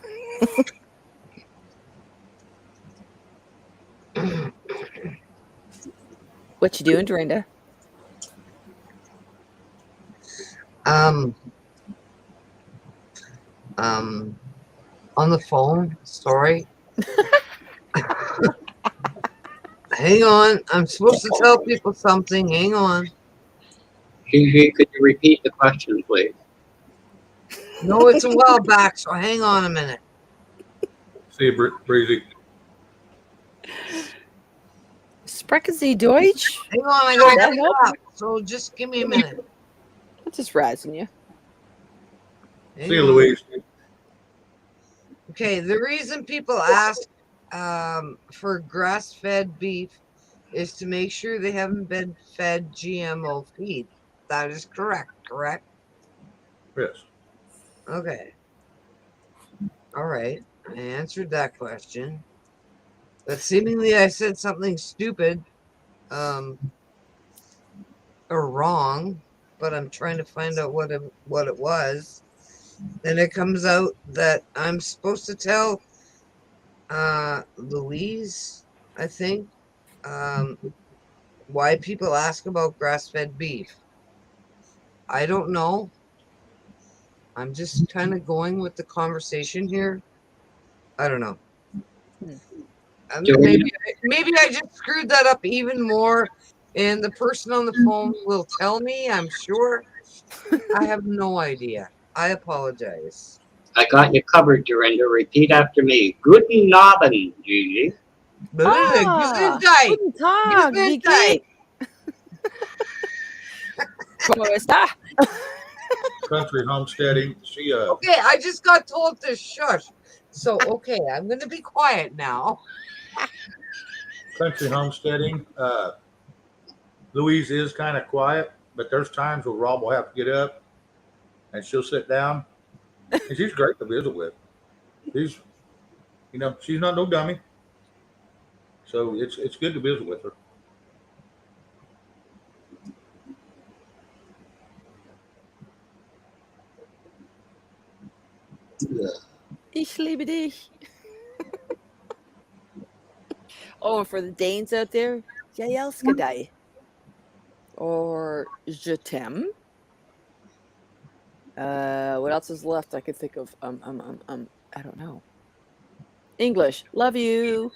What you doing, Dorinda? On the phone. Sorry. Hang on. I'm supposed to tell people something. Hang on. Gigi, could you repeat the question, please? No, it's a while back, so hang on a minute. See you, Breezy. Sprechen Sie Deutsch? Hang on, I Does gotta that get help? up. So just give me a minute. I'm just razzing you. Hang See you, on. Louise. Okay, the reason people ask for grass-fed beef is to make sure they haven't been fed GMO feed. That is correct, Yes. Okay. All right. I answered that question. But seemingly I said something stupid or wrong, but I'm trying to find out what it was. Then it comes out that I'm supposed to tell Louise, I think, why people ask about grass-fed beef. I don't know. I'm just kind of going with the conversation here. I don't know. Maybe I just screwed that up even more, and the person on the phone will tell me, I'm sure. I have no idea. I apologize. I got you covered, Dorinda. Repeat after me. Guten Abend, Gigi. Guten Tag. Guten Tag, wie geht's? ¿Cómo está? Country homesteading. She Okay, I just got told to shush. So, okay, I'm going to be quiet now. country homesteading. Louise is kind of quiet, but there's times where Rob will have to get up and she'll sit down. And she's great to visit with. She's not no dummy. So it's good to visit with her. Ich liebe dich. Oh, and for the Danes out there, jag älskar dig. Or je t'aime. What else is left? I could think of I don't know. English, love you.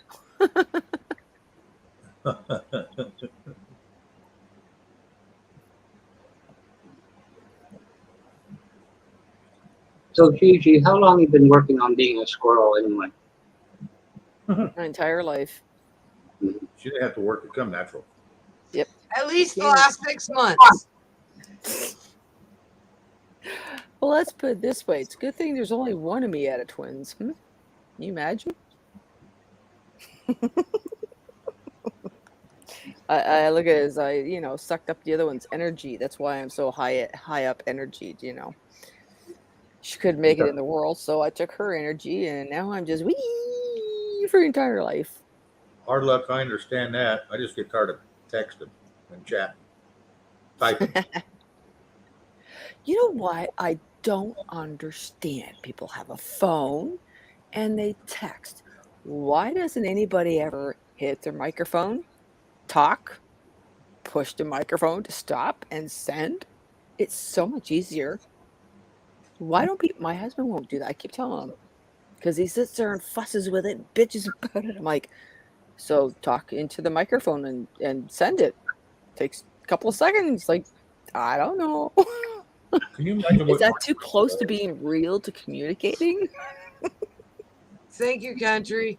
So, Gigi, how long have you been working on being a squirrel anyway? My entire life. She didn't have to work to come natural. Yep. At least the last 6 months. Well, let's put it this way. It's a good thing there's only one of me out of twins. Can you imagine? I look at it as I, sucked up the other one's energy. That's why I'm so high up energy, She couldn't make it in the world, so I took her energy, and now I'm just wee for entire life. Hard luck, I understand that. I just get tired of texting and chatting. Typing. You know why I don't understand? People have a phone and they text. Why doesn't anybody ever hit their microphone, talk, push the microphone to stop and send? It's so much easier. Why don't people? My husband won't do that. I keep telling him because he sits there and fusses with it and bitches about it. I'm like, so talk into the microphone and send it. Takes a couple of seconds. Like, I don't know. Can you imagine Is that too close to being real to communicating? Thank you, country.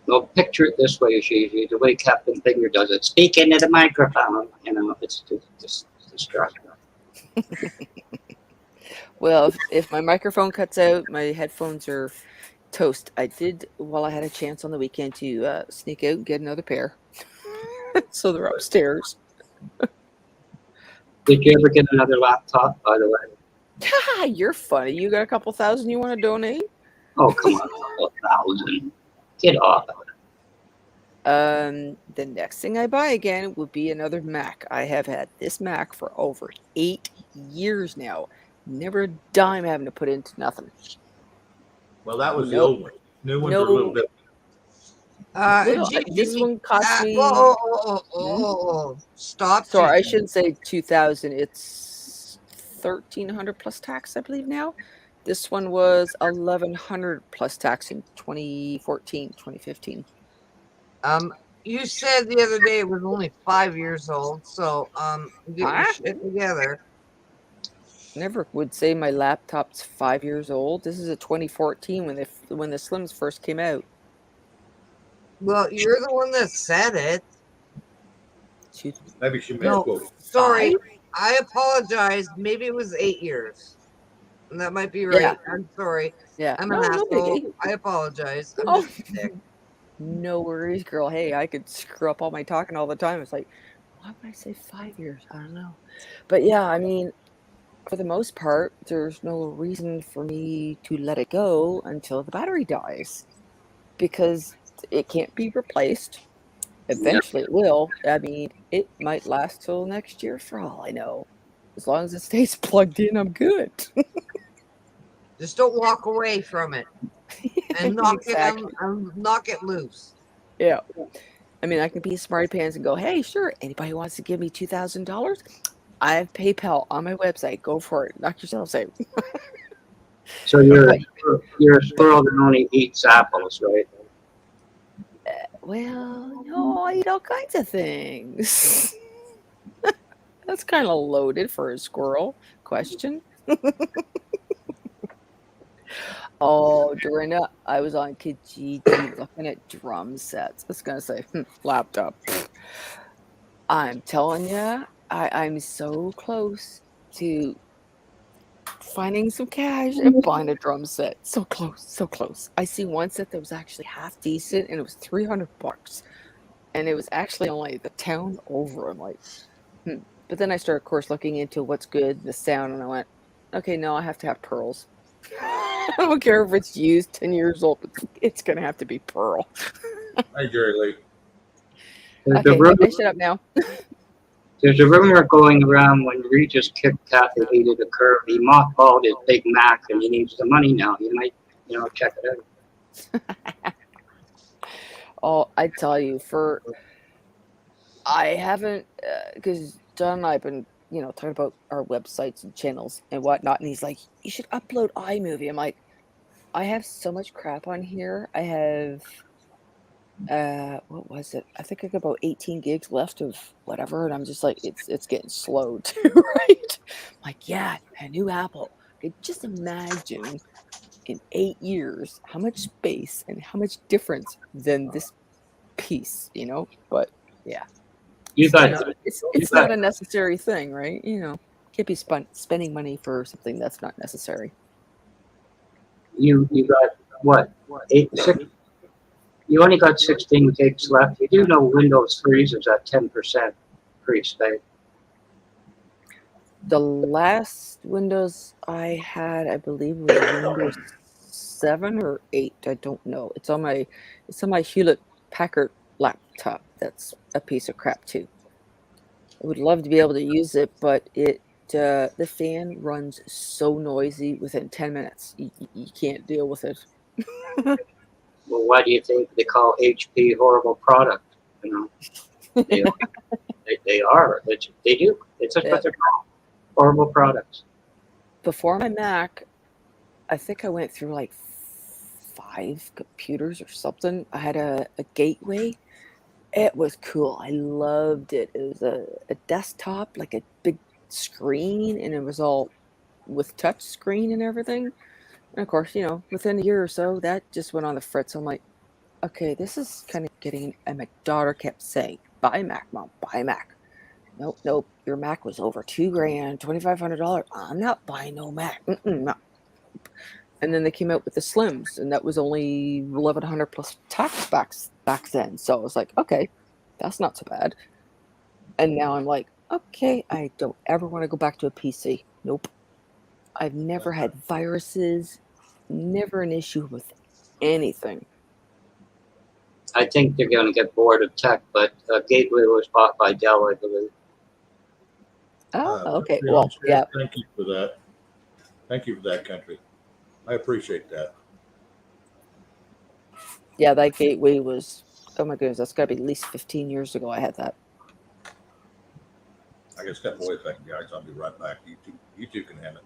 Well, picture it this way, Gigi, the way Captain Finger does it. Speak into the microphone. You know, it's just distracting. Well, if my microphone cuts out, my headphones are toast. I did, while I had a chance on the weekend, to sneak out and get another pair. So they're upstairs. Did you ever get another laptop, by the way? You're funny. You got a couple thousand you want to donate? Oh, come on, a couple thousand. Get off of it. The next thing I buy again would be another Mac. I have had this Mac for over 8 years now. Never a dime having to put into nothing. Well, that was the Nope. old one. New ones are a little different. This one cost me. Stop. Sorry, I shouldn't say 2,000. It's 1,300 plus tax, I believe now. This one was 1,100 plus tax in 2014, 2015. You said the other day it was only 5 years old, so get your shit together. Never would say my laptop's 5 years old. This is a 2014 when the Slims first came out. Well, you're the one that said it. Maybe she No, misquoted. sorry. I apologize. Maybe it was 8 years. And that might be right. Yeah. I'm sorry. Yeah. I'm No, an no asshole. biggie. I apologize. I'm Oh. just a dick. No worries, girl. Hey, I could screw up all my talking all the time. It's like, why would I say 5 years? I don't know. But yeah, I mean, for the most part, there's no reason for me to let it go until the battery dies, because it can't be replaced. Eventually it will. I mean, it might last till next year for all I know. As long as it stays plugged in, I'm good. Just don't walk away from it and knock Exactly. it loose. Yeah. I mean, I can be smarty pants and go, hey, sure, anybody wants to give me $2,000? I have PayPal on my website. Go for it. Knock yourselves out. So you're a squirrel that only eats apples, right? Well, no, I eat all kinds of things. That's kind of loaded for a squirrel question. Oh, Dorinda, I was on Kijiji looking at drum sets. I was going to say, laptop. I'm telling you, I'm so close to finding some cash and buying a drum set. So close, so close. I see one set that was actually half decent, and it was $300. And it was actually only the town over. I'm like, But then I started, of course, looking into what's good, the sound, and I went, okay, no, I have to have pearls. I don't care if it's used 10 years old, but it's going to have to be pearl. Hey, Jerry Lee. Okay, I shut up now. There's a rumor going around when Regis kicked Kathy Lee to the curb. He mothballed his Big Mac and he needs the money now. You might, check it out. Oh, I tell you, I haven't, because John and I have been, talking about our websites and channels and whatnot, and he's like, you should upload iMovie. I'm like, I have so much crap on here. I have, what was it? I think I got about 18 gigs left of whatever, and I'm just like, it's getting slow too, right? I'm like, yeah, a new Apple. Okay, just imagine in 8 years how much space and how much difference than this piece, But yeah. It's not a necessary thing, right? Can't be spending money for something that's not necessary. You got what? 6? You only got 16 gigs left. You do know Windows freezes at 10% free space. The last Windows I had, I believe, was Windows 7 or 8. I don't know. It's on my Hewlett Packard laptop. That's a piece of crap too. I would love to be able to use it, but the fan runs so noisy within 10 minutes. You can't deal with it. Well, why do you think they call HP horrible product? They are. They do. It's just what they're called. Horrible products. Before my Mac, I think I went through like 5 computers or something. I had a Gateway. It was cool. I loved it. It was a desktop, like a big screen, and it was all with touch screen and everything. And of course, within a year or so, that just went on the fritz. I'm like, okay, this is kind of getting. And my daughter kept saying, "Buy Mac, Mom, buy Mac." Nope. Your Mac was over $2,000, $2,500. I'm not buying no Mac. No. And then they came out with the Slims, and that was only 1,100 plus tax back then. So I was like, okay, that's not so bad. And now I'm like, okay, I don't ever want to go back to a PC. Nope. I've never had viruses, never an issue with anything. I think they're going to get bored of tech, but Gateway was bought by Dell, I believe. Oh, okay. Yeah, Well, yeah. Thank you for that. Thank you for that, country. I appreciate that. Yeah, that Gateway was, oh my goodness, that's got to be at least 15 years ago I had that. I can step away a second, guys. I'll be right back. You two can have it.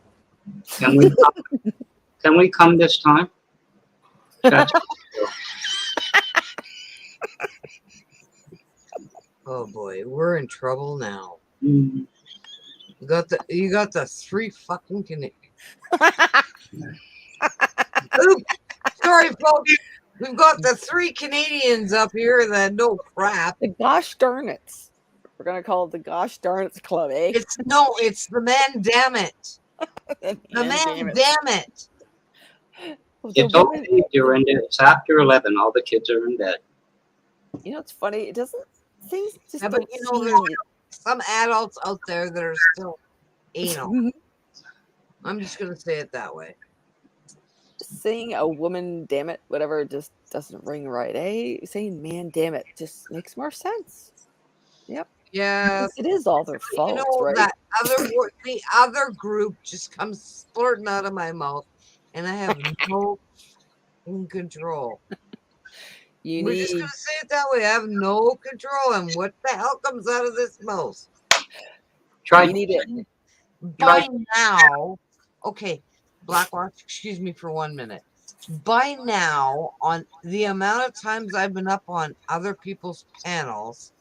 Can we come this time? Oh boy, we're in trouble now. Mm. You got the 3 fucking Canadians. Oops, sorry, folks. We've got the 3 Canadians up here that know crap. The gosh darn it. We're gonna call it the gosh darn it club, eh? It's the man damn it. The man damn it. It's okay, Dorinda. It's after 11. All the kids are in bed. You know, it's funny. It doesn't. Things just Yeah, but don't you know, seem. there's some adults out there that are still anal. I'm just gonna say it that way. Saying a woman, damn it, whatever, just doesn't ring right, eh? Saying man, damn it, just makes more sense. Yep. Yeah, it is all their fault, you know, right? that other the other group just comes splurting out of my mouth, and I have no control. We're just gonna say it that way. I have no control on what the hell comes out of this mouth. Try. By now, okay, Blackwatch, excuse me for 1 minute. By now, on the amount of times I've been up on other people's panels,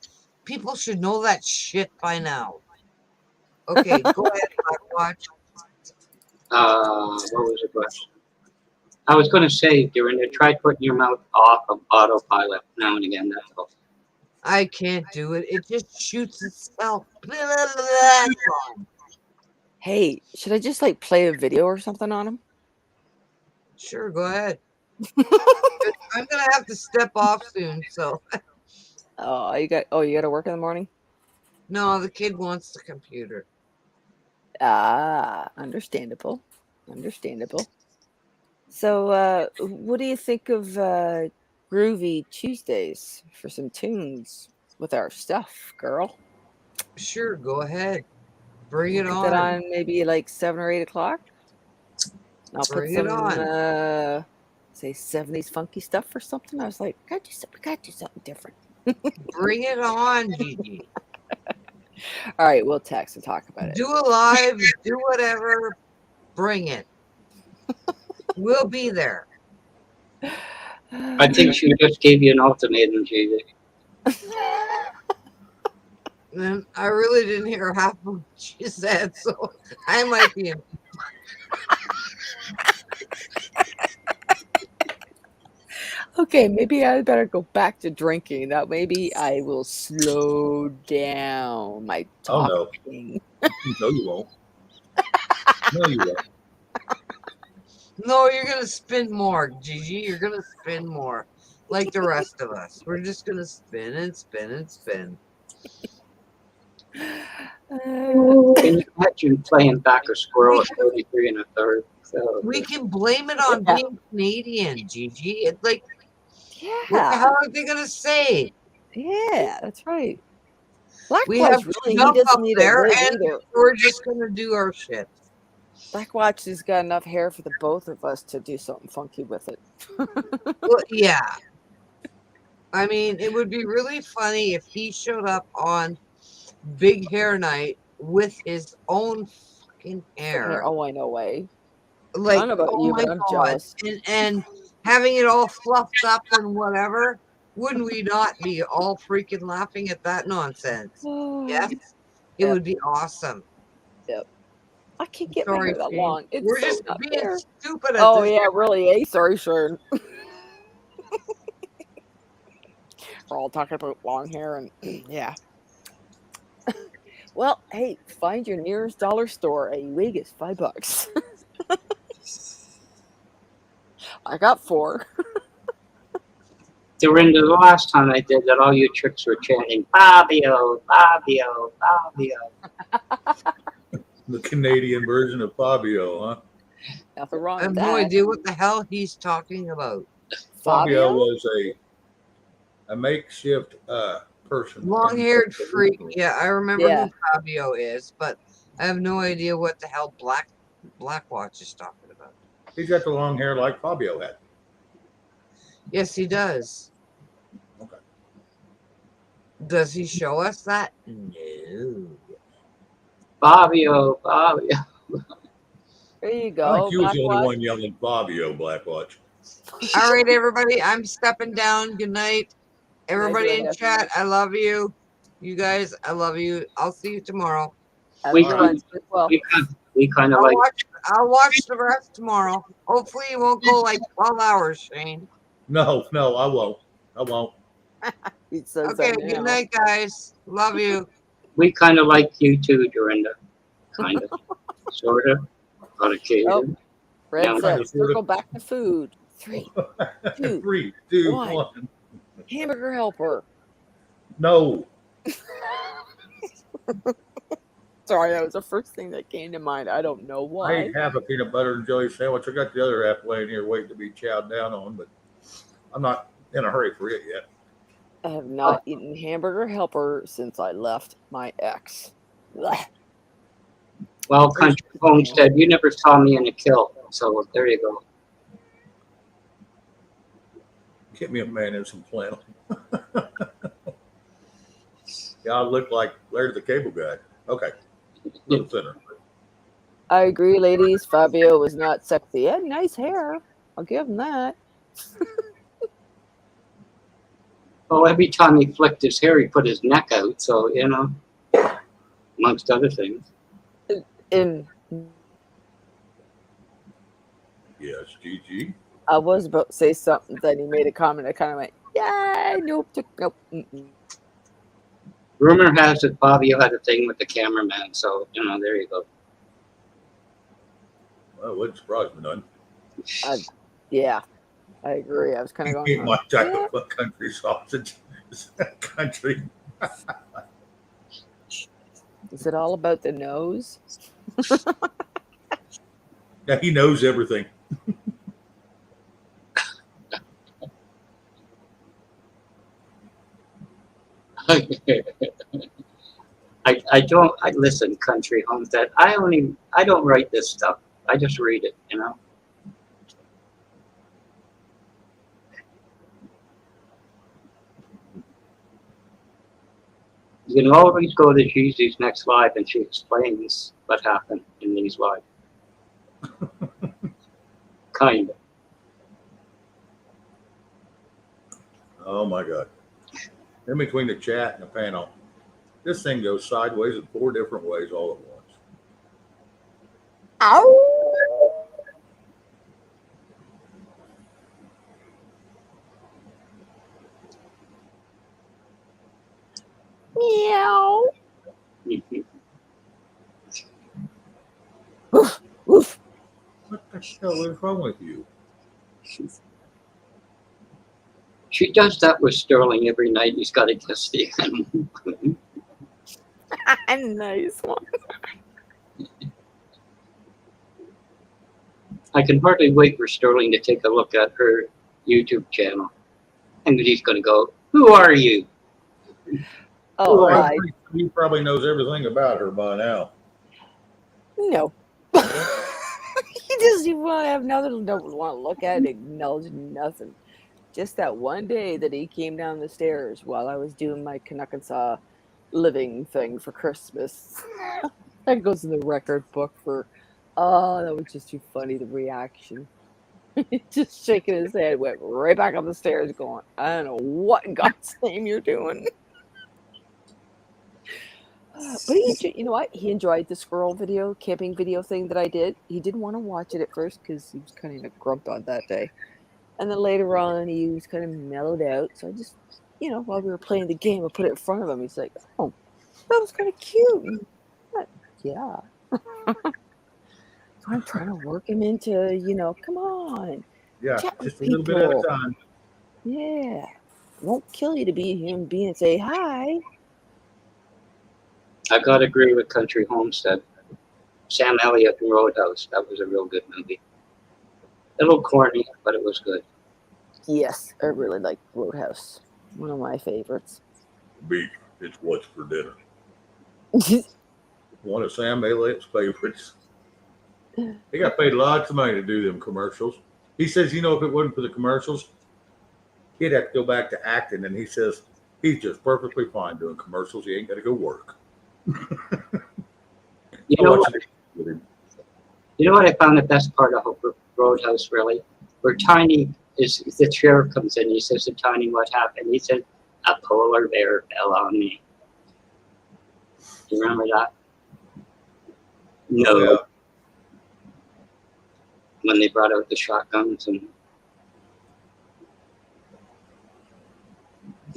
people should know that shit by now. Okay, go ahead, Blackwatch. What was the question? I was going to say, Dorinda, try putting your mouth off of autopilot now and again. That's all. I can't do it. It just shoots itself. Hey, should I just like play a video or something on him? Sure, go ahead. I'm gonna have to step off soon, so. You got to work in the morning? No, the kid wants the computer. Understandable. So, what do you think of Groovy Tuesdays for some tunes with our stuff, girl? Sure, go ahead. Bring it Put on. that on maybe like 7 or 8 o'clock. I'll Bring put it some, on. say 70s funky stuff or something. I was like, we gotta do something different. Bring it on, Gigi. All right, we'll text and talk about it. Do a live, do whatever. Bring it. We'll be there. I think she just gave you an ultimatum, Gigi. And I really didn't hear half of what she said, so I might be in. Okay, maybe I better go back to drinking. That maybe I will slow down my talking. Oh, no. No, you won't. No, you won't. No, you're going to spin more, Gigi. You're going to spin more. Like the rest of us. We're just going to spin and spin and spin. Can you imagine playing back a squirrel at 33 and a third? So, We can blame it on being Canadian, Gigi. It's like, yeah. What the hell are they going to say? Yeah, that's right. Blackwatch We have really, he jump doesn't up need there, a wig and either. we're just going to do our shit. Blackwatch has got enough hair for the both of us to do something funky with it. Well, yeah. I mean, it would be really funny if he showed up on Big Hair Night with his own fucking hair. Oh, I know way. Like, I don't know about oh you, my but I'm God. jealous. And having it all fluffed up and whatever. Wouldn't we not be all freaking laughing at that nonsense? Yes? It would be awesome. Yep. I can't get my hair that Shane. long. It's We're so just not being fair. stupid at Oh, this yeah, point. really, eh? Sorry, Sharon. we're all talking about long hair and yeah. Well, hey, find your nearest dollar store at wig is $5. I got 4. Dorinda, the last time I did that, all you chicks were chanting, Fabio, Fabio, Fabio. The Canadian version of Fabio, huh? Nothing wrong I have with no that. idea what the hell he's talking about. Fabio Fabio? was a makeshift person. Long-haired freak. Yeah, I remember Yeah. who Fabio is, but I have no idea what the hell Blackwatch is talking about. He's got the long hair like Fabio had. Yes, he does. Okay. Does he show us that? No. Fabio, Fabio. There you I go. think you was the only Blackwatch. one yelling Fabio, Blackwatch. All right, everybody, I'm stepping down. Good night. Everybody in Dorinda. chat, I love you. You guys, I love you. I'll see you tomorrow. Have a We good kind, Wednesday as well. we kind of like, I'll watch the rest tomorrow. Hopefully, it won't go like 12 hours, Shane. No, I won't. I won't. He says Okay, that good now. night, guys. Love you. we kind of like you too, Dorinda. Kind of. Sort of. On occasion. Oh, Red Yeah, said, circle back to food. 3, 2, 3, 2, 1. 1. Hamburger helper. No. Sorry, that was the first thing that came to mind. I don't know I why. ate half a peanut butter and jelly sandwich. I got the other half laying here waiting to be chowed down on, but I'm not in a hurry for it yet. I have not eaten hamburger helper since I left my ex. Blech. Well, Country Homestead, you never saw me in a kill. So there you go. Get me a man in some flannel. Yeah, I look like Larry the Cable Guy. Okay. A little thinner. I agree, ladies. Fabio was not sexy. He had nice hair. I'll give him that. Well, every time he flicked his hair, he put his neck out. So, you know, amongst other things. And Yes, GG. I was about to say something, then he made a comment. I kind of went, yeah, nope, nope. Mm-mm. Rumor has it Fabio had a thing with the cameraman. So, you know, there you go. Well, it wouldn't surprise me none. Yeah, I agree. I was kind of going, Ain't my type of country sausage. Country. is it all about the nose? Yeah, he knows everything. I listen, Country Homestead. I don't write this stuff. I just read it, you know. You can always go to Gigi's next live and she explains what happened in these lives. Kind of. Oh my God. In between the chat and the panel, this thing goes sideways in 4 different ways all at once. Ow! Meow. Oof, oof. What the hell is wrong with you? She does that with Sterling every night. He's got to kiss the animal. Nice one. I can hardly wait for Sterling to take a look at her YouTube channel. And he's going to go, "Who are you?" Oh, Well, I he probably knows everything about her by now. no. He doesn't even want to have nothing. Don't want to look at it, acknowledge nothing. Just that one day that he came down the stairs while I was doing my Canuckensaw living thing for Christmas. That goes in the record book for. Oh, that was just too funny. The reaction. Just shaking his head, went right back up the stairs, going, "I don't know what in God's name you're doing." But you know what? He enjoyed the squirrel video, camping video thing that I did. He didn't want to watch it at first because he was kind of grumped on that day. And then later on, he was kind of mellowed out. So I just while we were playing the game, I put it in front of him. He's like, "Oh, that was kind of cute." Yeah. So I'm trying to work him into, come on, Yeah, chat with just a little bit at a people. time. Yeah. Won't kill you to be a human being and say hi. I gotta agree with Country Homestead. Sam Elliott and Roadhouse. That was a real good movie. A little corny, but it was good. Yes, I really like Roadhouse. One of my favorites. Beef. It's what's for dinner. One of Sam Elliott's favorites. He got paid lots of money to do them commercials. He says, if it wasn't for the commercials, he'd have to go back to acting. And he says he's just perfectly fine doing commercials. He ain't got to go work. You know what? You know what I found the best part of Roadhouse, really? Where Tiny the sheriff comes in, he says to Tiny, "What happened?" He said, "A polar bear fell on me." You remember that? No. Yeah. When they brought out the shotguns and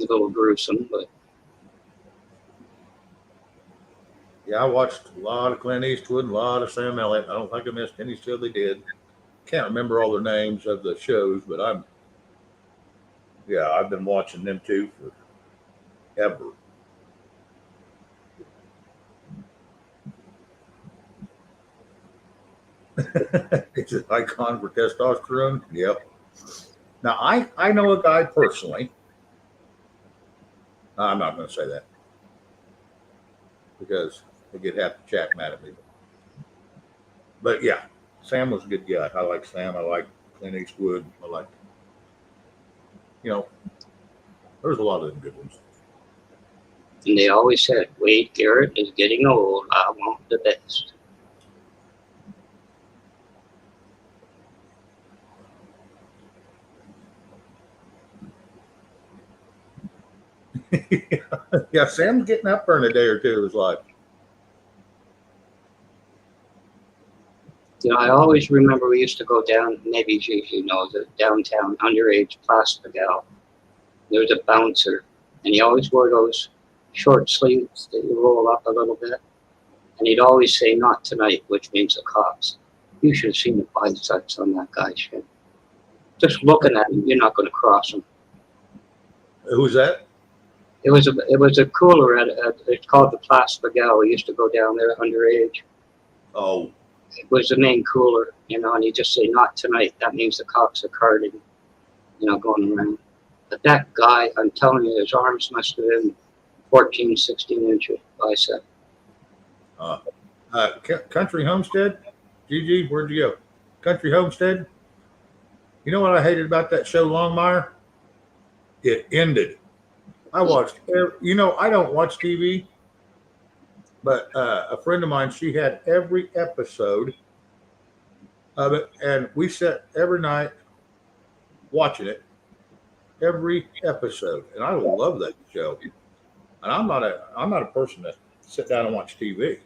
a little gruesome, but Yeah, I watched a lot of Clint Eastwood and a lot of Sam Elliott. I don't think I missed any show they did. Can't remember all the names of the shows, but I've been watching them too forever. It's an icon for testosterone. Yep. Now I know a guy personally. I'm not going to say that because they get half the chat mad at me. But yeah, Sam was a good guy. I like Sam. I like Clint Eastwood. I like, there's a lot of them good ones. and they always said, "Wade Garrett is getting old. I want the best." Yeah, Sam's getting up there in a day or two of his life. I always remember we used to go down, maybe Gigi knows it, downtown, underage Plastical. There was a bouncer, and he always wore those short sleeves that you roll up a little bit. And he'd always say, "Not tonight," which means the cops. You should have seen the biceps on that guy's shit. Just looking at him, you're not going to cross him. Who's that? It was a cooler it's called the Plastical. We used to go down there underage. Oh. It was the main cooler, and you just say, "Not tonight." That means the cops are carding, going around. But that guy, I'm telling you, his arms must have been 14, 16 inches bicep. Country Homestead? Gigi, where'd you go? Country Homestead? You know what I hated about that show, Longmire? It ended. I watched, I don't watch TV, but a friend of mine, she had every episode of it, and we sat every night watching it, every episode, and I love that show. And I'm not a person that sit down and watch TV.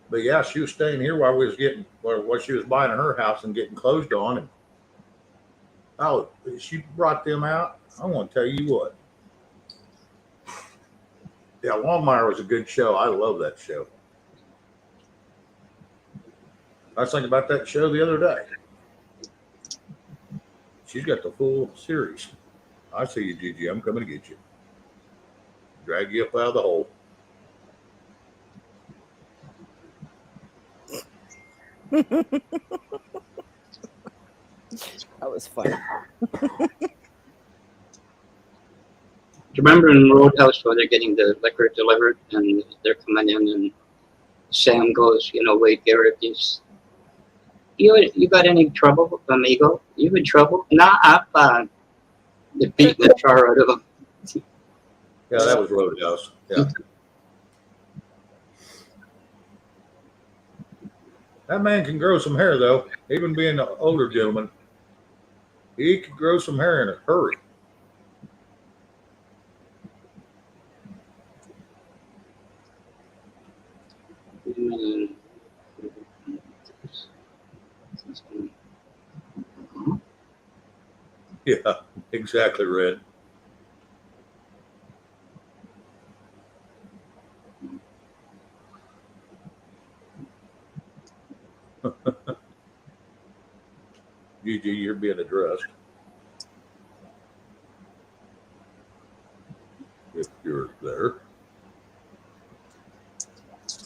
But yeah, she was staying here while she was buying her house and getting closed on, and she brought them out. I want to tell you what. Yeah, Longmire was a good show. I love that show. I was thinking about that show the other day. She's got the full series. I see you, Gigi. I'm coming to get you. Drag you up out of the hole. That was fun. Do you remember in Roadhouse where they're getting the liquor delivered and they're coming in and Sam goes, "Wade Garrett, you got any trouble, amigo? You in trouble?" "Nah, I'm fine." They're beating the tar out of him. Yeah, that was Roadhouse. Yeah. That man can grow some hair, though. Even being an older gentleman, he could grow some hair in a hurry. Yeah, exactly, Red. Gigi, you're being addressed. If you're there,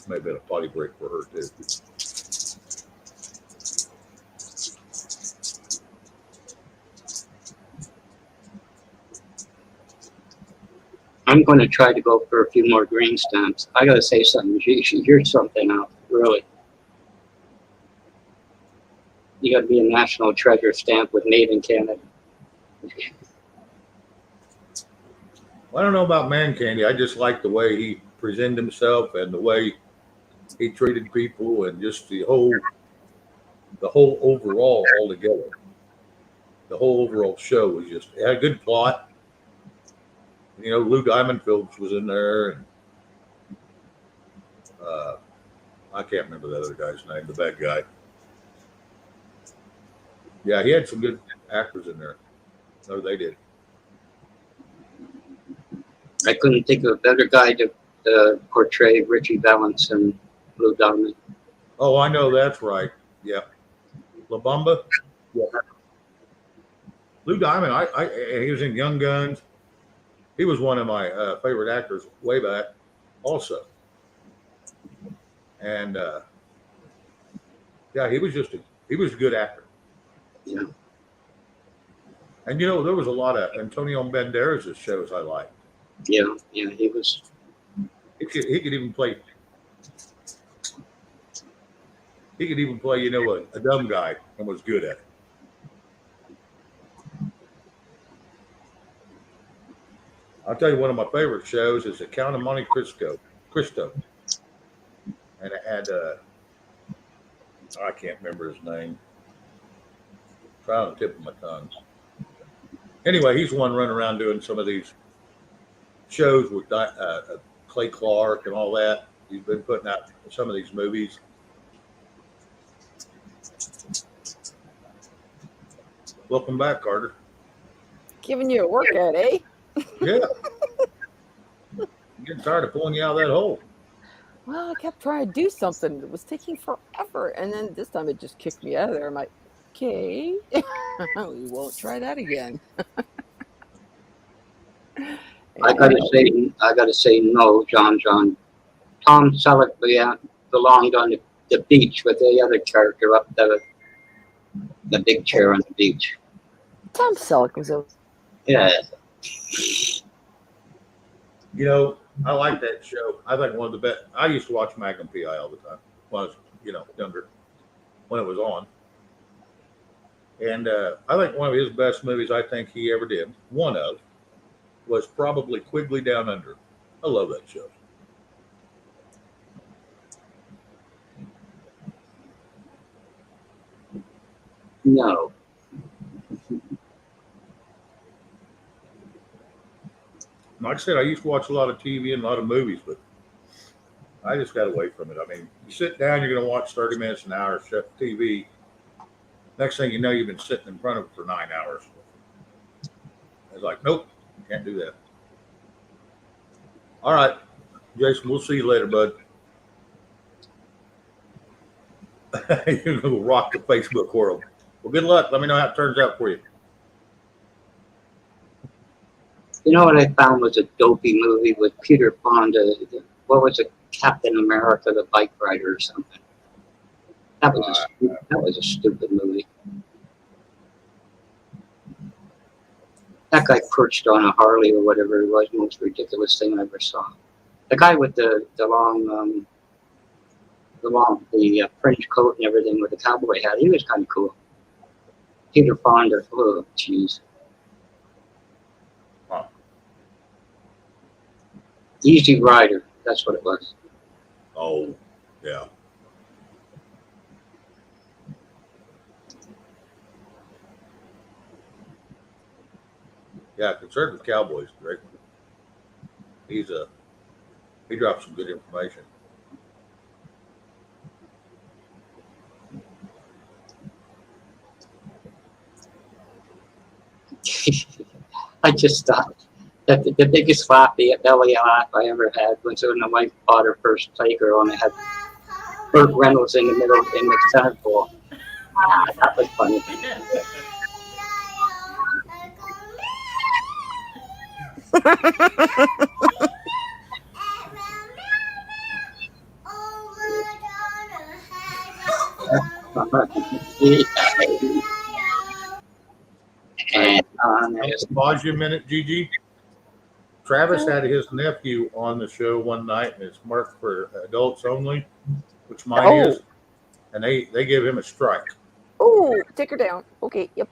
maybe a potty break for her too. I'm going to try to go for a few more green stamps. I got to say something. Here's something out, really. You got to be a national treasure stamp with Made in Canada. Well, I don't know about Man Candy. I just like the way he presented himself and the way he treated people and just the whole overall altogether. The whole overall show was just it had a good plot. You know, Lou Diamond Phillips was in there, and uh, I can't remember that other guy's name, the bad guy. Yeah, he had some good actors in there. No, they did. I couldn't think of a better guy to portray Richie Valens and Blue Diamond. Oh, I know that's right. Yeah, La Bamba. Yeah, Lou Diamond. He was in Young Guns. He was one of my favorite actors way back, also. And yeah, he was a good actor. Yeah. And you know, there was a lot of Antonio Banderas' shows I liked. Yeah, he was. He could even play. He could even play, you know, a dumb guy and was good at it. I'll tell you, one of my favorite shows is The Count of Monte Cristo, and it had I can't remember his name. Try on the tip of my tongue. Anyway, he's the one running around doing some of these shows with Clay Clark and all that. He's been putting out some of these movies. Welcome back, Carter. Giving you a workout, eh? Yeah. I'm getting tired of pulling you out of that hole. Well, I kept trying to do something. It was taking forever. And then this time it just kicked me out of there. I'm like, okay, we won't try that again. I gotta say no, John. Tom Selleck belonged on the beach with the other character up the big chair on the beach. Tom Selleck was a. Yeah. You know, I like that show. I think one of the best. I used to watch Magnum PI all the time when I was, you know, younger, when it was on. And I think one of his best movies I think he ever did, one of, was probably Quigley Down Under. I love that show. No. Like I said, I used to watch a lot of TV and a lot of movies, but I just got away from it. I mean, you sit down, you're going to watch 30 minutes an hour of TV. Next thing you know, you've been sitting in front of it for 9 hours. It's like, nope, can't do that. All right, Jason, we'll see you later, bud. You're going to rock the Facebook world. Well, good luck. Let me know how it turns out for you. You know what I found was a dopey movie with Peter Fonda. What was it? Captain America, the bike rider or something. That was a stupid movie. That guy perched on a Harley or whatever it was, most ridiculous thing I ever saw. The guy with the fringe coat and everything with the cowboy hat, he was kind of cool. Peter Fonda, oh jeez. Huh. Easy Rider, that's what it was. Oh, yeah. Yeah, Conservative Cowboys, great. He dropped some good information. I just thought that the biggest belly laugh I ever had was when my wife bought her first Playgirl and it had Burt Reynolds in the middle in the centerfold. That was funny. And Pause you a minute, Gigi. Travis had his nephew on the show one night, and it's marked for adults only, which mine is, and they give him a strike. Oh, take her down. Okay, yep.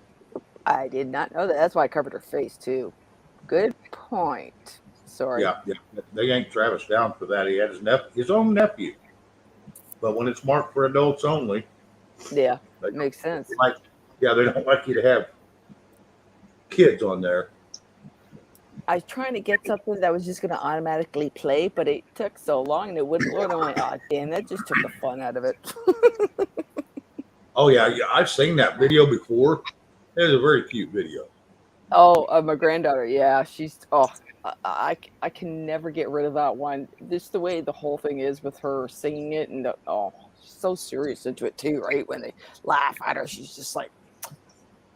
I did not know that. That's why I covered her face too. Good point. Sorry. Yeah, they yanked Travis down for that. He had his own nephew, but when it's marked for adults only, Yeah, makes sense. They don't like you to have kids on there. I was trying to get something that was just going to automatically play, but it took so long and it wouldn't load. I'm like, oh, damn, that just took the fun out of it. Oh, yeah, I've seen that video before. It was a very cute video. Oh, my granddaughter, yeah, she's, I can never get rid of that one. Just the way the whole thing is with her singing it, and she's so serious into it too, right? When they laugh at her, she's just like,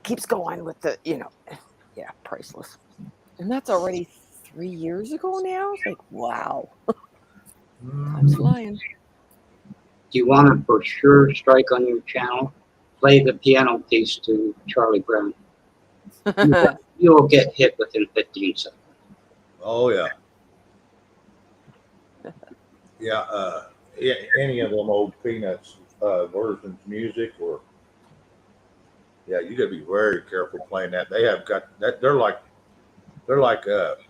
keeps going with the, yeah, priceless. And that's already 3 years ago now. It's like, wow. Time's flying. Do you want to for sure strike on your channel? Play the piano piece to Charlie Brown. You'll get hit within 15 seconds. Oh, yeah. Yeah, any of them old Peanuts versions music or you got to be very careful playing that. They have got that. They're like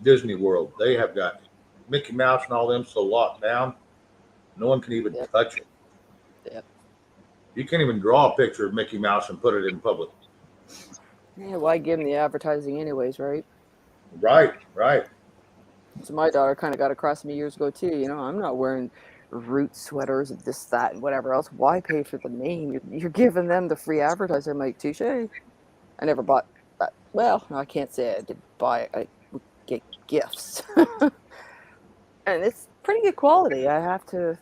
Disney World. They have got Mickey Mouse and all them so locked down, no one can even touch it. Yep. You can't even draw a picture of Mickey Mouse and put it in public. Yeah, why give them the advertising anyways, right? Right. So my daughter kind of got across me years ago too. I'm not wearing root sweaters and this, that, and whatever else. Why pay for the name? You're giving them the free advertising. I'm like, touche. I never bought that. Well, I can't say I did buy it. I would get gifts. And it's pretty good quality. I have to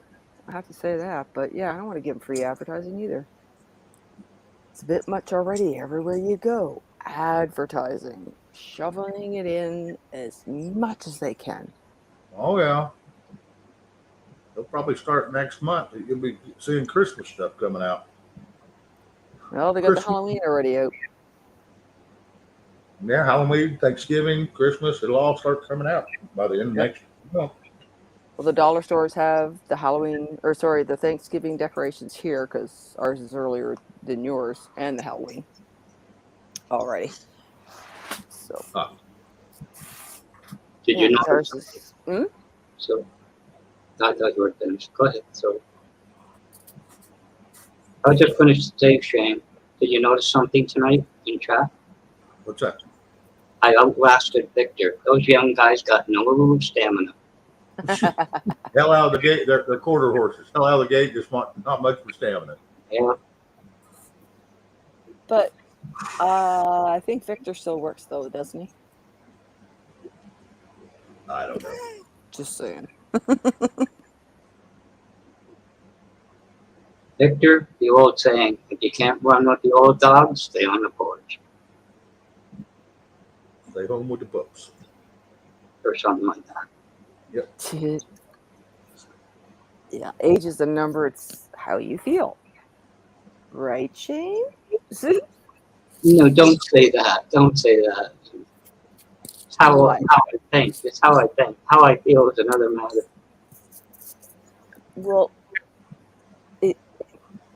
say that. But yeah, I don't want to give them free advertising either. It's a bit much already. Everywhere you go, advertising, shoveling it in as much as they can. Oh yeah. They'll probably start next month. You'll be seeing Christmas stuff coming out. Well, they got the Halloween already out. Yeah, Halloween, Thanksgiving, Christmas, it'll all start coming out by the end of next month. Well, the dollar stores have the the Thanksgiving decorations here because ours is earlier than yours, and the Halloween already. So, did you know? Ours is, So, I thought you were finished. Go ahead. So, I was just finished to say, Shane, did you notice something tonight in chat? What's that? I outlasted Victor. Those young guys got no stamina. Hell out of the gate, they're quarter horses. Hell out of the gate, just not much for stamina. Yeah. but I think Victor still works though, doesn't he? I don't know. Just saying. Victor, the old saying, if you can't run with the old dogs, stay on the porch. Stay home with the books. Or something like that. Yep. Yeah, age is the number. It's how you feel. Right, Shane? No, don't say that. Don't say that. It's how I think. It's how I think. How I feel is another matter. Well, wait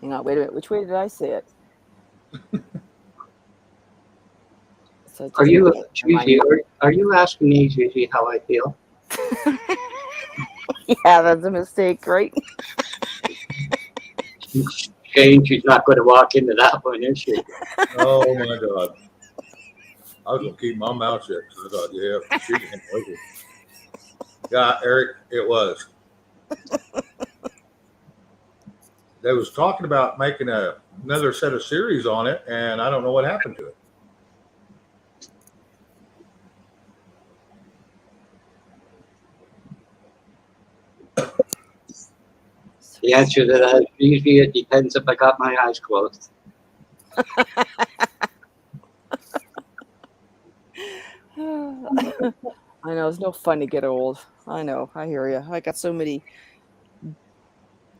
a minute. Which way did I say it? Are you asking me, Gigi, how I feel? Yeah, that's a mistake, right? Shane, she's not going to walk into that one, is she? Oh my God. I was going to keep my mouth shut because I thought, yeah, she can't wait it. Yeah, Eric, it was. They was talking about making another set of series on it, and I don't know what happened to it. The answer to that is usually it depends if I got my eyes closed. I know, it's no fun to get old. I know, I hear you. I got so many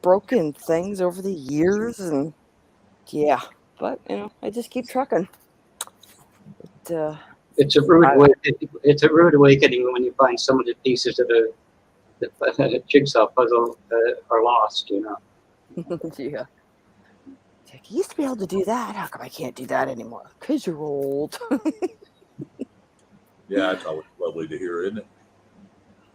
broken things over the years, and yeah, but you know, I just keep trucking. It, It's a rude I, way. It's a rude awakening when you find some of the pieces of the jigsaw puzzle are lost. You know. yeah. It's like, you used to be able to do that. How come I can't do that anymore? Because you're old. Yeah, it's always lovely to hear, isn't it?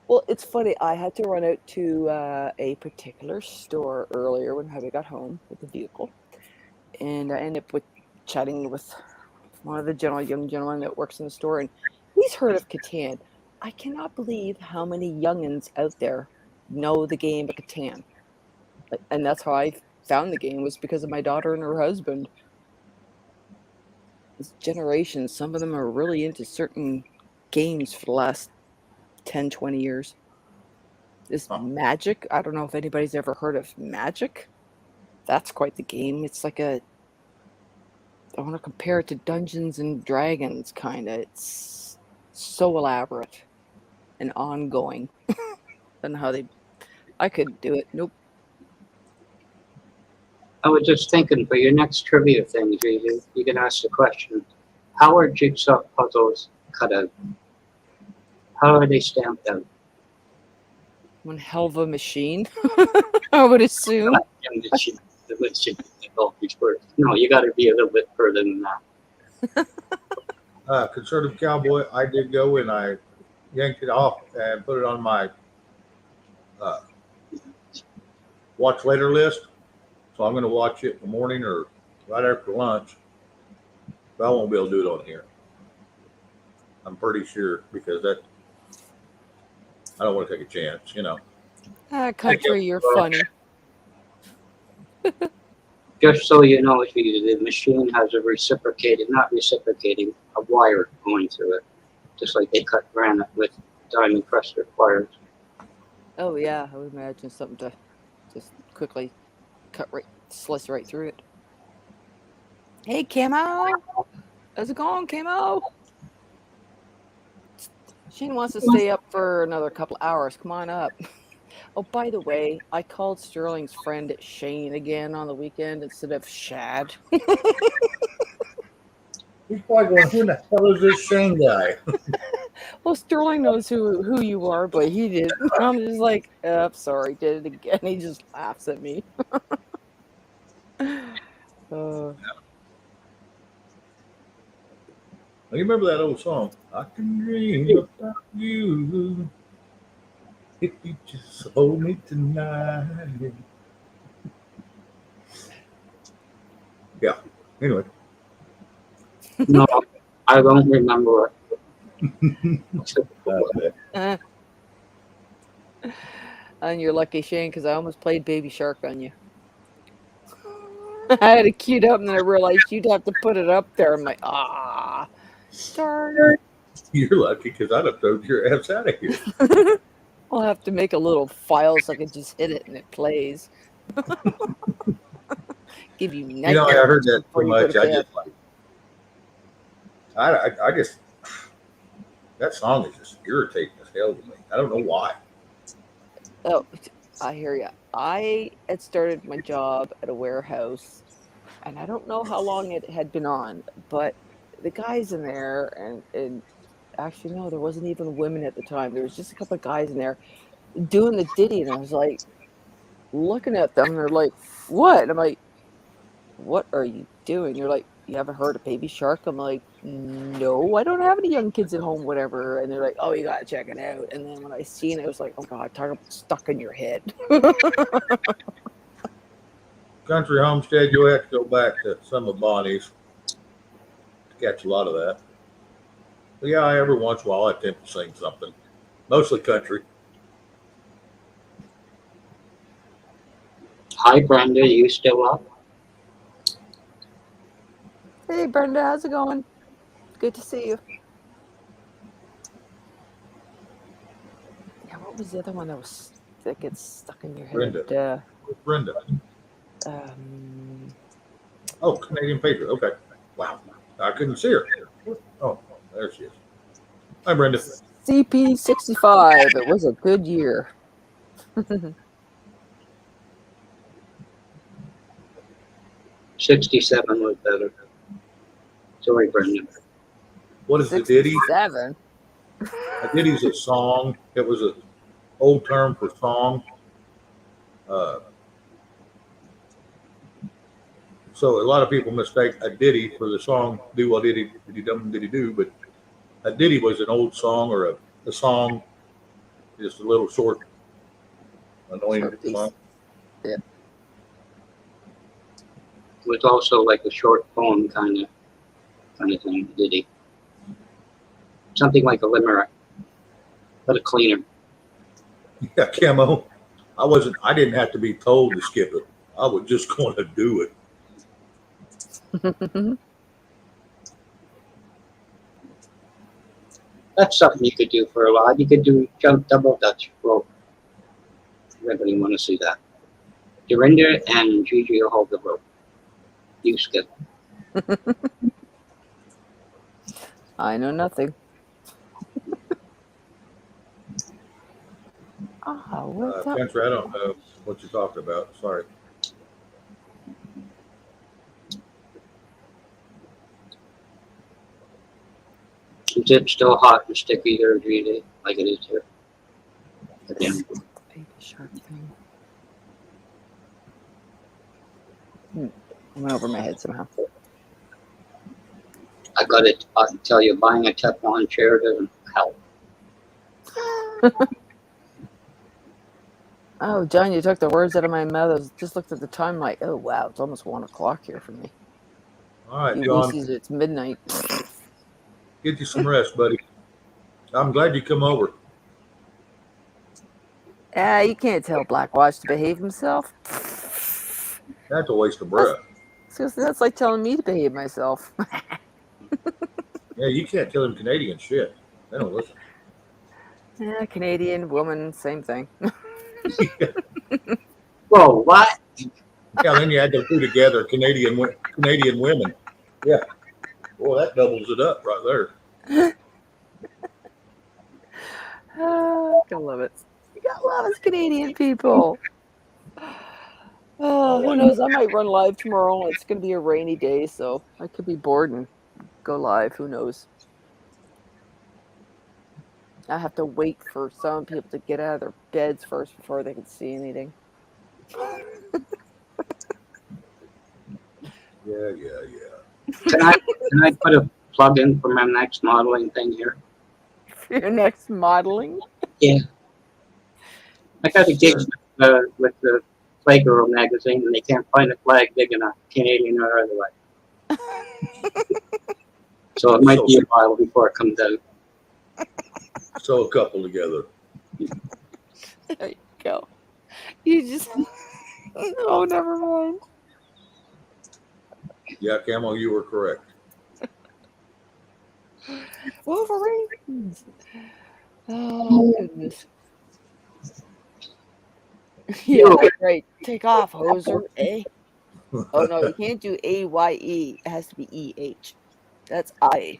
Well, it's funny. I had to run out to a particular store earlier when Hubby got home with the vehicle, and I ended up with chatting with one of the young gentlemen that works in the store, and he's heard of Catan. I cannot believe how many youngins out there know the game of Catan, and that's how I found the game, was because of my daughter and her husband. This generation, some of them are really into certain games for the last 10, 20 years. This Magic, I don't know if anybody's ever heard of Magic. That's quite the game. It's like I want to compare it to Dungeons and Dragons, kind of. It's so elaborate and ongoing. Don't know how I couldn't do it. Nope. I was just thinking for your next trivia thing, you can ask the question: how are jigsaw puzzles cut out? How are they stamped out? One hell of a machine, I would assume. No, you got to be a little bit further than that. Conservative Cowboy, I did go and I yanked it off and put it on my watch later list. So I'm going to watch it in the morning or right after lunch. But I won't be able to do it on here. I'm pretty sure because I don't want to take a chance, you know. Country, you're funny. Just so you know, the machine has a wire going through it, just like they cut granite with diamond crusted wires. Oh yeah, I would imagine something to just quickly slice right through it. Hey, Camo, how's it going, Camo? Shane wants to stay up for another couple hours. Come on up. Oh, by the way, I called Sterling's friend Shane again on the weekend instead of Shad. He's probably going, who the hell is this Shane guy? Well, Sterling knows who you are, but he didn't. I'm just like, oh, sorry, did it again. He just laughs at me. You remember that old song? I can dream about you if you just hold me tonight. Yeah. Anyway. No, I don't remember it. And you're lucky, Shane, because I almost played Baby Shark on you. I had it queued up, and then I realized you'd have to put it up there. I'm like, darn. You're lucky because I'd have thrown your ass out of here. I'll have to make a little file so I can just hit it and it plays. Give you nightmares. You know, I heard that too much. I just like, I just, that song is just irritating as hell to me. I don't know why. Oh, I hear you. I had started my job at a warehouse, and I don't know how long it had been on, but the guys in there, and actually, no, there wasn't even women at the time. There was just a couple of guys in there doing the ditty, and I was like, looking at them, and they're like, what? And I'm like, what are you doing? They're like, you haven't heard of Baby Shark? I'm like, no, I don't have any young kids at home, whatever. And they're like, oh, you gotta check it out. And then when I seen it, I was like, oh God, talk about stuck in your head. Country Homestead, you'll have to go back to some of Bonnie's to catch a lot of that. But yeah, every once in a while I attempt to sing something. Mostly country. Hi, Brenda. You still up? Hey, Brenda, how's it going? Good to see you. Yeah, what was the other one that gets stuck in your head? Brenda. Brenda? Oh, Canadian Patriot. Okay. Wow. I couldn't see her. Oh, there she is. Hi, Brenda. CP65. It was a good year. 67 was better. Sorry, Brendan. What is the ditty? 67. A ditty's a song. It was an old term for song. So a lot of people mistake a ditty for the song "Do What Diddy Diddy Dum Diddy Do," but a ditty was an old song or a song, just a little short, annoying Short piece. song. Yeah. It was also like a short poem kind of thing, did he? Something like a limerick, but a cleaner. Yeah, Camo. I didn't have to be told to skip it. I was just going to do it. That's something you could do for a lot. You could do jump double Dutch rope. Everybody want to see that. Dorinda and Gigi will hold the rope. You skip. I know nothing. Oh, what's up? Spencer, I don't know what you're talking about. Sorry. Is it still hot and sticky there, Gigi, like it is here? Again. Baby shark thing. Went over my head somehow. I got it. I can tell you, buying a Teflon chair doesn't help. Oh, John, you took the words out of my mouth. I just looked at the time, like, oh wow, it's almost 1 o'clock here for me. All right, You John. Reese's, it's midnight. Get you some rest, buddy. I'm glad you come over. You can't tell Blackwatch to behave himself. That's a waste of breath. That's like telling me to behave myself. Yeah, you can't tell them Canadian shit. They don't listen. Yeah, Canadian woman, same thing. Whoa, what? Yeah, then you add the two together, Canadian women. Yeah. Boy, that doubles it up right there. Gotta love it. You gotta love us Canadian people. Oh, who knows? I might run live tomorrow. It's gonna be a rainy day, so I could be bored and go live. Who knows? I have to wait for some people to get out of their beds first before they can see anything. Yeah. Can I put a plug in for my next modeling thing here? For your next modeling? Yeah. I got a gig with the Playgirl magazine, and they can't find a flag big enough, Canadian or otherwise. So it might be a while before it comes out. Sew a couple together. There you go. You just oh, never mind. Yeah, Camo, you were correct. Wolverines. Oh goodness. Yeah, right. Take off, hoser. Eh? Oh no, you can't do A-Y-E. It has to be E-H. That's I.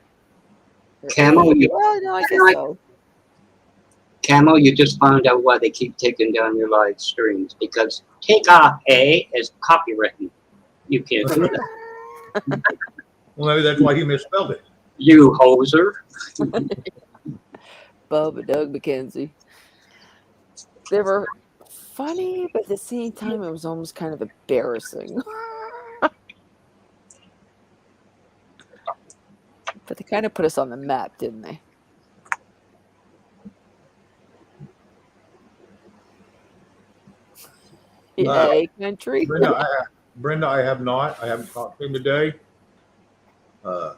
Camo, Well, no, I guess so. Camo, you just found out why they keep taking down your live streams, because take off A is copywritten. You can't do that. Well, maybe that's why he misspelled it. You hoser. Bubba Doug McKenzie. They were funny, but at the same time, it was almost kind of embarrassing. But they kind of put us on the map, didn't they? Yay, country. Brenda, I have not. I haven't talked to him today. I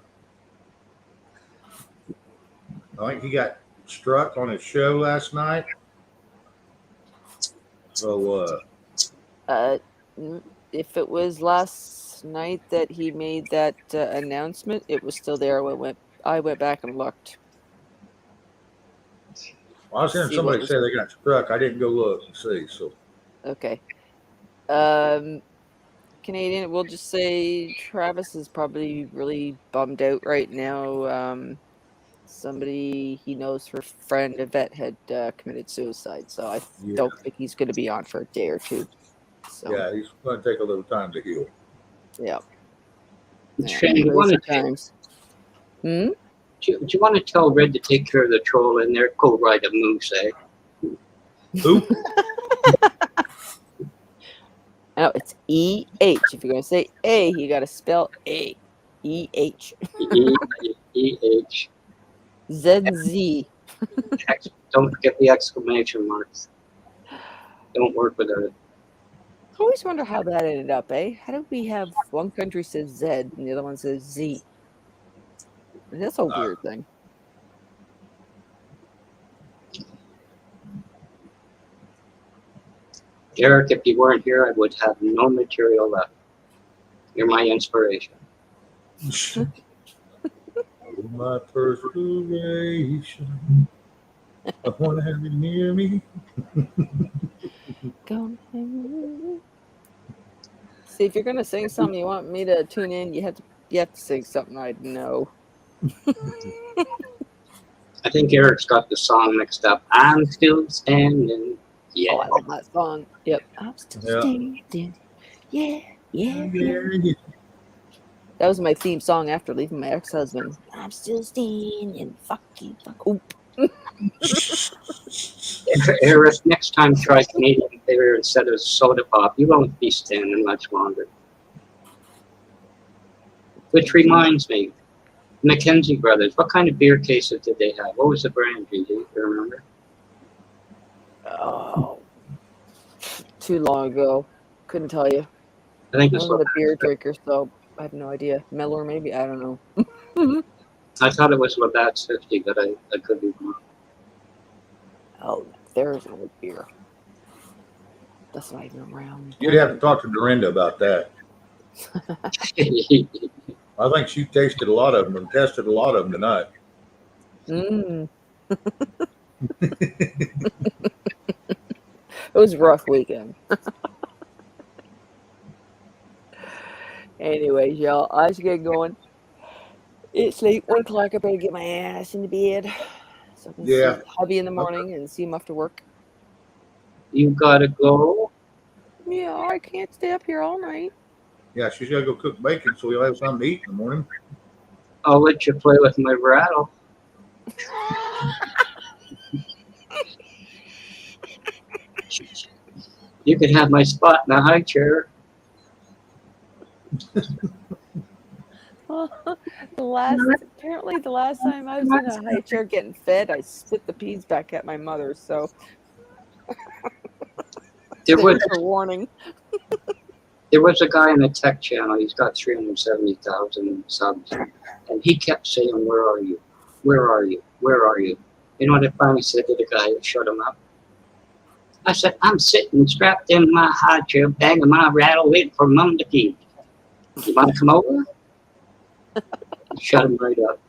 think he got struck on his show last night. So, if it was last night that he made that announcement, it was still there. I went back and looked. I was hearing somebody say they got struck. I didn't go look and see. So, okay. Canadian, we'll just say Travis is probably really bummed out right now. Somebody he knows, her friend Yvette, had committed suicide, so I Yeah, don't think he's going to be on for a day or two. So yeah, he's going to take a little time to heal. yeah, Shane, you crazy want to times. Hmm? do you want to tell Red to take care of the troll in there? Go ride a moose, eh? Who? No, it's E-H. If you're going to say A, you got to spell A. E-H. E-H. Z-Z. Don't forget the exclamation marks. Don't work with her. I always wonder how that ended up, eh? How did we have one country says Z and the other one says Z? That's a weird thing. Eric, if you weren't here, I would have no material left. You're my inspiration. My perspiration. I want to have you near me. See, if you're gonna sing something you want me to tune in, you have to sing something I know. I think Eric's got the song mixed up. I'm still standing. Yeah. Oh, I love that song. Yep. I'm still standing. Yeah. That was my theme song after leaving my ex-husband. I'm still standing. Fuck you. Fuck. Oop. Eric, next time try Canadian beer instead of soda pop. You won't be standing much longer. Which reminds me, Mackenzie Brothers, what kind of beer cases did they have? What was the brand, do you remember? Oh, too long ago. Couldn't tell you. I think I it's wasn't a beer drinker, so I have no idea. Miller, maybe? I don't know. I thought it was Labatt's 50, but I could be wrong. Oh, there's an old beer. That's not even around. You'd have to talk to Dorinda about that. I think she tasted a lot of them and tested a lot of them tonight. Mm. It was a rough weekend. Anyways, y'all, I should get going. It's late, 1 o'clock. I better get my ass into bed so I can see hubby in the morning and see him after work. You gotta go. Yeah, I can't stay up here all night. Yeah, she's got to go cook bacon so we'll have something to eat in the morning. I'll let you play with my rattle. You can have my spot in the high chair. Apparently the last time I was in a high chair getting fed, I spit the peas back at my mother. So There was a warning. There was a guy in the tech channel. He's got 370,000 subs, and he kept saying, "Where are you? Where are you? Where are you?" You know what I finally said to the guy that shut him up? I said, "I'm sitting strapped in my high chair, banging my rattle, waiting for Mum to feed. You want to come over?" Shut him right up.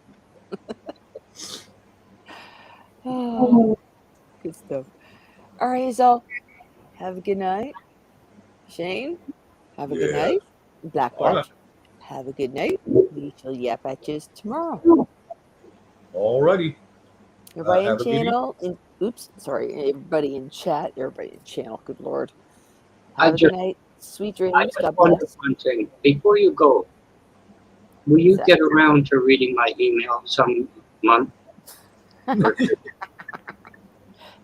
Oh, good stuff. All right, so have a good night. Shane, have a good night. Black Watch, have a good night. We shall yap at you tomorrow. Alrighty. Everybody in channel. Everybody in chat. Everybody in channel. Good Lord. Have a good night. Sweet dreams. I just God wonder bless. one thing. Before you go, will you get around to reading my email some month?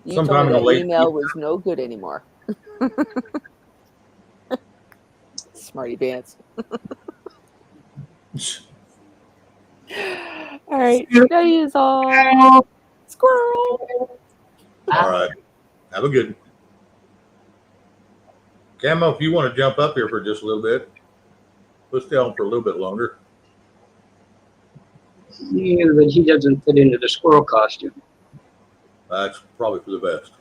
You told me that email was no good anymore. Smarty pants. All right. That is all. Squirrel. All right. Have a good one. Camo, if you want to jump up here for just a little bit, let's stay on for a little bit longer. Yeah, but he doesn't fit into the squirrel costume. That's probably for the best.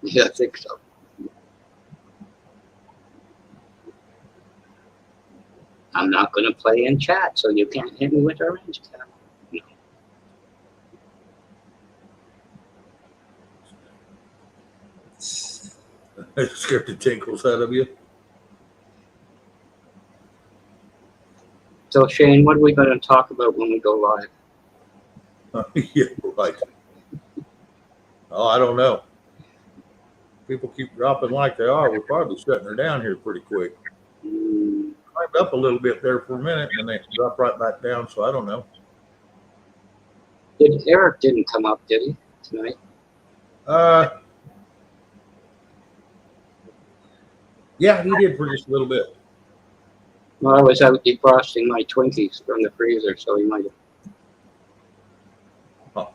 Yeah, I think so. I'm not going to play in chat, so you can't hit me with orange cap. No. It scared the tinkles out of you. So Shane, what are we going to talk about when we go live? Yeah, right. Oh, I don't know. People keep dropping like they are. We're probably shutting her down here pretty quick. Climbed up a little bit there for a minute, and then they drop right back down. So I don't know. Eric didn't come up, did he, tonight? Yeah, he did for just a little bit. Well, I was out defrosting my Twinkies from the freezer, so he might have. Oh.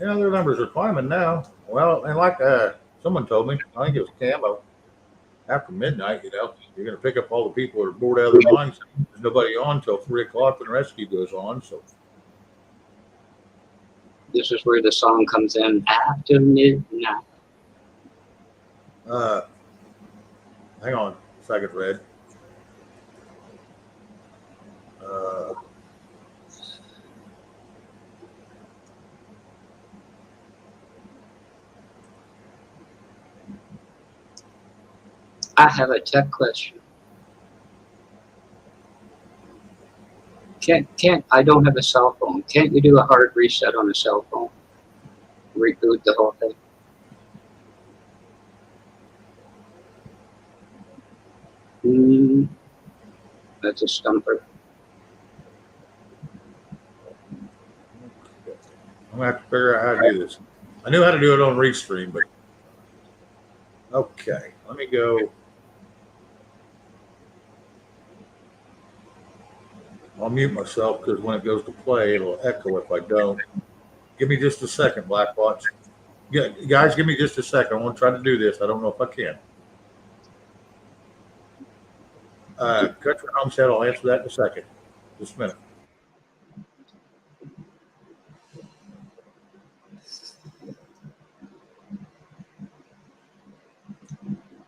Yeah, their numbers are climbing now. Well, and like someone told me, I think it was Camo, after midnight, you're going to pick up all the people that are bored out of their minds. There's nobody on until 3 o'clock when rescue goes on. So This is where the song comes in, after midnight. hang on a second, Red. I have a tech question. I don't have a cell phone. Can't you do a hard reset on a cell phone? Reboot the whole thing? That's a stumper. I'm going to have to figure out how to do this. I knew how to do it on Restream, but okay, let me go. I'll mute myself because when it goes to play, it'll echo if I don't. Give me just a second, Blackwatch. Yeah, guys, give me just a second. I want to try to do this. I don't know if I can. Country Homestead, I'll answer that in a second. Just a minute.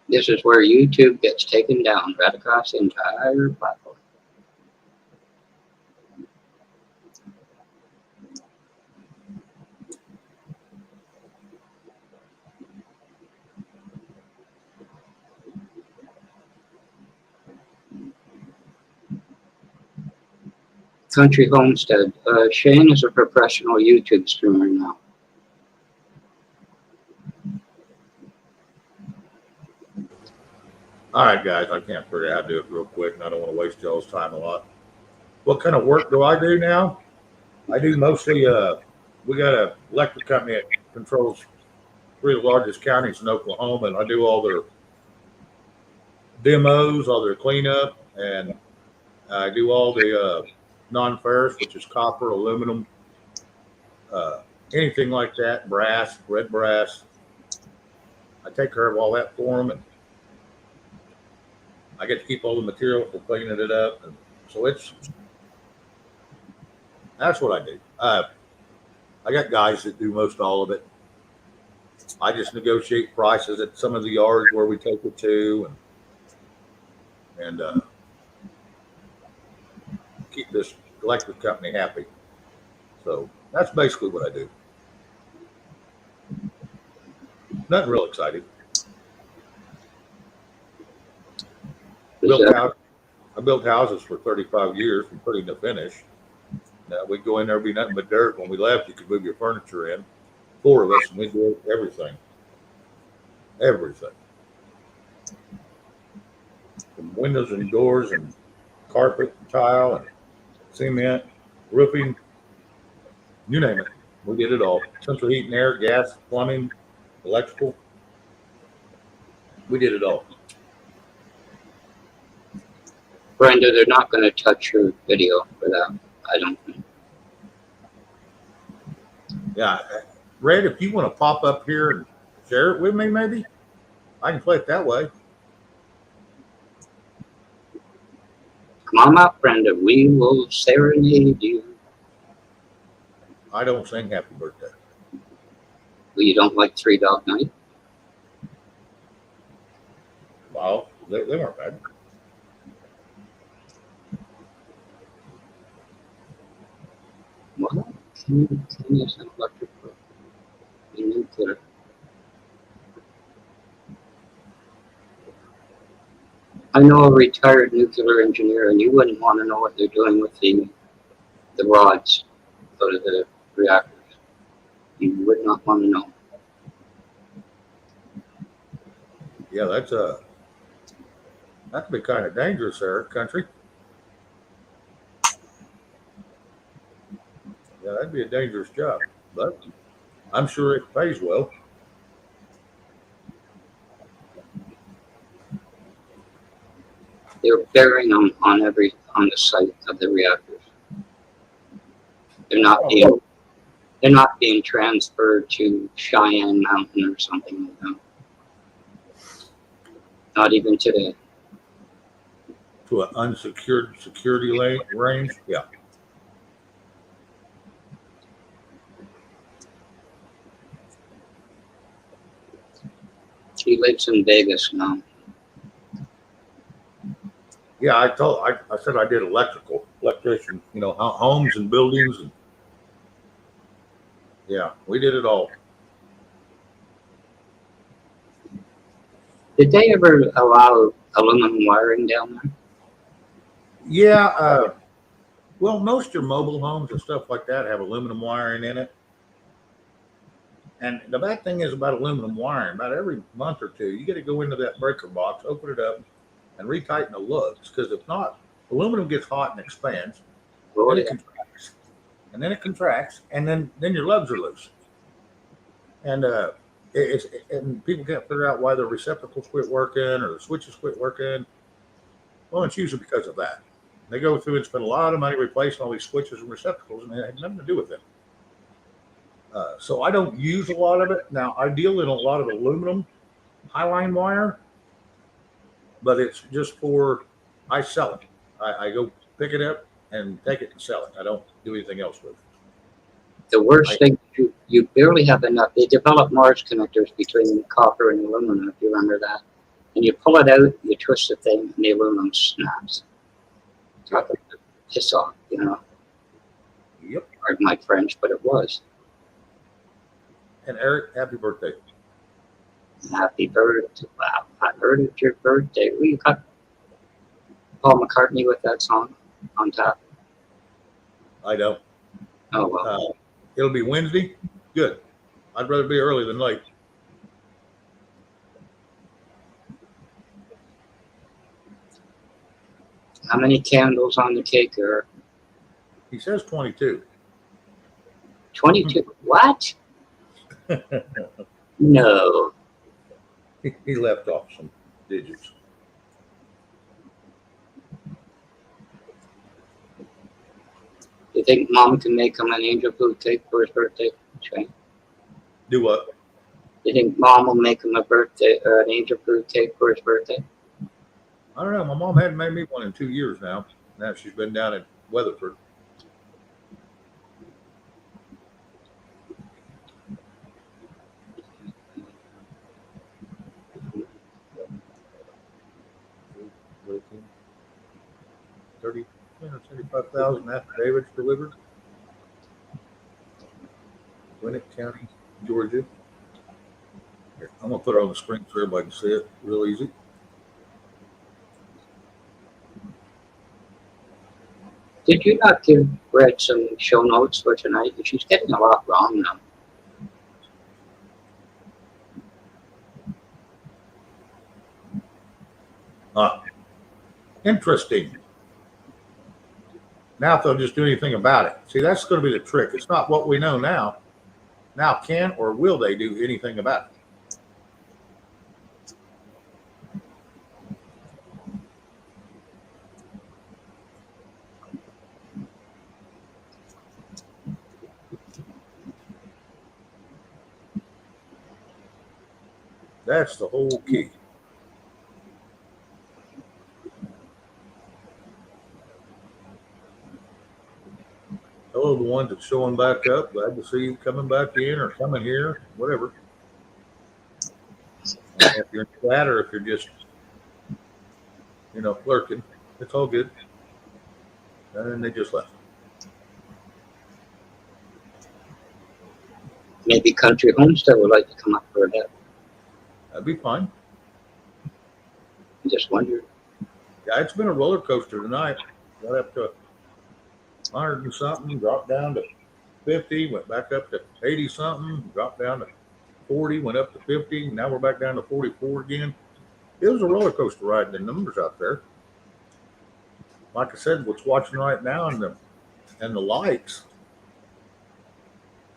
This is where YouTube gets taken down right across the entire platform. Country Homestead. Shane is a professional YouTube streamer now. All right, guys, I can't figure out how to do it real quick, and I don't want to waste y'all's time a lot. What kind of work do I do now? I do mostly, we got an electric company that controls 3 of the largest counties in Oklahoma, and I do all their demos, all their cleanup, and I do all the non-ferrous, which is copper, aluminum, anything like that, brass, red brass. I take care of all that for them, and I get to keep all the material for cleaning it up. And so that's what I do. I got guys that do most all of it. I just negotiate prices at some of the yards where we take it to, and keep this electric company happy. So that's basically what I do. Nothing real exciting. I built houses for 35 years from putting to finish. Now we'd go in there, be nothing but dirt. When we left, you could move your furniture in. 4 of us, and we'd do everything. Everything. From windows and doors and carpet and tile and cement, roofing, you name it. We did it all. Central heat and air, gas, plumbing, electrical. We did it all. Brenda, they're not going to touch your video for that, I don't think. Yeah. Red, if you want to pop up here and share it with me, maybe I can play it that way. Come on up, Brenda. We will serenade you. I don't sing happy birthday. Well, you don't like Three Dog Night? Well, they weren't bad. Well, can you sound electric? You need to. I know a retired nuclear engineer, and you wouldn't want to know what they're doing with the rods out of the reactors. You would not want to know. Yeah, that could be kind of dangerous there, country. Yeah, that'd be a dangerous job, but I'm sure it pays well. They're burying them on the site of the reactors. They're not being transferred to Cheyenne Mountain or something like that. Not even today. To an unsecured security range. Yeah. He lives in Vegas now. Yeah, I said I did electrician, homes and buildings, and yeah, we did it all. Did they ever allow aluminum wiring down there? Yeah, well, most of your mobile homes and stuff like that have aluminum wiring in it. And the bad thing is about aluminum wiring, about every month or two, you got to go into that breaker box, open it up, and retighten the lugs. Because if not, aluminum gets hot and expands, then it contracts, and then it contracts, and then your lugs are loose. And and people can't figure out why the receptacles quit working or the switches quit working. Well, it's usually because of that. They go through and spend a lot of money replacing all these switches and receptacles, and it had nothing to do with them. So I don't use a lot of it. Now, I deal in a lot of aluminum highline wire, but it's just I sell it. I go pick it up and take it and sell it. I don't do anything else with it. The worst thing, you barely have enough. They develop Morse connectors between copper and aluminum, if you remember that. And you pull it out, you twist the thing, and the aluminum snaps. Talk about the piss off, Yep. Pardon my French, but it was. And Eric, happy birthday. Happy birthday. Wow, I heard it's your birthday. Well, you got Paul McCartney with that song on top. I don't. Oh, well. It'll be Wednesday. Good. I'd rather be early than late. How many candles on the cake are? He says 22. 22? What? No. He left off some digits. You think Mom can make him an angel food cake for his birthday? Okay. Do what? You think Mom will make him an angel food cake for his birthday? I don't know. My mom hadn't made me one in 2 years now. Now she's been down in Weatherford. $375,000 affidavits delivered. Gwinnett County, Georgia. Here, I'm gonna put it on the screen so everybody can see it real easy. Did you not give Brett some show notes for tonight? She's getting a lot wrong now. Interesting. Now, if they'll just do anything about it. See, that's going to be the trick. It's not what we know now. Now, can or will they do anything about it? That's the whole key. Hello, the ones that's showing back up. Glad to see you coming back in or coming here, whatever. And if you're in chat or if you're just, lurking, it's all good. And then they just left. Maybe Country Homestead would like to come up for that. That'd be fine. I just wondered. Yeah, it's been a roller coaster tonight. Got up to 100 and something, dropped down to 50, went back up to 80 something, dropped down to 40, went up to 50. Now we're back down to 44 again. It was a roller coaster ride. The numbers out there, like I said, what's watching right now and the lights.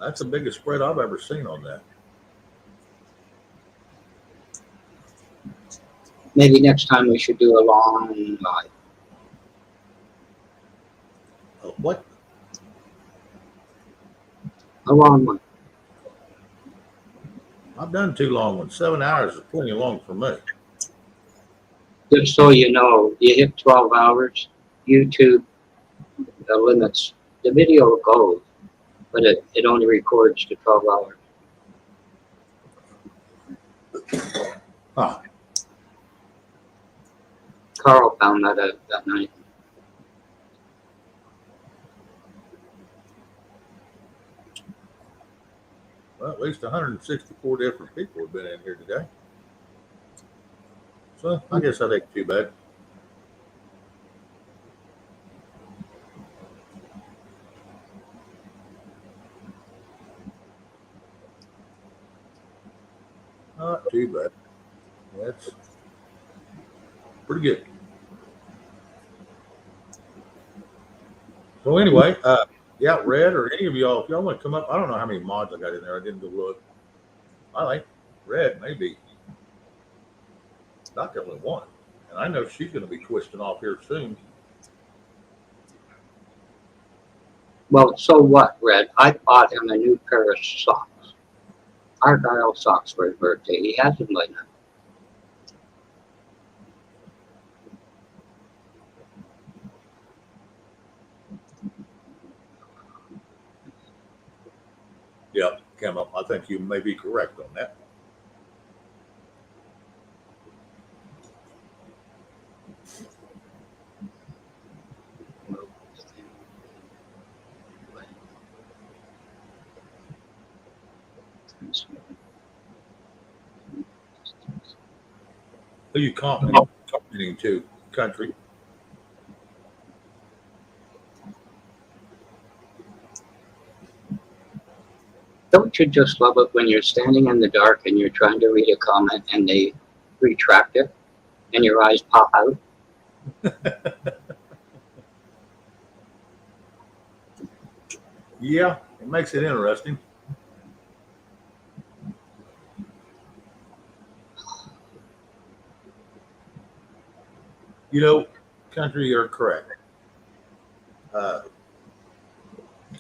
That's the biggest spread I've ever seen on that. Maybe next time we should do a long live. What? A long one. I've done too long ones. 7 hours is plenty long for me. Just so you know, you hit 12 hours, YouTube limits. The video goes, but it only records to 12 hours. Huh. Carl found that out that night. Well, at least 164 different people have been in here today. So I guess that ain't too bad. Not too bad. That's pretty good. So anyway, yeah, Red or any of y'all, if y'all want to come up, I don't know how many mods I got in there. I didn't go look. I like Red, maybe. Not definitely one. And I know she's going to be twisting off here soon. Well, so what, Red? I bought him a new pair of socks. Argyle socks for his birthday. He has them by now. Yeah, Kim, I think you may be correct on that. Who you commenting to, country? Don't you just love it when you're standing in the dark and you're trying to read a comment and they retract it and your eyes pop out? Yeah, it makes it interesting. You know, country, you're correct.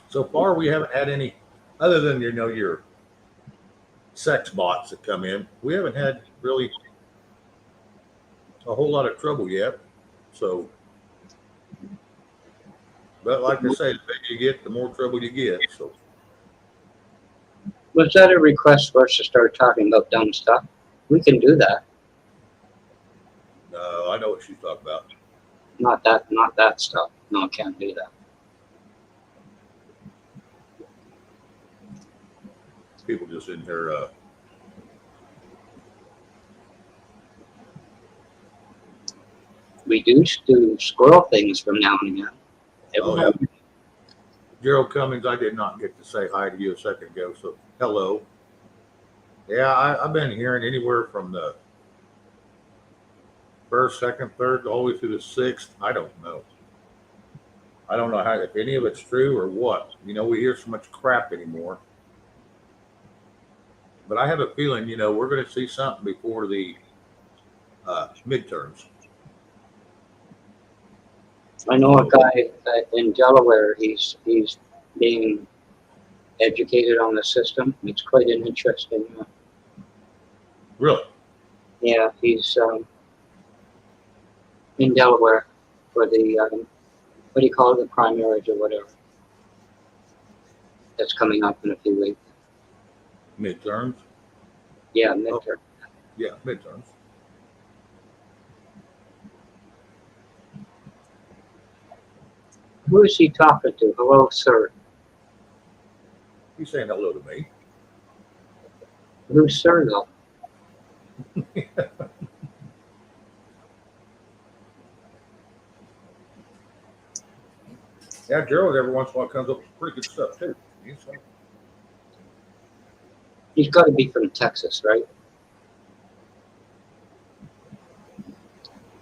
So far, we haven't had any, other than, you know, your sex bots that come in. We haven't had really a whole lot of trouble yet. So, but like I say, the bigger you get, the more trouble you get. So, Was that a request for us to start talking about dumb stuff? We can do that. I know what she's talking about. Not that stuff. No, I can't do that. People just in here. We do squirrel things from now and again. Oh, yeah. Gerald Cummings, I did not get to say hi to you a second ago, so hello. Yeah, I've been hearing anywhere from the first, second, third, all the way through the sixth. I don't know. I don't know how, if any of it's true or what. You know, we hear so much crap anymore. But I have a feeling, you know, we're going to see something before the midterms. I know a guy in Delaware. He's being educated on the system. It's quite an interesting. Really? Yeah, he's in Delaware for the what do you call it, the primaries or whatever. That's coming up in a few weeks. Midterms? Yeah, midterm. Oh, yeah, midterms. Who is he talking to? Hello, sir. He's saying hello to me. Who's sir, though? Yeah, Gerald every once in a while comes up with pretty good stuff too. He's got to be from Texas, right?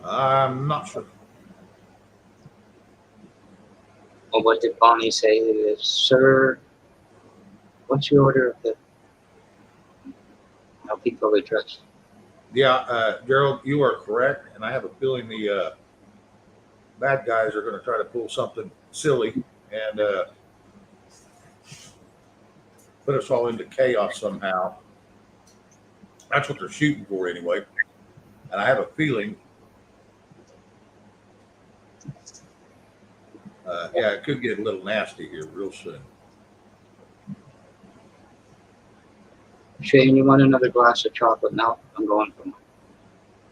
I'm not sure. Or what did Bonnie say? Sir, what's your order of the how people address? Yeah, Gerald, you are correct, and I have a feeling the bad guys are going to try to pull something silly and put us all into chaos somehow. That's what they're shooting for anyway. And I have a feeling, yeah, it could get a little nasty here real soon. Shane, you want another glass of chocolate? No, I'm going for one.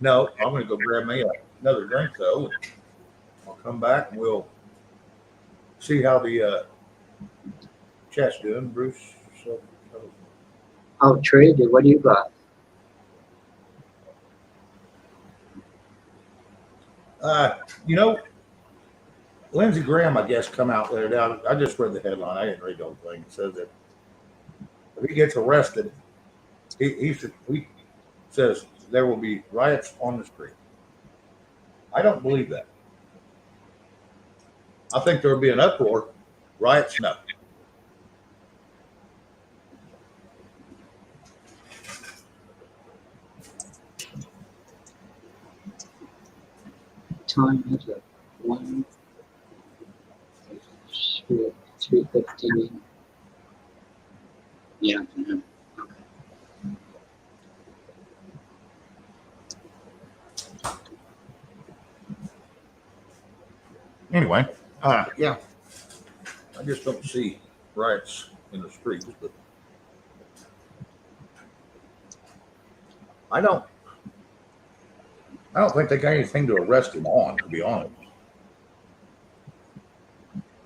No, I'm going to go grab me another drink though. I'll come back and we'll see how the chat's doing, Bruce. So, Oh, Trey, what do you got? you know, Lindsey Graham, I guess, come out there. Now, I just read the headline. I didn't read the whole thing. It says that if he gets arrested, he says there will be riots on the street. I don't believe that. I think there will be an uproar. Riots, no. Time is it? 3:15. Yeah. Okay. Anyway, yeah, I just don't see riots in the streets, but I don't think they got anything to arrest him on, to be honest.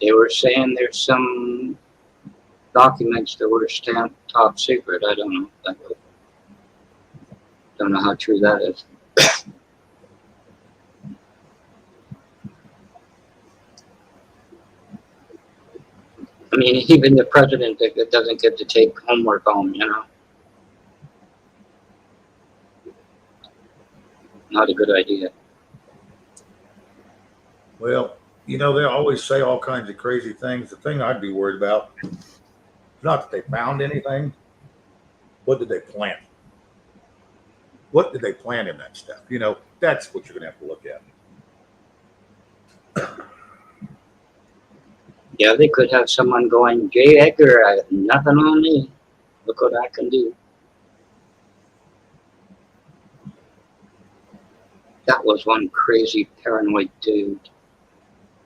They were saying there's some documents that were stamped top secret. I don't know. Don't know how true that is. I mean, even the president that doesn't get to take homework home, Not a good idea. Well, they always say all kinds of crazy things. The thing I'd be worried about is not that they found anything. What did they plant? What did they plant in that stuff? That's what you're going to have to look at. Yeah, they could have someone going, J. Edgar, I have nothing on me. Look what I can do. That was one crazy paranoid dude,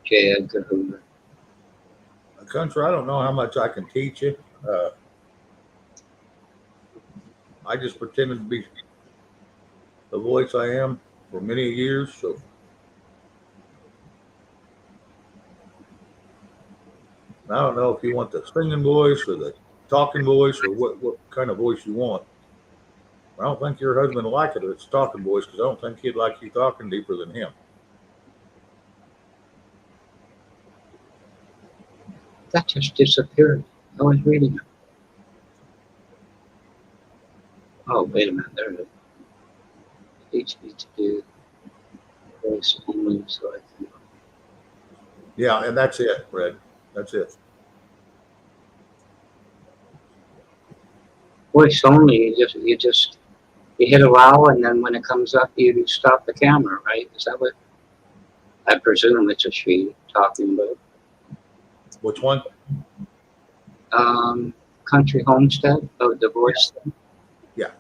J. Edgar Hoover. Country, I don't know how much I can teach you. I just pretended to be the voice I am for many years, so I don't know if you want the singing voice or the talking voice or what kind of voice you want. I don't think your husband will like it if it's talking voice because I don't think he'd like you talking deeper than him. That just disappeared. I was reading it. Oh, wait a minute. There it is. Teach me to do voice only so I can. Yeah, and that's it, Fred. That's it. Voice only, you hit allow, and then when it comes up, you stop the camera, right? Is that what? I presume it's a she talking about. Which one? Country Homestead, the voice thing. Yeah.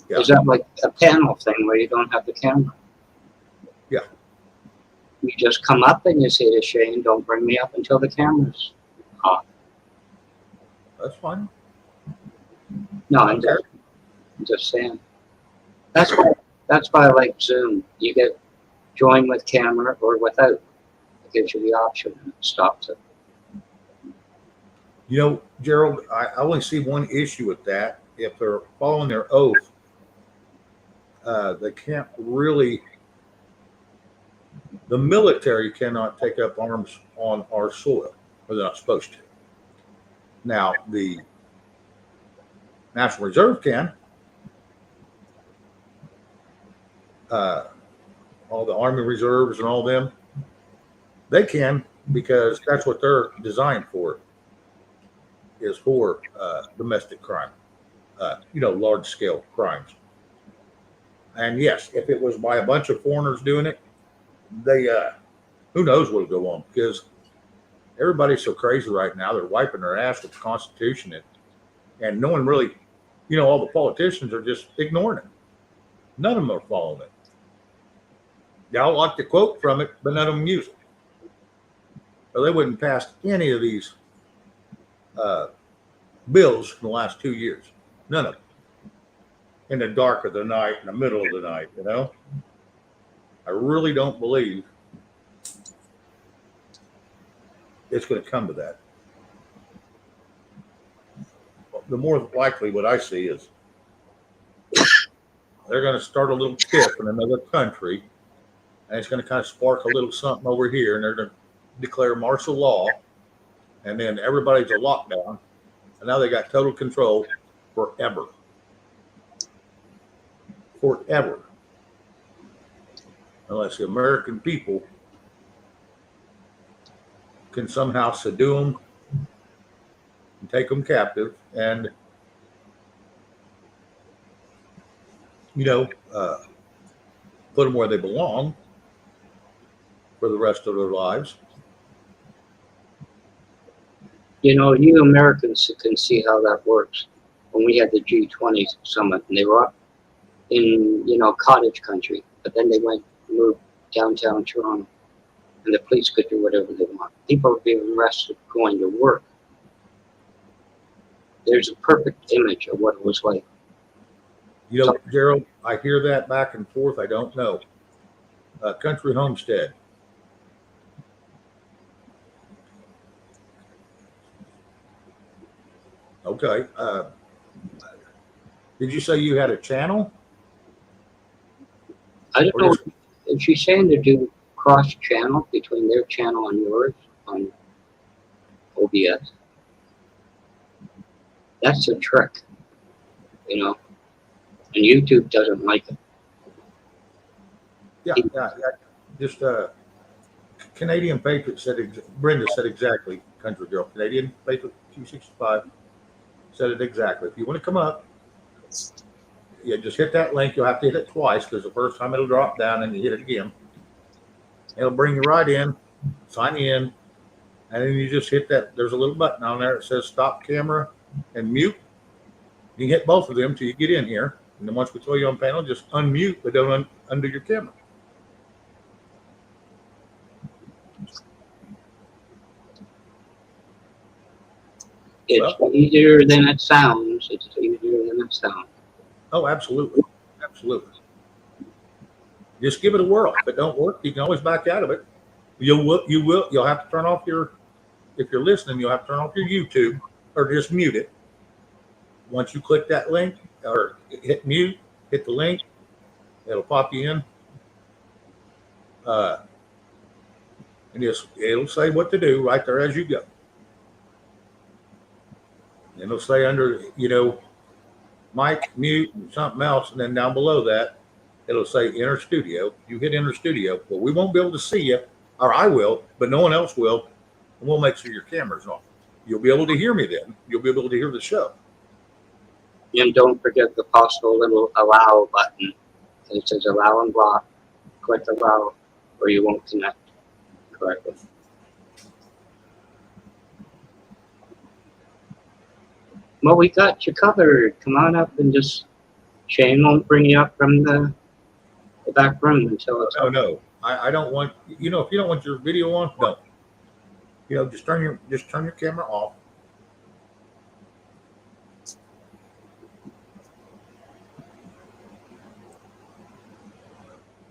Is that like a panel thing where you don't have the camera? Yeah. You just come up and you say to Shane, don't bring me up until the camera's off. That's fine. No, I'm just saying. That's why I like Zoom. You get join with camera or without. It gives you the option and it stops it. Gerald, I only see one issue with that. If they're following their oath, they can't really The military cannot take up arms on our soil, or they're not supposed to. Now, the National Reserve can. All the Army Reserves and all them, they can, because that's what they're designed for, is for domestic crime, large scale crimes. And yes, if it was by a bunch of foreigners doing it, they, who knows what'll go on, because everybody's so crazy right now. They're wiping their ass with the Constitution, and no one really, all the politicians are just ignoring it. None of them are following it. They all like to quote from it, but none of them use it. Or they wouldn't pass any of these bills in the last 2 years. None of them. In the dark of the night, in the middle of the night, I really don't believe it's going to come to that. The more likely what I see is they're going to start a little tiff in another country, and it's going to kind of spark a little something over here, and they're going to declare martial law, and then everybody's a lockdown, and now they got total control forever. Forever. Unless the American people can somehow subdue them and take them captive and, put them where they belong for the rest of their lives. You Americans can see how that works. When we had the G20 summit, and they were up in, cottage country, but then they moved downtown Toronto, and the police could do whatever they want. People are being arrested going to work. There's a perfect image of what it was like. Gerald, I hear that back and forth. I don't know. Country homestead. Okay. Did you say you had a channel? I don't know if she's saying to do cross-channel between their channel and yours on OBS. That's a trick, and YouTube doesn't like it. Yeah. Just Canadian Patriot Brenda said exactly, country girl. Canadian Patriot 265 said it exactly. If you want to come up, just hit that link. You'll have to hit it twice, because the first time it'll drop down and you hit it again. It'll bring you right in, sign you in, and then you just hit that. There's a little button on there that says stop camera and mute. You can hit both of them till you get in here. And then once we throw you on panel, just unmute, but don't undo your camera. It's easier than it sounds. It's easier than it sounds. Oh, absolutely. Absolutely. Just give it a whirl. If it don't work, you can always back out of it. You'll have to turn off if you're listening, you'll have to turn off your YouTube or just mute it. Once you click that link or hit mute, hit the link, it'll pop you in. And it'll say what to do right there as you go. And it'll say under, mic, mute, and something else. And then down below that, it'll say enter studio. You hit enter studio. Well, we won't be able to see you, or I will, but no one else will. And we'll make sure your camera's on. You'll be able to hear me then. You'll be able to hear the show. And don't forget the possible little allow button. It says allow and block. Click allow, or you won't connect correctly. Well, we got you covered. Come on up and just Shane won't bring you up from the back room until it's No. I don't want, if you don't want your video on, don't. Just turn your camera off.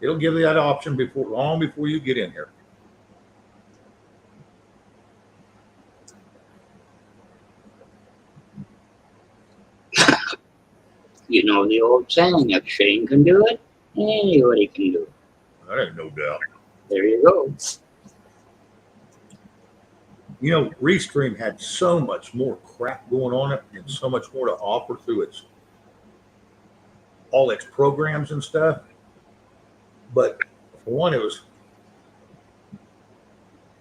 It'll give you that option long before you get in here. You know the old saying, if Shane can do it, anybody can do it. That ain't no doubt. There you go. You know, Restream had so much more crap going on it and so much more to offer through all its programs and stuff. But for one, it was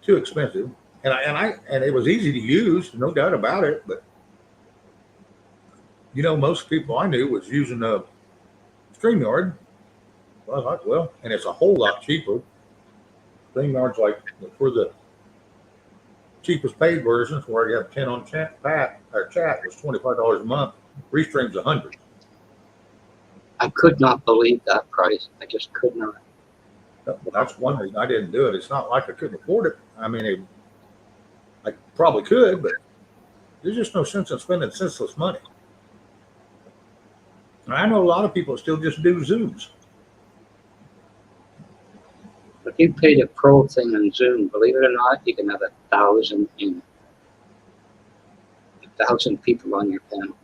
too expensive, and it was easy to use, no doubt about it. But you know, most people I knew was using a StreamYard. Well, I thought, well, and it's a whole lot cheaper. StreamYard's like for the cheapest paid versions, where you have 10 on chat was $25 a month. Restream's $100. I could not believe that price. I just could not. That's one reason I didn't do it. It's not like I couldn't afford it. I mean, I probably could, but there's just no sense in spending senseless money. And I know a lot of people still just do Zooms. If you pay the pro thing on Zoom, believe it or not, you can have 1,000 people on your panel.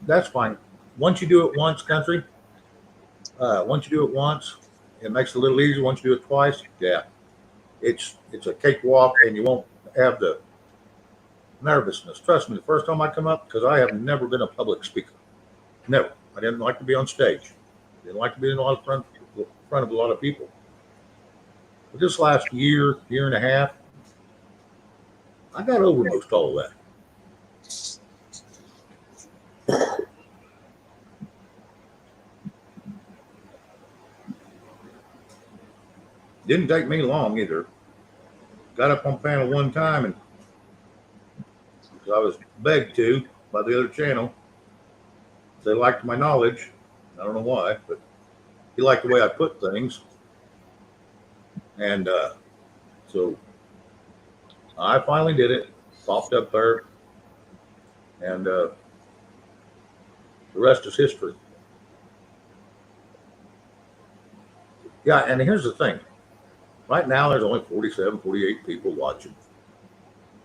That's fine. Once you do it once, country. Once you do it once, it makes it a little easier. Once you do it twice, yeah, it's a cakewalk, and you won't have the nervousness. Trust me, the first time I come up, because I have never been a public speaker. Never. I didn't like to be on stage. Didn't like to be in front of a lot of people. But this last year and a half, I got over most all of that. Didn't take me long either. Got up on panel one time, and I was begged to by the other channel. They liked my knowledge. I don't know why, but he liked the way I put things. And so I finally did it. Popped up there. And the rest is history. Yeah, and here's the thing. Right now, there's only 47, 48 people watching.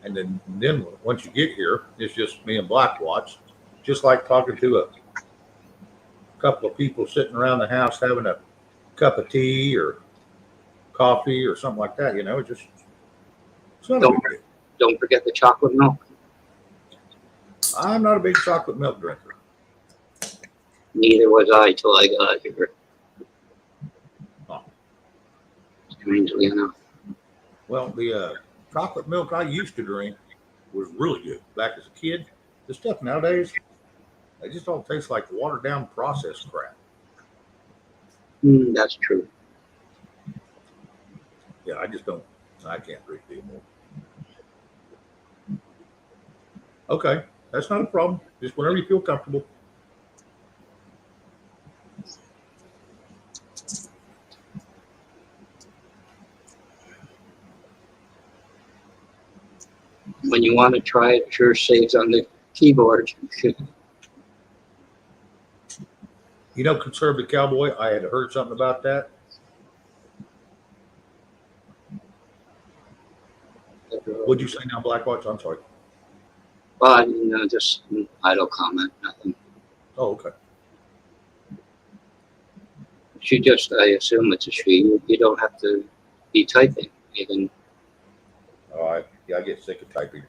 And then once you get here, it's just me and Blackwatch. Just like talking to a couple of people sitting around the house having a cup of tea or coffee or something like that, you know, it's not a big deal. Don't forget the chocolate milk. I'm not a big chocolate milk drinker. Neither was I till I got here. Oh. Strangely enough. Well, the chocolate milk I used to drink was really good back as a kid. The stuff nowadays, they just all taste like watered down processed crap. That's true. Yeah, I can't drink it anymore. Okay, that's not a problem. Just whenever you feel comfortable. When you want to try it, sure saves on the keyboard. You know, Conservative Cowboy, I had heard something about that. What'd you say now, Blackwatch? I'm sorry. Well, just an idle comment, nothing. Oh, okay. She just, I assume it's a she. You don't have to be typing. You can. All right. Yeah, I get sick of typing.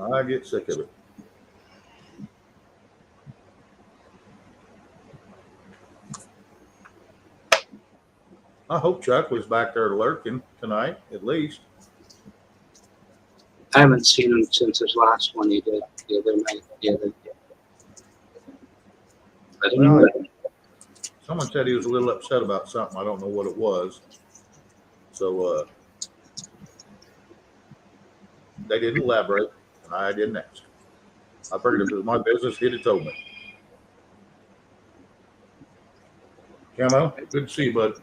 I get sick of it. I hope Chuck was back there lurking tonight, at least. I haven't seen him since his last one he did the other night. I don't know. Someone said he was a little upset about something. I don't know what it was. So they didn't elaborate, and I didn't ask. I figured if it was my business, he'd have told me. Camo, good to see you, bud.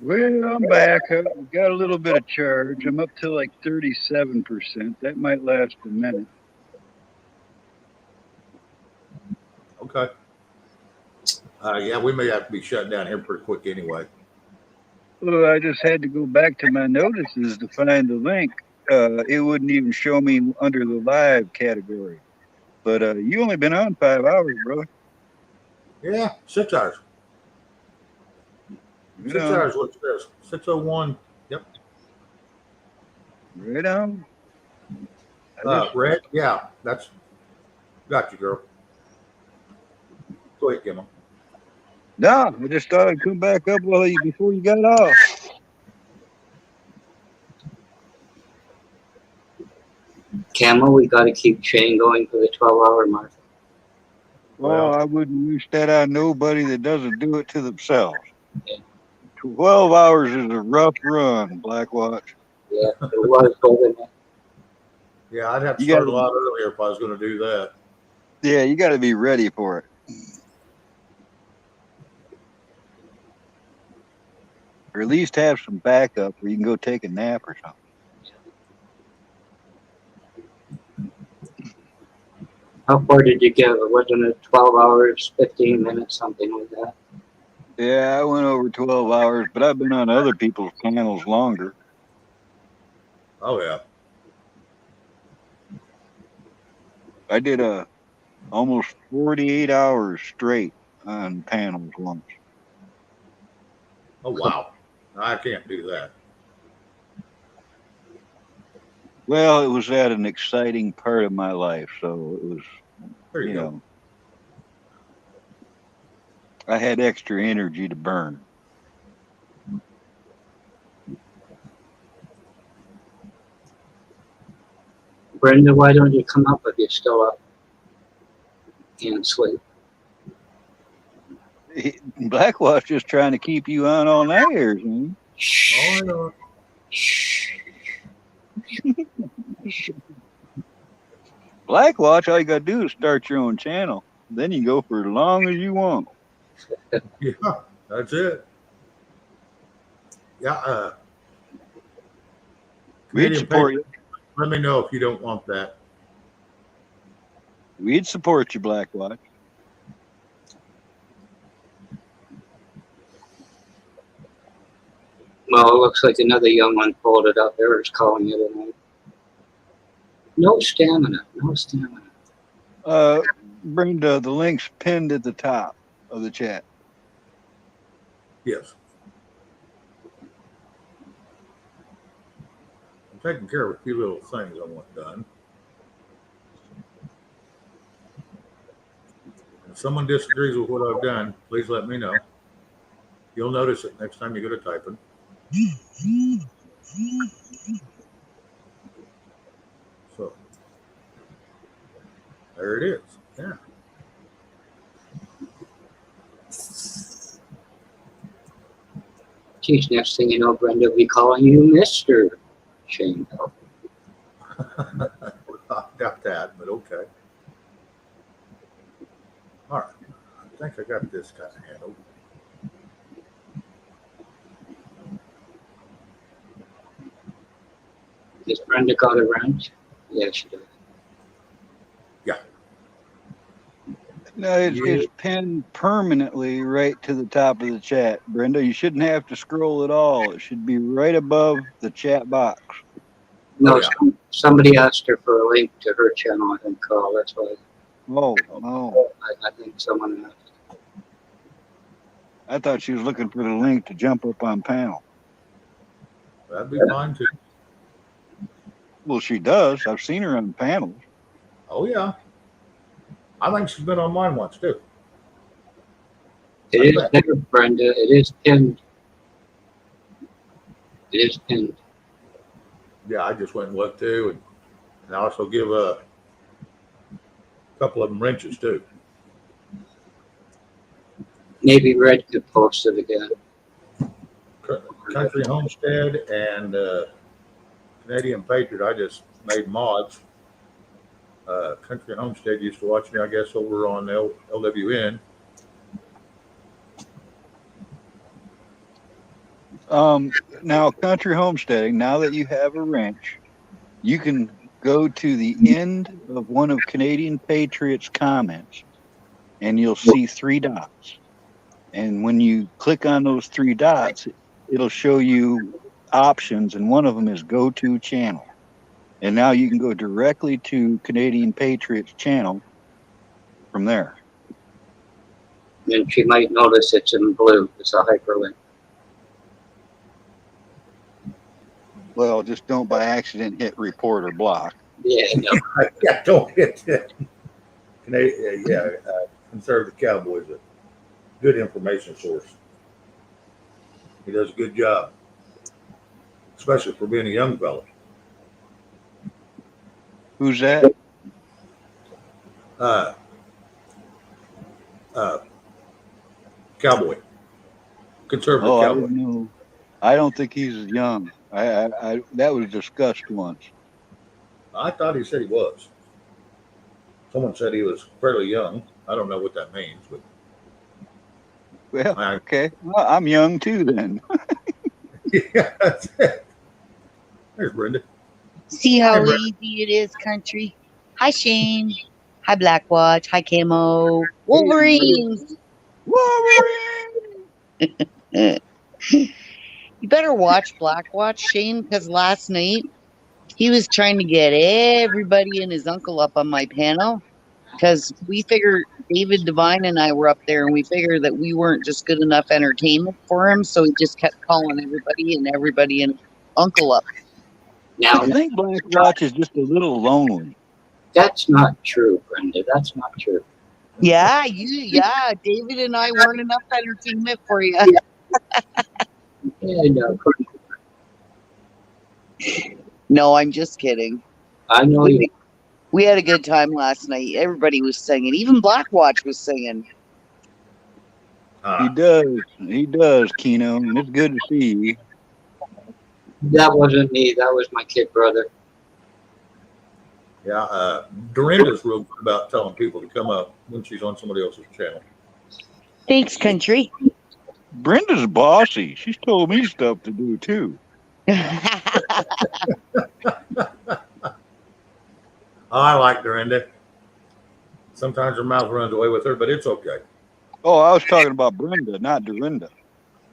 Well, I'm back. I've got a little bit of charge. I'm up to like 37%. That might last a minute. Okay. Yeah, we may have to be shut down here pretty quick anyway. Well, I just had to go back to my notices to find the link. It wouldn't even show me under the live category. But you only been on 5 hours, bro. Yeah, 6 hours. Right 6 on. hours, what it says. 6:01. Yep. Right on. I just, Red, yeah, that's got you, girl. Go ahead, Gemma. no, I just thought I'd come back up while you before you got off. Camel, we got to keep Shane going for the 12-hour mark. Well, I wouldn't wish that on nobody that doesn't do it to themselves. 12 hours is a rough run, Blackwatch. Yeah, it was golden. Yeah, I'd have to You start a gotta, lot earlier if I was going to do that. yeah, you got to be ready for it. Or at least have some backup where you can go take a nap or something. How far did you get? Wasn't it 12 hours, 15 minutes, something like that? Yeah, I went over 12 hours, but I've been on other people's panels longer. Oh, yeah. I did almost 48 hours straight on panels once. Oh, wow. I can't do that. Well, it was at an exciting part of my life, so it was, There you go. know, I had extra energy to burn. Brenda, why don't you come up if you're still up? Can't sleep. Blackwatch just trying to keep you on all nighters, man. Oh, I know. Blackwatch, all you gotta do is start your own channel. Then you go for as long as you want. Yeah, that's it. Yeah, We'd Canadian support you. Patriot, let me know if you don't want that. We'd support you, Blackwatch. Well, it looks like another young one pulled it up. Eric's calling it a night. No stamina. No stamina. Brenda, the link's pinned at the top of the chat. Yes. I'm taking care of a few little things I want done. If someone disagrees with what I've done, please let me know. You'll notice it next time you go to typing. So there it is. Yeah. Geez, next thing you know, Brenda will be calling you Mr. Shane. I got that, but okay. All right. I think I got this kind of handled. Has Brenda got a wrench? Yeah, she does. Yeah. No, it's pinned permanently right to the top of the chat. Brenda, you shouldn't have to scroll at all. It should be right above the chat box. No, Oh, yeah. somebody asked her for a link to her channel, I think, Carl. That's why. Oh. I think someone asked. I thought she was looking for the link to jump up on panel. That'd be fine too. Well, she does. I've seen her on panels. Oh, yeah. I think she's been on mine once too. It is there, Brenda. It is pinned. It is pinned. Yeah, I just went and looked too, and I also give a couple of them wrenches too. Maybe Red could post it again. Country Homestead and Canadian Patriot, I just made mods. Country Homestead used to watch me, I guess, over on LWN. Now, country homesteading, now that you have a wrench, you can go to the end of one of Canadian Patriot's comments and you'll see 3 dots. And when you click on those 3 dots, it'll show you options, and one of them is go to channel. And now you can go directly to Canadian Patriot's channel from there. And she might notice it's in blue. It's a hyperlink. Well, just don't by accident hit report or block. Yeah, no. Yeah, don't hit that. Conservative Cowboy is a good information source. He does a good job, especially for being a young fella. Who's that? Uh, Cowboy, conservative Oh, I cowboy. didn't know. I don't think he's young. I that was discussed once. I thought he said he was. Someone said he was fairly young. I don't know what that means, but Well, okay. Well, I'm young too then. yeah, that's it. There's Brenda. See Hey, how Brenda. easy it is, country. Hi, Shane. Hi, Blackwatch. Hi, Camo. Wolverines. Wolverine. You better watch Blackwatch, Shane, because last night he was trying to get everybody and his uncle up on my panel. Because we figured David Devine and I were up there, and we figured that we weren't just good enough entertainment for him, so he just kept calling everybody and uncle up. Now, I think Black Watch is just a little lonely. that's not true, Brenda. That's not true. Yeah, David and I weren't enough entertainment for you. Yeah, no. No, I'm just kidding. I know you. We had a good time last night. Everybody was singing. Even Blackwatch was singing. He does, Keno, and it's good to see you. That wasn't me. That was my kid brother. Yeah, Dorinda's real good about telling people to come up when she's on somebody else's channel. Thanks, country. Brenda's bossy. She's told me stuff to do too. I like Dorinda. Sometimes her mouth runs away with her, but it's okay. Oh, I was talking about Brenda, not Dorinda.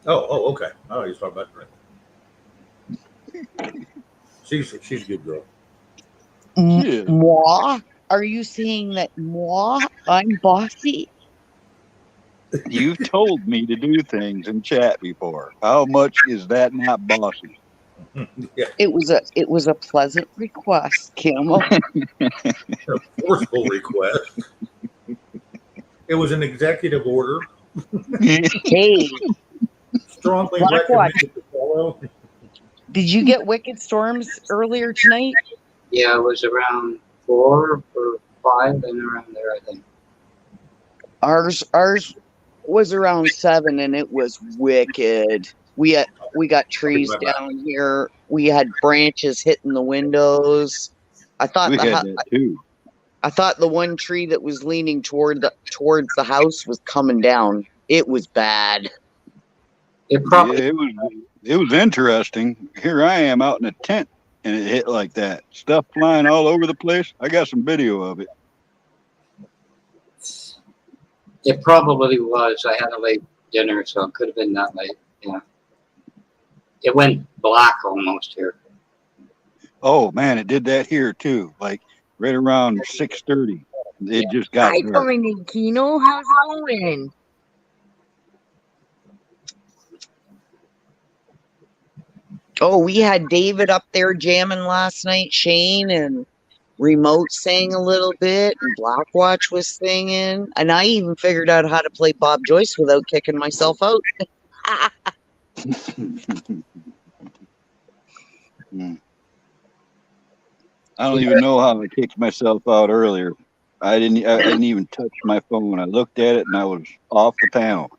Oh, okay. Oh, he's talking about Dorinda. She's a good girl. Yeah. Moi? Are you saying that moi? I'm bossy? You've told me to do things in chat before. How much is that not bossy? Yeah. It was a pleasant request, Camel. A forceful request. It was an executive order. Hey, Strongly Blackwatch. recommended to follow. Did you get wicked storms earlier tonight? Yeah, it was around 4 or 5 and around there, I think. Ours was around 7 and it was wicked. We got trees down here. We had branches hitting the windows. I thought We had that too. I thought the one tree that was leaning towards the house was coming down. It was bad. It probably It was interesting. Here I am out in a tent and it hit like that. Stuff flying all over the place. I got some video of it. It probably was. I had a late dinner, so it could have been that late. Yeah. It went black almost here. Oh man, it did that here too. Like right around 6:30. It just got Hi, dark. morning, Kino. How's it going? Oh, we had David up there jamming last night, Shane, and Remote sang a little bit, and Blackwatch was singing, and I even figured out how to play Bob Joyce without kicking myself out. I don't even know how I kicked myself out earlier. I didn't even touch my phone. I looked at it and I was off the panel.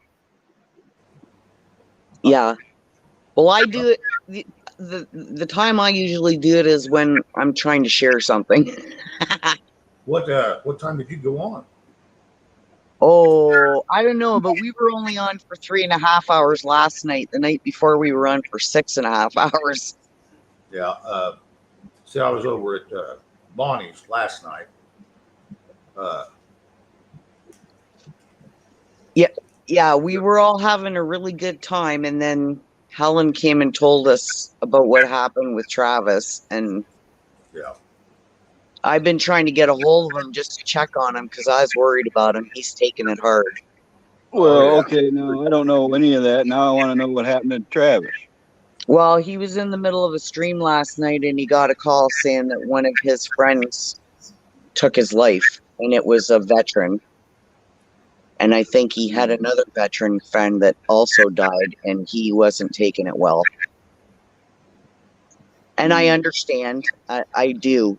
Yeah. Well, I do it. The time I usually do it is when I'm trying to share something. What time did you go on? Oh, I don't know, but we were only on for 3.5 hours last night. The night before we were on for 6.5 hours. Yeah. See, I was over at Bonnie's last night. Yeah, we were all having a really good time, and then Helen came and told us about what happened with Travis, and yeah, I've been trying to get a hold of him just to check on him because I was worried about him. He's taking it hard. Well, okay, no, I don't know any of that. Now I want to know what happened to Travis. Well, he was in the middle of a stream last night and he got a call saying that one of his friends took his life, and it was a veteran. And I think he had another veteran friend that also died, and he wasn't taking it well. And I understand. I do.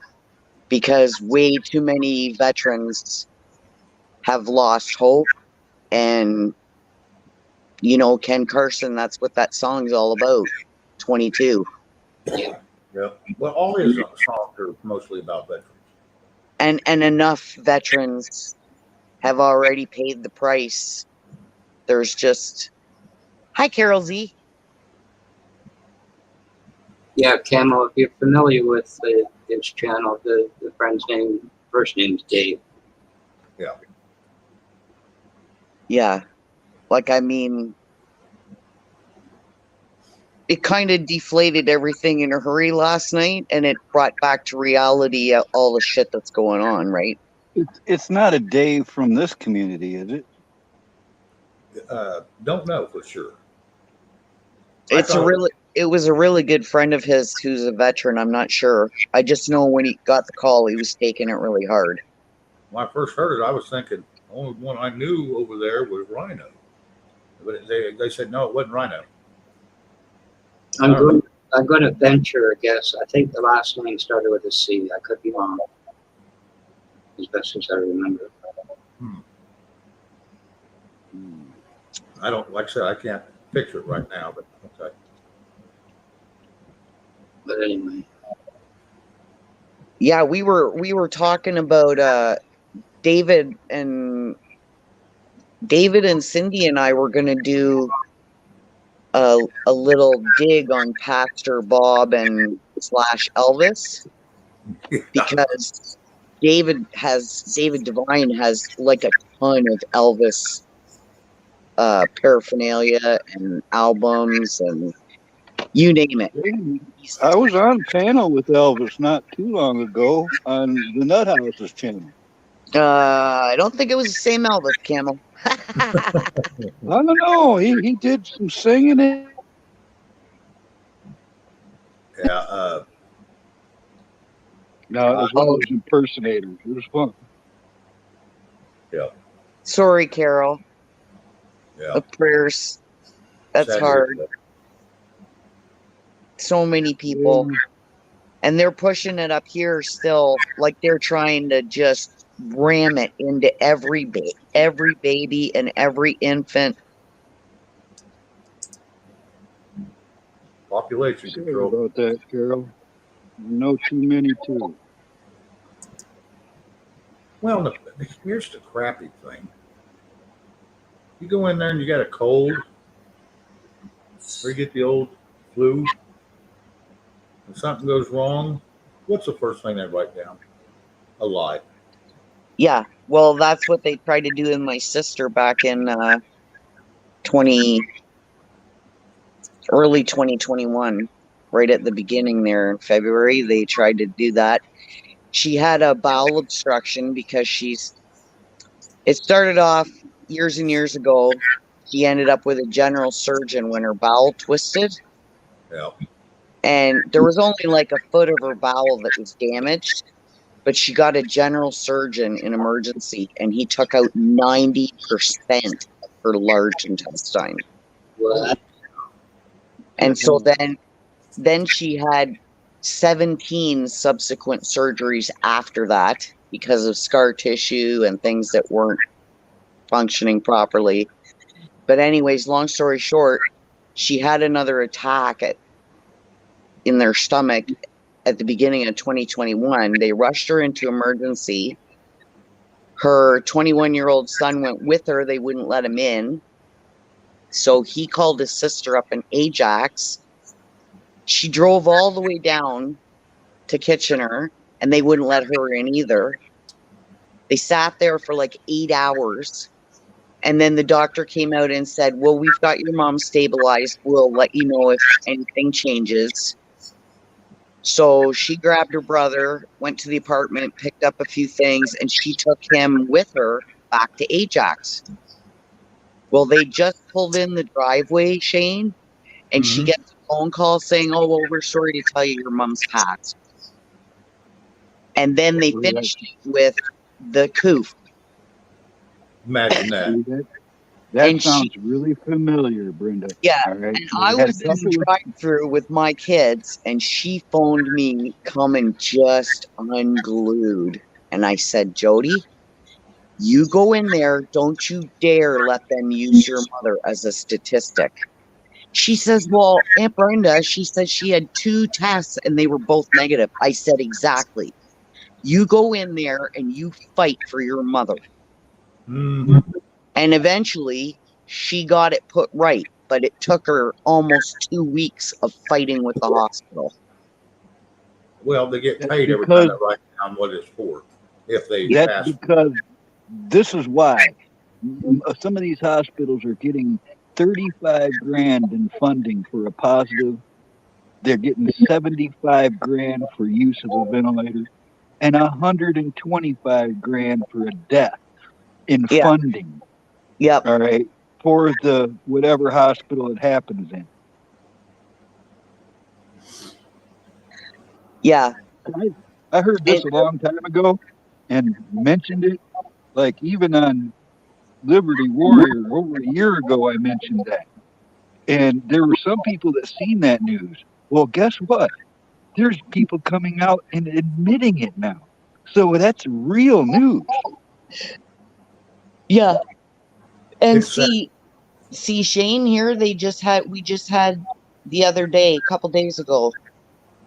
Because way too many veterans have lost hope. And, you know, Ken Carson, that's what that song's all about. 22. Yeah. Well, all his songs are mostly about veterans. And enough veterans have already paid the price. There's just... Hi, Carol Z. Yeah, Camo, if you're familiar with his channel, the friend's first name's Dave. Yeah. Yeah. Like, I mean, it kind of deflated everything in a hurry last night, and it brought back to reality all the shit that's going on, right? It's not a Dave from this community, is it? Don't know for sure. It was a really good friend of his who's a veteran. I'm not sure. I just know when he got the call, he was taking it really hard. When I first heard it, I was thinking the only one I knew over there was Rhino. But they said, no, it wasn't Rhino. I'm going to venture a guess. I think the last name started with a C. I could be wrong. As best as I remember. I don't, like I said, I can't picture it right now, but okay. But anyway. Yeah, we were talking about David and Cindy and I were gonna do a little dig on Pastor Bob and / Elvis, because David Devine has like a ton of Elvis paraphernalia and albums and you name it. I was on panel with Elvis not too long ago on the Nut House's channel. I don't think it was the same Elvis, Camel. I don't know. He did some singing. Yeah. No, it was one of those impersonators. It was fun. Yeah. Sorry, Carol. Yeah. Of prayers. That's hard. So many people. And they're pushing it up here still, like they're trying to just ram it into every baby and every infant. Population control. About that, Carol. You know too many too. Well, here's the crappy thing. You go in there and you got a cold, or you get the old flu, and something goes wrong, what's the first thing they write down? A lie. Yeah, well, that's what they tried to do in my sister back in early 2021, right at the beginning there in February. They tried to do that. She had a bowel obstruction because it started off years and years ago. She ended up with a general surgeon when her bowel twisted. Yeah. And there was only like a foot of her bowel that was damaged, but she got a general surgeon in emergency, and he took out 90% of her large intestine. What? And so then she had 17 subsequent surgeries after that because of scar tissue and things that weren't functioning properly. But anyways, long story short, she had another attack in their stomach at the beginning of 2021. They rushed her into emergency. Her 21-year-old son went with her. They wouldn't let him in. So he called his sister up in Ajax. She drove all the way down to Kitchener, and they wouldn't let her in either. They sat there for like 8 hours. And then the doctor came out and said, well, we've got your mom stabilized. We'll let you know if anything changes. So she grabbed her brother, went to the apartment, picked up a few things, and she took him with her back to Ajax. Well, they just pulled in the driveway, Shane, and she gets a phone call saying, "Oh, well, we're sorry to tell you your mom's passed." And then they finished with the coof. Imagine that. See, that And sounds really familiar, Brenda. Yeah, All right. and We I had a was in the couple of drive-through with my kids, and she phoned me, coming just unglued. And I said, "Jody, you go in there. Don't you dare let them use your mother as a statistic." She says, "Well, Aunt Brenda," she said she had 2 tests and they were both negative. I said, "Exactly. You go in there and you fight for your mother." Mhm. And eventually she got it put right, but it took her almost 2 weeks of fighting with the hospital. Well, they get That's paid every time because they write down what it's for. If they that's pass. because this is why some of these hospitals are getting 35 grand in funding for a positive. They're getting 75 grand for use of a ventilator and 125 grand for a death in Yeah. funding. Yep. All right. For the whatever hospital it happens in. Yeah. I heard this a long time ago and mentioned it. Like even on Liberty Warrior over a year ago, I mentioned that. And there were some people that seen that news. Well, guess what? There's people coming out and admitting it now. So that's real news. Yeah. And It's see Shane here, we just had the other day, a couple days ago,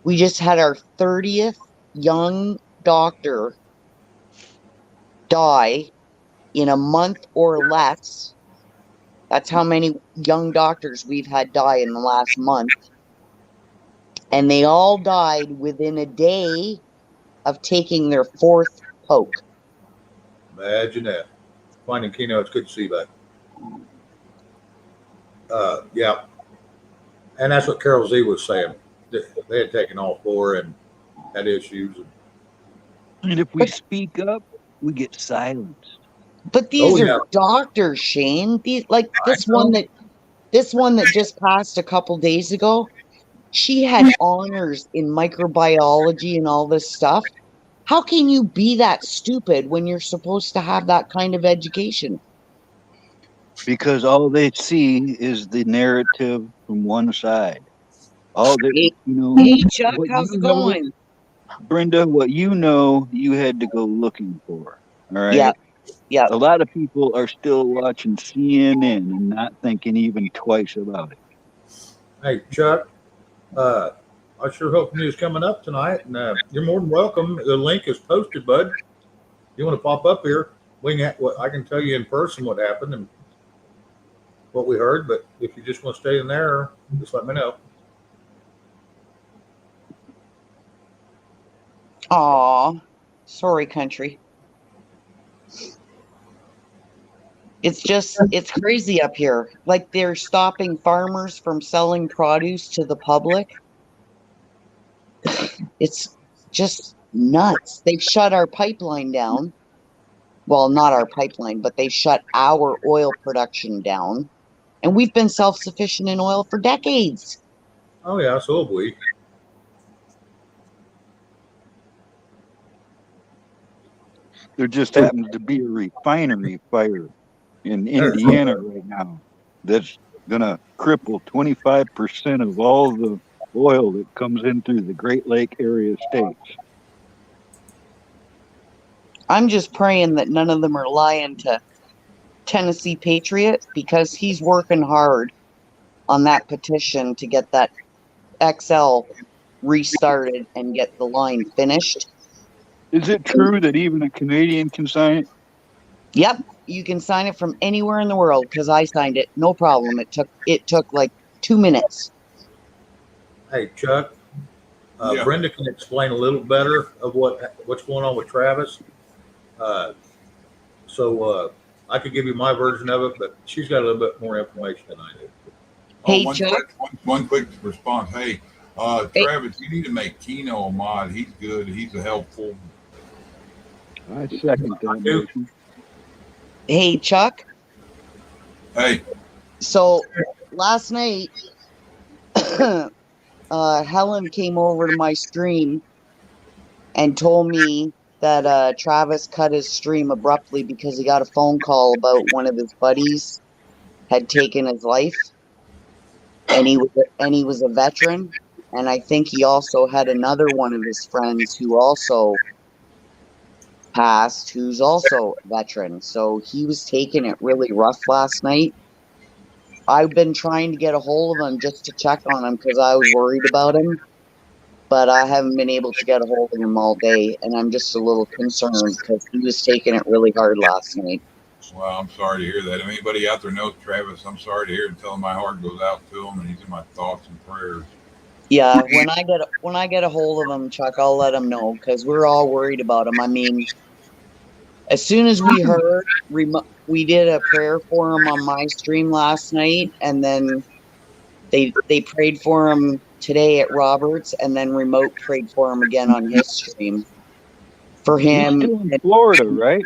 we just had our 30th young doctor die in a month or less. That's how many young doctors we've had die in the last month. And they all died within a day of taking their 4th poke. Imagine that. Finding Keno, it's good to see you, bud. Yeah. And that's what Carol Z was saying. They had taken all 4 and had issues. And if we speak up, we get silenced. But these Oh, are yeah. doctors, Shane. These this know. one that just passed a couple days ago. She had honors in microbiology and all this stuff. How can you be that stupid when you're supposed to have that kind of education? Because all they see is the narrative from one side. All that Hey Chuck, what how's you it know, going? Brenda, what you know, you had to go looking for. All right. Yeah. Yeah. A lot of people are still watching CNN and not thinking even twice about it. Hey, Chuck, I sure hope news coming up tonight. And you're more than welcome. The link is posted, bud. You want to pop up here? I can tell you in person what happened and what we heard. But if you just want to stay in there, just let me know. Aw, sorry, country. It's crazy up here. Like they're stopping farmers from selling produce to the public. It's just nuts. They've shut our pipeline down. Well, not our pipeline, but they've shut our oil production down. And we've been self-sufficient in oil for decades. Oh, yeah, so have we. There just happens to be a refinery fire in Indiana right now that's going to cripple 25% of all the oil that comes in through the Great Lake area states. I'm just praying that none of them are lying to Tennessee Patriot because he's working hard on that petition to get that XL restarted and get the line finished. Is it true that even a Canadian can sign it? Yep, you can sign it from anywhere in the world because I signed it, no problem. It took like 2 minutes. Hey, Chuck, Brenda can explain a little better of what's going on with Travis. So I could give you my version of it, but she's got a little bit more information than I do. Hey, Chuck. One quick response. Hey, Travis, you need to make Keno a mod. He's good. He's helpful. I second that motion. Hey, Chuck. Hey. So last night, Helen came over to my stream and told me that Travis cut his stream abruptly because he got a phone call about one of his buddies had taken his life, and he was a veteran, and I think he also had another one of his friends who also passed, who's also a veteran. So he was taking it really rough last night. I've been trying to get a hold of him just to check on him because I was worried about him, but I haven't been able to get a hold of him all day, and I'm just a little concerned because he was taking it really hard last night. Well, I'm sorry to hear that. If anybody out there knows Travis, I'm sorry to hear it. Tell him my heart goes out to him, and he's in my thoughts and prayers. Yeah, when I get a hold of him, Chuck, I'll let him know because we're all worried about him. I mean, as soon as we heard, we did a prayer for him on my stream last night, and then they prayed for him today at Roberts, and then remote prayed for him again on his stream for him. He's still in Florida, right?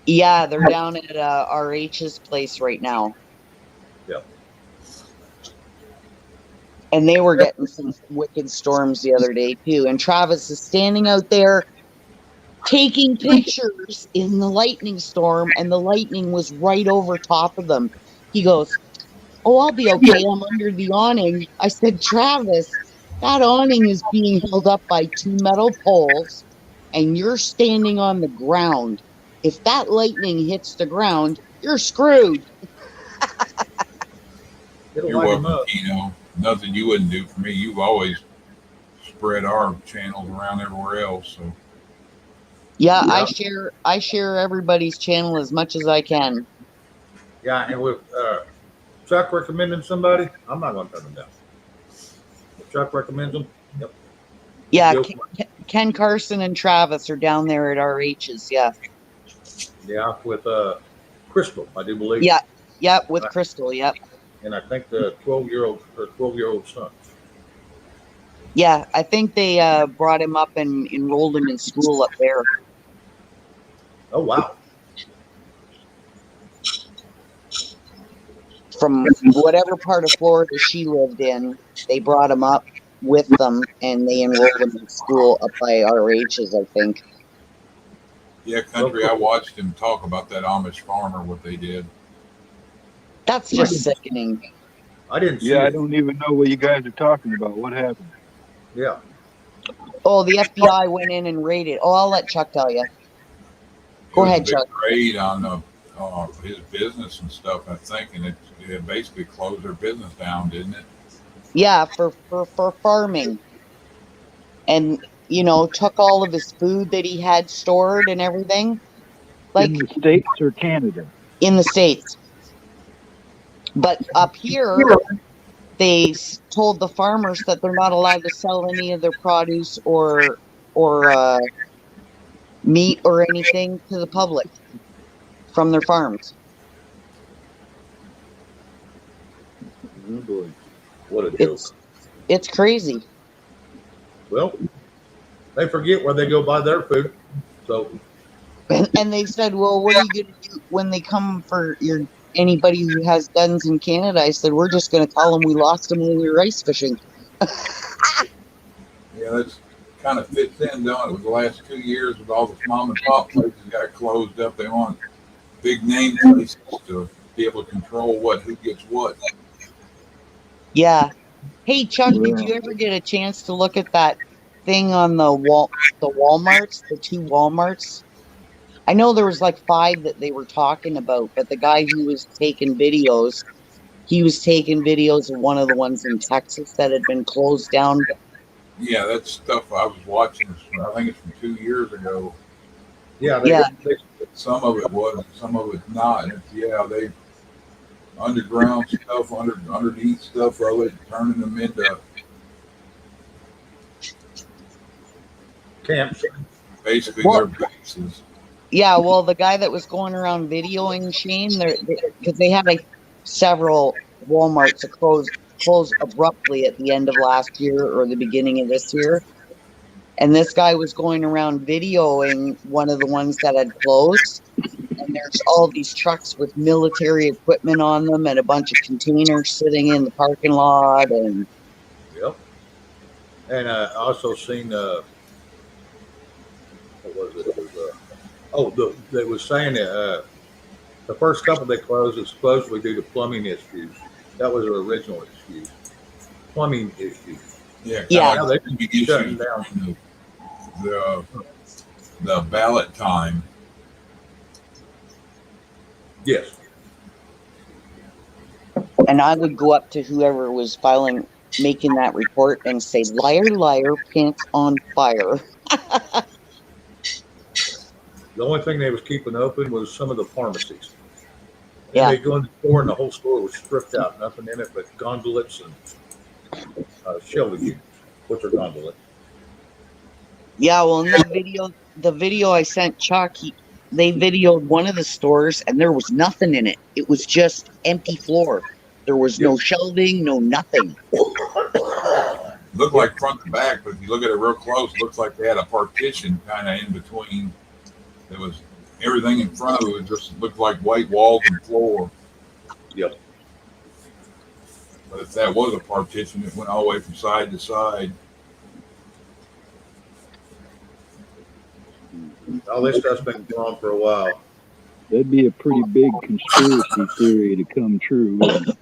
Yeah, they're down at RH's place right now. Yep. And they were getting some wicked storms the other day too. And Travis is standing out there taking pictures in the lightning storm, and the lightning was right over top of them. He goes, "Oh, I'll be okay. I'm under the awning." I said, "Travis, that awning is being held up by 2 metal poles, and you're standing on the ground. If that lightning hits the ground, you're screwed." You're welcome, Keno. Nothing you wouldn't do for me. You've always spread our channels around everywhere else. So Yeah, I share everybody's channel as much as I can. Yeah, and with Chuck recommending somebody, I'm not going to turn them down. If Chuck recommends them, yep. Yeah, Ken Carson and Travis are down there at RH's. Yeah. Yeah, with Crystal, I do believe. Yeah, with Crystal. Yep. And I think the 12-year-old son. Yeah, I think they brought him up and enrolled him in school up there. Oh, wow. From whatever part of Florida she lived in, they brought him up with them, and they enrolled him in school up by RH's, I think. yeah, country. I watched him talk about that Amish farmer, what they did. That's just sickening. I didn't see Yeah, I it. don't even know what you guys are talking about. What happened? Yeah. Oh, the FBI went in and raided. Oh, I'll let Chuck tell you. Go ahead, Chuck. Raid on his business and stuff, I think, and it basically closed their business down, didn't it? Yeah, for farming. And, took all of his food that he had stored and everything. Like, in the States or Canada? In the States. But up here, they told the farmers that they're not allowed to sell any of their produce or meat or anything to the public from their farms. Oh, boy. What a joke. It's crazy. Well, they forget where they go buy their food. So. And they said, well, what are you going to do when they come for anybody who has guns in Canada? I said, we're just going to tell them we lost them when we were ice fishing. Yeah, that's kind of fits in, don't it? With the last 2 years with all the mom and pop places got closed up. They want big name places to be able to control who gets what. Yeah. Hey, Chuck, did you ever get a chance to look at that thing on the Walmarts, the 2 Walmarts? I know there was like 5 that they were talking about, but the guy who was taking videos, he was taking videos of one of the ones in Texas that had been closed down. Yeah, that's stuff I was watching. I think it's from 2 years ago. Yeah, some of it was, some of it's not. They underground stuff, underneath stuff, rather than turning them into camps. Basically, their bases. Yeah, well, the guy that was going around videoing Shane, because they had like several Walmarts that closed abruptly at the end of last year or the beginning of this year. And this guy was going around videoing one of the ones that had closed. And there's all these trucks with military equipment on them and a bunch of containers sitting in the parking lot. And And I also seen what was it? It was, they was saying that the first couple they closed was supposedly due to plumbing issues. That was their original excuse. Plumbing issues. Yeah, kind Yeah. of Now like they the can shut issues down. during the ballot time. Yes. And I would go up to whoever was making that report and say, liar, liar, pants on fire. The only thing they was keeping open was some of the pharmacies. And Yeah. they go in the store and the whole store was stripped out, nothing in it but gondolates and shelving units, which are gondolas. Yeah, well, in the video I sent Chuck, they videoed one of the stores and there was nothing in it. It was just empty floor. There was no shelving, no nothing. Looked like front to back, but if you look at it real close, it looks like they had a partition kind of in between. There was everything in front of it just looked like white walls and floor. Yep. But if that was a partition, it went all the way from side to side. All this stuff's been going on for a while. That'd be a pretty big conspiracy theory to come true, wouldn't it?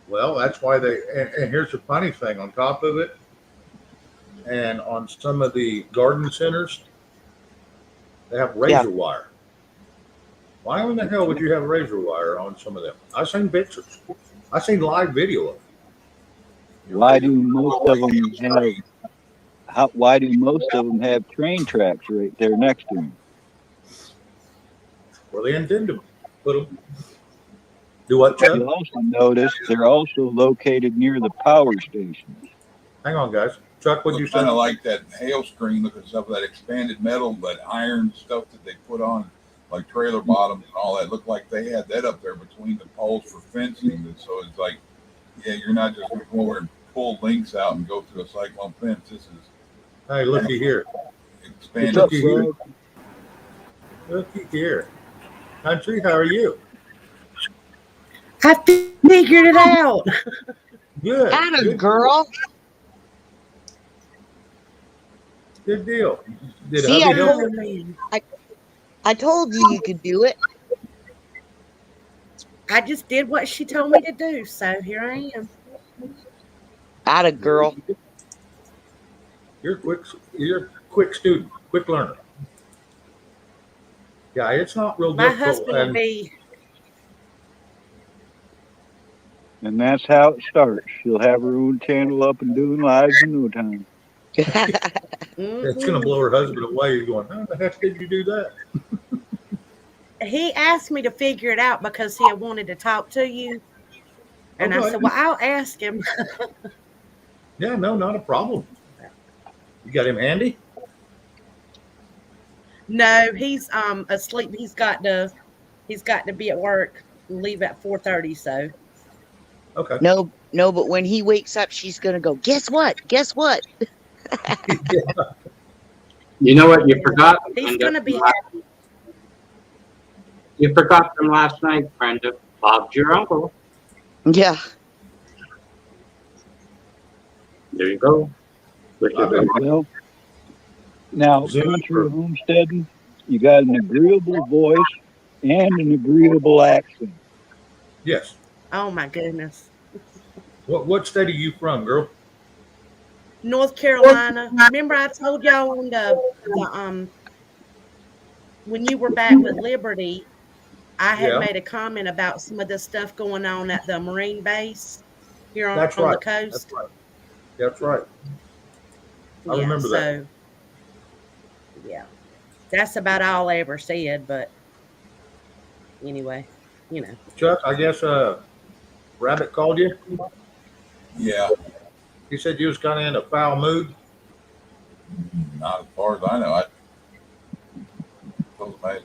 Well, that's why and here's the funny thing on top of it, and on some of the garden centers, they have razor wire. Why in the hell would you have razor wire on some of them? I've seen pictures. I've seen live video of it. Why do most of them have train tracks right there next to them? Well, they intend to put them. Do what, Chuck? You'll also notice they're also located near the power stations. Hang on, guys. Chuck, what'd you say? Kind of like that hail screen, look at some of that expanded metal, that iron stuff that they put on, like trailer bottoms and all that. Looked like they had that up there between the poles for fencing. And so it's like, yeah, you're not just going to go over and pull links out and go through a cyclone fence. This is. Hey, looky here. Expanded. Looky here. Looky here. Country, how are you? I figured it out. Good. Atta Good girl. Good deal. Did See, hubby help you? I told you could do it. I just did what she told me to do, so here I am. Atta girl. You're a quick student, quick learner. Yeah, it's not real My difficult. husband will be. And that's how it starts. She'll have her own channel up and doing lives in no time. It's going to blow her husband away. He's going, how the heck did you do that? He asked me to figure it out because he had wanted to talk to you. And I said, well, I'll ask him. Yeah, no, not a problem. You got him handy? No, he's asleep. He's got to be at work and leave at 4:30. So okay. No, but when he wakes up, she's gonna go, guess what? Guess what? You know what you forgot? he's Brenda? gonna be happy. You forgot from last night, Brenda. Bob's your uncle. Yeah. There you go. Well, now, country homesteading, you got an agreeable voice and an agreeable accent. Yes. Oh my goodness. What state are you from, girl? North Carolina. Remember I told y'all on the when you were back with Liberty, I had made a comment about some of the stuff going on at the Marine base here on the coast. That's right. That's right. I remember that. Yeah. That's about all I ever said, but anyway, you know. Chuck, I guess Rabbit called you? Yeah. He said you was kind of in a foul mood? Not as far as I know. I told my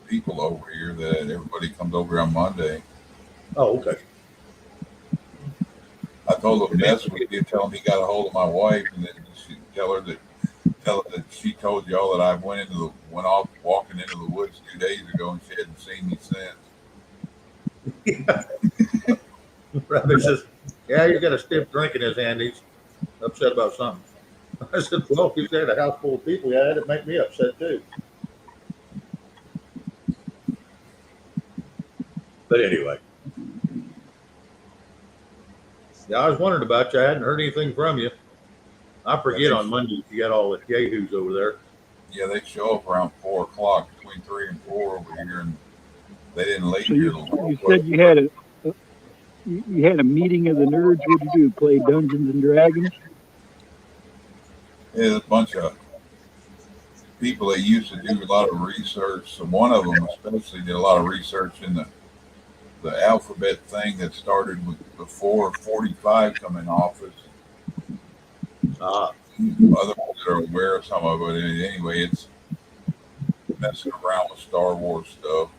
people over here that everybody comes over on Monday. Oh, okay. I told him that's what you tell him he got a hold of my wife, and then tell her that she told y'all that I went off walking into the woods 2 days ago, and she hadn't seen me since. Rabbit says, yeah, he's got a stiff drink in his hand. upset about something. I said, well, if you had a house full of people, yeah, that'd make me upset too. But anyway, yeah, I was wondering about you. I hadn't heard anything from you. I forget on Monday you got all the yahoos over there. Yeah, they show up around 4 o'clock, between 3 and 4 over here, and they didn't leave So here. you said you had a meeting of the nerds. What'd you do? Play Dungeons and Dragons? There's a bunch of people that used to do a lot of research. So one of them especially did a lot of research in the alphabet thing that started with before 45 come in office. Other ones that are aware of some of it. Anyway, it's messing around with Star Wars stuff.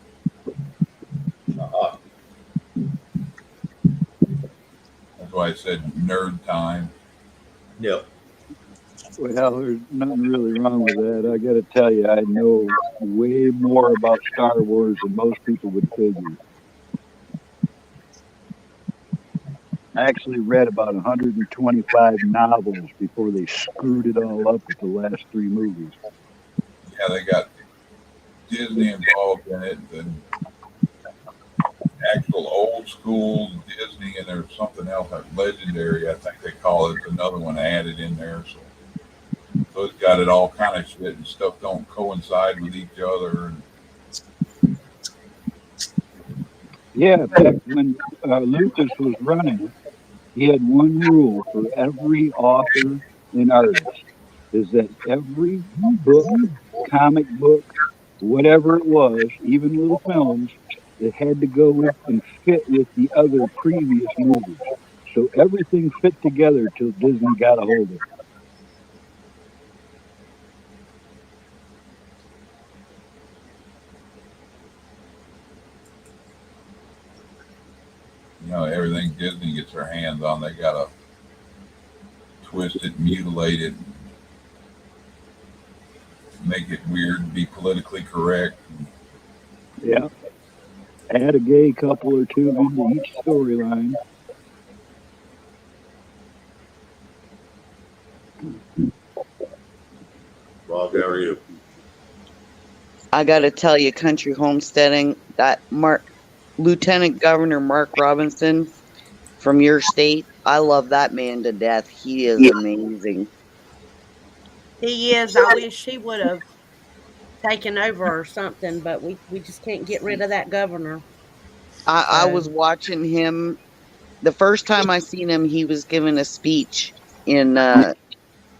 That's why I said nerd time. Yep. Well, there's nothing really wrong with that. I got to tell you, I know way more about Star Wars than most people would figure. I actually read about 125 novels before they screwed it all up with the last 3 movies. Yeah, they got Disney involved in it, and actual old school Disney, and there's something else like Legendary, I think they call it. Another one added in there, so it's got it all kind of shit, and stuff don't coincide with each other. Yeah, back when Lucas was running, he had one rule for every author and artist, is that every book, comic book, whatever it was, even little films, it had to go with and fit with the other previous movies. So everything fit together till Disney got a hold of it. You know, everything Disney gets their hands on, they gotta twist it, mutilate it, make it weird, be politically correct. Yeah. Add a gay couple or two into each storyline. Bob, how are you? I got to tell you, country homesteading, that Lieutenant Governor Mark Robinson from your state, I love that man to death. He is amazing. He is. I wish he would have taken over or something, but we just can't get rid of that governor. I was watching him. The first time I seen him, he was giving a speech in, I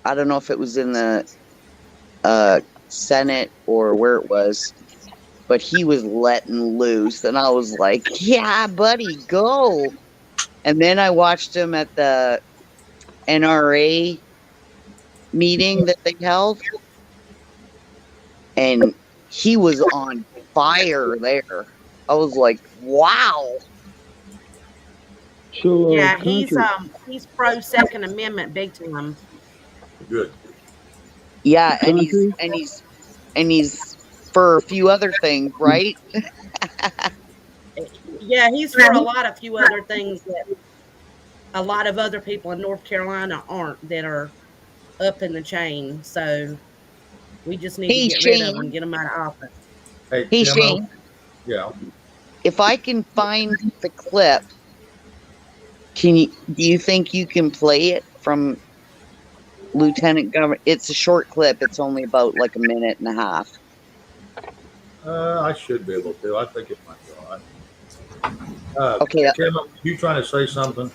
don't know if it was in the Senate or where it was, but he was letting loose. And I was like, yeah, buddy, go. And then I watched him at the NRA meeting that they held, and he was on fire there. I was like, wow. So Yeah, he's pro Second Amendment big time. Good. Yeah, and he's for a few other things, right? Yeah, he's for a lot of few other things that a lot of other people in North Carolina aren't, that are up in the chain. So we just need to get rid of them, get them out of office. Hey, Hey, Tim, Shane. Yeah. If I can find the clip, do you think you can play it from Lieutenant Governor? It's a short clip. It's only about like a minute and a half. I should be able to. I think it might be all right. Okay. Tim, you trying to say something?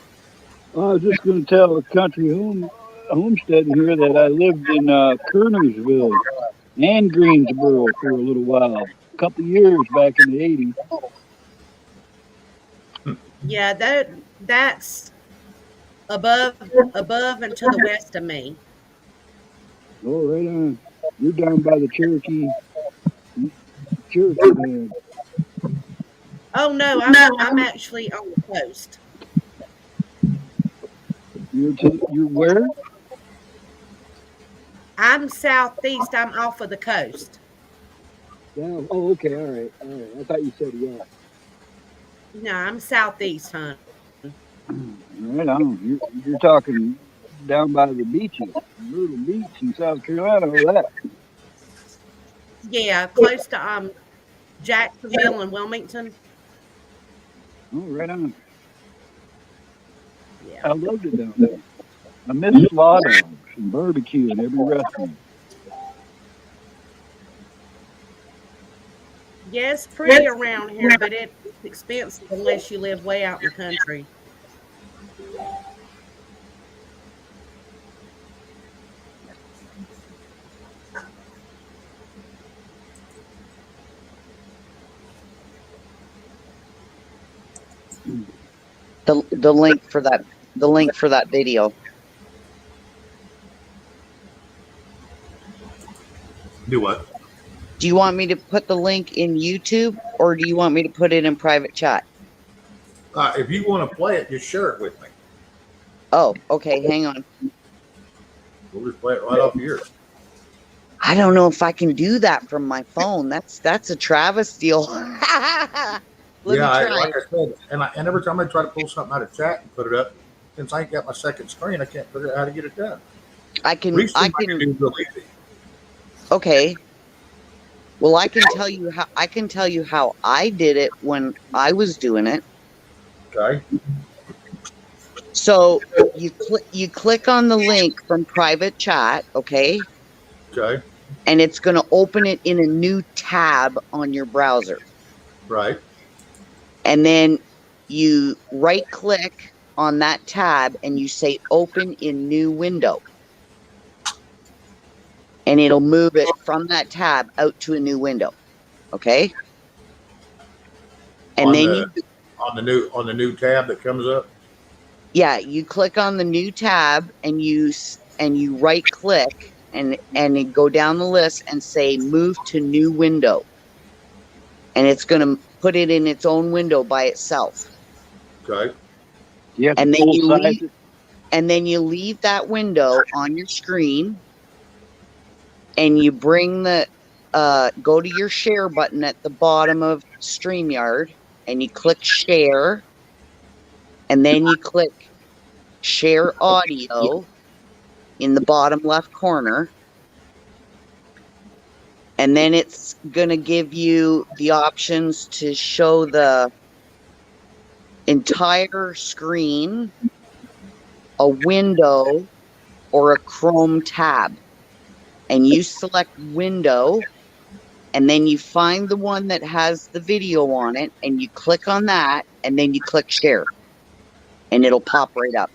I was just going to tell a country homestead here that I lived in Kernersville and Greensboro for a little while, a couple of years back in the 80s. Yeah, that's above and to the west of me. Oh, right on. You're down by the Cherokee band. Oh no, I'm actually on the coast. You're where? I'm southeast. I'm off of the coast. Down. Oh, okay. All right. I thought you said west. No, I'm southeast, hon. Right on. You're talking down by the beaches, Myrtle Beach in South Carolina, all that. Yeah, close to Jacksonville and Wilmington. Oh, right on. Yeah. I loved it down there. I miss slaw dogs and barbecue in every restaurant. Yeah, it's pretty around here, but it's expensive unless you live way out in the country. The link for that video. Do what? Do you want me to put the link in YouTube or do you want me to put it in private chat? If you want to play it, just share it with me. Oh, okay. Hang on. We'll just play it right off yours. I don't know if I can do that from my phone. That's a Travis deal. Let me try. Like I said, and every time I try to pull something out of chat and put it up, since I ain't got my second screen, I can't figure out how to get it done. I can do real easy. Okay. Well, I can tell you how I did it when I was doing it. Okay. So you click on the link from private chat, okay? Okay. And it's going to open it in a new tab on your browser. Right. And then you right click on that tab and you say open in new window. And it'll move it from that tab out to a new window. Okay? And then on the new tab that comes up. Yeah, you click on the new tab and you right click and you go down the list and say move to new window. And it's going to put it in its own window by itself. Okay. Yeah. And then you leave that window on your screen and you bring the go to your share button at the bottom of StreamYard and you click share and then you click share audio in the bottom left corner. And then it's going to give you the options to show the entire screen, a window, or a Chrome tab. And you select window, and then you find the one that has the video on it, and you click on that, and then you click share. And it'll pop right up.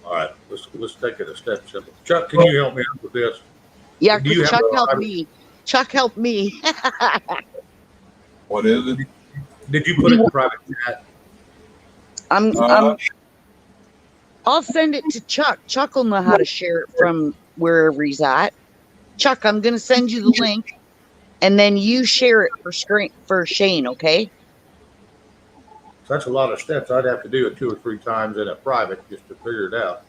All right, let's take it a step simple. Chuck, can you help me out with this? Yeah, Chuck helped me. Chuck helped me. What is it? Did you put it in private chat? I'll send it to Chuck. Chuck will know how to share it from wherever he's at. Chuck, I'm going to send you the link, and then you share it for Shane, okay? That's a lot of steps. I'd have to do it 2 or 3 times in a private just to figure it out.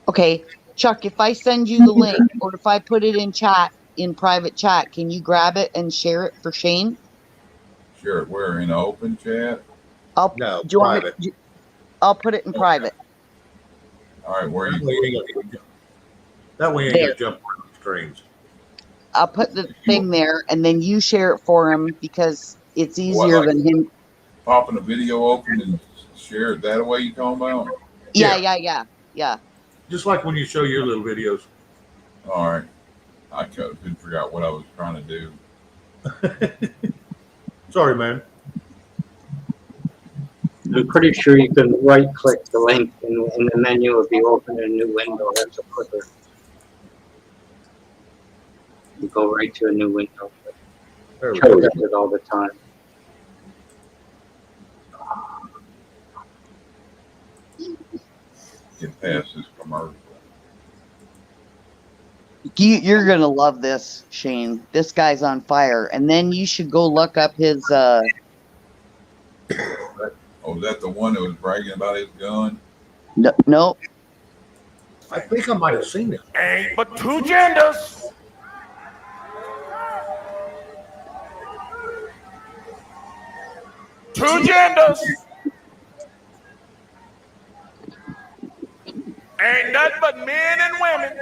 Okay, Chuck, if I send you the link or if I put it in chat, in private chat, can you grab it and share it for Shane? Sure. We're in open chat. No, do you want private. I'll put it in private. All right, where are you? That way you ain't gonna jump on the screens. I'll put the thing there, and then you share it for him because it's easier than him. Popping a video open and share it that way you talking about? Yeah. Just like when you show your little videos. All right. I couldn't figure out what I was trying to do. Sorry, man. I'm pretty sure you can right click the link and the menu will be open in a new window. That's a quicker. You go right to a new window. There we Chuck go. does it all the time. Get past this commercial. You're gonna love this, Shane. This guy's on fire. And then you should go look up his. Oh, was that the one that was bragging about his gun? No. I think I might have seen it. Ain't but 2 genders. Two genders. Ain't nothing but men and women.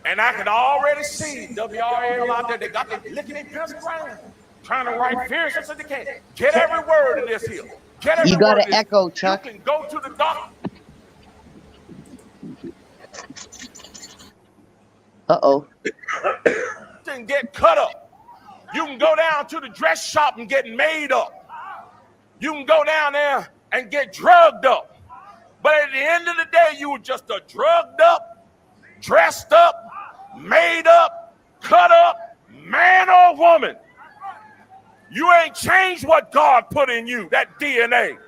And I can already see WRL out there. They got their licking their pencils around, trying to write fierce so they can't get every word in this here. Get every You word got in to this. echo, You Chuck. can go to the doctor. Uh-oh. And get cut up. You can go down to the dress shop and get made up. You can go down there and get drugged up. But at the end of the day, you were just a drugged up, dressed up, made up, cut up, man or woman. You ain't changed what God put in you, that DNA.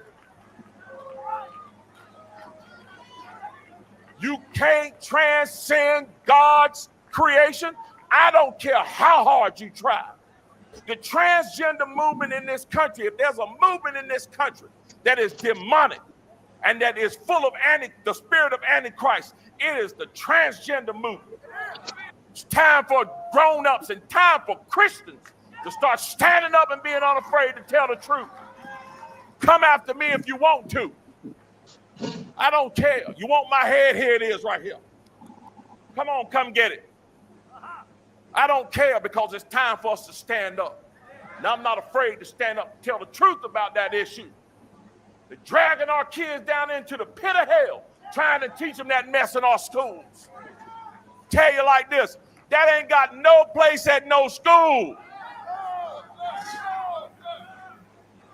You can't transcend God's creation. I don't care how hard you try. The transgender movement in this country, if there's a movement in this country that is demonic and that is full of the spirit of Antichrist, it is the transgender movement. It's time for grown-ups and time for Christians to start standing up and being unafraid to tell the truth. Come after me if you want to. I don't care. You want my head? Here it is right here. Come on, come get it. I don't care because it's time for us to stand up. Now, I'm not afraid to stand up and tell the truth about that issue. They're dragging our kids down into the pit of hell, trying to teach them that mess in our schools. Tell you like this, that ain't got no place at no school.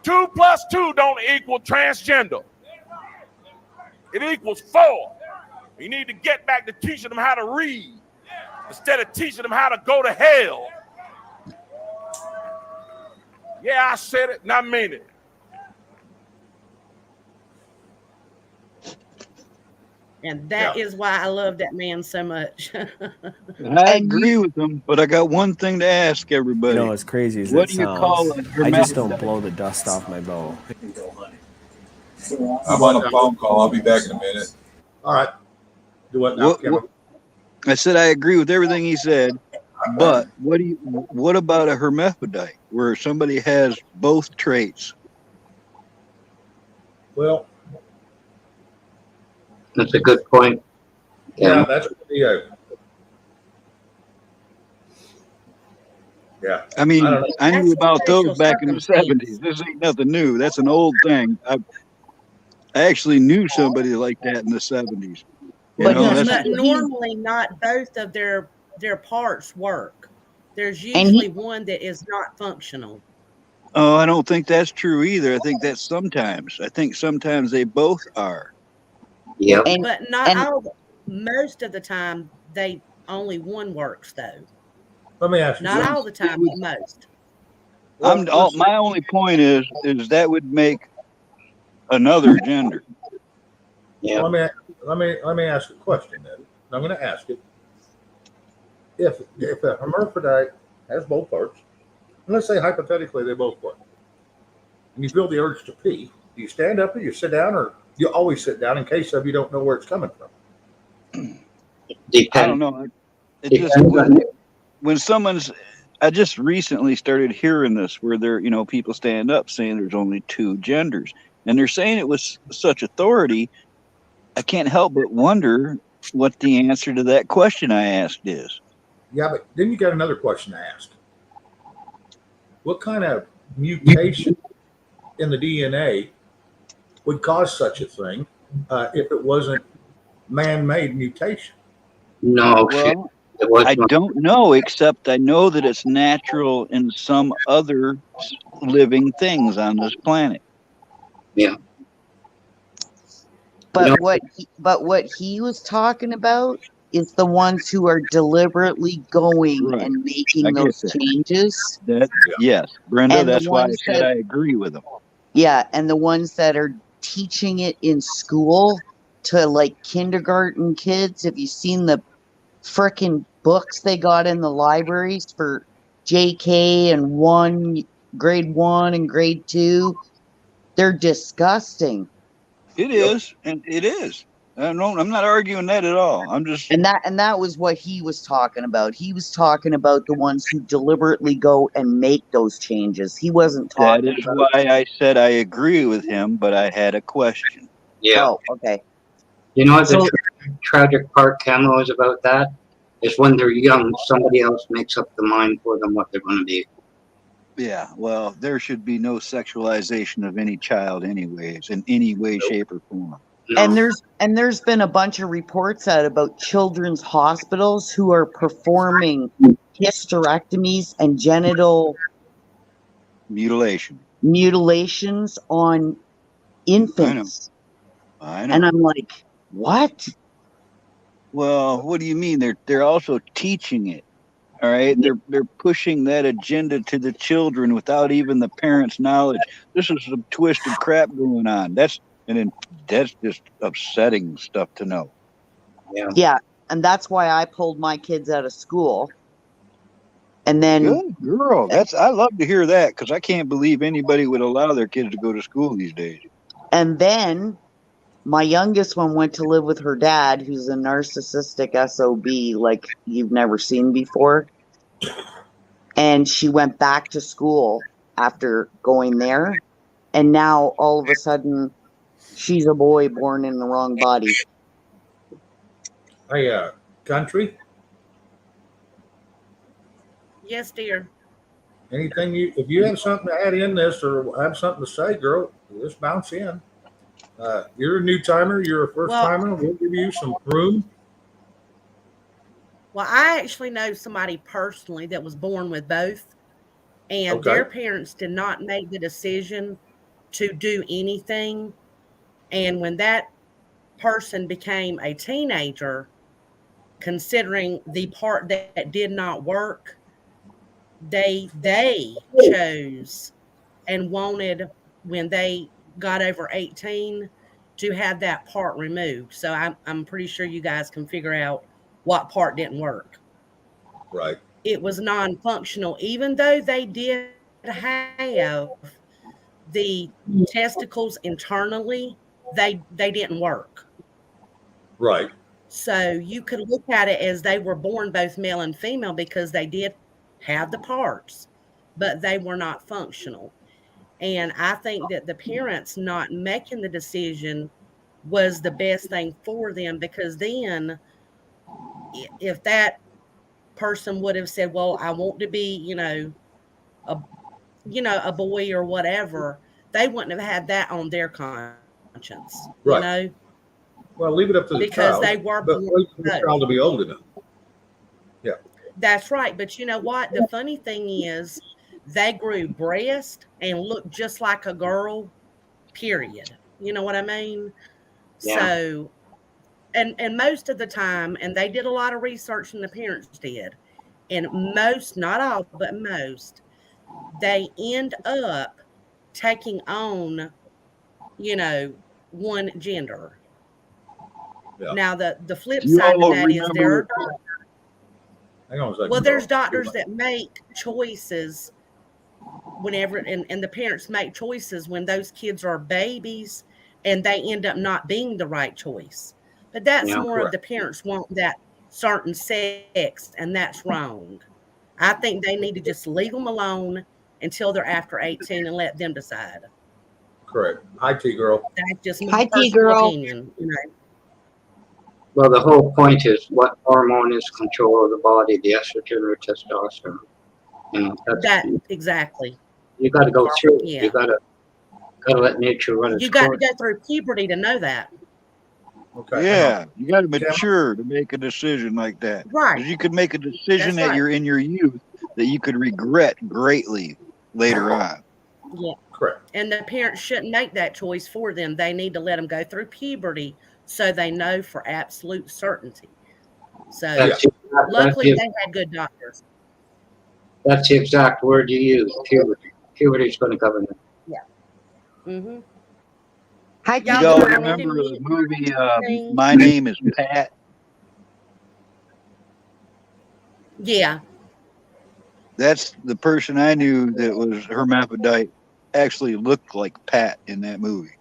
2 + 2 don't equal transgender. It equals 4. You need to get back to teaching them how to read instead of teaching them how to go to hell. Yeah, I said it and I mean it. And that is why I love that man so much. I agree with him, but I got one thing to ask everybody. You know, as crazy as what it do you call sounds, a I just don't hermaphrodite? blow the dust off my bow. I'm on a phone call. I'll be back in a minute. All right. Do what now, Cameron? I said I agree with everything he said, but what about a hermaphrodite where somebody has both traits? Well, That's a good point. yeah, that's yeah. I mean, don't know. I knew That's about a those social back in the circumstance. 70s. This ain't nothing new. That's an old thing. I actually knew somebody like that in the 70s. You But know, he's that's But normally not both of their parts work. There's And usually one that is not functional. oh, I don't think that's true either. I think that's sometimes. I think sometimes they both are. Yep. But not all. Most of the time, they only one works though. Let me ask you Not something. all the time, but most. My only point is that would make another gender. Yeah. Let me ask a question then. I'm going to ask it. If a hermaphrodite has both parts, and let's say hypothetically they both work, and you feel the urge to pee, do you stand up or you sit down, or you always sit down in case of you don't know where it's coming from? I don't know. It just when someone's. I just recently started hearing this where people stand up saying there's only 2 genders, and they're saying it with such authority. I can't help but wonder what the answer to that question I asked is. Yeah, but then you got another question to ask. What kind of mutation in the DNA would cause such a thing if it wasn't man-made mutation? No, well, I don't know, except I know that it's natural in some other living things on this planet. Yeah. But what he was talking about is the ones who are deliberately going and making I get those that. changes. Yes, Brenda, And the that's why I ones said that- I agree with him. Yeah, and the ones that are teaching it in school to like kindergarten kids. Have you seen the frickin' books they got in the libraries for JK and grade 1 and grade 2? They're disgusting. It is, and it is. I'm not arguing that at all. I'm just And that was what he was talking about. He was talking about the ones who deliberately go and make those changes. He wasn't that talking is about why I said I agree with him, but I had a question. Yeah. Oh, okay. You know what the So tragic part, Camo, is about that? Is when they're young, somebody else makes up the mind for them what they're going to be. Yeah, well, there should be no sexualization of any child, anyways, in any way, shape, or form. and there's been a bunch of reports out about children's hospitals who are performing hysterectomies and genital mutilations on infants. I know. And I'm like, what? Well, what do you mean? They're also teaching it. All right, they're pushing that agenda to the children without even the parents' knowledge. This is some twisted crap going on. That's just upsetting stuff to know. Yeah, and that's why I pulled my kids out of school. And then Good girl. I love to hear that because I can't believe anybody would allow their kids to go to school these days. And then my youngest one went to live with her dad, who's a narcissistic SOB like you've never seen before. And she went back to school after going there. And now all of a sudden she's a boy born in the wrong body. Hey, country, Yes, dear. anything if you have something to add in this or have something to say, girl, just bounce in. You're a new timer. You're a first timer. We'll give you some room. Well, I actually know somebody personally that was born with both, and Okay. their parents did not make the decision to do anything. And when that person became a teenager, considering the part that did not work, they chose and wanted, when they got over 18, to have that part removed. So I'm pretty sure you guys can figure out what part didn't work. Right. It was non-functional, even though they did have the testicles internally, they didn't work. Right. So you could look at it as they were born both male and female because they did have the parts, but they were not functional. And I think that the parents not making the decision was the best thing for them, because then if that person would have said, well, I want to be, a boy or whatever, they wouldn't have had that on their conscience, Right. Well, leave it up to the because child. they were But born wait for the both. child to be old enough. Yeah. That's right. But you know what? The funny thing is, they grew breast and looked just like a girl, period. You know what I mean? Yeah. So, and most of the time, and they did a lot of research, and the parents did, and most, not all, but most, they end up taking on, one gender. Yeah. Now, the flip You side to all that is there are remember? Hang on a second. well, there's girl. doctors that make choices whenever, and the parents make choices when those kids are babies, and they end up not being the right choice. But that's Yeah. more of Correct. the parents want that certain sex, and that's wrong. I think they need to just leave them alone until they're after 18 and let them decide. Correct. Hi, T girl. That's just my Hi, T personal girl. opinion. Well, the whole point is what hormone is control of the body, the estrogen or testosterone. That exactly. You got to go through it. Yeah. You got to let nature run its You got to course. go through puberty to know that. Okay. Yeah, you got to mature to make a decision like that. Right. 'Cause you could make a decision That's that you're right. in your youth that you could regret greatly later on. Yeah. Correct. And the parents shouldn't make that choice for them. They need to let them go through puberty so they know for absolute certainty. So That's, luckily that's, they had good doctors. that's the exact word you use, puberty. Puberty is going to govern it. Yeah. Mm-hmm. Hi, You Y'all all know anything remember the new? movie My Name is Pat? Yeah. That's the person I knew that was hermaphrodite actually looked like Pat in that movie.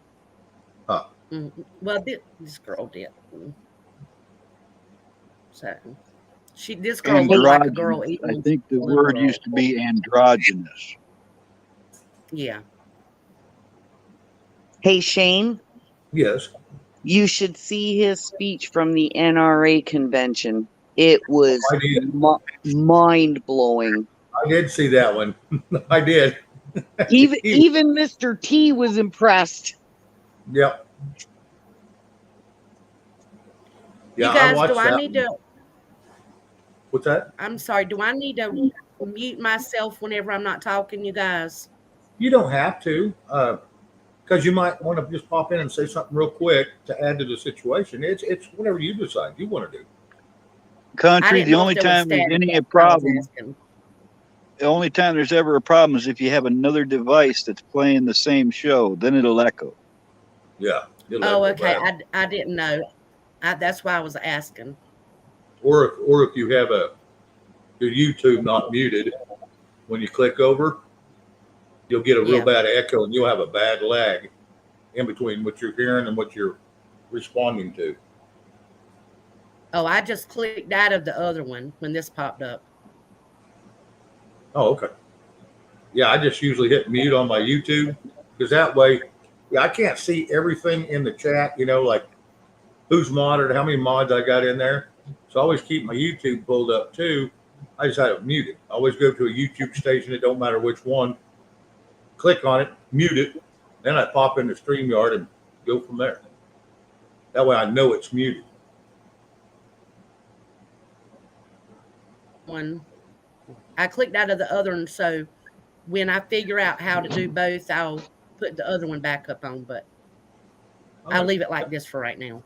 Huh. Mm-hmm. Well, this girl did. So this girl looked like a girl. Androgynous. Even I when think she the was a little word girl. used to be androgynous. Yeah. Hey, Shane, Yes. You should see his speech from the NRA convention. It was I did. mind blowing. I did see that one. I did. Even Mr. T was impressed. Yep. You Yeah, I guys, watched do I that need one. to? What's that? I'm sorry. Do I need to mute myself whenever I'm not talking, you guys? You don't have to, because you might want to just pop in and say something real quick to add to the situation. It's whatever you decide you want to do. Country, the only time there's any problem, the only time there's ever a problem is if you have another device that's playing the same show, then it'll echo. Yeah. Oh, okay. I didn't know. That's why I was asking. Or if you have your YouTube not muted, when you click over, you'll get a real bad echo and you'll have a bad lag in between what you're hearing and what you're responding to. Oh, I just clicked out of the other one when this popped up. Oh, okay. Yeah, I just usually hit mute on my YouTube because that way, I can't see everything in the chat, like who's modded, how many mods I got in there. So I always keep my YouTube pulled up too. I just have it muted. I always go to a YouTube station, it don't matter which one, click on it, mute it, then I pop into StreamYard and go from there. That way I know it's muted. One. I clicked out of the other one, so when I figure out how to do both, I'll put the other one back up on, but I'll leave it like this for right now.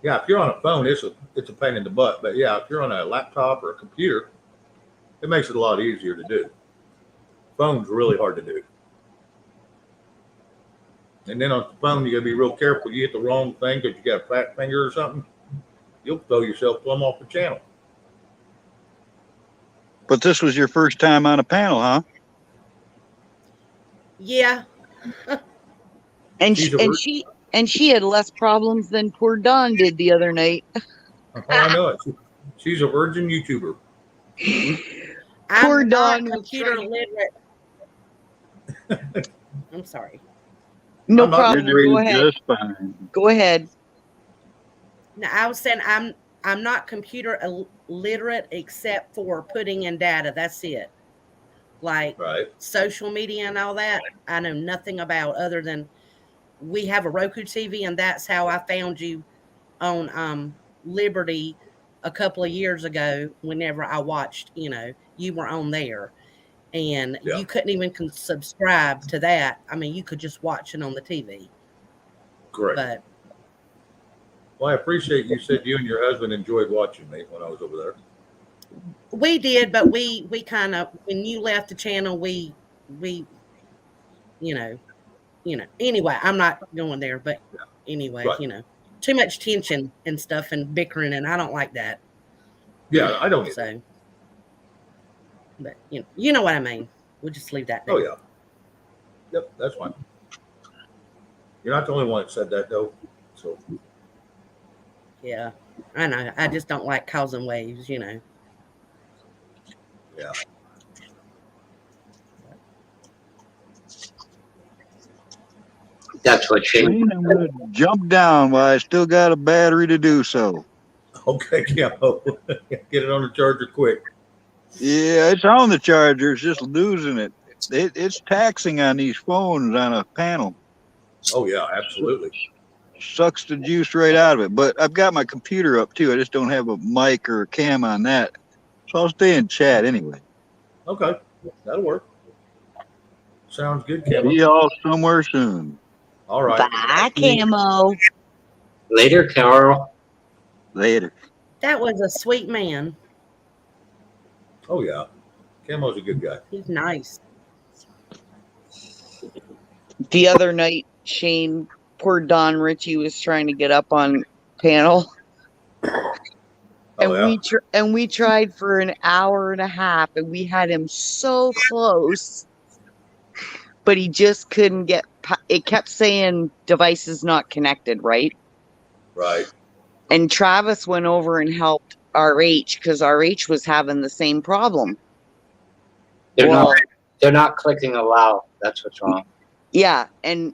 Yeah, if you're on a phone, it's a pain in the butt. But yeah, if you're on a laptop or a computer, it makes it a lot easier to do. Phone's really hard to do. And then on the phone, you gotta be real careful. You hit the wrong thing because you got a fat finger or something, you'll throw yourself plumb off the channel. But this was your first time on a panel, huh? Yeah. And she had less problems than poor Dawn did the other night. Oh, I know it. She's a virgin YouTuber. Poor I'm Dawn not was computer trying- literate. I'm sorry. No I'm not problem. Go doing ahead. just fine. Go ahead. Now, I was saying I'm not computer literate except for putting in data. That's it. Like social media and all that, I know nothing about other than we have a Roku TV, and that's how I found you on Liberty a couple of years ago. Whenever I watched, you were on there, and you couldn't even subscribe to that. I mean, you could just watch it on the TV. Correct. But Well, I appreciate you said you and your husband enjoyed watching me when I was over there. we did, but we kind of, when you left the channel, we anyway, I'm not going there, but anyway, too much tension and stuff and bickering, and I don't like that. Yeah, I don't either. So, but you know what I mean. We'll just leave that there. Oh yeah. Yep, that's fine. You're not the only one that said that though. So Yeah, I know. I just don't like causing waves, Yeah. That's what I'm gonna jump down while I still got a battery to do so. Okay, Camo. Get it on the charger quick. Yeah, it's on the charger. It's just losing it. It's taxing on these phones on a panel. Oh yeah, absolutely. Sucks the juice right out of it. But I've got my computer up too. I just don't have a mic or a cam on that. So I'll stay in chat anyway. Okay, that'll work. Sounds good, Camo. See y'all somewhere soon. All right. Bye, Camo. Later, Carol. Later. That was a sweet man. Oh yeah, Camo's a good guy. He's nice. The other night, Shane, poor Don Ritchie was trying to get up on panel. And we tried for an hour and a half, and we had him so close, but he just couldn't get. It kept saying devices not connected, right? Right. And Travis went over and helped RH because RH was having the same problem. They're not clicking allow. That's what's wrong. Yeah, and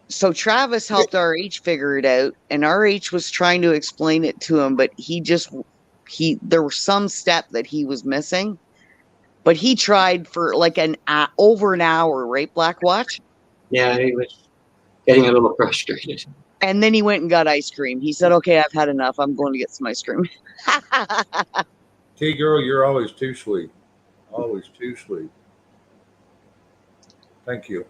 So Travis helped RH figure it out, and RH was trying to explain it to him, but there was some step that he was missing. But he tried for like over an hour, right, Black Watch? Yeah, he was getting a little frustrated. And then he went and got ice cream. He said, "Okay, I've had enough. I'm going to get some ice cream." T-girl, you're always too sweet. Always too sweet. Thank you.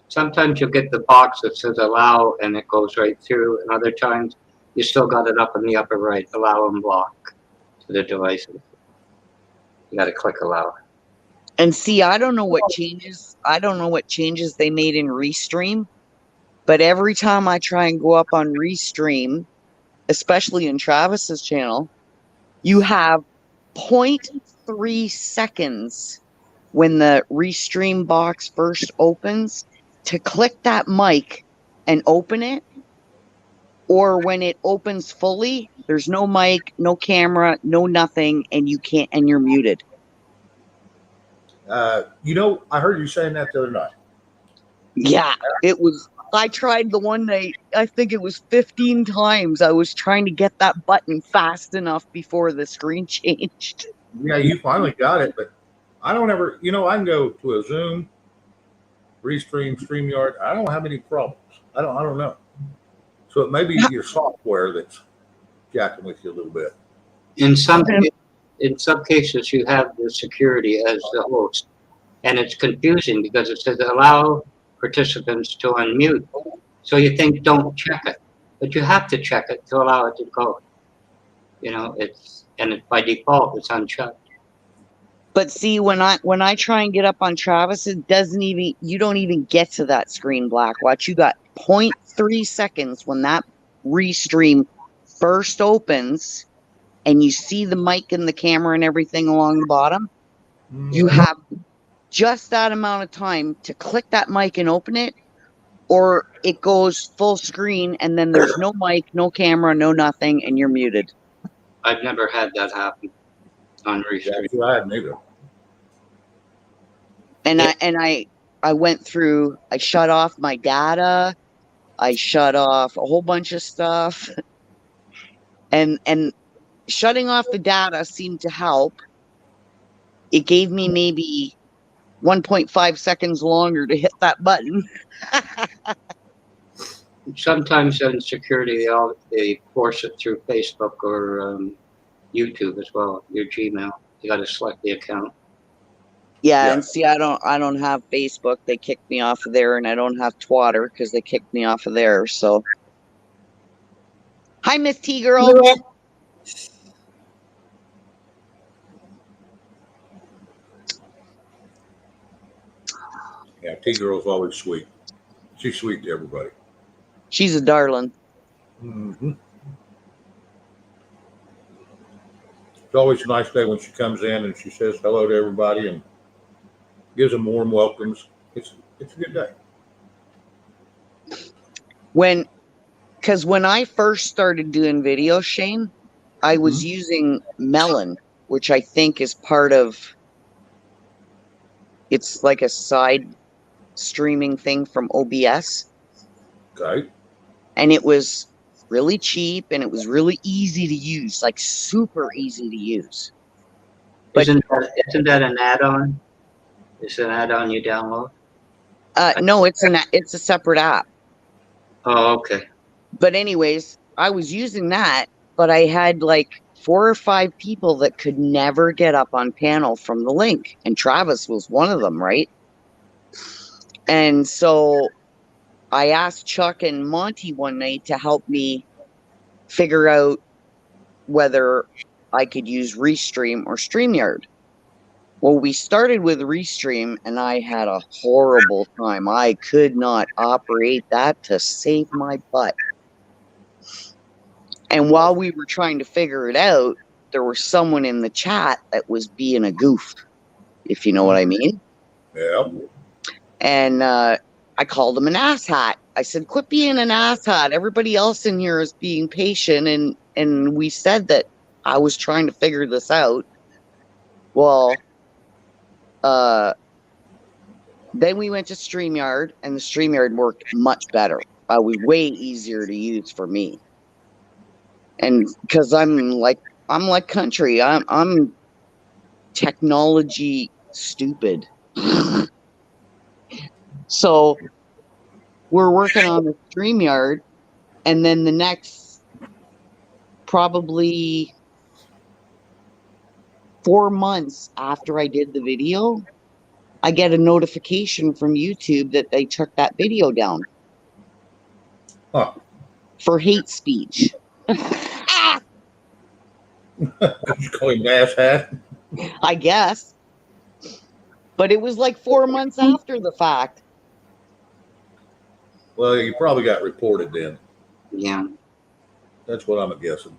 Sometimes you'll get the box that says allow and it goes right through, and other times you still got it up in the upper right, allow and block to the devices. You got to click allow. And see, I don't know what changes they made in Restream, but every time I try and go up on Restream, especially in Travis's channel, you have 0.3 seconds when the Restream box first opens to click that mic and open it, or when it opens fully, there's no mic, no camera, no nothing, and you're muted. I heard you saying that the other night. Yeah, I tried the one night, I think it was 15 times. I was trying to get that button fast enough before the screen changed. Yeah, you finally got it, but I don't ever, I can go to a Zoom, Restream, StreamYard. I don't have any problems. I don't know. So it may be your software that's jacking with you a little bit. In some cases, you have the security as the host, and it's confusing because it says allow participants to unmute. So you think don't check it, but you have to check it to allow it to go. By default it's unchecked. But see, when I try and get up on Travis, you don't even get to that screen, Blackwatch. You got 0.3 seconds when that Restream first opens and you see the mic and the camera and everything along the bottom. You have just that amount of time to click that mic and open it, or it goes full screen and then there's no mic, no camera, no nothing, and you're muted. I've never had that happen on Restream. Yeah, I haven't either. And I went through, I shut off my data, I shut off a whole bunch of stuff. And shutting off the data seemed to help. It gave me maybe 1.5 seconds longer to hit that button. Sometimes in security, they force it through Facebook or YouTube as well. Your Gmail, you got to select the account. Yeah, and see, I don't have Facebook. They kicked me off of there, and I don't have Twitter because they kicked me off of there. So, hi, Miss T Girl. Yeah, T-girl's always sweet. She's sweet to everybody. She's a darling. Mm-hmm. It's always a nice day when she comes in and she says hello to everybody and gives them warm welcomes. It's a good day. Because when I first started doing videos, Shane, I was using Melon, which I think is part of. It's like a side streaming thing from OBS. Okay. And it was really cheap and it was really easy to use, like super easy to use. But Isn't that an add-on? It's an add-on you download? No, it's a separate app. Oh, okay. But anyways, I was using that, but I had like 4 or 5 people that could never get up on panel from the link. And Travis was one of them, right? And so I asked Chuck and Monty one night to help me figure out whether I could use Restream or StreamYard. Well, we started with Restream, and I had a horrible time. I could not operate that to save my butt. And while we were trying to figure it out, there was someone in the chat that was being a goof, if you know what I mean. Yeah. And I called him an asshat. I said, quit being an asshat. Everybody else in here is being patient. And we said that I was trying to figure this out. Well, then we went to StreamYard, and the StreamYard worked much better. It was way easier to use for me. And because I'm like country, I'm technology stupid. So we're working on the StreamYard, and then the next probably 4 months after I did the video, I get a notification from YouTube that they took that video down. Huh. For hate speech. Calling gas hat. I guess. But it was like 4 months after the fact. Well, you probably got reported then. Yeah. That's what I'm guessing.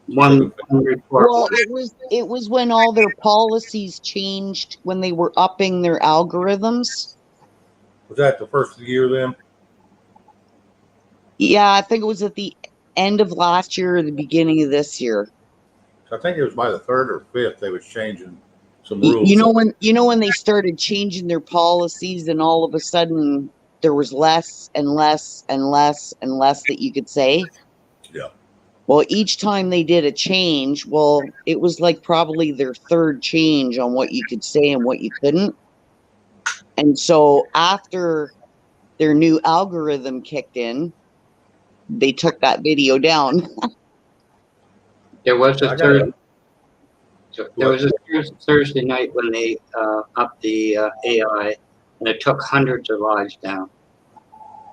One report. Well, it was when all their policies changed, when they were upping their algorithms. Was that the first of the year then? Yeah, I think it was at the end of last year or the beginning of this year. I think it was by the 3rd or 5th they was changing some rules. You know when they started changing their policies, and all of a sudden there was less and less and less and less that you could say? Yeah. Well, each time they did a change, well, it was like probably their 3rd change on what you could say and what you couldn't. And so after their new algorithm kicked in, they took that video down. There was a Thursday night when they upped the AI, and it took hundreds of lives down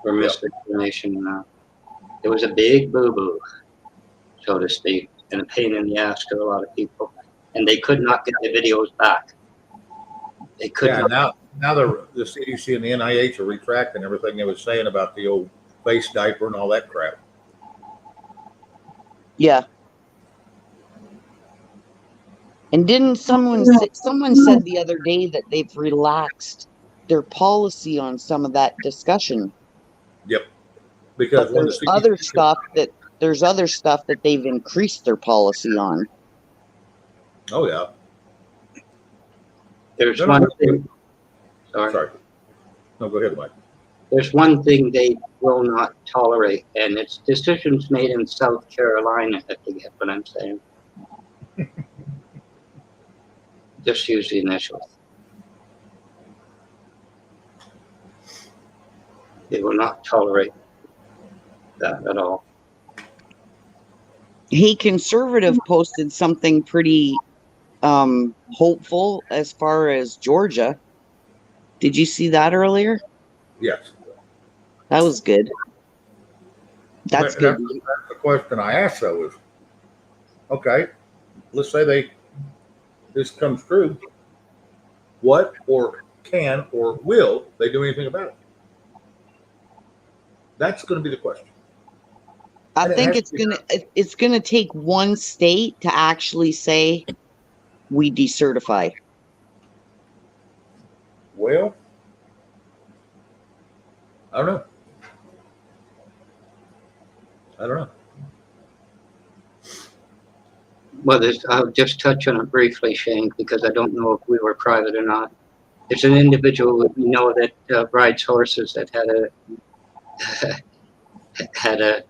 for misinformation. It was a big boo-boo, so to speak, and a pain in the ass to a lot of people. And they could not get the videos back. They could not. Now the CDC and the NIH are retracting everything they was saying about the old face diaper and all that crap. Yeah. And didn't someone said the other day that they've relaxed their policy on some of that discussion? Yep. Because but there's other stuff that they've increased their policy on. Oh yeah. There's one thing. Sorry. No, go ahead, Mike. There's one thing they will not tolerate, and it's decisions made in South Carolina, if you get what I'm saying. Just use the initials. They will not tolerate that at all. Hey, Conservative posted something pretty hopeful as far as Georgia. Did you see that earlier? Yes. That was good. That's good. That's the question I asked though was, okay, let's say this comes true. What or can or will they do anything about it? That's going to be the question. I think it's gonna take one state to actually say we decertify. Well, I don't know. Well, I'll just touch on it briefly, Shane, because I don't know if we were private or not. There's an individual we know that rides horses that had a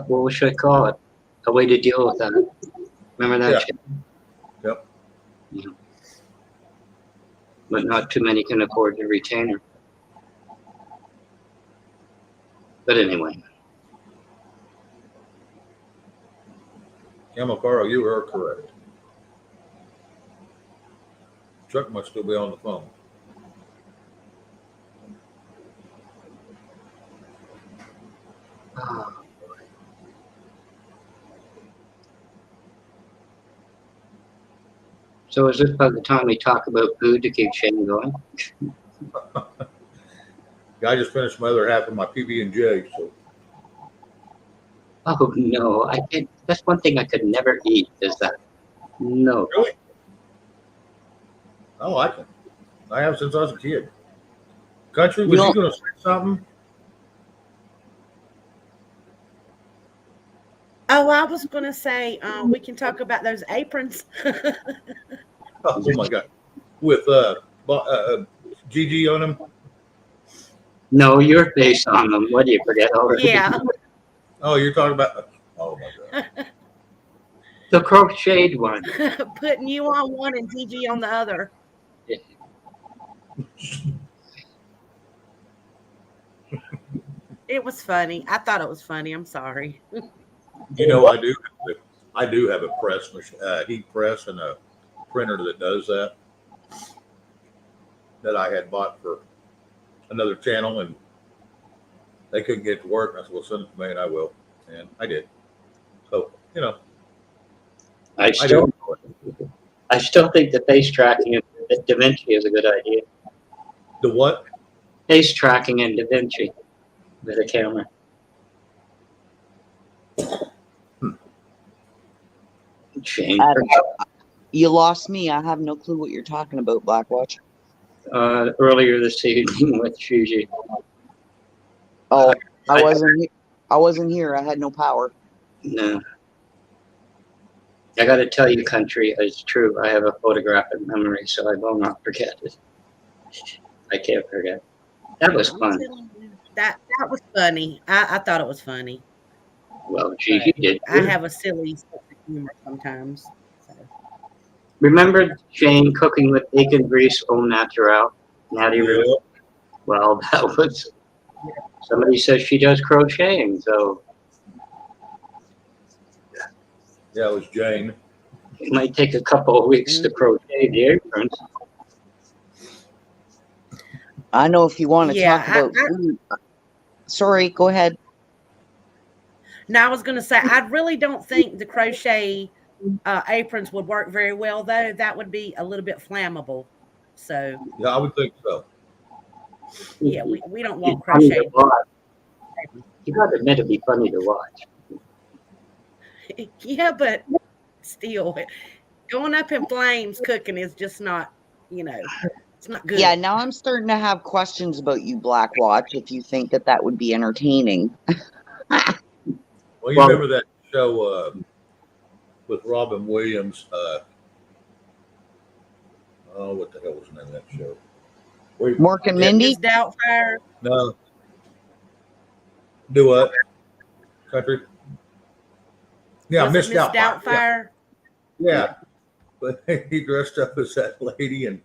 what should I call it? A way to deal with that. Remember that? Yeah. Shane? Yep. Yeah. But not too many can afford the retainer. But anyway. Yamakaro, you are correct. Chuck must still be on the phone. So is this by the time we talk about food to keep Shane going? I just finished my other half of my PB&J, so. Oh no, that's one thing I could never eat, is that. No. Really? I like it. I have since I was a kid. Country, was you going to say something? Oh, I was gonna say we can talk about those aprons. Oh my God, with Gigi on them. No, your face on them. What do you forget already? Yeah. Oh, you're talking about. Oh my God. The crocheted one. Putting you on one and Gigi on the other. It was funny. I thought it was funny. I'm sorry. You know, I do have a press, heat press, and a printer that does that. That I had bought for another channel, and they couldn't get it to work. And I said, "Well, send it to me, and I will." And I did. So you know, I still think the face tracking in Da Vinci is a good idea. The what? Face tracking in Da Vinci with a camera. Shame. You lost me. I have no clue what you're talking about, Blackwatch. Earlier this evening with Gigi. Oh, I wasn't here. I had no power. No. I got to tell you, country, it's true. I have a photographic memory, so I will not forget it. I can't forget. That was fun. That was funny. I thought it was funny. Well, Gigi did. I have a silly sense of humor sometimes. So. Remember Jane cooking with bacon grease au naturel? Natty Root? Well, that was. Somebody says she does crocheting, so. Yeah, it was Jane. It might take a couple of weeks to crochet the aprons. I know if you want to Yeah, talk about food. Sorry, go ahead. Now, I was going to say, I really don't think the crochet aprons would work very well, though. That would be a little bit flammable. So, Yeah, I would think so. yeah, we don't want Funny to crochet. watch. You got to admit it'd be funny to watch. Yeah, but still, going up in flames cooking is just not, it's not good. Yeah, now I'm starting to have questions about you, Blackwatch, if you think that would be entertaining. Well, you remember that show with Robin Williams? What the hell was the name of that show? Mork and Mindy? Miss Doubtfire. No. Do what? Country? Yeah, Miss Doubtfire. Yeah. But he dressed up as that lady, and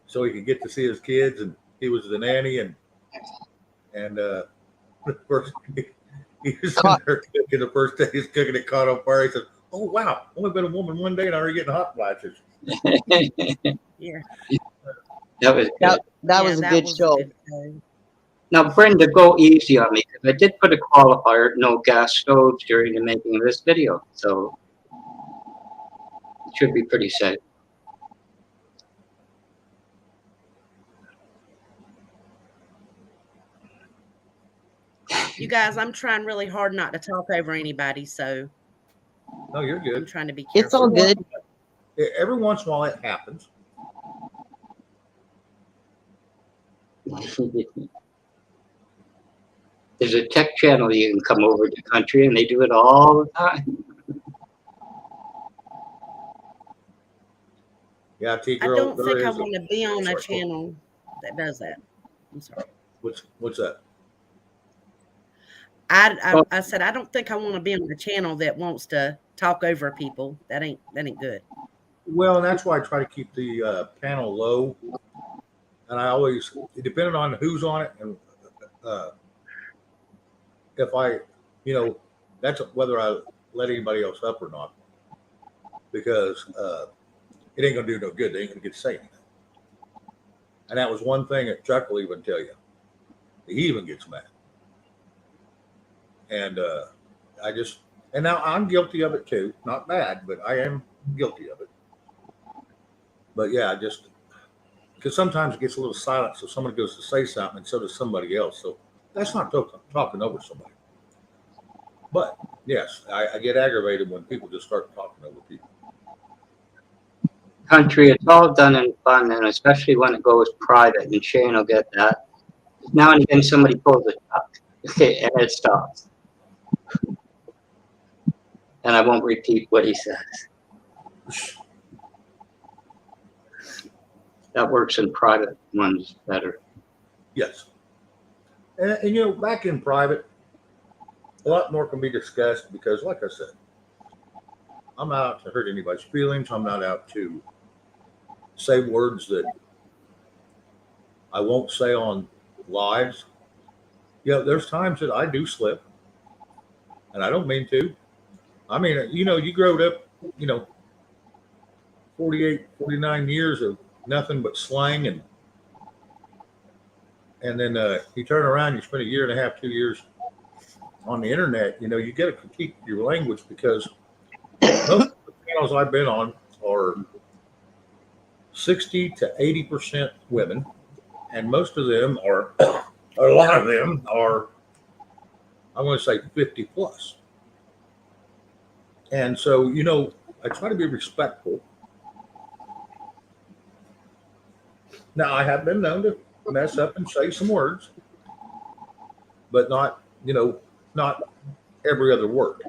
so he could get to see his kids, and he was the nanny, and first he was in there cooking. The first day he's cooking, it caught on fire. He said, "Oh wow, only been a woman one day, and I'm already getting hot flashes." Yeah. That was good. That was a good show. Now, Brenda, go easy on me, because I did put a qualifier, no gas stoves, during the making of this video. So it should be pretty safe. You guys, I'm trying really hard not to talk over anybody, so. No, you're good. I'm trying to be careful. It's all good. Every once in a while it happens. There's a tech channel you can come over to country, and they do it all the time. Yeah, I don't think I want to be on a channel that does that. I'm sorry. What's that? I said I don't think I want to be on a channel that wants to talk over people. That ain't good. Well, and that's why I try to keep the panel low. And I always, depending on who's on it, and if I, that's whether I let anybody else up or not, because it ain't gonna do no good. They ain't gonna get to say anything. And that was one thing that Chuck will even tell you. He even gets mad. And and now I'm guilty of it too. Not bad, but I am guilty of it. But yeah, because sometimes it gets a little silent, so someone goes to say something, and so does somebody else. So that's not talking over somebody. But yes, I get aggravated when people just start talking over people. Country, it's all done in fun, and especially when it goes private, and Shane will get that. Now and again, somebody pulls it up, and it stops. and I won't repeat what he says. That works in private ones better. Yes. And you know, back in private, a lot more can be discussed because, like I said, I'm not out to hurt anybody's feelings. I'm not out to say words that I won't say on lives. You know, there's times that I do slip, and I don't mean to. I mean, you know, you growed up, you know, 48, 49 years of nothing but slang, and then you turn around, you spend a year and a half, 2 years on the internet. You know, you got to critique your language because most of the channels I've been on are 60 to 80% women, and most of them are, a lot of them are, I want to say 50 plus. And so, you know, I try to be respectful. Now, I have been known to mess up and say some words, but not, you know, not every other word.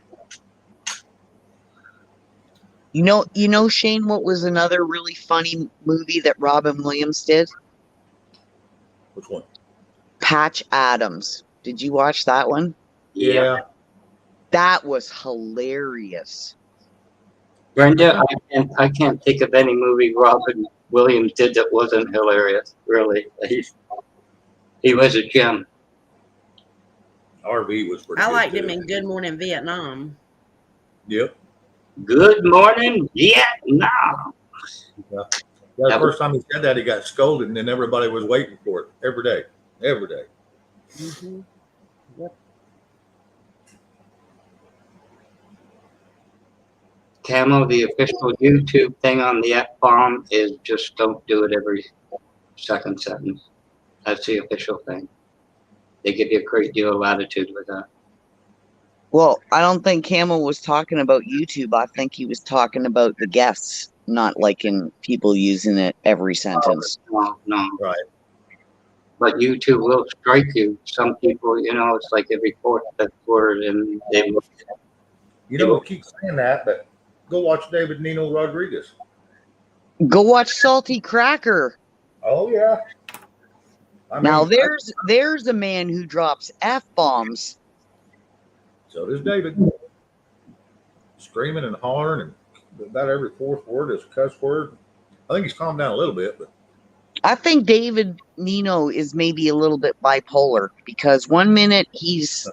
You know, Shane, what was another really funny movie that Robin Williams did? Which one? Patch Adams. Did you watch that one? Yeah. That was hilarious. Brenda, I can't think of any movie Robin Williams did that wasn't hilarious. Really, he was a gem. RV was pretty I good liked too. him in Good Morning Vietnam. Yep. Good morning, Vietnam. Yeah. The first time he said that, he got scolded, and then everybody was waiting for it every day. Every day. Mm-hmm. Yep. Camo, the official YouTube thing on the F-bomb is just don't do it every second sentence. That's the official thing. They give you a great deal of latitude with that. Well, I don't think Camel was talking about YouTube. I think he was talking about the guests, not liking people using it every sentence. No. Right. But YouTube will strike you. Some people, you know, it's like every fourth, fifth word, and they look at it. You know, we keep saying that, but go watch David Nino Rodriguez. Go watch Salty Cracker. Oh yeah. Now there's a man who drops F-bombs. So does David. Screaming and hollering, and about every fourth word is a cuss word. I think he's calmed down a little bit, but I think David Nino is maybe a little bit bipolar because one minute he's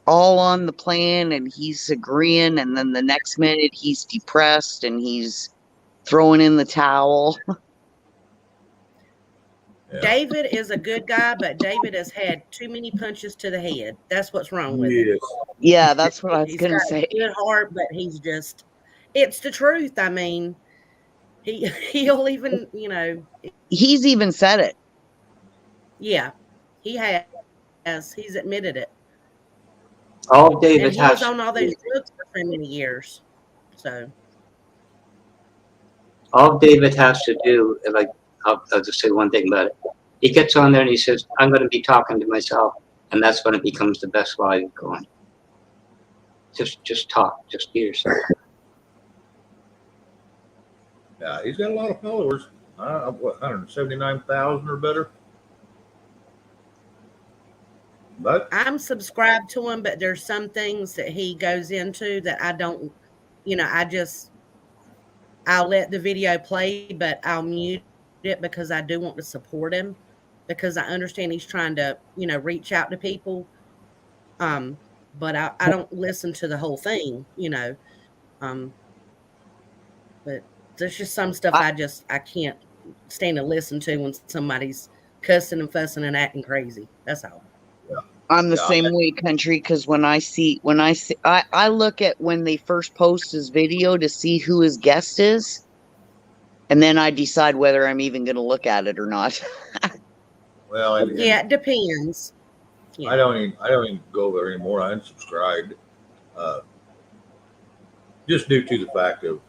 all on the plan and he's agreeing, and then the next minute he's depressed and he's throwing in the towel. Yeah. David is a good guy, but David has had too many punches to the head. That's what's wrong with him. Yeah, that's what I was He's going to got say. a good heart, but he's just, it's the truth. I mean, he'll even, you know. He's even said it. Yeah, he has. He's admitted it. All David And he was has on all those drugs for so many years. So. all David has to do, like I'll just say one thing about it. He gets on there and he says, "I'm going to be talking to myself," and that's when it becomes the best live going. Just talk. Just be yourself. yeah, he's got a lot of followers. What, 179,000 or better? But I'm subscribed to him, but there's some things that he goes into that I don't, you know, I'll let the video play, but I'll mute it because I do want to support him because I understand he's trying to, you know, reach out to people. But I don't listen to the whole thing, you know. But there's just some stuff I can't stand to listen to when somebody's cussing and fussing and acting crazy. That's all. I'm the same way, country, because when I look at when they first post his video to see who his guest is, and then I decide whether I'm even going to look at it or not. well, Yeah, it depends. Yeah. I don't even go there anymore. I unsubscribed, just due to the fact of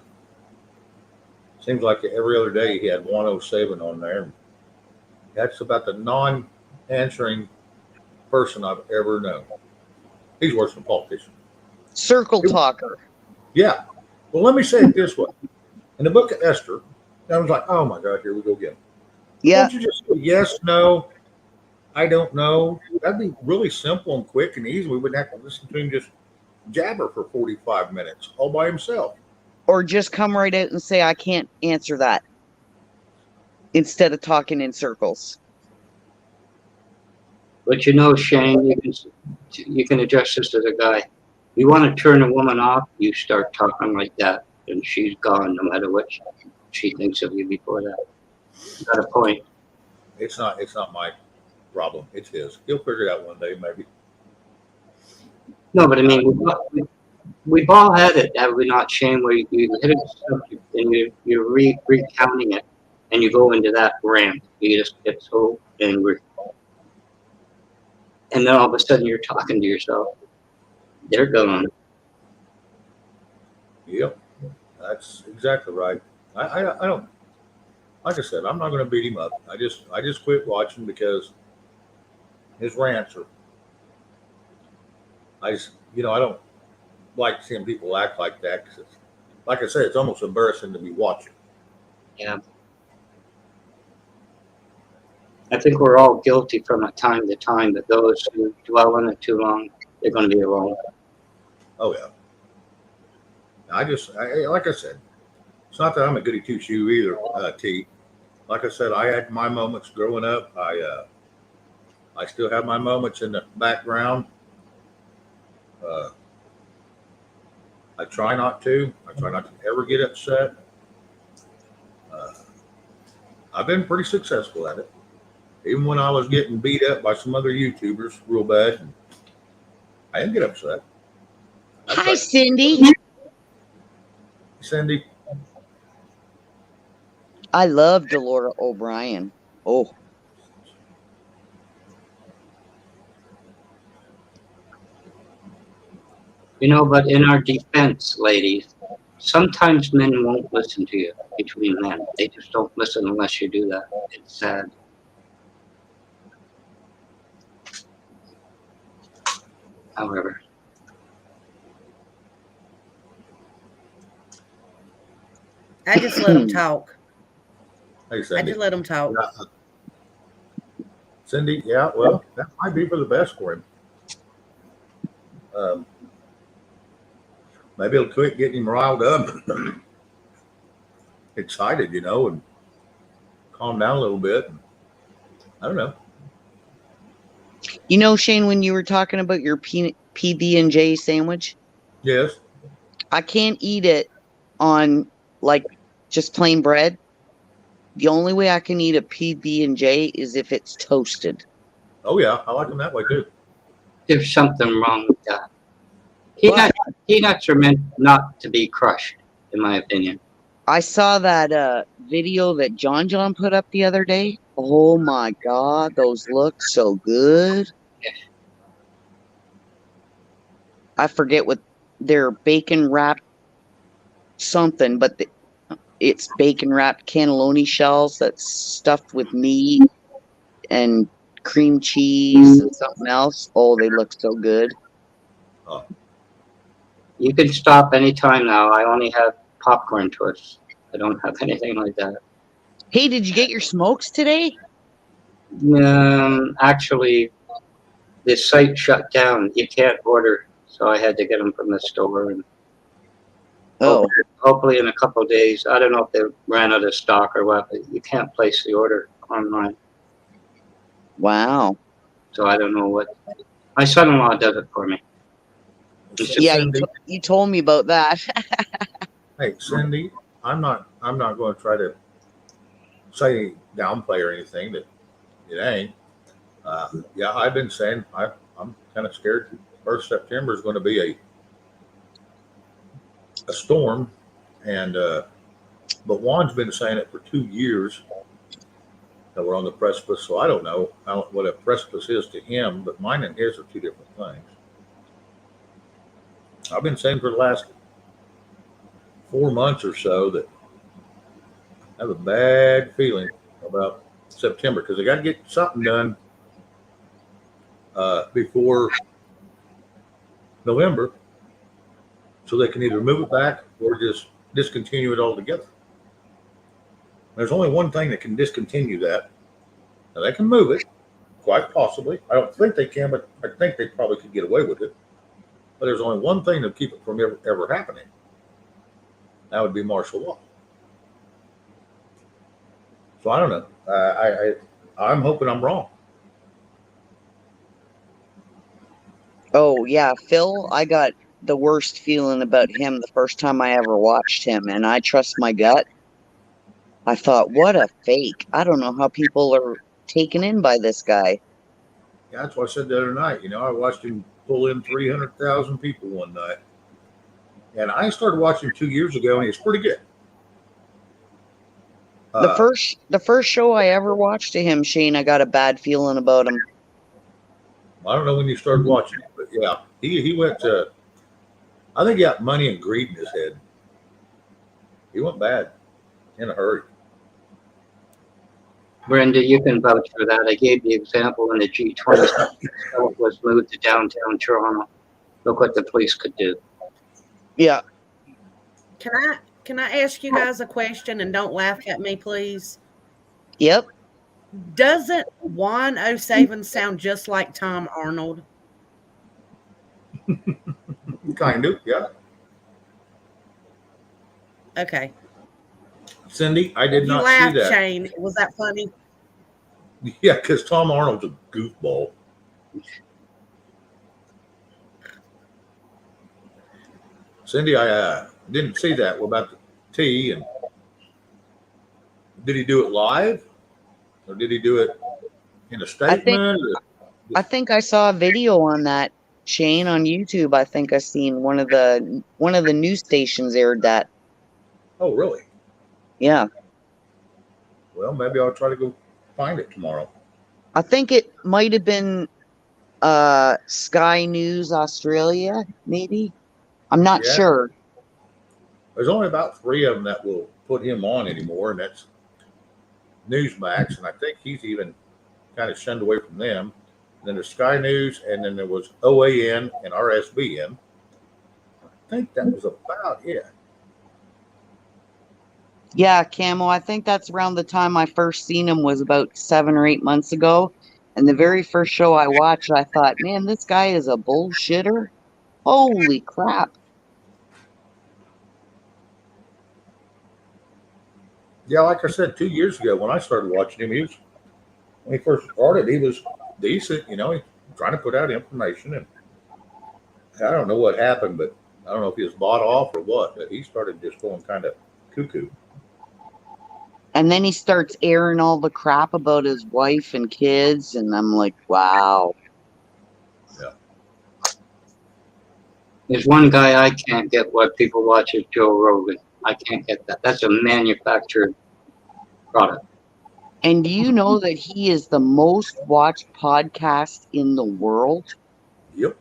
seems like every other day he had 107 on there. That's about the non-answering person I've ever known. He's worse than a politician. Circle talker. Yeah. Well, let me say it this way. In the book of Esther, I was like, oh my God, here we go again. Yeah. Don't you just say yes, no, I don't know? That'd be really simple and quick and easy. We wouldn't have to listen to him just jabber for 45 minutes all by himself. Or just come right out and say, I can't answer that, instead of talking in circles. But you know, Shane, you can address this to the guy. You want to turn a woman off, you start talking like that, and she's gone no matter what she thinks of you before that. You got a point. It's not my problem. It's his. He'll figure it out one day, maybe. No, but I mean, we've all had it, have we not, Shane, where you hit a subject and you're recounting it, and you go into that rant. You just get so angry. And then all of a sudden you're talking to yourself. They're gone. Yep. That's exactly right. I don't, like I said, I'm not going to beat him up. I just quit watching because his rants are, I don't like seeing people act like that because it's, like I said, it's almost embarrassing to be watching. Yeah. I think we're all guilty from time to time, but those who dwell on it too long, they're going to be alone. Oh yeah. Like I said, it's not that I'm a goody two shoe either, T. Like I said, I had my moments growing up. I still have my moments in the background. I try not to. I try not to ever get upset. I've been pretty successful at it. Even when I was getting beat up by some other YouTubers real bad, I didn't get upset. Hi, Cindy. Cindy. I love Delora O'Brien. Oh. You know, but in our defense, ladies, sometimes men won't listen to you between men. They just don't listen unless you do that. It's sad. However. I just let them talk. Hey, Cindy. I just let them talk. Yeah. Cindy, yeah, well, that might be for the best for him. Maybe it'll quit getting him riled up, excited, and calm down a little bit. I don't know. You know, Shane, when you were talking about your PB&J sandwich? Yes. I can't eat it on, like, just plain bread. The only way I can eat a PB&J is if it's toasted. Oh, yeah. I like them that way, too. There's something wrong with that. Peanuts are meant not to be crushed, in my opinion. I saw that video that John put up the other day. Oh my God, those look so good. I forget what they're bacon wrapped something, but it's bacon wrapped cannelloni shells that's stuffed with meat and cream cheese and something else. Oh, they look so good. Oh. You can stop anytime now. I only have popcorn twists. I don't have anything like that. Hey, did you get your smokes today? Actually, the site shut down. You can't order, so I had to get them from the store. And hopefully in a couple of days. I don't know if they ran out of stock or what, but you can't place the order online. Wow. So I don't know what. My son-in-law does it for me. Yeah, you told me about that. Hey, Cindy, I'm not going to try to say downplay or anything that it ain't. Yeah, I've been saying I'm kind of scared. 1st September is going to be a storm, and but Juan's been saying it for 2 years that we're on the precipice. So I don't know what a precipice is to him, but mine and his are two different things. I've been saying for the last 4 months or so that I have a bad feeling about September because I got to get something done before November. so they can either move it back or just discontinue it altogether. There's only one thing that can discontinue that. Now they can move it, quite possibly. I don't think they can, but I think they probably could get away with it. But there's only one thing to keep it from ever happening. That would be martial law. So I don't know. I'm hoping I'm wrong. Oh yeah, Phil, I got the worst feeling about him the first time I ever watched him, and I trust my gut. I thought, what a fake. I don't know how people are taken in by this guy. Yeah, that's what I said the other night. I watched him pull in 300,000 people one night. And I started watching 2 years ago, and he was pretty good. The first show I ever watched to him, Shane, I got a bad feeling about him. I don't know when you started watching it, but yeah, he went to, I think he got money and greed in his head. He went bad in a hurry. Brenda, you can vouch for that. I gave the example when the G20 was moved to downtown Toronto. Look what the police could do. Yeah. Can I ask you guys a question, and don't laugh at me, please? Yep. Doesn't 107 sound just like Tom Arnold? Kind of, yeah. Okay. Cindy, I did You not laughed, see that. Shane. Was that funny? Yeah, because Tom Arnold's a goofball. Cindy, I didn't see that. What about the tea? And did he do it live, or did he do it in a statement? I think I saw a video on that, Shane, on YouTube. I think I seen one of the news stations aired that. Oh, really? Yeah. Well, maybe I'll try to go find it tomorrow. I think it might have been Sky News Australia, maybe. I'm not Yeah. sure. There's only about 3 of them that will put him on anymore, and that's Newsmax, and I think he's even kind of shunned away from them. And then there's Sky News, and then there was OAN and RSBN. I think that was about it. Yeah, Camo, I think that's around the time I first seen him was about 7 or 8 months ago. And the very first show I watched, I thought, man, this guy is a bullshitter. Holy crap. Yeah, like I said, 2 years ago when I started watching him, when he first started, he was decent. He trying to put out information, and I don't know what happened, but I don't know if he was bought off or what. But he started just going kind of cuckoo. And then he starts airing all the crap about his wife and kids, and I'm like, wow. Yeah. There's one guy I can't get what people watch is Joe Rogan. I can't get that. That's a manufactured product. And do you know that he is the most watched podcast in the world? Yep.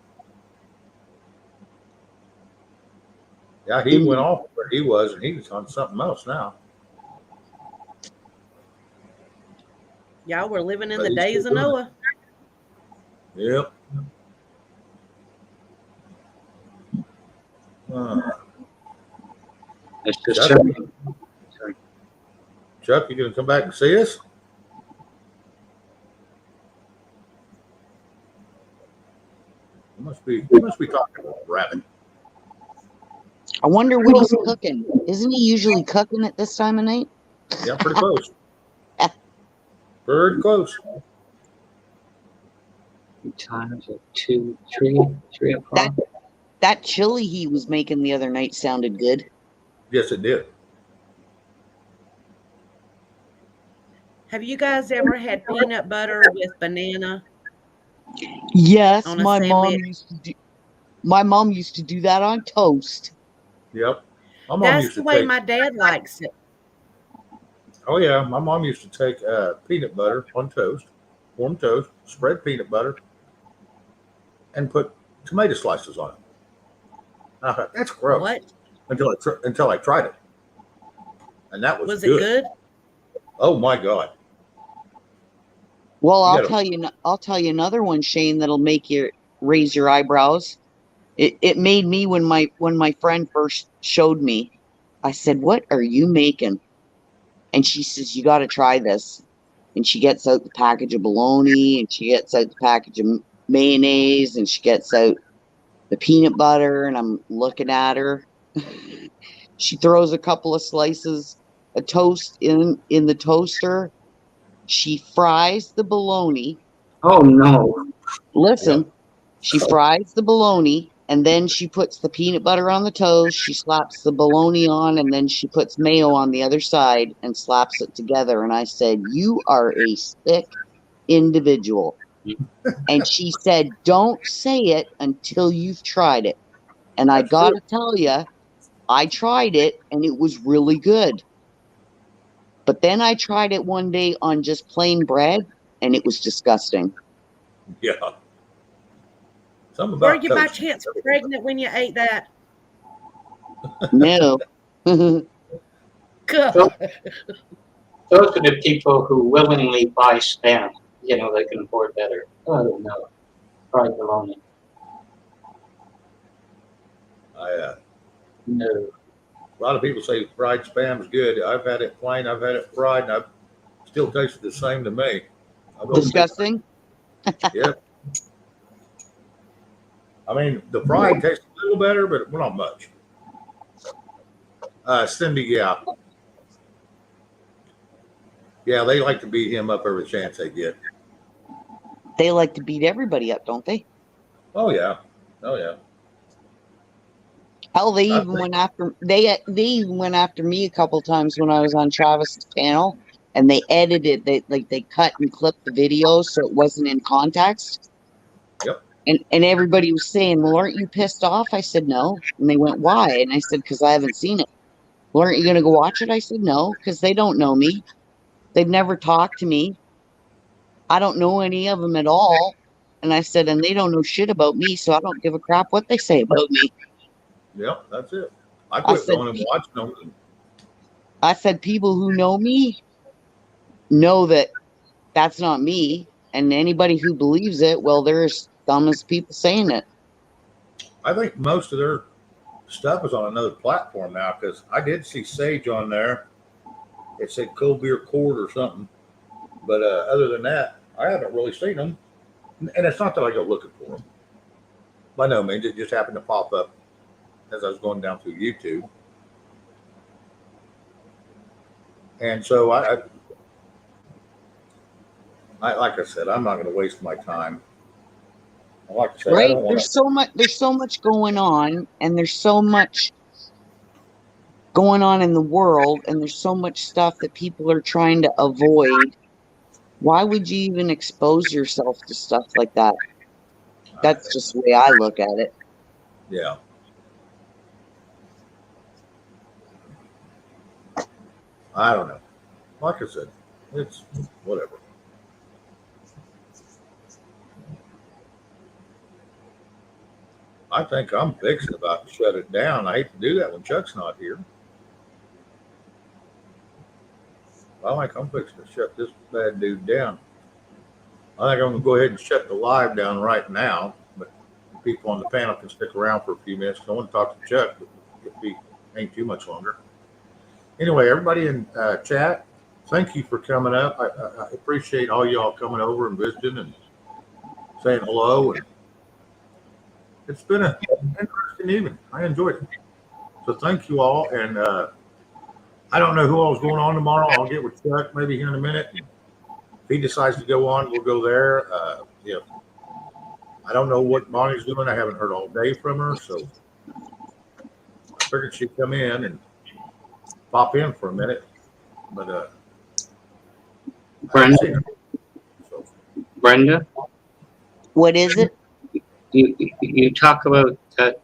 Yeah, he went off where he was, and he's on something else now. Y'all were living in But the he's days still of doing Noah. Yep. It's just Chuck, Chuck, you gonna come back and see us? You must be talking about rabbit. I wonder what he's cooking. Isn't he usually cooking at this time of night? Yeah, pretty close. Pretty close. What time is it? 2, 3 o'clock? That chili he was making the other night sounded good. Yes, it did. Have you guys ever had peanut butter with banana? Yes, On a my mom sandwich? used to do that on toast. Yep. My mom That's used the to way take. my dad likes it. Oh yeah, my mom used to take peanut butter on toast, warm toast, spread peanut butter, and put tomato slices on it. I thought, that's gross. What? Until I tried it, and that was Was good. it good? Oh my god! Well, You I'll gotta- tell you another one, Shane, that'll make you raise your eyebrows. It made me when my friend first showed me, I said, "What are you making?" And she says, "You got to try this." And she gets out the package of bologna, and she gets out the package of mayonnaise, and she gets out the peanut butter, and I'm looking at her. She throws a couple of slices of toast in the toaster. She fries the bologna. Oh no. Listen, she fries the bologna, and then she puts the peanut butter on the toast. She slaps the bologna on, and then she puts mayo on the other side and slaps it together. And I said, "You are a sick individual." And she said, "Don't say it until you've tried it." And I That's true. gotta tell you, I tried it, and it was really good. But then I tried it one day on just plain bread, and it was disgusting. Yeah. Something Were about you by toast. chance pregnant when you ate that? No. Those, God. those are the people who willingly buy spam. You know, they can afford better. Oh no. Fried bologna. No. A lot of people say fried spam is good. I've had it plain, I've had it fried, and I've still tasted the same to me. Disgusting. Yeah. I mean, the fried tastes a little better, but not much. Cindy, yeah. Yeah, they like to beat him up every chance they get. They like to beat everybody up, don't they? Oh, yeah. Oh, yeah. Hell, they even went after even went after me a couple times when I was on Travis's panel, and they edited they cut and clipped the video so it wasn't in context. Yep. And everybody was saying, "Well, aren't you pissed off?" I said, "No." And they went, "Why?" And I said, "Because I haven't seen it." "Well, aren't you going to go watch it?" I said, "No," because they don't know me. They've never talked to me. I don't know any of them at all. And I said, and they don't know shit about me, so I don't give a crap what they say about me. Yep, that's it. I I quit said, going and watching them. I said, people who know me know that that's not me. And anybody who believes it, well, they're as dumb as people saying it. I think most of their stuff is on another platform now because I did see Sage on there. It said Cold Beer Court or something. But other than that, I haven't really seen them. And it's not that I go looking for them. By no means, it just happened to pop up as I was going down through YouTube. And so I like I said, I'm not going to waste my time. Like I said, I Right? don't want to. There's so much going on, and there's so much going on in the world, and there's so much stuff that people are trying to avoid. Why would you even expose yourself to stuff like that? That's just the way I look at it. Yeah. I don't know. Like I said, it's whatever. I think I'm fixing about to shut it down. I hate to do that when Chuck's not here. I think I'm fixing to shut this bad dude down. I think I'm going to go ahead and shut the live down right now. But people on the panel can stick around for a few minutes. I want to talk to Chuck, but if he ain't too much longer. Anyway, everybody in chat, thank you for coming up. I appreciate all y'all coming over and visiting and saying hello. And it's been an interesting evening. I enjoyed it. So thank you all. And I don't know who all's going on tomorrow. I'll get with Chuck maybe here in a minute. If he decides to go on, we'll go there. Yeah. I don't know what Bonnie's doing. I haven't heard all day from her. So I figured she'd come in and pop in for a minute. But Brenda? What is it? You talk about that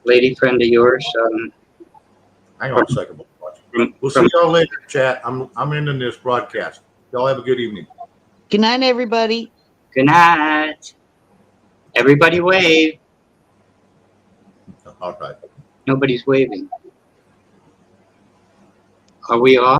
lady friend of yours. Hang on a second. We'll see y'all later, chat. I'm ending this broadcast. Y'all have a good evening. Good night, everybody. Good night. Everybody wave. All right. Nobody's waving. Are we off?